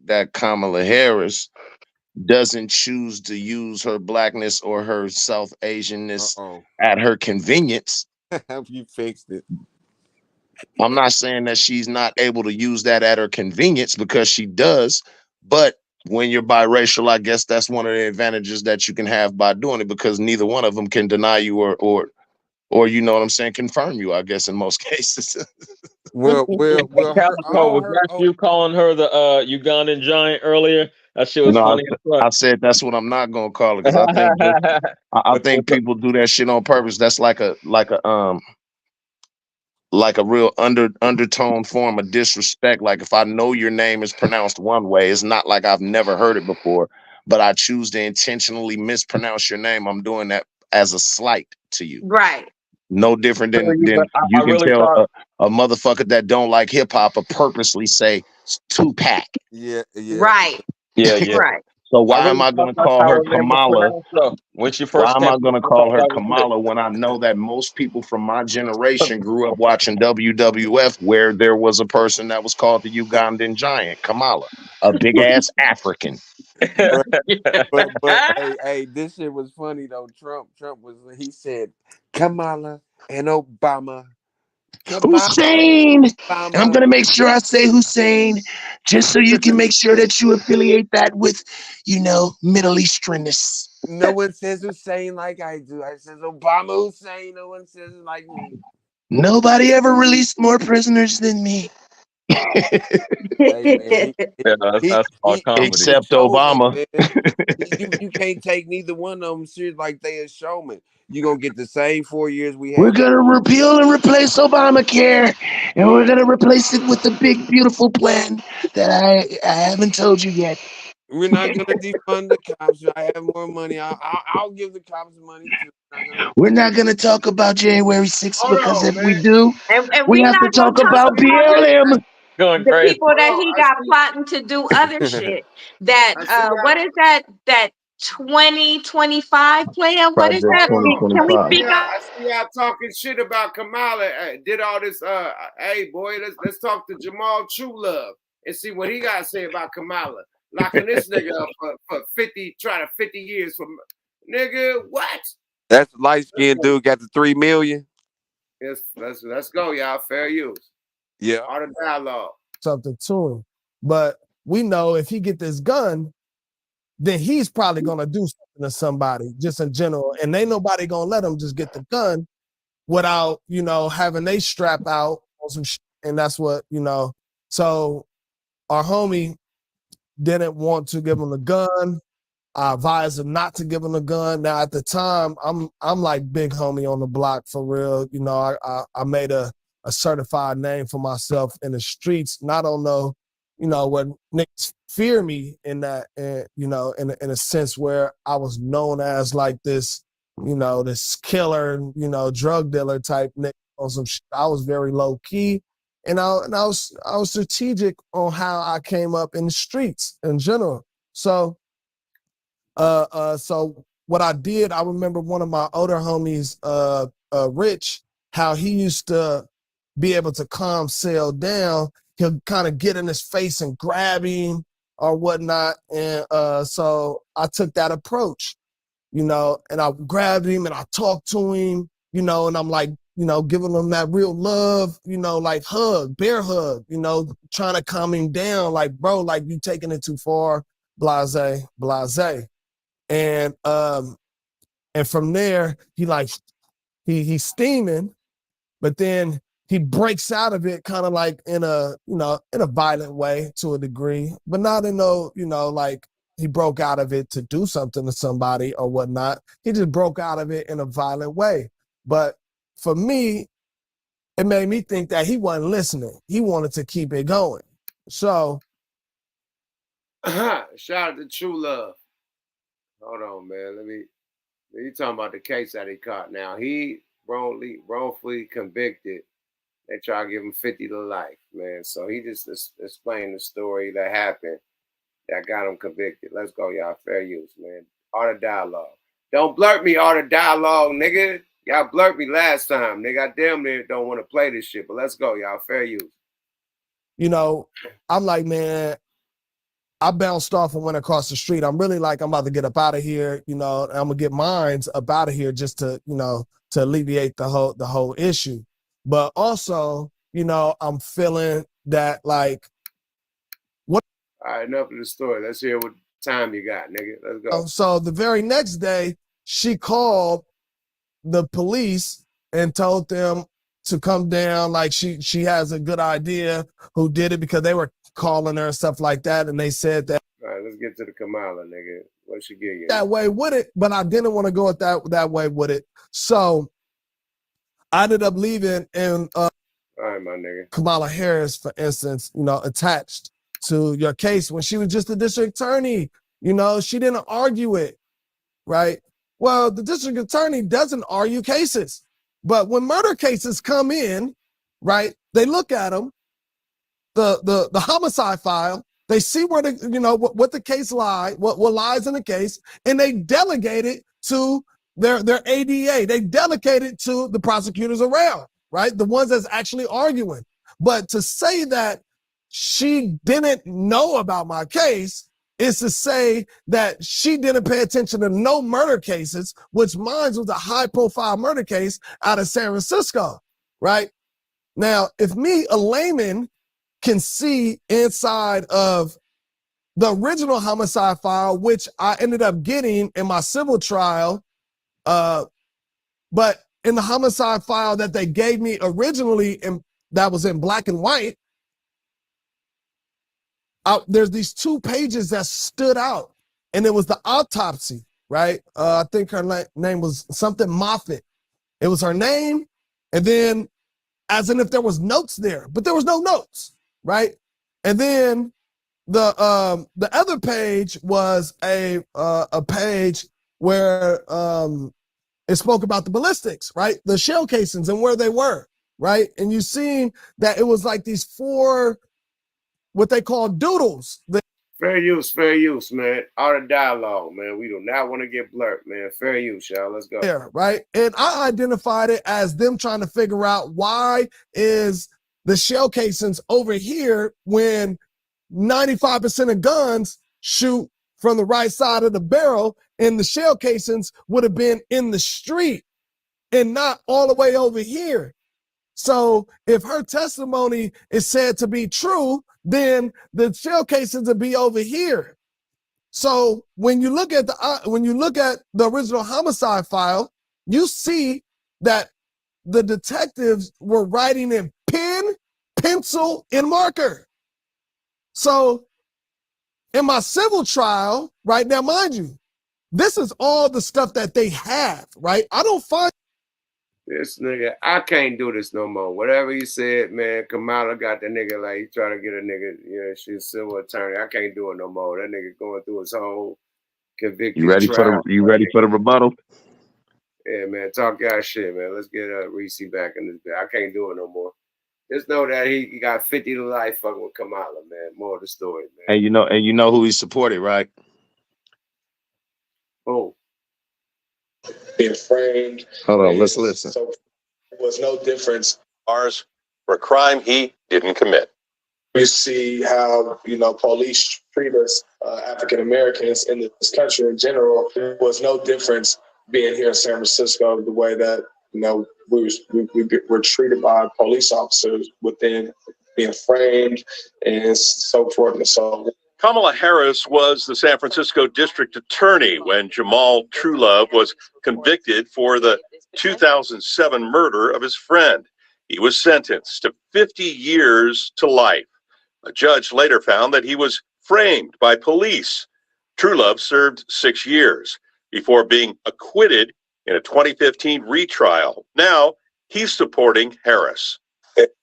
that Kamala Harris doesn't choose to use her blackness or her South Asianness at her convenience. You fixed it. I'm not saying that she's not able to use that at her convenience, because she does. But when you're biracial, I guess that's one of the advantages that you can have by doing it, because neither one of them can deny you or you know what I'm saying, confirm you, I guess, in most cases. Well, Caprico, was that you calling her the Ugandan giant earlier? That shit was funny. I said that's what I'm not gonna call it, because I think people do that shit on purpose. That's like a real undertone form of disrespect. Like, if I know your name is pronounced one way, it's not like I've never heard it before, but I choose to intentionally mispronounce your name. I'm doing that as a slight to you. Right. No different than you can really tell a motherfucker that don't like hip hop or purposely say Tupac. Yeah. Right. Yeah. Right. So I why am really I thought going to that's call how her her name was Kamala? pronounced, though. When she Why first am came I out, going to I call thought her that was it. Kamala when I know that most people from my generation grew up watching WWF, where there was a person that was called the Ugandan giant, Kamala, a big ass African. But hey, this shit was funny though. He said Kamala and Obama. Kamala Hussein, and I'm Obama. going to make sure I say Hussein, just so you can make sure that you affiliate that with, Middle Easternness. No one says Hussein like I do. I says Obama Hussein. No one says it like me. Nobody ever released more prisoners than me. Hey man, Yeah, that's called comedy. he a Except showman, Obama. man. You can't take neither one of them serious like they a showman. You gonna get the same 4 years we We're had. going to repeal and replace Obamacare, and we're going to replace it with a big, beautiful plan that I haven't told you yet. We're not gonna defund the cops. I have more money. I'll give the cops money too. We're not going to talk about January 6th Hold because on, if we man. do, And we we have to not gonna talk talk about about BLM. Going the crazy. people Hold that on. he I got see. plotting to do other shit. That I see y'all. what is that 2025 plan? What is Project that? Hold on. Can we 2025. speak up? I see y'all talking shit about Kamala. Did all this. Hey, boy, let's talk to Jamal True Love and see what he got to say about Kamala. Locking this nigga up for 50, trying to 50 years from. Nigga, what? That's the light skinned dude got the 3 million. Yes, let's go, y'all. Fair use. Yeah. All the dialogue. Something to him. But we know if he get this gun, then he's probably gonna do something to somebody, just in general. And ain't nobody gonna let him just get the gun without, having they strap out on some shit. And that's what, so our homie didn't want to give him the gun. I advised him not to give him a gun. Now at the time, I'm like big homie on the block for real. I made a certified name for myself in the streets. Not on no, what niggas fear me in that, in a sense where I was known as like this, this killer, drug dealer type nigga on some shit. I was very low key, and I was strategic on how I came up in the streets in general. So what I did, I remember one of my older homies, Rich, how he used to be able to calm Sale down. He'll kind of get in his face and grab him or whatnot. And so I took that approach, and I grabbed him and I talked to him, and I'm like, giving him that real love, like hug, bear hug, trying to calm him down, like, bro, like you taking it too far, blase, blase. And from there, he's steaming, but then he breaks out of it kind of like in a violent way to a degree, but not in no, like he broke out of it to do something to somebody or whatnot. He just broke out of it in a violent way. But for me, it made me think that he wasn't listening. He wanted to keep it going. So shout out to True Love. Hold on, man. You talking about the case that he caught now. He wrongfully convicted. They try to give him 50 to life, man. So he just explained the story that happened that got him convicted. Let's go, y'all. Fair use, man. All the dialogue. Don't blurt me, all the dialogue, nigga. Y'all blurt me last time, nigga. I damn near don't want to play this shit, but let's go, y'all. Fair use. I'm like, man, I bounced off and went across the street. I'm really like, I'm about to get up out of here. I'm gonna get mines up out of here just to, to alleviate the whole issue. But also, I'm feeling that like, what? All right, enough of the story. Let's hear what time you got, nigga. Let's go. So the very next day, she called the police and told them to come down. Like she has a good idea who did it because they were calling her and stuff like that. And they said that. All right, let's get to the Kamala, nigga. What she get you? That way with it, but I didn't want to go that way with it. So I ended up leaving and all right, my nigga. Kamala Harris, for instance, attached to your case when she was just the district attorney. She didn't argue it, right? Well, the district attorney doesn't argue cases, but when murder cases come in, right, they look at them, the homicide file, They see where the, you know, what the case lies, what lies in the case, and they delegate it to their ADA. They delegate it to the prosecutors around, right? The ones that's actually arguing. But to say that she didn't know about my case is to say that she didn't pay attention to no murder cases, which mine was a high-profile murder case out of San Francisco, right? Now, if me, a layman, can see inside of the original homicide file, which I ended up getting in my civil trial, but in the homicide file that they gave me originally, that was in black and white, there's these 2 pages that stood out, and it was the autopsy, right? I think her name was something Moffitt. It was her name, and then as in if there was notes there, but there was no notes, right? And then the other page was a page where it spoke about the ballistics, right? The shell casings and where they were, right? And you seen that it was like these 4, what they call doodles. Fair use, man. Art of dialogue, man. We do not want to get blurred, man. Fair use, y'all. Let's go. There, right? And I identified it as them trying to figure out why is the shell casings over here when 95% of guns shoot from the right side of the barrel, and the shell casings would have been in the street and not all the way over here. So if her testimony is said to be true, then the shell casings would be over here. So when you look at the original homicide file, you see that the detectives were writing in pen, pencil, and marker. So in my civil trial, right now, mind you, this is all the stuff that they have, right? I don't find this nigga, I can't do this no more. Whatever he said, man, Kamala got the nigga like he trying to get a nigga, yeah, she's a civil attorney. I can't do it no more. That nigga going through his whole convicted You ready trial. you ready for the rebuttal? Yeah, man, talk y'all shit, man. Let's get Reese back in this bit. I can't do it no more. Just know that he got 50 to life fucking with Kamala, man. More of the story, man. And you know who he supported, right? Oh. Being framed. Hold on, let's listen. So there was no difference. Ours for a crime he didn't commit. We see how, you know, police treat us, African Americans in this country in general. There was no difference being here in San Francisco, the way that, you know, we were treated by police officers within being framed and so forth and so on. Kamala Harris was the San Francisco district attorney when Jamal Truelove was convicted for the 2007 murder of his friend. He was sentenced to 50 years to life. A judge later found that he was framed by police. Truelove served 6 years before being acquitted in a 2015 retrial. Now he's supporting Harris.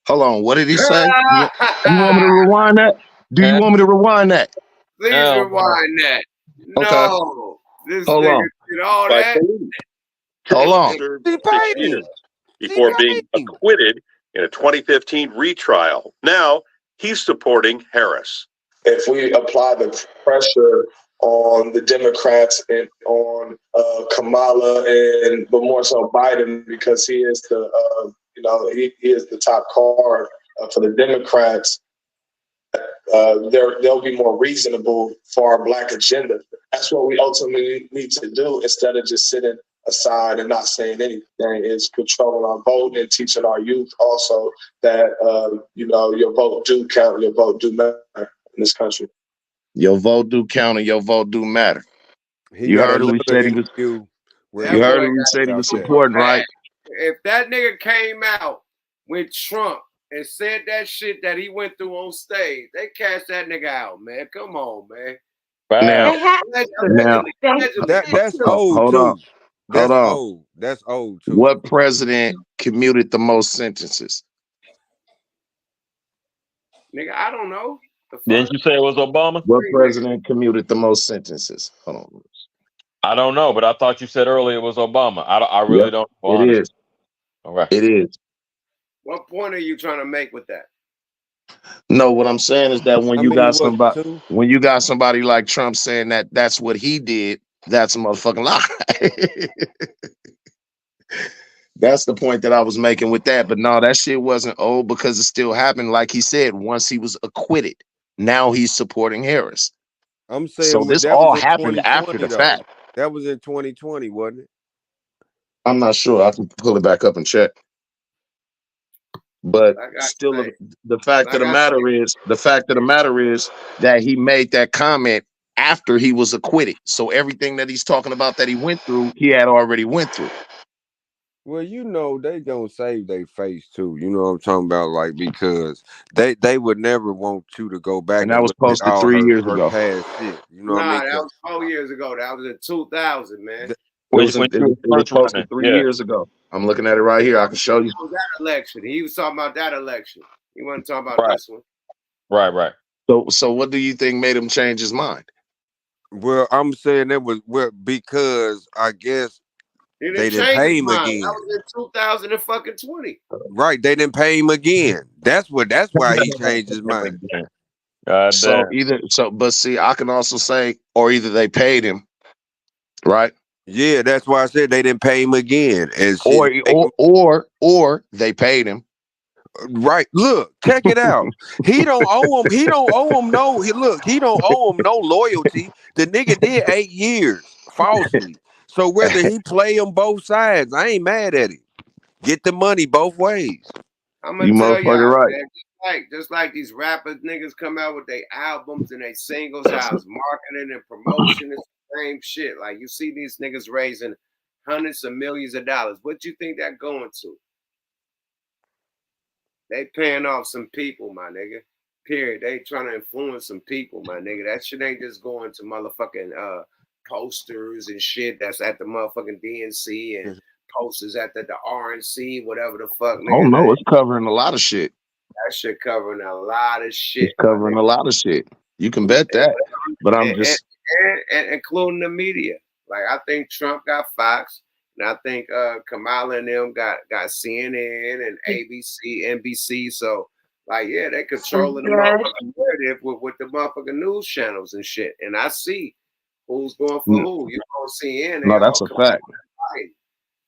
Hold on, what did he say? You want me to rewind that? Do you want me to rewind that? Please rewind that. No. Okay. This Hold nigga on. did all that. Hold on. Served 6 years before being acquitted in a 2015 retrial. Now he's supporting Harris. If we apply the pressure on the Democrats and on Kamala, but more so Biden, because he is the he is the top card for the Democrats, they'll be more reasonable for our Black agenda. That's what we ultimately need to do, instead of just sitting aside and not saying anything, is controlling our vote and teaching our youth also that your vote do count, your vote do matter in this country. Your vote do count and your vote do matter. You heard who he said he was. You heard who he said he was supporting, right? If that nigga came out with Trump and said that shit that he went through on stage, they cast that nigga out, man. Come on, man. Now, that's old hold too. on. That's Hold on. old. That's old too. What president commuted the most sentences? Nigga, I don't know. Didn't you say it was Obama? What president commuted the most sentences? Hold on. I don't know, but I thought you said earlier it was Obama. I really don't know. It is. Okay. It is. What point are you trying to make with that? No, what I'm saying is that when I you mean, got was it somebody, 2? when you got somebody like Trump saying that that's what he did, that's a motherfucking lie. That's the point that I was making with that. But no, that shit wasn't old because it still happened. Like he said, once he was acquitted, now he's supporting Harris. I'm So saying this that was all in happened after 2020 the though. fact. That was in 2020, wasn't it? I'm not sure. I can pull it back up and check. But Like I still, say, the fact of like the I say, matter is, that he made that comment after he was acquitted. So everything that he's talking about that he went through, he had already went through. Well, you know they gonna save their face too. You know what I'm talking about, like because they would never want you to go back And that and was look at posted all 3 years her ago. past shit. You know what I nah, mean? that 'Cause was 4 years ago. That was in 2000, man. It was when it you was, was it was first running, posted 3 yeah. years ago. I'm looking at it right here. I can show you. That was that election. He was talking about that election. He wasn't talking about Right, this one. right. So what do you think made him change his mind? well, I'm saying that was because I guess He they didn't didn't change his pay him mind. again. That was in 2020. Right? They didn't pay him again. That's why he changed his mind. God So damn. but see, I can also say, or either they paid him, right? Yeah, that's why I said they didn't pay him again and shit. Or they paid him. Right. Look, check it out. He don't owe him. He don't owe him no. He don't owe him no loyalty. The nigga did 8 years falsely. So whether he play them both sides, I ain't mad at it. Get the money both ways. I'm You gonna tell y'all, motherfucker right. man, just like these rappers niggas come out with their albums and their singles, how it's marketing and promotion, it's the same shit. Like you see these niggas raising hundreds of millions of dollars. What you think that going to? They paying off some people, my nigga. Period. They trying to influence some people, my nigga. That shit ain't just going to motherfucking posters and shit that's at the motherfucking DNC and posters at the RNC, whatever the fuck, Oh nigga. no, it's covering a lot of shit. That shit covering a lot of shit. It's covering a lot of shit. You can bet that. But I'm just and including the media. Like I think Trump got Fox, and I think Kamala and them got CNN and ABC, NBC. So like, yeah, they controlling the motherfucking narrative with the motherfucking news channels and shit. And I see who's going for who. You know, CNN, they no, all that's a fact. combined.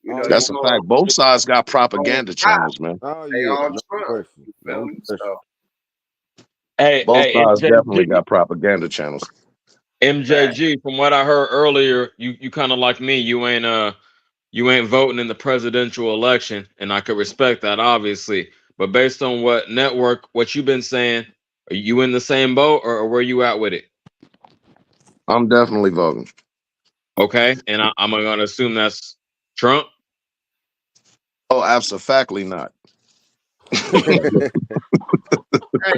You know, That's a fact. Both sides got propaganda channels, man. Oh they yeah, all no Trump. question. You feel No me? question. So Both sides definitely MJG, got propaganda channels. MJG, from what I heard earlier, you kind of like me. You ain't voting in the presidential election, and I could respect that, obviously. But based on what you've been saying, are you in the same boat, or where you at with it? I'm definitely voting. Okay, and I'm gonna assume that's Trump. Oh, absolutely not. hey,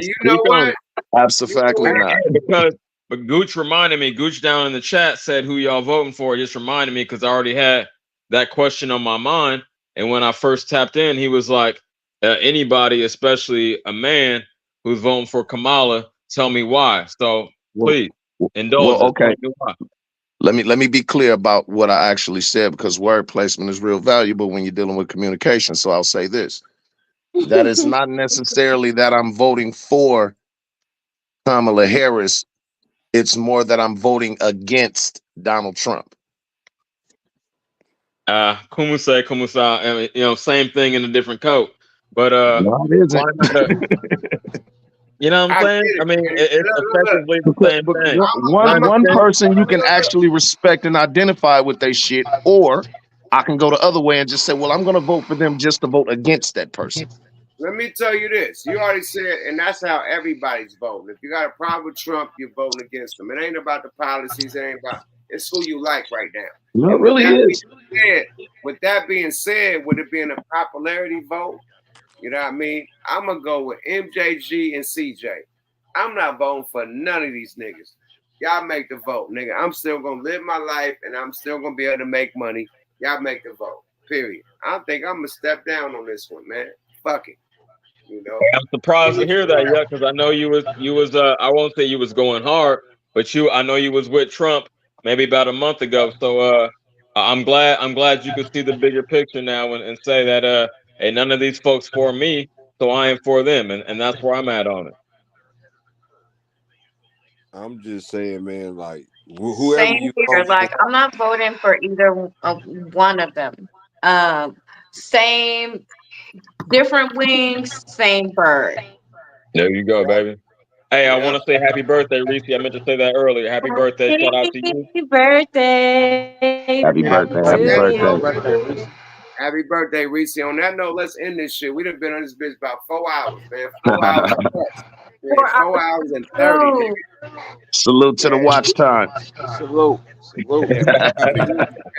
you know what? Absolutely not. Because but Gooch reminded me, Gooch down in the chat said who y'all voting for. Just reminded me because I already had that question on my mind. And when I first tapped in, he was like, anybody, especially a man who's voting for Kamala, tell me why. So please indulge Well, us. okay. Tell me why. Let me be clear about what I actually said because word placement is real valuable when you're dealing with communication. So I'll say this. That is not necessarily that I'm voting for Kamala Harris. It's more that I'm voting against Donald Trump. Kumusa, same thing in a different coat. But no, it isn't. You know what I'm saying? I mean, it's effectively the same thing. One person you can actually respect and identify with their shit, or I can go the other way and just say, well, I'm going to vote for them just to vote against that person. Let me tell you this. You already said, and that's how everybody's voting. If you got a problem with Trump, you're voting against him. It ain't about the policies. It ain't about, it's who you like right now. No, it And really is. with that being said, with it being a popularity vote, you know what I mean? I'm going to go with MJG and CJ. I'm not voting for none of these niggas. Y'all make the vote, nigga. I'm still going to live my life, and I'm still going to be able to make money. Y'all make the vote, period. I think I'm going to step down on this one, man. Fuck it. You know, I'm surprised to hear that, yeah, because I know you was I won't say you was going hard, but I know you was with Trump maybe about a month ago. So I'm glad you could see the bigger picture now and say that hey, none of these folks for me, So I am for them, and that's where I'm at on it. I'm just saying, man, like whoever Same you here. vote for, Like I'm not voting for either one of them. Same, different wings, same bird. There you go, baby. Hey, I Yeah. want to say happy birthday, Reese. I meant to say that earlier. Happy birthday. Shout out to you. Happy birthday Happy to birthday. Happy you. birthday. Happy birthday, Reese. On that note, let's end this shit. We done been on this bitch about 4 hours, man. 4 hours plus. Man, 4 hours and 30, nigga. Salute to the watch time. Salute. Salute.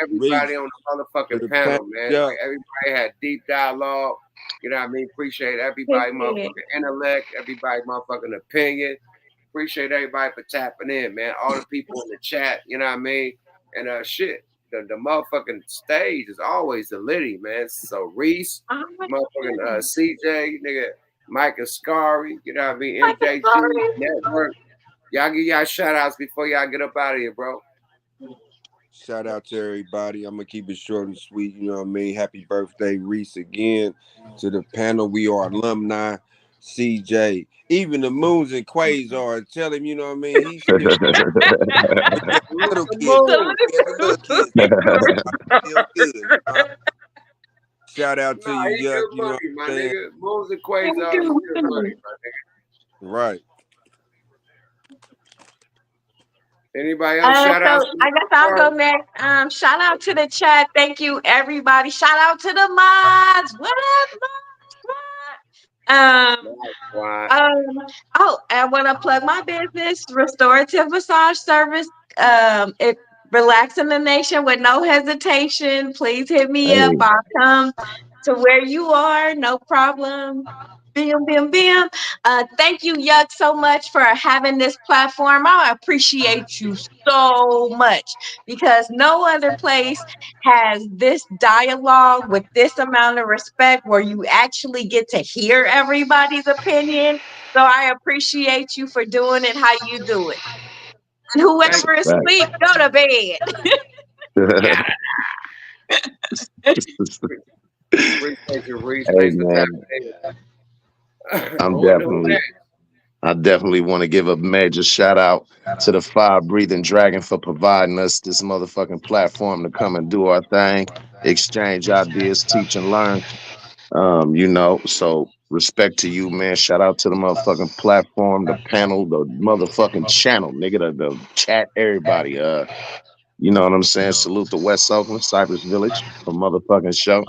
Everybody on the motherfucking panel, man. yeah. Like, everybody had deep dialogue. You know what I mean? Appreciate everybody motherfucking intellect, everybody motherfucking opinion. Appreciate everybody for tapping in, man. All the people in the chat, you know what I mean? And shit, the motherfucking stage is always the litty, man. So Reese, motherfucking CJ, nigga, Mike Ascari, you know what I mean? MJG Network. Y'all give y'all shout outs before y'all get up out of here, bro. Shout out to everybody. I'm gonna keep it short and sweet. You know what I mean? Happy birthday, Reese, again to the panel. We are alumni. CJ, even the Moons and Quasar, tell him, you know what I mean? He's still little kids. Yeah, the little kids still good. You know? Shout out to you, He Yuck. good You know money, what my I'm saying? nigga. Moves and Quasar, he good money, my nigga. Right. Anybody else shout out? So I guess I'll go next. Shout out to the chat. Thank you, everybody. Shout out to the mods. What up, oh, I want to plug my business, restorative massage service. It relaxing the nation with no hesitation. Please hit me up. I'll come to where you are, no problem. Bam, bam, bam. Thank you, Yuck, so much for having this platform. I appreciate you so much because no other place has this dialogue with this amount of respect where you actually get to hear everybody's opinion. So I appreciate you for doing it how you do it. And whoever is asleep, go to bed. Appreciate you, Reese. Hey, Thanks for man. I definitely want to give a major shout out to the Fire Breathing Dragon for providing us this motherfucking platform to come and do our thing, exchange ideas, teach and learn. You know, so respect to you, man. Shout out to the motherfucking platform, the panel, the motherfucking channel, nigga, the chat, everybody. You know what I'm saying? Salute to West Oakland, Cypress Village for motherfucking show.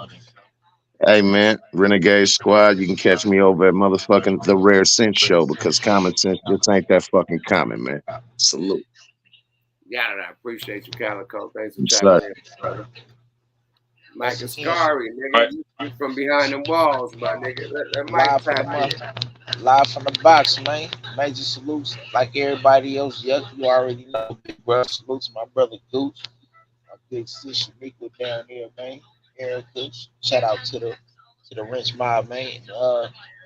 Hey, man, Renegade Squad, you can catch me over at motherfucking The Rare Sense Show because common sense just ain't that fucking common, man. Salute. Yeah, I appreciate you, Calico. Thanks for Yes, tapping sir. in, brother. Mike Ascari, nigga, you from behind them walls, my nigga. Let Mike Live from tap in. live from the box, man. Major salutes like everybody else. Yuck, you already know. Big brother salutes my brother Gooch. My big sis Shaniqua down there, man. Erica. Shout out to the Wrench Mob, man.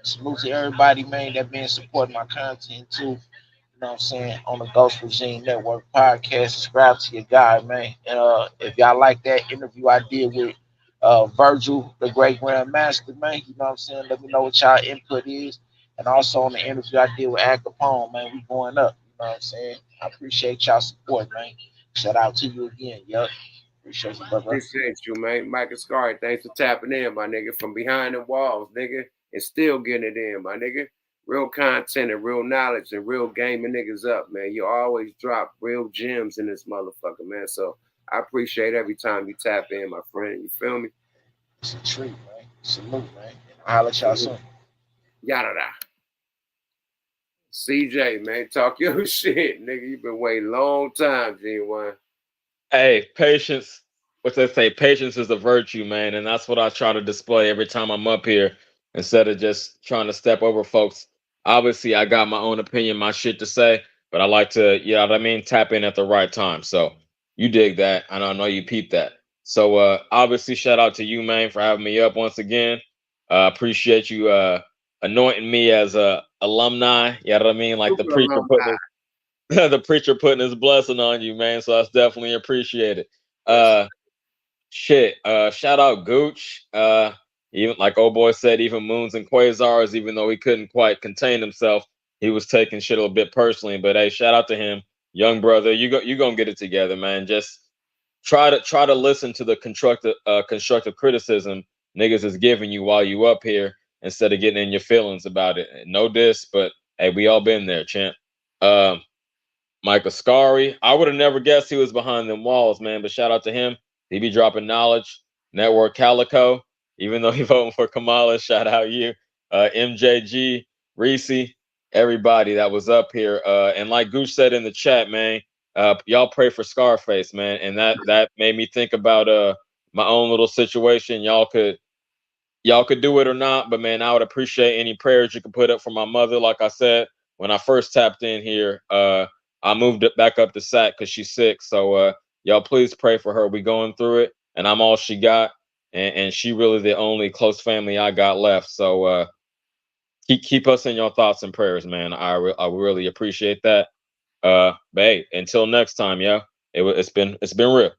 Salute to everybody, man, that been supporting my content too. You know what I'm saying? On the Ghost Regime Network podcast. Subscribe to your guy, man. And if y'all like that interview I did with Virgil, the great grandmaster, man, you know what I'm saying? Let me know what y'all input is. And also on the interview I did with Al Capone, man, we going up. You know what I'm saying? I appreciate y'all support, man. Shout out to you again, yup. Appreciate you, brother. Appreciate you, man. Mike Ascari, thanks for tapping in, my nigga. From behind the walls, nigga. And still getting it in, my nigga. Real content and real knowledge and real gaming niggas up, man. You always drop real gems in this motherfucker, man. So I appreciate every time you tap in, my friend. You feel me? It's a treat, man. Salute, man. I'll let y'all soon. Yada da. CJ, man, talk your shit, nigga. You been waiting a long time, G1. Hey, patience. What they say, patience is a virtue, man, and that's what I try to display every time I'm up here. Instead of just trying to step over folks. Obviously, I got my own opinion, my shit to say, but I like to, you know what I mean, tap in at the right time. So you dig that, and I know you peep that. So obviously, shout out to you, man, for having me up once again. Appreciate you anointing me as a alumni. You know what I mean, like the preacher putting the preacher putting his blessing on you, man. So that's definitely appreciated. Shout out Gooch. You Even like old boy said, even moons and quasars, even though he couldn't quite contain himself, he was taking shit a little bit personally. But hey, shout out to him, young brother. You gonna get it together, man. Just try to listen to the constructive criticism niggas is giving you while you up here instead of getting in your feelings about it. No diss, but hey, we all been there, champ. Mike Ascari, I would have never guessed he was behind them walls, man. But shout out to him. He be dropping knowledge. Network Calico, even though he voting for Kamala, shout out you. MJG, Reese, everybody that was up here. And like Gooch said in the chat, man, y'all pray for Scarface, man. And that made me think about my own little situation. Y'all could do it or not, but man, I would appreciate any prayers you could put up for my mother. Like I said, when I first tapped in here, I moved it back up to SAC because she's sick. So y'all please pray for her. We going through it, and I'm all she got, and she really the only close family I got left. So keep us in your thoughts and prayers, man. I really appreciate that. But hey, until next time, yeah. It's been real.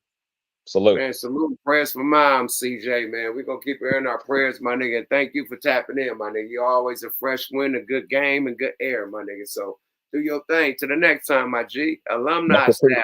Salute. Man, salute prayers for mom, CJ, man. We're going to keep her in our prayers, my nigga. And thank you for tapping in, my nigga. You're always a fresh wind, a good game, and good air, my nigga. So do your thing. To the next time, my G. Alumni style.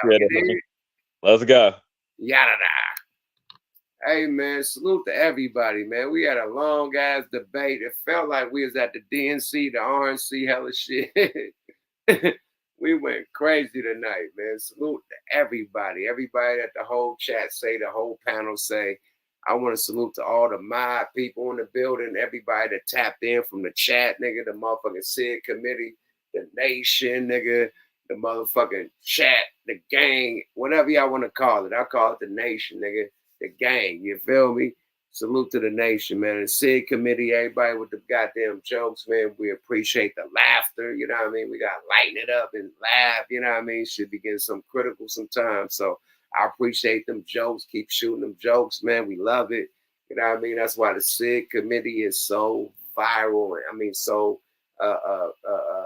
Let's go. Yada da. Hey, man, salute to everybody, man. We had a long-ass debate. It felt like we was at the DNC, the RNC, hella shit. We went crazy tonight, man. Salute to everybody. Everybody at the whole chat say, the whole panel say. I want to salute to all the mod people in the building, everybody that tapped in from the chat, nigga, the motherfucking SID committee, the nation, nigga, the motherfucking chat, the gang, whatever y'all want to call it. I call it the nation, nigga, the gang. You feel me? Salute to the nation, man. The SID committee, everybody with the goddamn jokes, man. We appreciate the laughter, you know what I mean? We got to lighten it up and laugh, you know what I mean? Should be getting some critical sometimes. So I appreciate them jokes. Keep shooting them jokes, man. We love it. You know what I mean? That's why the SID committee is so viral. I mean, so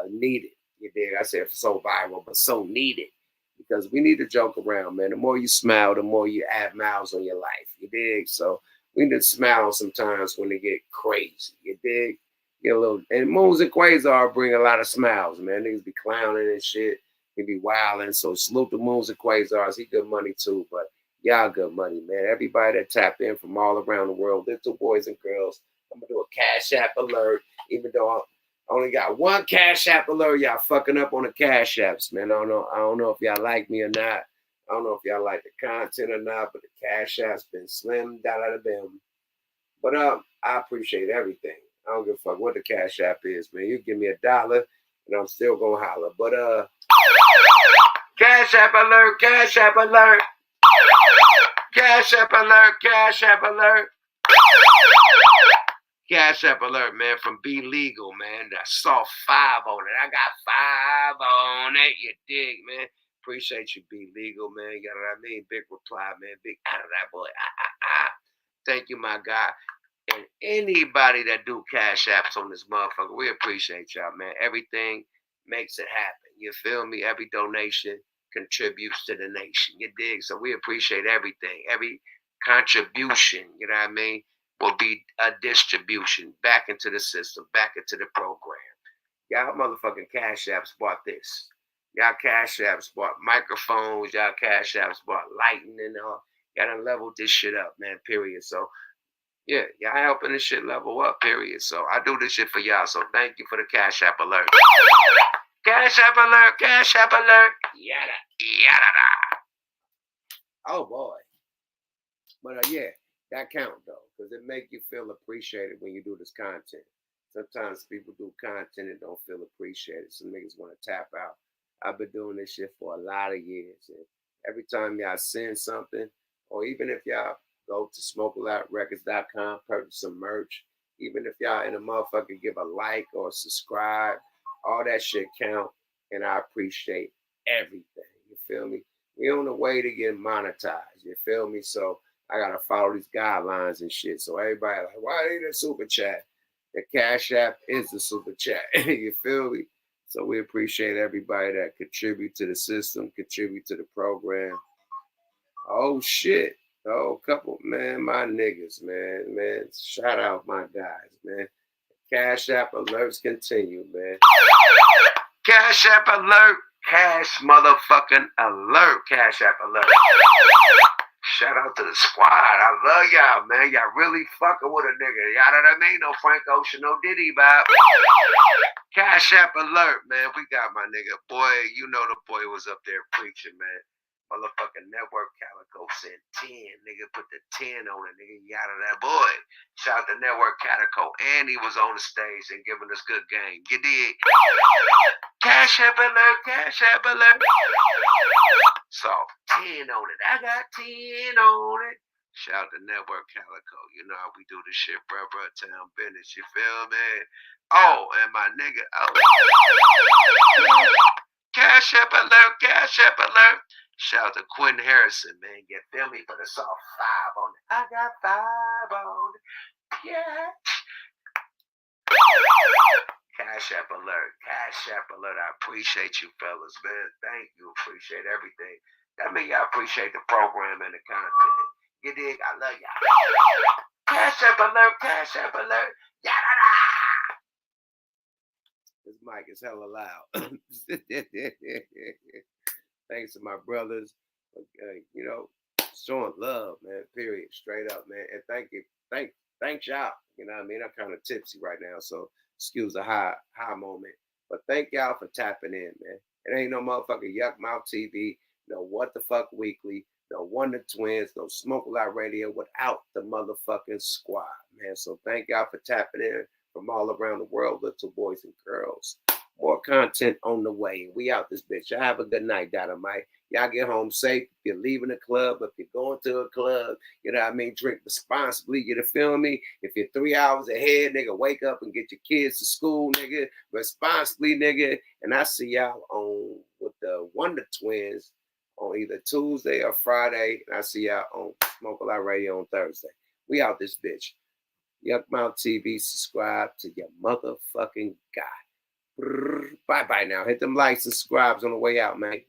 needed. You dig? I said so viral, but so needed. Because we need to joke around, man. The more you smile, the more you add miles on your life. You dig? So we need to smile sometimes when they get crazy. You dig? Get a little, and moons and quasar bring a lot of smiles, man. Niggas be clowning and shit. They be wilding. So salute the moons and quasars. He good money too, but y'all good money, man. Everybody that tapped in from all around the world, little boys and girls. I'm gonna do a Cash App alert, even though I only got one Cash App alert. Y'all fucking up on the Cash Apps, man. I don't know if y'all like me or not. I don't know if y'all like the content or not, but the Cash App's been slimmed down out of them. But I appreciate everything. I don't give a fuck what the Cash App is, man. You give me $1 and I'm still gonna holler. But Cash App alert, Cash App alert. Cash App alert, Cash App alert. Cash App alert, man, from Be Legal, man. I saw 5 on it. I got 5 on it. You dig, man? Appreciate you, Be Legal, man. You know what I mean? Big reply, man. Big out of that boy. Thank you, my guy. And anybody that do Cash Apps on this motherfucker, we appreciate y'all, man. Everything makes it happen. You feel me? Every donation contributes to the nation. You dig? So we appreciate everything. Every contribution, you know what I mean, will be a distribution back into the system, back into the program. Y'all motherfucking Cash Apps bought this. Y'all Cash Apps bought microphones. Y'all Cash Apps bought lighting and all. Y'all done leveled this shit up, man, period. So, yeah, y'all helping this shit level up, period. So, I do this shit for y'all. So, thank you for the Cash App alert. Cash App alert, Cash App alert. Yada, yada, da. Oh, boy. But, yeah, that count, though, because it make you feel appreciated when you do this content. Sometimes people do content and don't feel appreciated. Some niggas want to tap out. I've been doing this shit for a lot of years. And every time y'all send something, or even if y'all go to smokealoutrecords.com, purchase some merch, even if y'all in a motherfucker give a like or subscribe, all that shit count. And I appreciate everything. You feel me? We on the way to get monetized. You feel me? So I got to follow these guidelines and shit. So everybody like, why ain't a super chat? The Cash App is the super chat. You feel me? So we appreciate everybody that contribute to the system, contribute to the program. Oh, shit. Oh, couple, man, my niggas, man. Shout out my guys, man. Cash App alerts continue, man. Cash App alert. Cash motherfucking alert. Cash App alert. Shout out to the squad. I love y'all, man. Y'all really fucking with a nigga. Y'all know what I mean? No Frank Ocean, no Diddy vibe. Cash App alert, man. We got my nigga. Boy, you know the boy was up there preaching, man. Motherfucking Network Calico sent 10. Nigga put the 10 on it, nigga. Yada that boy. Shout out to Network Calico. And he was on the stage and giving us good game. You dig? Cash App alert, Cash App alert. So 10 on it. I got 10 on it. Shout out to Network Calico. You know how we do this shit, bro. Town business. You feel me? Oh, and my nigga. Oh. Cash App alert, Cash App alert. Shout out to Quentin Harrison, man. You feel me? For the soft 5 on it. I got 5 on it. Yeah. Cash App alert. Cash App alert. I appreciate you fellas, man. Thank you. Appreciate everything. That means y'all appreciate the program and the content. You dig? I love y'all. Cash App alert. Cash App alert. Yada. This mic is hella loud. Thanks to my brothers, you know, showing love, man. Period. Straight up, man. And thanks y'all. You know what I mean? I'm kind of tipsy right now, so excuse the high moment. But thank y'all for tapping in, man. It ain't no motherfucking Yuck Mouth TV, no What the Fuck Weekly, no Wonder Twins, no Smoke a Lot Radio without the motherfucking squad, man. So thank y'all for tapping in from all around the world, little boys and girls. More content on the way. We out this bitch. Y'all have a good night, Dynamite. Y'all get home safe. If you're leaving the club, if you're going to a club, you know what I mean? Drink responsibly. You feel me? If you're 3 hours ahead, nigga, wake up and get your kids to school, nigga. Responsibly, nigga. And I see y'all on with the Wonder Twins on either Tuesday or Friday. And I see y'all on Smoke a Lot Radio on Thursday. We out this bitch. Yuck Mouth TV. Subscribe to your motherfucking guy. Bye-bye now. Hit them likes and subscribes on the way out, man.